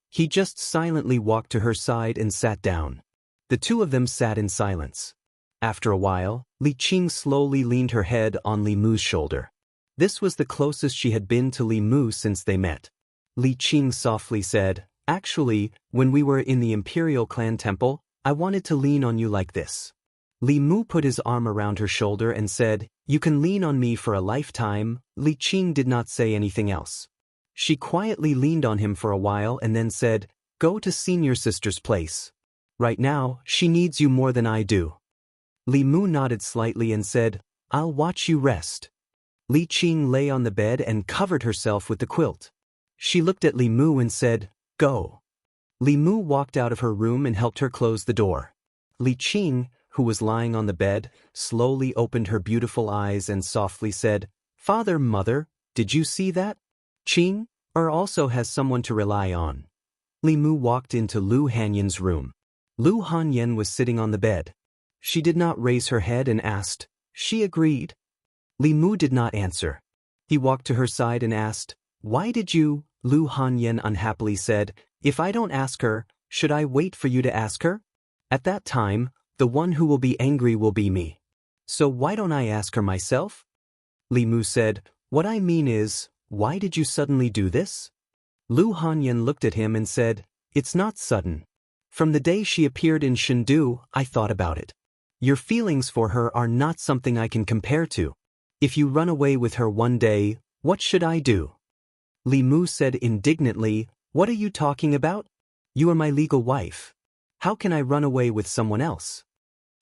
A: He just silently walked to her side and sat down. The two of them sat in silence. After a while, Li Qing slowly leaned her head on Li Mu's shoulder. This was the closest she had been to Li Mu since they met. Li Qing softly said, "Actually, when we were in the Imperial Clan Temple, I wanted to lean on you like this." Li Mu put his arm around her shoulder and said, "You can lean on me for a lifetime." Li Qing did not say anything else. She quietly leaned on him for a while and then said, "Go to senior sister's place. Right now, she needs you more than I do." Li Mu nodded slightly and said, "I'll watch you rest." Li Qing lay on the bed and covered herself with the quilt. She looked at Li Mu and said, "Go." Li Mu walked out of her room and helped her close the door. Li Qing, who was lying on the bed, slowly opened her beautiful eyes and softly said, "Father, mother, did you see that? Qing also has someone to rely on." Li Mu walked into Lu Hanyan's room. Lu Hanyan was sitting on the bed. She did not raise her head and asked, "She agreed?" Li Mu did not answer. He walked to her side and asked, "Why did you?" Lu Hanyan unhappily said, "If I don't ask her, should I wait for you to ask her? At that time, the one who will be angry will be me. So why don't I ask her myself?" Li Mu said, "What I mean is, why did you suddenly do this?" Lu Hanyan looked at him and said, "It's not sudden. From the day she appeared in Chengdu, I thought about it. Your feelings for her are not something I can compare to. If you run away with her one day, what should I do?" Li Mu said indignantly, "What are you talking about? You are my legal wife. How can I run away with someone else?"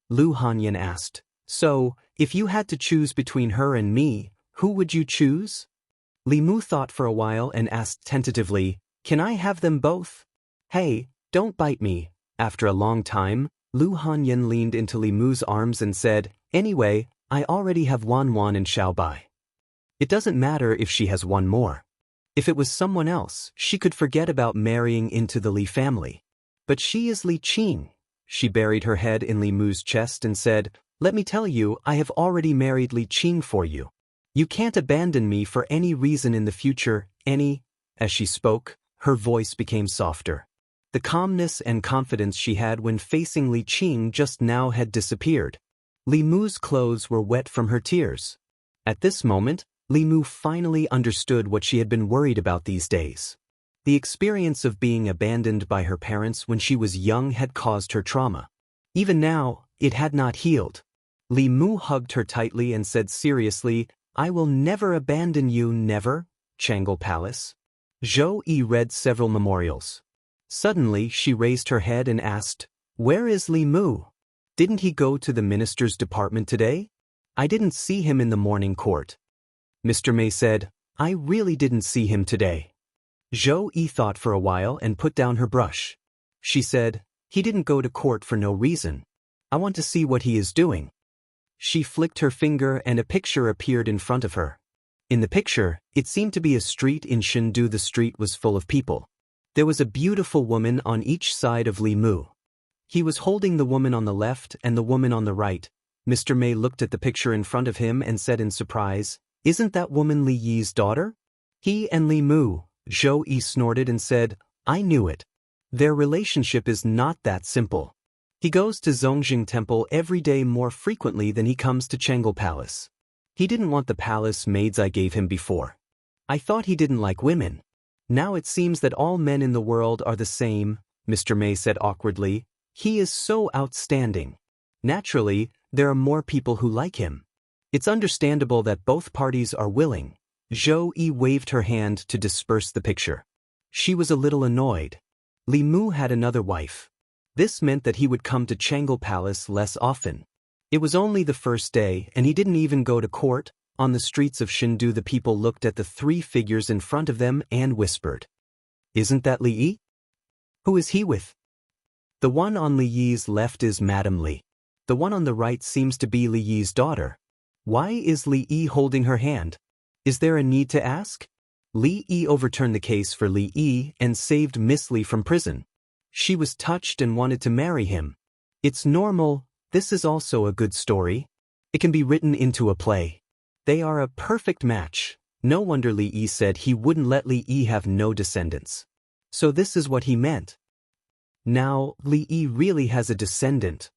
A: Lu Hanyan asked, "So, if you had to choose between her and me, who would you choose?" Li Mu thought for a while and asked tentatively, "Can I have them both?" "Hey, don't bite me." After a long time, Lu Hanyan leaned into Li Mu's arms and said, "Anyway, I already have Wan Wan and Xiaobai. It doesn't matter if she has one more. If it was someone else, she could forget about marrying into the Li family. But she is Li Qing." She buried her head in Li Mu's chest and said, "Let me tell you, I have already married Li Qing for you. You can't abandon me for any reason in the future, any." As she spoke, her voice became softer. The calmness and confidence she had when facing Li Qing just now had disappeared. Li Mu's clothes were wet from her tears. At this moment, Li Mu finally understood what she had been worried about these days. The experience of being abandoned by her parents when she was young had caused her trauma. Even now, it had not healed. Li Mu hugged her tightly and said seriously, "I will never abandon you, never." Changle Palace. Zhou Yi read several memorials. Suddenly, she raised her head and asked, "Where is Li Mu? Didn't he go to the minister's department today? I didn't see him in the morning court." Mr. May said, "I really didn't see him today." Zhou Yi thought for a while and put down her brush. She said, "He didn't go to court for no reason. I want to see what he is doing." She flicked her finger and a picture appeared in front of her. In the picture, it seemed to be a street in Chengdu. The street was full of people. There was a beautiful woman on each side of Li Mu. He was holding the woman on the left and the woman on the right. Mr. May looked at the picture in front of him and said in surprise, Isn't that woman Li Yi's daughter? He and Li Mu, Zhou Yi snorted and said, I knew it. Their relationship is not that simple. He goes to Zongjing Temple every day more frequently than he comes to Chengel Palace. He didn't want the palace maids I gave him before. I thought he didn't like women. Now it seems that all men in the world are the same, Mr. May said awkwardly. He is so outstanding. Naturally, there are more people who like him. It's understandable that both parties are willing. Zhou Yi waved her hand to disperse the picture. She was a little annoyed. Li Mu had another wife. This meant that he would come to Chengel Palace less often. It was only the first day and he didn't even go to court. On the streets of Chengdu the people looked at the three figures in front of them and whispered. Isn't that Li Yi? Who is he with? The one on Li Yi's left is Madame Li. The one on the right seems to be Li Yi's daughter. Why is Li Yi holding her hand? Is there a need to ask? Li Yi overturned the case for Li Yi and saved Miss Li from prison. She was touched and wanted to marry him. It's normal. This is also a good story. It can be written into a play. They are a perfect match. No wonder Li Yi said he wouldn't let Li Yi have no descendants. So this is what he meant. Now, Li Yi really has a descendant.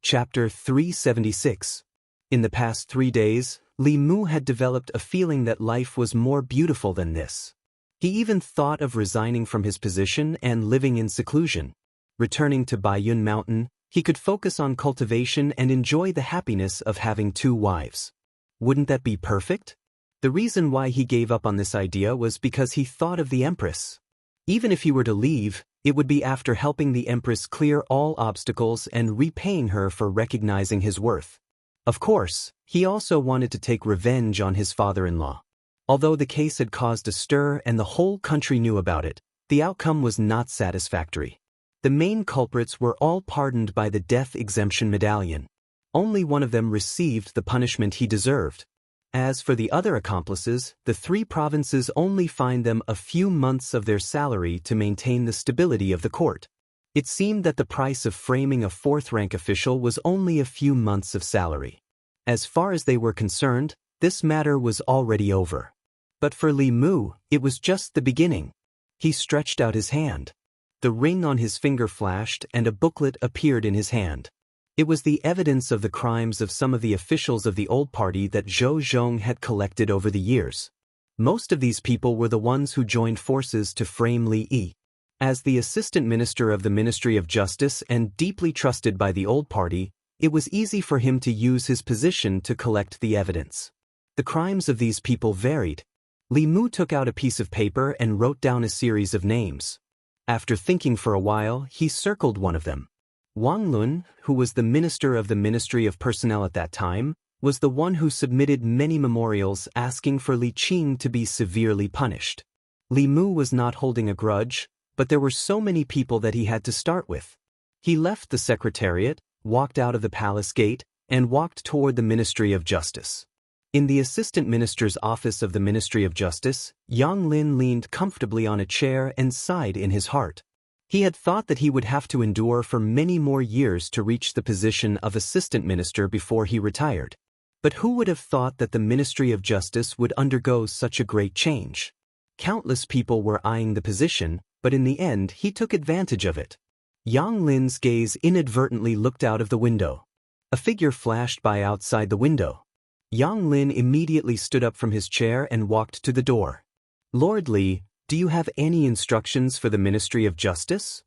A: Chapter 376. In the past 3 days, Li Mu had developed a feeling that life was more beautiful than this. He even thought of resigning from his position and living in seclusion. Returning to Baiyun Mountain, he could focus on cultivation and enjoy the happiness of having 2 wives. Wouldn't that be perfect? The reason why he gave up on this idea was because he thought of the Empress. Even if he were to leave, it would be after helping the Empress clear all obstacles and repaying her for recognizing his worth. Of course, he also wanted to take revenge on his father-in-law. Although the case had caused a stir and the whole country knew about it, the outcome was not satisfactory. The main culprits were all pardoned by the death exemption medallion. Only one of them received the punishment he deserved. As for the other accomplices, the 3 provinces only fined them a few months of their salary to maintain the stability of the court. It seemed that the price of framing a 4th-rank official was only a few months of salary. As far as they were concerned, this matter was already over. But for Li Mu, it was just the beginning. He stretched out his hand. The ring on his finger flashed and a booklet appeared in his hand. It was the evidence of the crimes of some of the officials of the old party that Zhou Zhong had collected over the years. Most of these people were the ones who joined forces to frame Li Yi. As the assistant minister of the Ministry of Justice and deeply trusted by the old party, it was easy for him to use his position to collect the evidence. The crimes of these people varied. Li Mu took out a piece of paper and wrote down a series of names. After thinking for a while, he circled one of them. Wang Lin, who was the minister of the Ministry of Personnel at that time, was the one who submitted many memorials asking for Li Qing to be severely punished. Li Mu was not holding a grudge, but there were so many people that he had to start with. He left the secretariat, walked out of the palace gate, and walked toward the Ministry of Justice. In the assistant minister's office of the Ministry of Justice, Wang Lin leaned comfortably on a chair and sighed in his heart. He had thought that he would have to endure for many more years to reach the position of assistant minister before he retired. But who would have thought that the Ministry of Justice would undergo such a great change? Countless people were eyeing the position, but in the end he took advantage of it. Wang Lin's gaze inadvertently looked out of the window. A figure flashed by outside the window. Wang Lin immediately stood up from his chair and walked to the door. Lord Li, do you have any instructions for the Ministry of Justice?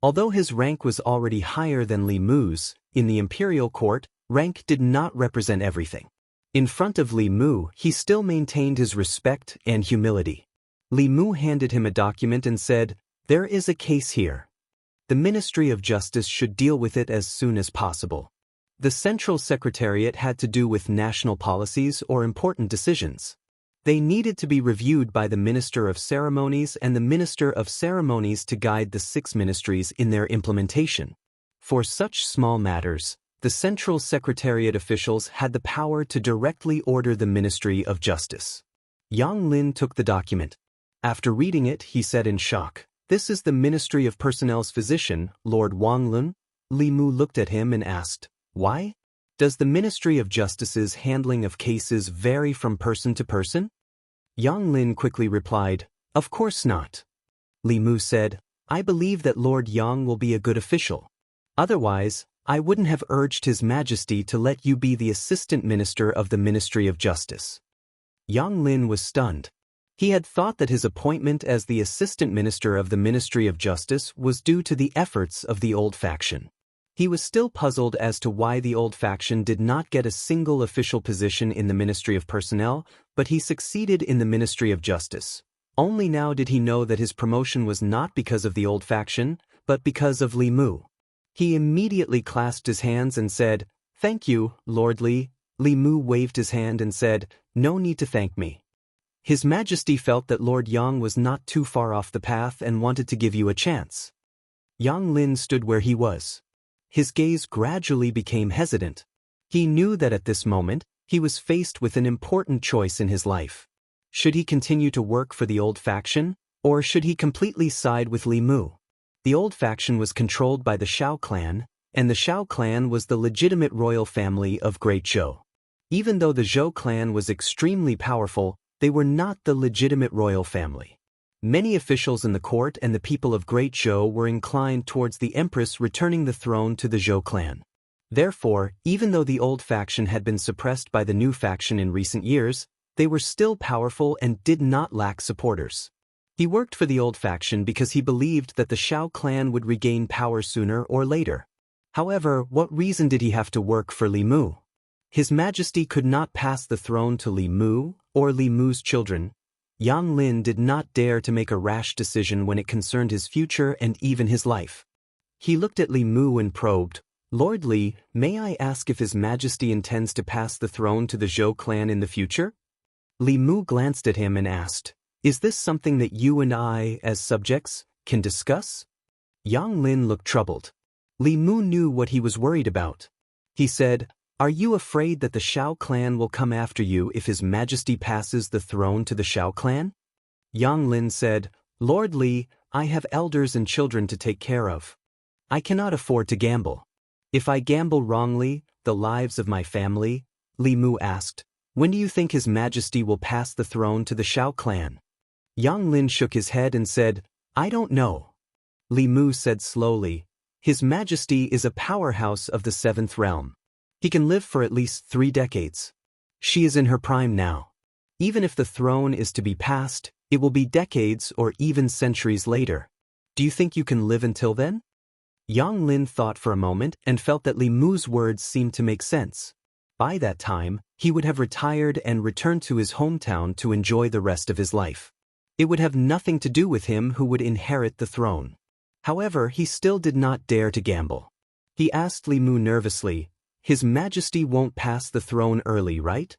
A: Although his rank was already higher than Li Mu's, in the imperial court, rank did not represent everything. In front of Li Mu, he still maintained his respect and humility. Li Mu handed him a document and said, "There is a case here. The Ministry of Justice should deal with it as soon as possible." The Central Secretariat had to do with national policies or important decisions. They needed to be reviewed by the Minister of Ceremonies and the Minister of Ceremonies to guide the 6 ministries in their implementation. For such small matters, the Central Secretariat officials had the power to directly order the Ministry of Justice. Wang Lin took the document. After reading it, he said in shock, "This is the Ministry of Personnel's physician, Lord Wang Lin?" Li Mu looked at him and asked, "Why?" Does the Ministry of Justice's handling of cases vary from person to person? Wang Lin quickly replied, "Of course not." Li Mu said, "I believe that Lord Yang will be a good official. Otherwise, I wouldn't have urged His Majesty to let you be the Assistant Minister of the Ministry of Justice." Wang Lin was stunned. He had thought that his appointment as the Assistant Minister of the Ministry of Justice was due to the efforts of the old faction. He was still puzzled as to why the old faction did not get a single official position in the Ministry of Personnel, but he succeeded in the Ministry of Justice. Only now did he know that his promotion was not because of the old faction, but because of Li Mu. He immediately clasped his hands and said, "Thank you, Lord Li." Li Mu waved his hand and said, "No need to thank me. His Majesty felt that Lord Yang was not too far off the path and wanted to give you a chance." Wang Lin stood where he was. His gaze gradually became hesitant. He knew that at this moment, he was faced with an important choice in his life. Should he continue to work for the old faction, or should he completely side with Li Mu? The old faction was controlled by the Shao clan, and the Shao clan was the legitimate royal family of Great Zhou. Even though the Zhou clan was extremely powerful, they were not the legitimate royal family. Many officials in the court and the people of Great Zhou were inclined towards the empress returning the throne to the Zhou clan. Therefore, even though the old faction had been suppressed by the new faction in recent years, they were still powerful and did not lack supporters. He worked for the old faction because he believed that the Shao clan would regain power sooner or later. However, what reason did he have to work for Li Mu? His Majesty could not pass the throne to Li Mu or Li Mu's children. Wang Lin did not dare to make a rash decision when it concerned his future and even his life. He looked at Li Mu and probed, "Lord Li, may I ask if His Majesty intends to pass the throne to the Zhou clan in the future?" Li Mu glanced at him and asked, "Is this something that you and I, as subjects, can discuss?" Wang Lin looked troubled. Li Mu knew what he was worried about. He said, "Are you afraid that the Shao clan will come after you if His Majesty passes the throne to the Shao clan?" Wang Lin said, "Lord Li, I have elders and children to take care of. I cannot afford to gamble. If I gamble wrongly, the lives of my family." Li Mu asked, "When do you think His Majesty will pass the throne to the Shao clan?" Wang Lin shook his head and said, "I don't know." Li Mu said slowly, "His Majesty is a powerhouse of the seventh realm. He can live for at least 3 decades. She is in her prime now. Even if the throne is to be passed, it will be decades or even centuries later. Do you think you can live until then?" Wang Lin thought for a moment and felt that Li Mu's words seemed to make sense. By that time, he would have retired and returned to his hometown to enjoy the rest of his life. It would have nothing to do with him who would inherit the throne. However, he still did not dare to gamble. He asked Li Mu nervously, "His Majesty won't pass the throne early, right?"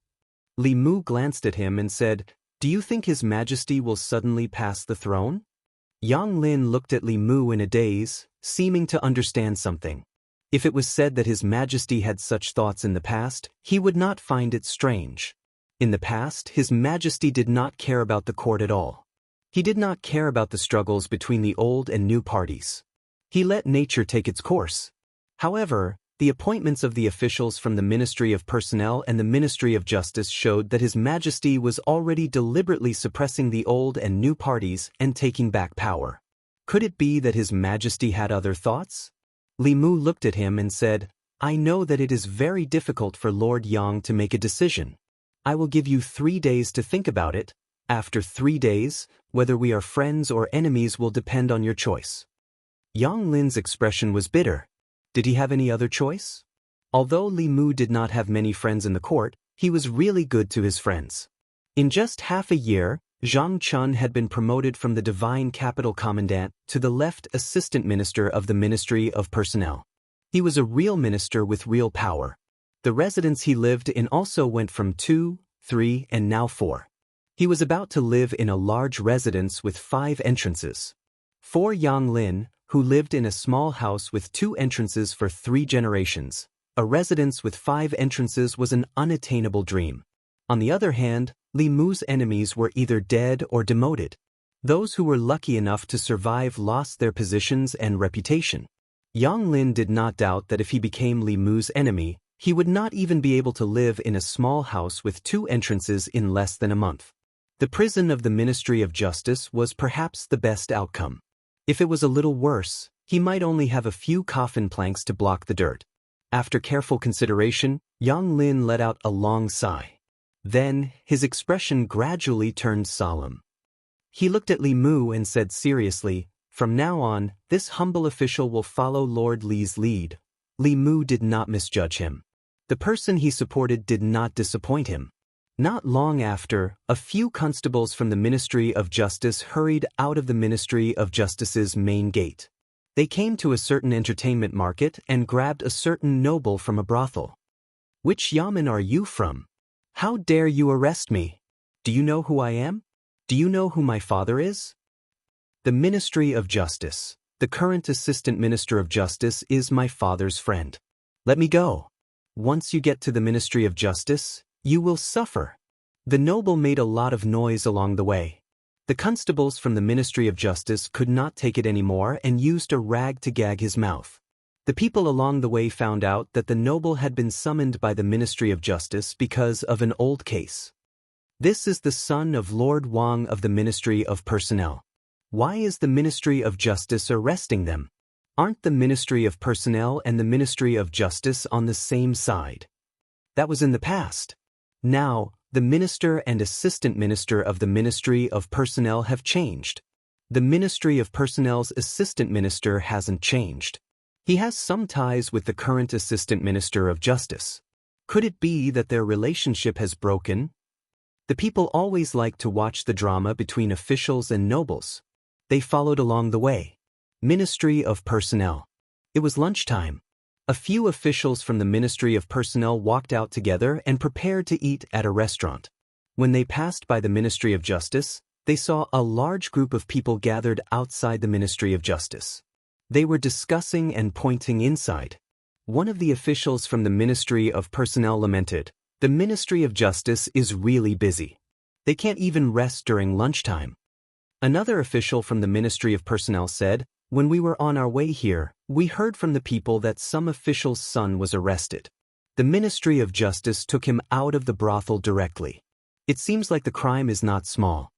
A: Li Mu glanced at him and said, "Do you think His Majesty will suddenly pass the throne?" Wang Lin looked at Li Mu in a daze, seeming to understand something. If it was said that His Majesty had such thoughts in the past, he would not find it strange. In the past, His Majesty did not care about the court at all. He did not care about the struggles between the old and new parties. He let nature take its course. However, the appointments of the officials from the Ministry of Personnel and the Ministry of Justice showed that His Majesty was already deliberately suppressing the old and new parties and taking back power. Could it be that His Majesty had other thoughts? Li Mu looked at him and said, "I know that it is very difficult for Lord Yang to make a decision. I will give you 3 days to think about it. After 3 days, whether we are friends or enemies will depend on your choice." Wang Lin's expression was bitter. Did he have any other choice? Although Li Mu did not have many friends in the court, he was really good to his friends. In just half a year, Zhang Chun had been promoted from the Divine Capital Commandant to the left Assistant Minister of the Ministry of Personnel. He was a real minister with real power. The residence he lived in also went from 2, 3, and now 4. He was about to live in a large residence with 5 entrances. For Wang Lin, who lived in a small house with 2 entrances for 3 generations, a residence with 5 entrances was an unattainable dream. On the other hand, Li Mu's enemies were either dead or demoted. Those who were lucky enough to survive lost their positions and reputation. Wang Lin did not doubt that if he became Li Mu's enemy, He would not even be able to live in a small house with 2 entrances in less than a month. The prison of the Ministry of Justice was perhaps the best outcome. If it was a little worse, he might only have a few coffin planks to block the dirt. After careful consideration, Wang Lin let out a long sigh. Then, his expression gradually turned solemn. He looked at Li Mu and said seriously, "From now on, this humble official will follow Lord Li's lead." Li Mu did not misjudge him. The person he supported did not disappoint him. Not long after, a few constables from the Ministry of Justice hurried out of the Ministry of Justice's main gate. They came to a certain entertainment market and grabbed a certain noble from a brothel. "Which yamen are you from? How dare you arrest me? Do you know who I am? Do you know who my father is?" The Ministry of Justice. The current Assistant Minister of Justice is my father's friend. Let me go. Once you get to the Ministry of Justice, you will suffer. The noble made a lot of noise along the way. The constables from the Ministry of Justice could not take it anymore and used a rag to gag his mouth. The people along the way found out that the noble had been summoned by the Ministry of Justice because of an old case. This is the son of Lord Wang of the Ministry of Personnel. Why is the Ministry of Justice arresting them? Aren't the Ministry of Personnel and the Ministry of Justice on the same side? That was in the past. Now, the Minister and Assistant Minister of the Ministry of Personnel have changed. The Ministry of Personnel's Assistant Minister hasn't changed. He has some ties with the current Assistant Minister of Justice. Could it be that their relationship has broken? The people always like to watch the drama between officials and nobles. They followed along the way. Ministry of Personnel. It was lunchtime. A few officials from the Ministry of Personnel walked out together and prepared to eat at a restaurant. When they passed by the Ministry of Justice, they saw a large group of people gathered outside the Ministry of Justice. They were discussing and pointing inside. One of the officials from the Ministry of Personnel lamented, "The Ministry of Justice is really busy. They can't even rest during lunchtime." Another official from the Ministry of Personnel said, "When we were on our way here, we heard from the people that some official's son was arrested. The Ministry of Justice took him out of the brothel directly. It seems like the crime is not small."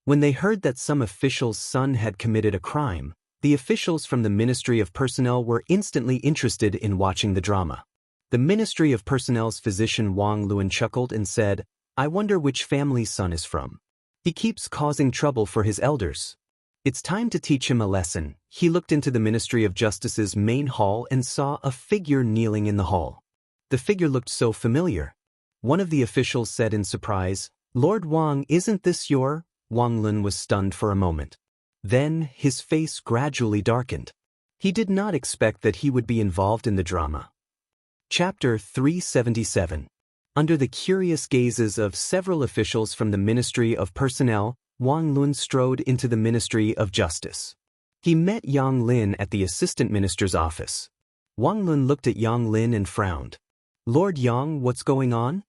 A: When they heard that some official's son had committed a crime, the officials from the Ministry of Personnel were instantly interested in watching the drama. The Ministry of Personnel's physician Wang Lin chuckled and said, "I wonder which family's son is from. He keeps causing trouble for his elders. It's time to teach him a lesson." He looked into the Ministry of Justice's main hall and saw a figure kneeling in the hall. The figure looked so familiar. One of the officials said in surprise, "Lord Wang, isn't this your—" Wang Lin was stunned for a moment. Then, his face gradually darkened. He did not expect that he would be involved in the drama. Chapter 377. Under the curious gazes of several officials from the Ministry of Personnel, Wang Lin strode into the Ministry of Justice. He met Yang Lin at the Assistant Minister's office. Wang Lin looked at Yang Lin and frowned. "Lord Yang, what's going on?"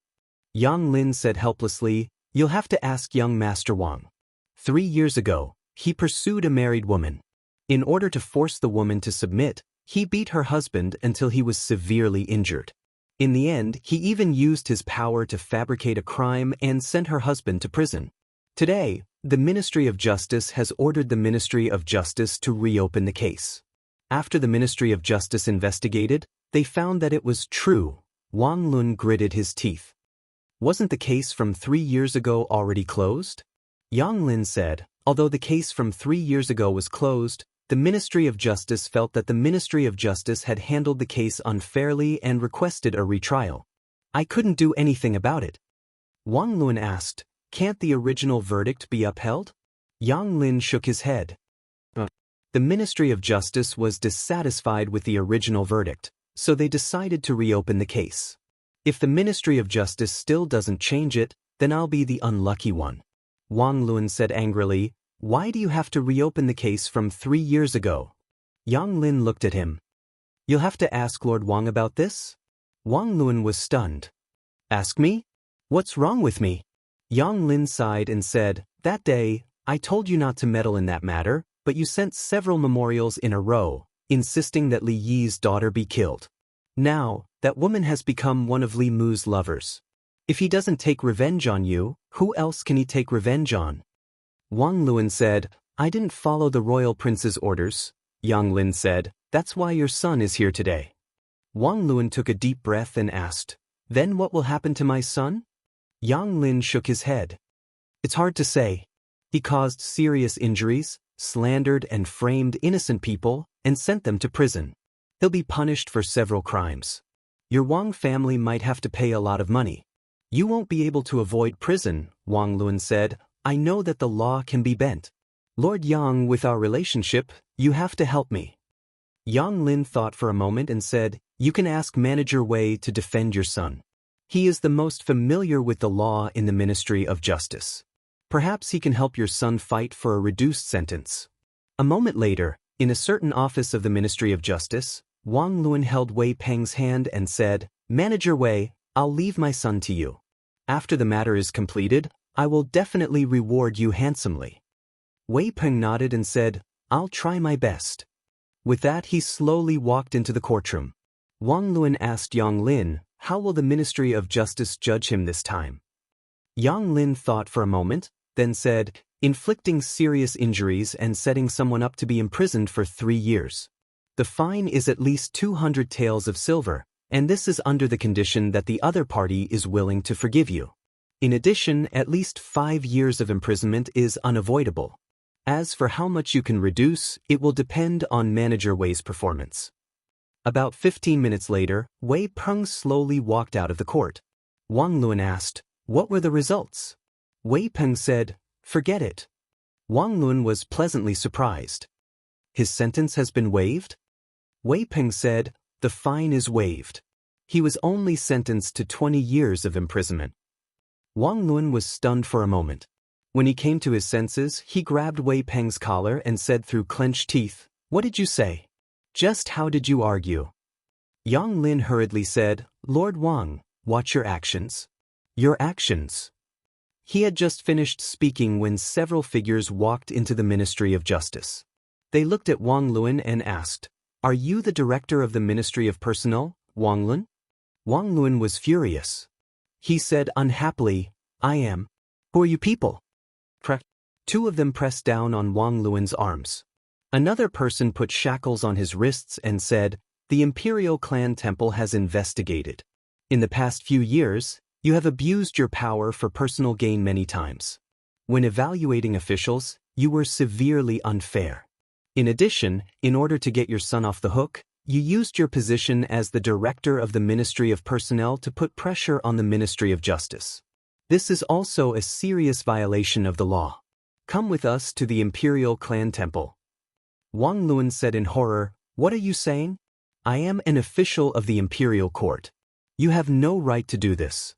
A: Yang Lin said helplessly, "You'll have to ask young Master Wang. 3 years ago, he pursued a married woman. In order to force the woman to submit, he beat her husband until he was severely injured. In the end, he even used his power to fabricate a crime and sent her husband to prison. Today, the Ministry of Justice has ordered the Ministry of Justice to reopen the case. After the Ministry of Justice investigated, they found that it was true." Wang Lin gritted his teeth. "Wasn't the case from 3 years ago already closed?" Yang Lin said, "Although the case from 3 years ago was closed, the Ministry of Justice felt that the Ministry of Justice had handled the case unfairly and requested a retrial. I couldn't do anything about it." Wang Lin asked, "Can't the original verdict be upheld?" Yang Lin shook his head. The Ministry of Justice was dissatisfied with the original verdict, so they decided to reopen the case. If the Ministry of Justice still doesn't change it, then I'll be the unlucky one." Wang Lin said angrily, "Why do you have to reopen the case from 3 years ago?" Yang Lin looked at him. "You'll have to ask Lord Wang about this?" Wang Lin was stunned. "Ask me? What's wrong with me?" Yang Lin sighed and said, "That day, I told you not to meddle in that matter, but you sent several memorials in a row, insisting that Li Yi's daughter be killed. Now, That woman has become one of Li Mu's lovers. If he doesn't take revenge on you, who else can he take revenge on? Wang Lin said, I didn't follow the royal prince's orders. Yang Lin said, that's why your son is here today. Wang Lin took a deep breath and asked, then what will happen to my son? Yang Lin shook his head. It's hard to say. He caused serious injuries, slandered and framed innocent people, and sent them to prison. He'll be punished for several crimes. Your Wang family might have to pay a lot of money. You won't be able to avoid prison, Wang Lin said. I know that the law can be bent. Lord Yang, with our relationship, you have to help me. Yang Lin thought for a moment and said, you can ask Manager Wei to defend your son. He is the most familiar with the law in the Ministry of Justice. Perhaps he can help your son fight for a reduced sentence. A moment later, in a certain office of the Ministry of Justice, Wang Lin held Wei Peng's hand and said, Manager Wei, I'll leave my son to you. After the matter is completed, I will definitely reward you handsomely. Wei Peng nodded and said, I'll try my best. With that, he slowly walked into the courtroom. Wang Lin asked Yang Lin, how will the Ministry of Justice judge him this time? Yang Lin thought for a moment, then said, inflicting serious injuries and setting someone up to be imprisoned for 3 years. The fine is at least 200 taels of silver, and this is under the condition that the other party is willing to forgive you. In addition, at least 5 years of imprisonment is unavoidable. As for how much you can reduce, it will depend on Manager Wei's performance. About 15 minutes later, Wei Peng slowly walked out of the court. Wang Lin asked, what were the results? Wei Peng said, forget it. Wang Lin was pleasantly surprised. His sentence has been waived? Wei Peng said, the fine is waived. He was only sentenced to 20 years of imprisonment. Wang Lin was stunned for a moment. When he came to his senses, he grabbed Wei Peng's collar and said through clenched teeth, what did you say? Just how did you argue? Yang Lin hurriedly said, Lord Wang, watch your actions. Your actions. He had just finished speaking when several figures walked into the Ministry of Justice. They looked at Wang Lin and asked, are you the director of the Ministry of Personnel, Wang Lin? Wang Lin was furious. He said unhappily, I am. Who are you people? 2 of them pressed down on Wang Lin's arms. Another person put shackles on his wrists and said, the Imperial Clan Temple has investigated. In the past few years, you have abused your power for personal gain many times. When evaluating officials, you were severely unfair. In addition, in order to get your son off the hook, you used your position as the director of the Ministry of Personnel to put pressure on the Ministry of Justice. This is also a serious violation of the law. Come with us to the Imperial Clan Temple. Wang Lin said in horror, what are you saying? I am an official of the Imperial Court. You have no right to do this.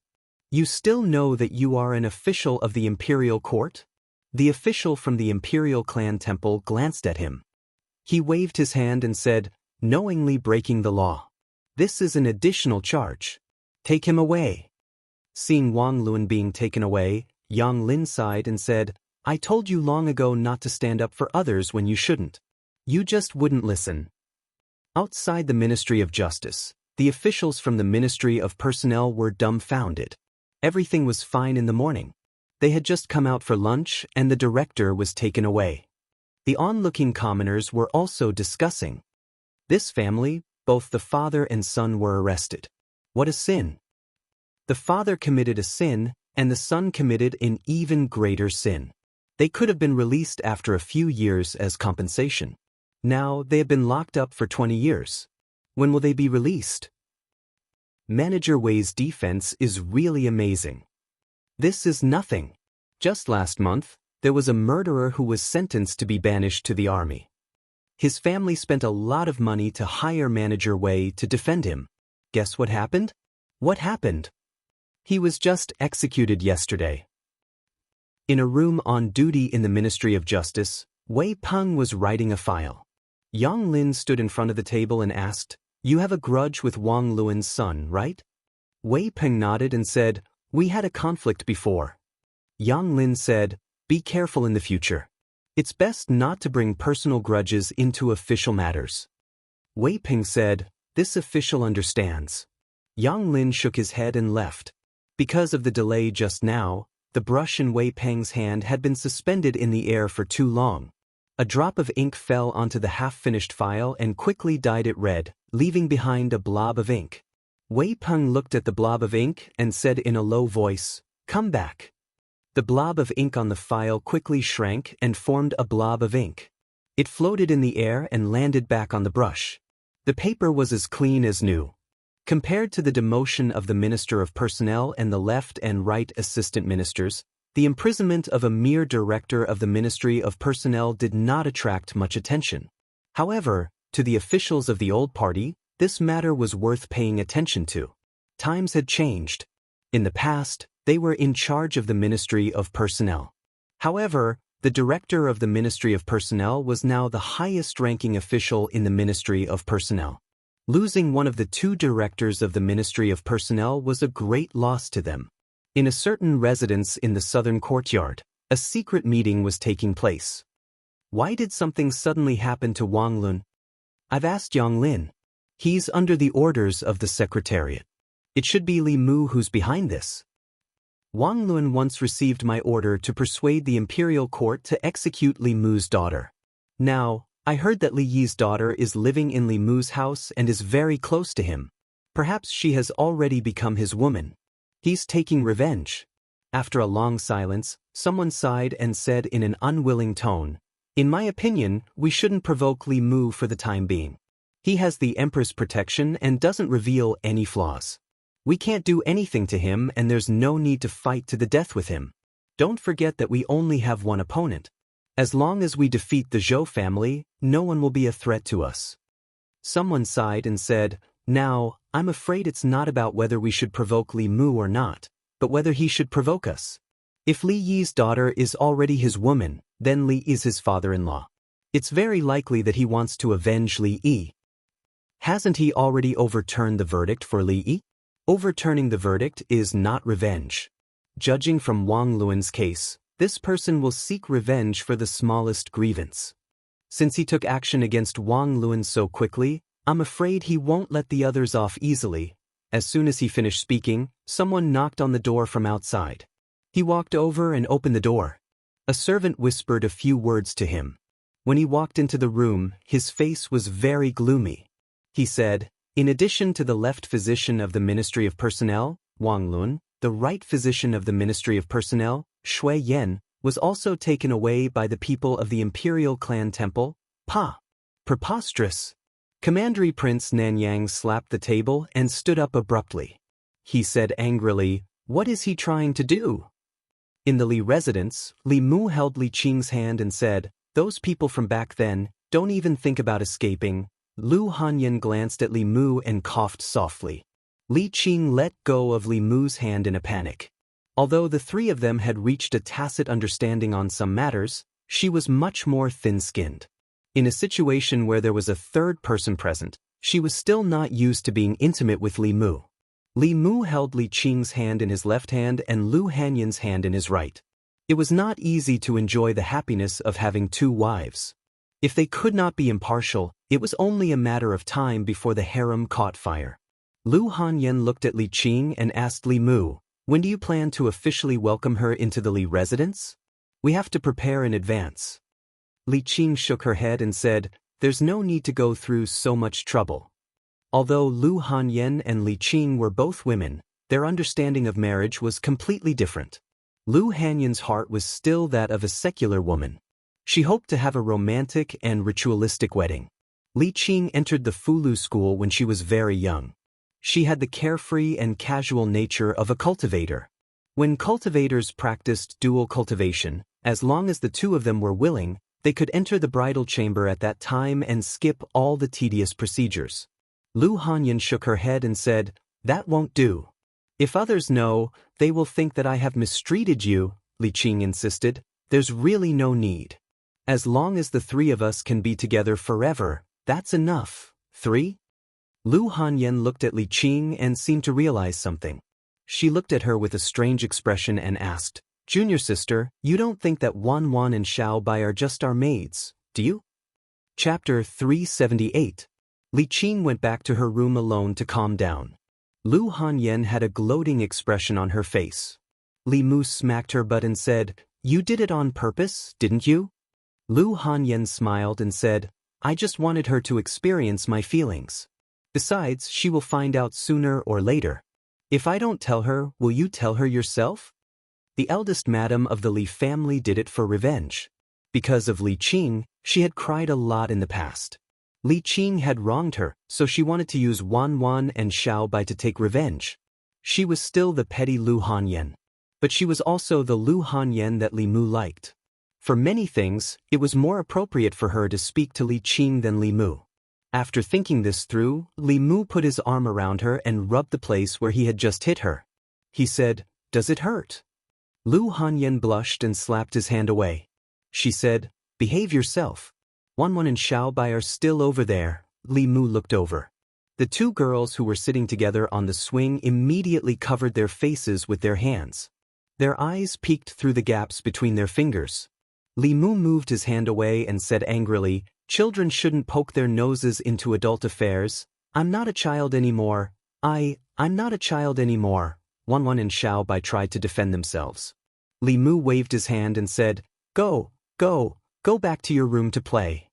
A: You still know that you are an official of the Imperial Court? The official from the Imperial Clan Temple glanced at him. He waved his hand and said, knowingly breaking the law. This is an additional charge. Take him away. Seeing Wang Lin being taken away, Yang Lin sighed and said, I told you long ago not to stand up for others when you shouldn't. You just wouldn't listen. Outside the Ministry of Justice, the officials from the Ministry of Personnel were dumbfounded. Everything was fine in the morning. They had just come out for lunch and the director was taken away. The onlooking commoners were also discussing. This family, both the father and son were arrested. What a sin! The father committed a sin, and the son committed an even greater sin. They could have been released after a few years as compensation. Now they have been locked up for 20 years. When will they be released? Manager Wei's defense is really amazing. This is nothing. Just last month, there was a murderer who was sentenced to be banished to the army. His family spent a lot of money to hire Manager Wei to defend him. Guess what happened? What happened? He was just executed yesterday. In a room on duty in the Ministry of Justice, Wei Peng was writing a file. Yang Lin stood in front of the table and asked, you have a grudge with Wang Lin's son, right? Wei Peng nodded and said, we had a conflict before. Yang Lin said, be careful in the future. It's best not to bring personal grudges into official matters. Wei Peng said, this official understands. Yang Lin shook his head and left. Because of the delay just now, the brush in Wei Peng's hand had been suspended in the air for too long. A drop of ink fell onto the half-finished file and quickly dyed it red, leaving behind a blob of ink. Wei Peng looked at the blob of ink and said in a low voice, "Come back." The blob of ink on the file quickly shrank and formed a blob of ink. It floated in the air and landed back on the brush. The paper was as clean as new. Compared to the demotion of the Minister of Personnel and the left and right assistant ministers, the imprisonment of a mere director of the Ministry of Personnel did not attract much attention. However, to the officials of the old party, this matter was worth paying attention to. Times had changed. In the past, they were in charge of the Ministry of Personnel. However, the director of the Ministry of Personnel was now the highest-ranking official in the Ministry of Personnel. Losing one of the two directors of the Ministry of Personnel was a great loss to them. In a certain residence in the southern courtyard, a secret meeting was taking place. Why did something suddenly happen to Wang Lin? I've asked Yang Lin. He's under the orders of the Secretariat. It should be Li Mu who's behind this. Wang Lin once received my order to persuade the imperial court to execute Li Mu's daughter. Now, I heard that Li Yi's daughter is living in Li Mu's house and is very close to him. Perhaps she has already become his woman. He's taking revenge. After a long silence, someone sighed and said in an unwilling tone, "In my opinion, we shouldn't provoke Li Mu for the time being. He has the Emperor's protection and doesn't reveal any flaws. We can't do anything to him and there's no need to fight to the death with him. Don't forget that we only have one opponent. As long as we defeat the Zhou family, no one will be a threat to us." Someone sighed and said, "Now, I'm afraid it's not about whether we should provoke Li Mu or not, but whether he should provoke us. If Li Yi's daughter is already his woman, then Li is his father-in-law. It's very likely that he wants to avenge Li Yi. Hasn't he already overturned the verdict for Li Yi? Overturning the verdict is not revenge. Judging from Wang Lin's case, this person will seek revenge for the smallest grievance. Since he took action against Wang Lin so quickly, I'm afraid he won't let the others off easily." As soon as he finished speaking, someone knocked on the door from outside. He walked over and opened the door. A servant whispered a few words to him. When he walked into the room, his face was very gloomy. He said, "In addition to the left physician of the Ministry of Personnel, Wang Lin, the right physician of the Ministry of Personnel, Shui Yan, was also taken away by the people of the Imperial Clan Temple. Preposterous." Commandery Prince Nanyang slapped the table and stood up abruptly. He said angrily, "What is he trying to do?" In the Li residence, Li Mu held Li Qing's hand and said, "Those people from back then, don't even think about escaping." Lu Hanyan glanced at Li Mu and coughed softly. Li Qing let go of Li Mu's hand in a panic. Although the three of them had reached a tacit understanding on some matters, she was much more thin-skinned. In a situation where there was a third person present, she was still not used to being intimate with Li Mu. Li Mu held Li Qing's hand in his left hand and Lu Hanyan's hand in his right. It was not easy to enjoy the happiness of having two wives. If they could not be impartial, it was only a matter of time before the harem caught fire. Lu Hanyan looked at Li Qing and asked Li Mu, "When do you plan to officially welcome her into the Li residence? We have to prepare in advance." Li Qing shook her head and said, "There's no need to go through so much trouble." Although Lu Hanyan and Li Qing were both women, their understanding of marriage was completely different. Lu Hanyan's heart was still that of a secular woman. She hoped to have a romantic and ritualistic wedding. Li Qing entered the Fulu school when she was very young. She had the carefree and casual nature of a cultivator. When cultivators practiced dual cultivation, as long as the two of them were willing, they could enter the bridal chamber at that time and skip all the tedious procedures. Lu Hanyan shook her head and said, "That won't do. If others know, they will think that I have mistreated you," Li Qing insisted. "There's really no need. As long as the three of us can be together forever, that's enough." 3. Lu Hanyan looked at Li Qing and seemed to realize something. She looked at her with a strange expression and asked, "Junior sister, you don't think that Wan Wan and Xiao Bai are just our maids, do you?" Chapter 378. Li Qing went back to her room alone to calm down. Lu Hanyan had a gloating expression on her face. Li Mu smacked her butt and said, "You did it on purpose, didn't you?" Lu Hanyan smiled and said, "I just wanted her to experience my feelings. Besides, she will find out sooner or later. If I don't tell her, will you tell her yourself?" The eldest madam of the Li family did it for revenge. Because of Li Qing, she had cried a lot in the past. Li Qing had wronged her, so she wanted to use Wan and Xiaobai to take revenge. She was still the petty Lu Hanyan. But she was also the Lu Hanyan that Li Mu liked. For many things, it was more appropriate for her to speak to Li Qing than Li Mu. After thinking this through, Li Mu put his arm around her and rubbed the place where he had just hit her. He said, "Does it hurt?" Lu Hanyan blushed and slapped his hand away. She said, "Behave yourself. Wan and Xiaobai are still over there." Li Mu looked over. The two girls who were sitting together on the swing immediately covered their faces with their hands. Their eyes peeked through the gaps between their fingers. Li Mu moved his hand away and said angrily, "Children shouldn't poke their noses into adult affairs. I'm not a child anymore. I'm not a child anymore." Wan and Xiaobai tried to defend themselves. Li Mu waved his hand and said, Go back to your room to play."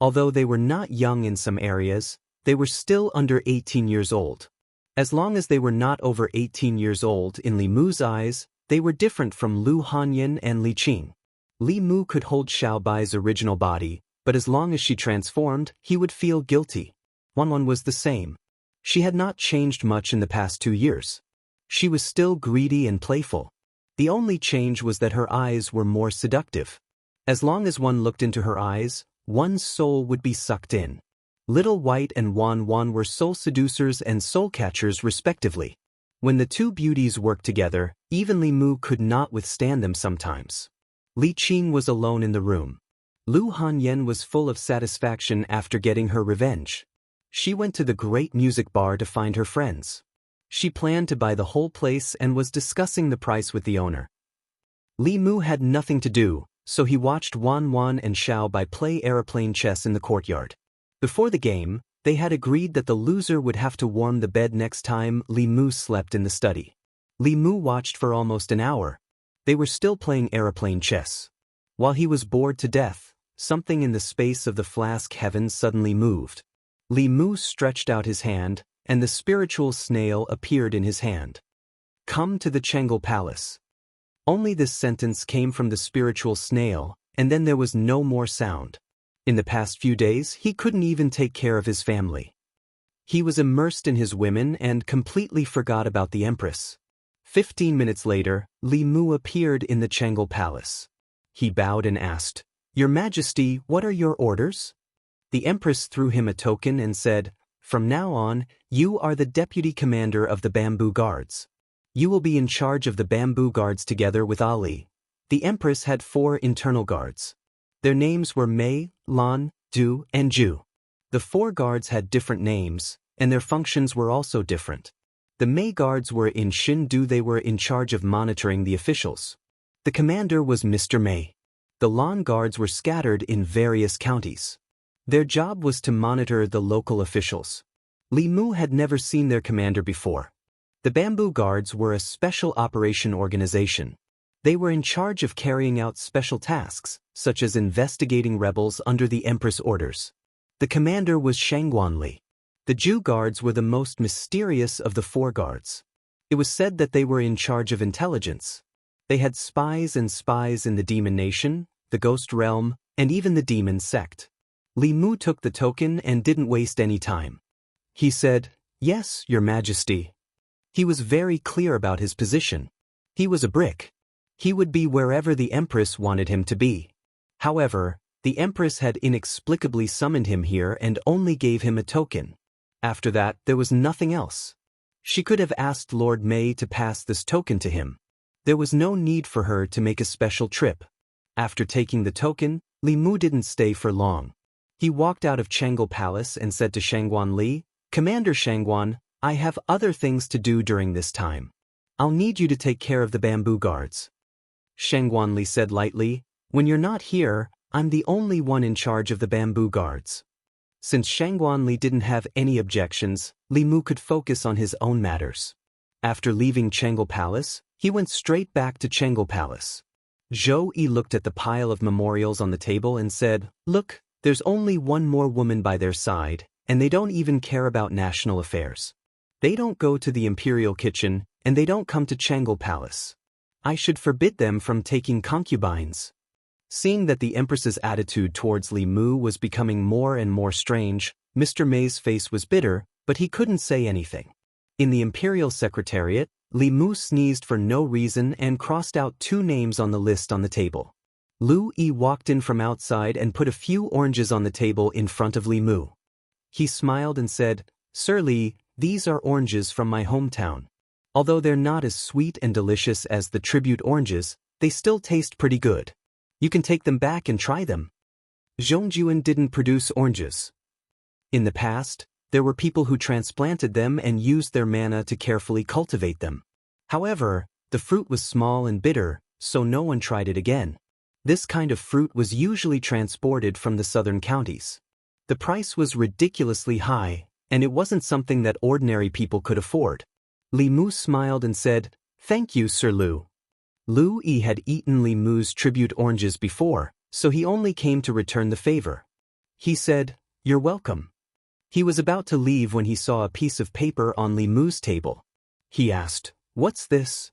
A: Although they were not young in some areas, they were still under 18 years old. As long as they were not over 18 years old in Li Mu's eyes, they were different from Lu Hanyan and Li Qing. Li Mu could hold Xiaobai's original body, but as long as she transformed, he would feel guilty. Wan was the same. She had not changed much in the past 2 years. She was still greedy and playful. The only change was that her eyes were more seductive. As long as one looked into her eyes, one's soul would be sucked in. Little White and Wan were soul seducers and soul catchers respectively. When the two beauties worked together, even Li Mu could not withstand them sometimes. Li Qing was alone in the room. Lu Hanyan was full of satisfaction after getting her revenge. She went to the great music bar to find her friends. She planned to buy the whole place and was discussing the price with the owner. Li Mu had nothing to do, so he watched Wan and Xiaobai play aeroplane chess in the courtyard. Before the game, they had agreed that the loser would have to warm the bed next time Li Mu slept in the study. Li Mu watched for almost an hour. They were still playing aeroplane chess. While he was bored to death, something in the space of the flask heavens suddenly moved. Li Mu stretched out his hand, and the spiritual snail appeared in his hand. "Come to the Chengel Palace." Only this sentence came from the spiritual snail, and then there was no more sound. In the past few days, he couldn't even take care of his family. He was immersed in his women and completely forgot about the Empress. 15 minutes later, Li Mu appeared in the Chengel Palace. He bowed and asked, "Your Majesty, what are your orders?" The Empress threw him a token and said, "From now on, you are the deputy commander of the Bamboo Guards. You will be in charge of the Bamboo Guards together with Ali." The Empress had 4 internal guards. Their names were Mei, Lan, Du, and Ju. The 4 guards had different names, and their functions were also different. The Mei guards were in Shindu. They were in charge of monitoring the officials. The commander was Mr. Mei. The Lan guards were scattered in various counties. Their job was to monitor the local officials. Li Mu had never seen their commander before. The Bamboo Guards were a special operation organization. They were in charge of carrying out special tasks, such as investigating rebels under the Empress orders. The commander was Shangguanli. The Jew Guards were the most mysterious of the 4 guards. It was said that they were in charge of intelligence. They had spies in the Demon Nation, the Ghost Realm, and even the Demon Sect. Li Mu took the token and didn't waste any time. He said, "Yes, Your Majesty." He was very clear about his position. He was a brick. He would be wherever the Empress wanted him to be. However, the Empress had inexplicably summoned him here and only gave him a token. After that, there was nothing else. She could have asked Lord Mei to pass this token to him. There was no need for her to make a special trip. After taking the token, Li Mu didn't stay for long. He walked out of Chengel Palace and said to Shangguan Li, "Commander Shangguan, I have other things to do during this time. I'll need you to take care of the Bamboo Guards." Shangguan Li said lightly, "When you're not here, I'm the only one in charge of the Bamboo Guards." Since Shangguan Li didn't have any objections, Li Mu could focus on his own matters. After leaving Chengal Palace, he went straight back to Chengal Palace. Zhou Yi looked at the pile of memorials on the table and said, "Look, there's only one more woman by their side, and they don't even care about national affairs. They don't go to the imperial kitchen, and they don't come to Chengal Palace. I should forbid them from taking concubines." Seeing that the Empress's attitude towards Li Mu was becoming more and more strange, Mr. May's face was bitter, but he couldn't say anything. In the Imperial Secretariat, Li Mu sneezed for no reason and crossed out 2 names on the list on the table. Lu Yi walked in from outside and put a few oranges on the table in front of Li Mu. He smiled and said, "Sir Li, these are oranges from my hometown. Although they're not as sweet and delicious as the tribute oranges, they still taste pretty good. You can take them back and try them." Zhongjuan didn't produce oranges. In the past, there were people who transplanted them and used their mana to carefully cultivate them. However, the fruit was small and bitter, so no one tried it again. This kind of fruit was usually transported from the southern counties. The price was ridiculously high, and it wasn't something that ordinary people could afford. Li Mu smiled and said, "Thank you, Sir Lu." Lu Yi had eaten Li Mu's tribute oranges before, so he only came to return the favor. He said, "You're welcome." He was about to leave when he saw a piece of paper on Li Mu's table. He asked, "What's this?"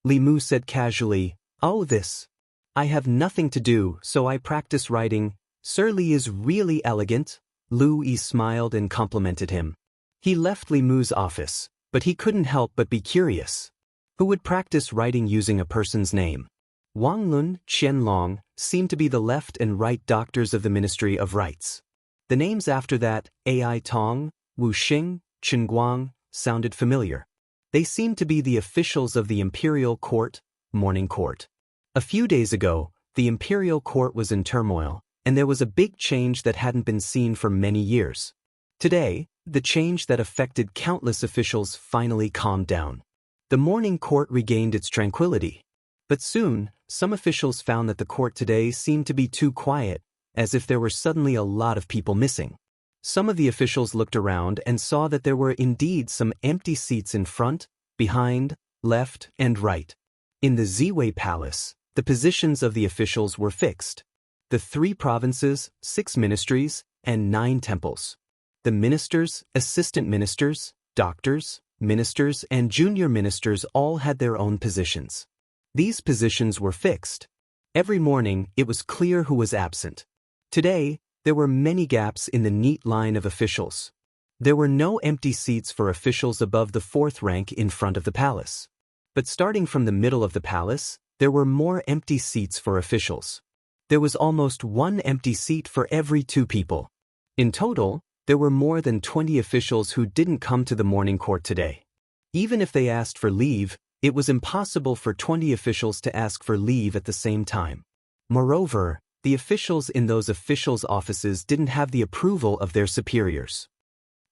A: Li Mu said casually, "Oh, this. I have nothing to do, so I practice writing. Sir Li is really elegant." Lu Yi smiled and complimented him. He left Li Mu's office, but he couldn't help but be curious. Who would practice writing using a person's name? Wang Lin, Qianlong, seemed to be the left and right doctors of the Ministry of Rites. The names after that, Ai Tong, Wuxia, Xianxia, sounded familiar. They seemed to be the officials of the Imperial Court, Morning Court. A few days ago, the Imperial Court was in turmoil, and there was a big change that hadn't been seen for many years. Today, the change that affected countless officials finally calmed down. The Morning Court regained its tranquility. But soon, some officials found that the court today seemed to be too quiet, as if there were suddenly a lot of people missing. Some of the officials looked around and saw that there were indeed some empty seats in front, behind, left, and right. In the Ziwei Palace, the positions of the officials were fixed. The 3 provinces, 6 ministries, and 9 temples. The ministers, assistant ministers, doctors, ministers, and junior ministers all had their own positions. These positions were fixed. Every morning, it was clear who was absent. Today, there were many gaps in the neat line of officials. There were no empty seats for officials above the 4th rank in front of the palace. But starting from the middle of the palace, there were more empty seats for officials. There was almost 1 empty seat for every 2 people. In total, there were more than 20 officials who didn't come to the morning court today. Even if they asked for leave, it was impossible for 20 officials to ask for leave at the same time. Moreover, the officials in those officials' offices didn't have the approval of their superiors.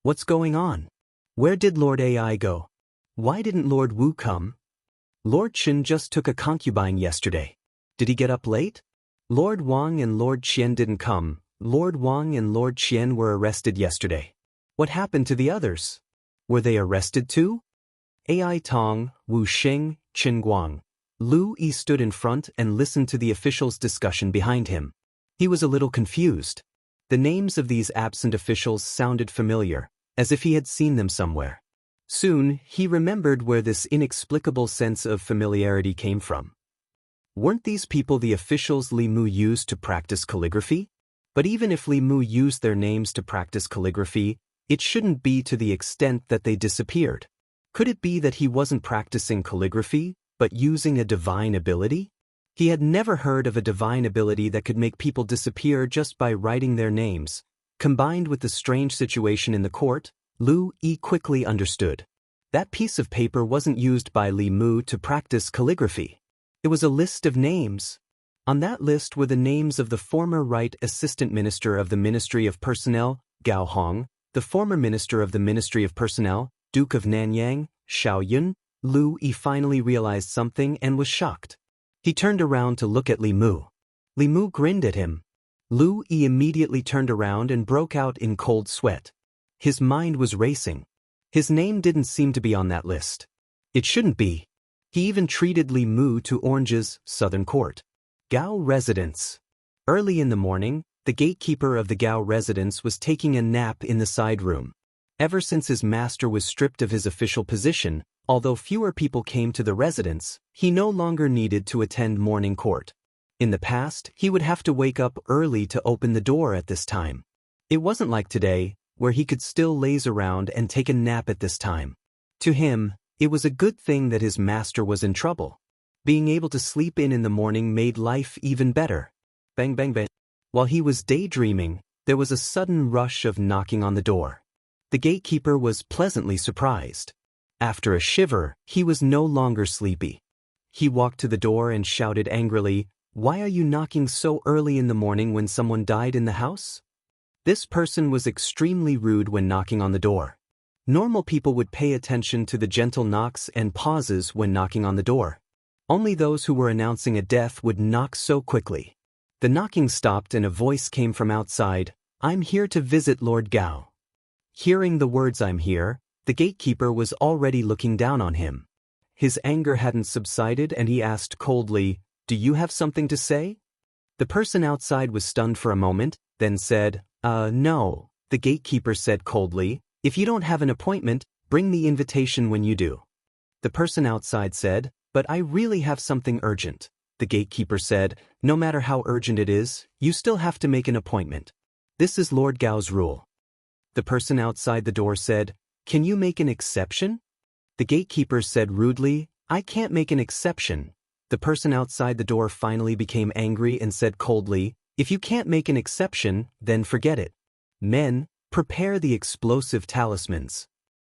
A: What's going on? Where did Lord Ai go? Why didn't Lord Wu come? Lord Qin just took a concubine yesterday. Did he get up late? Lord Wang and Lord Qian didn't come. Lord Wang and Lord Qian were arrested yesterday. What happened to the others? Were they arrested too? Ai Tong, Wu Xing, Qin Guang. Lu Yi stood in front and listened to the officials' discussion behind him. He was a little confused. The names of these absent officials sounded familiar, as if he had seen them somewhere. Soon, he remembered where this inexplicable sense of familiarity came from. Weren't these people the officials Li Mu used to practice calligraphy? But even if Li Mu used their names to practice calligraphy, it shouldn't be to the extent that they disappeared. Could it be that he wasn't practicing calligraphy, but using a divine ability? He had never heard of a divine ability that could make people disappear just by writing their names. Combined with the strange situation in the court, Lu Yi quickly understood. That piece of paper wasn't used by Li Mu to practice calligraphy. It was a list of names. On that list were the names of the former Right Assistant Minister of the Ministry of Personnel, Gao Hong, the former Minister of the Ministry of Personnel, Duke of Nanyang, Xiao Yun. Lu Yi finally realized something and was shocked. He turned around to look at Li Mu. Li Mu grinned at him. Lu Yi immediately turned around and broke out in cold sweat. His mind was racing. His name didn't seem to be on that list. It shouldn't be. He even treated Li Mu to Orange's Southern Court. Gao residence. Early in the morning, the gatekeeper of the Gao residence was taking a nap in the side room. Ever since his master was stripped of his official position, although fewer people came to the residence, he no longer needed to attend morning court. In the past, he would have to wake up early to open the door at this time. It wasn't like today, where he could still laze around and take a nap at this time. To him, it was a good thing that his master was in trouble. Being able to sleep in the morning made life even better. Bang bang bang. While he was daydreaming, there was a sudden rush of knocking on the door. The gatekeeper was pleasantly surprised. After a shiver, he was no longer sleepy. He walked to the door and shouted angrily, "Why are you knocking so early in the morning when someone died in the house?" This person was extremely rude when knocking on the door. Normal people would pay attention to the gentle knocks and pauses when knocking on the door. Only those who were announcing a death would knock so quickly. The knocking stopped and a voice came from outside, "I'm here to visit Lord Gao." Hearing the words "I'm here," the gatekeeper was already looking down on him. His anger hadn't subsided and he asked coldly, "Do you have something to say?" The person outside was stunned for a moment, then said, No," the gatekeeper said coldly. "If you don't have an appointment, bring the invitation when you do." The person outside said, "But I really have something urgent." The gatekeeper said, "No matter how urgent it is, you still have to make an appointment. This is Lord Gao's rule." The person outside the door said, "Can you make an exception?" The gatekeeper said rudely, "I can't make an exception." The person outside the door finally became angry and said coldly, "If you can't make an exception, then forget it. Men, prepare the explosive talismans."